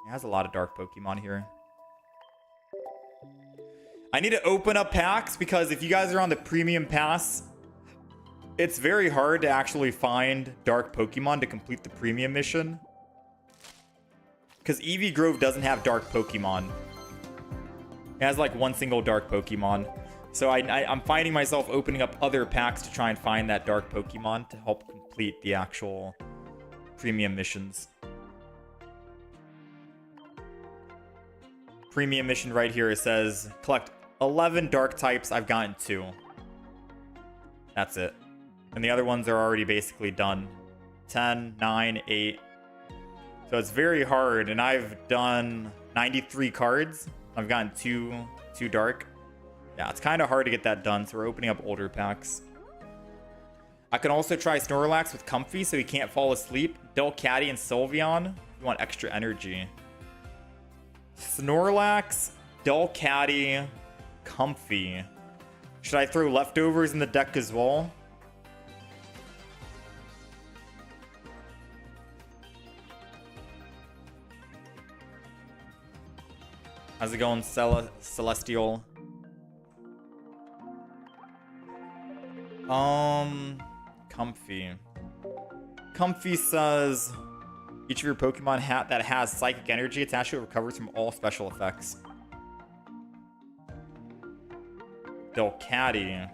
It has a lot of dark Pokemon here. I need to open up packs because if you guys are on the premium pass, it's very hard to actually find dark Pokemon to complete the premium mission. Because Eevee Grove doesn't have dark Pokemon. It has like one single dark Pokemon. So I'm finding myself opening up other packs to try and find that dark Pokemon to help complete the actual premium missions. Premium mission right here, it says collect 11 dark types. I've gotten 2. That's it. And the other ones are already basically done. 10, 9, 8. So it's very hard. And I've done 93 cards. I've gotten two dark. Yeah, it's kind of hard to get that done. So we're opening up older packs. I can also try Snorlax with Comfy so he can't fall asleep. Delcatty and Sylveon. You want extra energy. Snorlax, Delcatty, Comfy. Should I throw leftovers in the deck as well? How's it going, Celestial? Comfy. Comfy says each of your Pokemon that has psychic energy attached to it recovers from all special effects. Delcatty.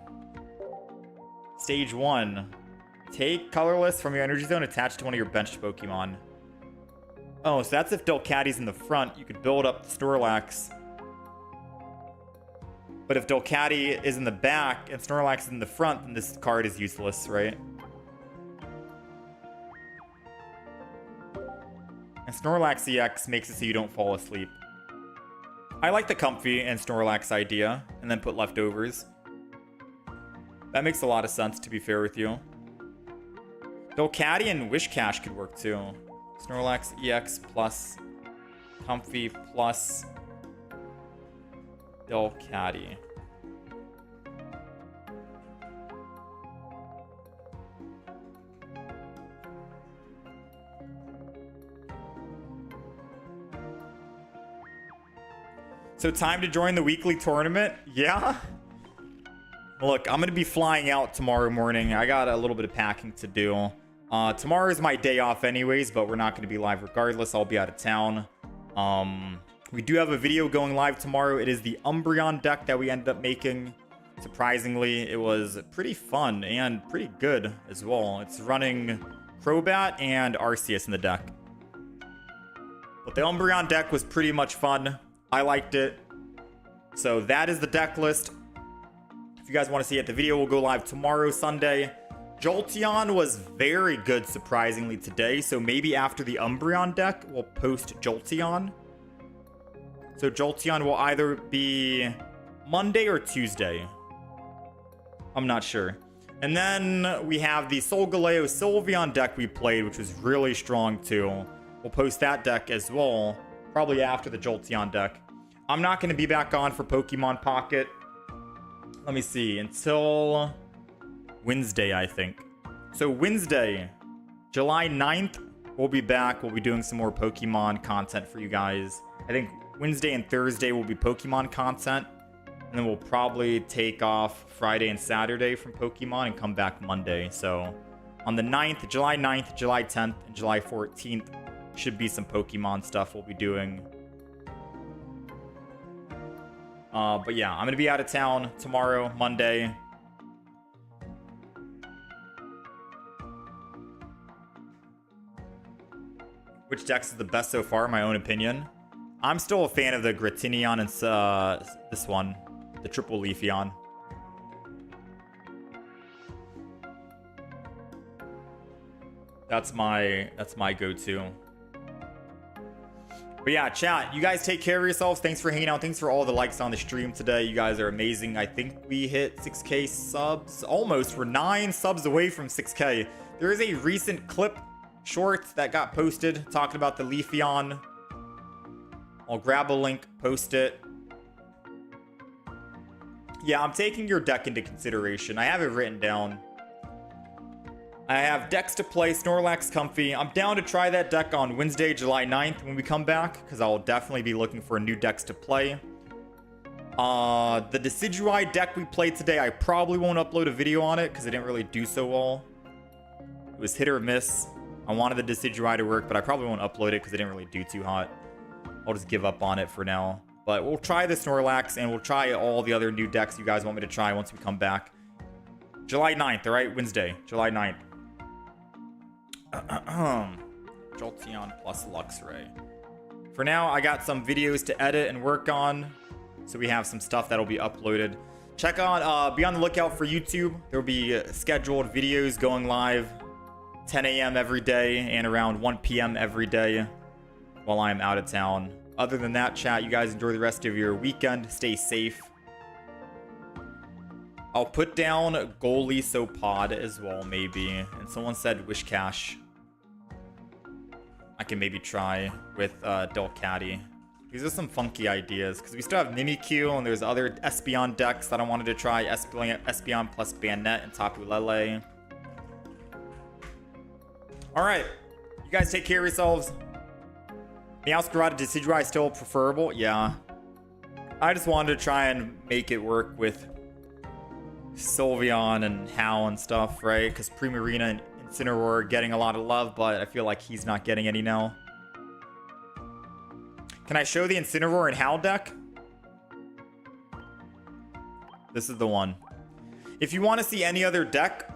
Stage 1. Take colorless from your energy zone attached to one of your benched Pokemon. Oh, so that's if Delcatty's in the front. You could build up Snorlax. But if Delcatty is in the back and Snorlax is in the front, then this card is useless, right? And Snorlax EX makes it so you don't fall asleep. I like the Comfy and Snorlax idea, and then put leftovers. That makes a lot of sense, to be fair with you. Delcatty and Wishcash could work too. Snorlax EX plus Comfy plus Delcatty. So time to join the weekly tournament? Yeah? Look, I'm going to be flying out tomorrow morning. I got a little bit of packing to do. Tomorrow is my day off anyways, but we're not going to be live regardless. I'll be out of town. We do have a video going live tomorrow. It is the Umbreon deck that we ended up making. Surprisingly, it was pretty fun and pretty good as well. It's running Crobat and Arceus in the deck. But the Umbreon deck was pretty much fun. I liked it. So that is the deck list. If you guys want to see it, the video will go live tomorrow, Sunday. Jolteon was very good, surprisingly, today. So maybe after the Umbreon deck, we'll post Jolteon. So Jolteon will either be Monday or Tuesday. I'm not sure. And then we have the Solgaleo Sylveon deck we played, which was really strong too. We'll post that deck as well, probably after the Jolteon deck. I'm not going to be back on for Pokemon Pocket. Let me see, until Wednesday, I think. So Wednesday, July 9th, we'll be back. We'll be doing some more Pokemon content for you guys. I think Wednesday and Thursday will be Pokemon content. And then we'll probably take off Friday and Saturday from Pokemon and come back Monday. So on the 9th, July 9th, July 10th, and July 14th should be some Pokemon stuff we'll be doing. But yeah, I'm going to be out of town tomorrow, Monday. Which dex is the best so far, in my own opinion? I'm still a fan of the Gratinion and this one, the Triple Leafeon. That's my go-to. But yeah, chat, you guys take care of yourselves. Thanks for hanging out. Thanks for all the likes on the stream today. You guys are amazing. I think we hit 6K subs. Almost. We're 9 subs away from 6K. There is a recent clip short that got posted talking about the Leafeon. I'll grab a link, post it. Yeah, I'm taking your deck into consideration. I have it written down. I have decks to play, Snorlax, Comfy. I'm down to try that deck on Wednesday, July 9th when we come back, because I'll definitely be looking for new decks to play. The Decidueye deck we played today, I probably won't upload a video on it, because it didn't really do so well. It was hit or miss. I wanted the Decidueye to work, but I probably won't upload it, because it didn't really do too hot. I'll just give up on it for now. But we'll try the Snorlax, and we'll try all the other new decks you guys want me to try once we come back. July 9th, all right? Wednesday, July 9th. Jolteon plus Luxray. For now, I got some videos to edit and work on. So we have some stuff that'll be uploaded. Check on, be on the lookout for YouTube. There will be scheduled videos going live 10 a.m. every day and around 1 p.m. every day while I'm out of town. Other than that, chat, you guys enjoy the rest of your weekend. Stay safe. I'll put down Goalie Sopod as well, maybe. And someone said Wishcash. I can maybe try with Delcatty. These are some funky ideas, because we still have Mimikyu, and there's other Espeon decks that I wanted to try. Espeon plus Banette and Tapu Lele. Alright, you guys take care of yourselves. Meowscarada Decidueye still preferable? Yeah. I just wanted to try and make it work with Sylveon and Hal and stuff, right? Because Primarina and Incineroar are getting a lot of love, but I feel like he's not getting any now. Can I show the Incineroar and Hal deck? This is the one. If you want to see any other deck,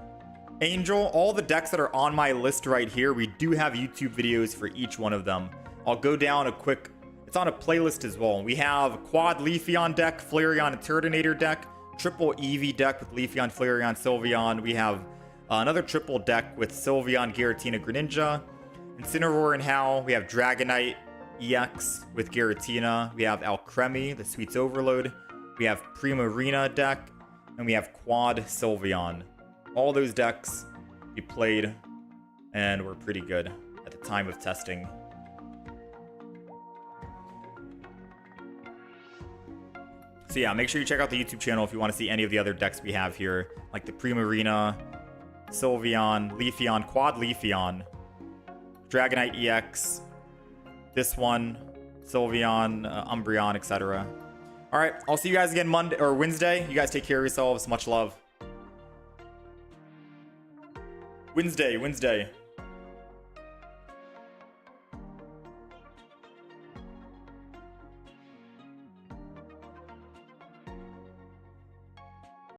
Angel, all the decks that are on my list right here, we do have YouTube videos for each one of them. I'll go down a quick... It's on a playlist as well. We have Quad Leafeon deck, Flareon and Turtonator deck, triple Eevee deck with Leafeon, Flareon, Sylveon. We have another triple deck with Sylveon, Giratina, Greninja, Incineroar and Hal. We have Dragonite EX with Giratina. We have Alcremie, the Sweets Overload. We have Primarina deck, and we have Quad Sylveon. All those decks we played and were pretty good at the time of testing. So yeah, make sure you check out the YouTube channel if you want to see any of the other decks we have here, like the Primarina, Sylveon, Leafeon, Quad Leafeon, Dragonite EX, this one, Sylveon, Umbreon, etc. All right, I'll see you guys again Monday or Wednesday. You guys take care of yourselves. Much love. Wednesday.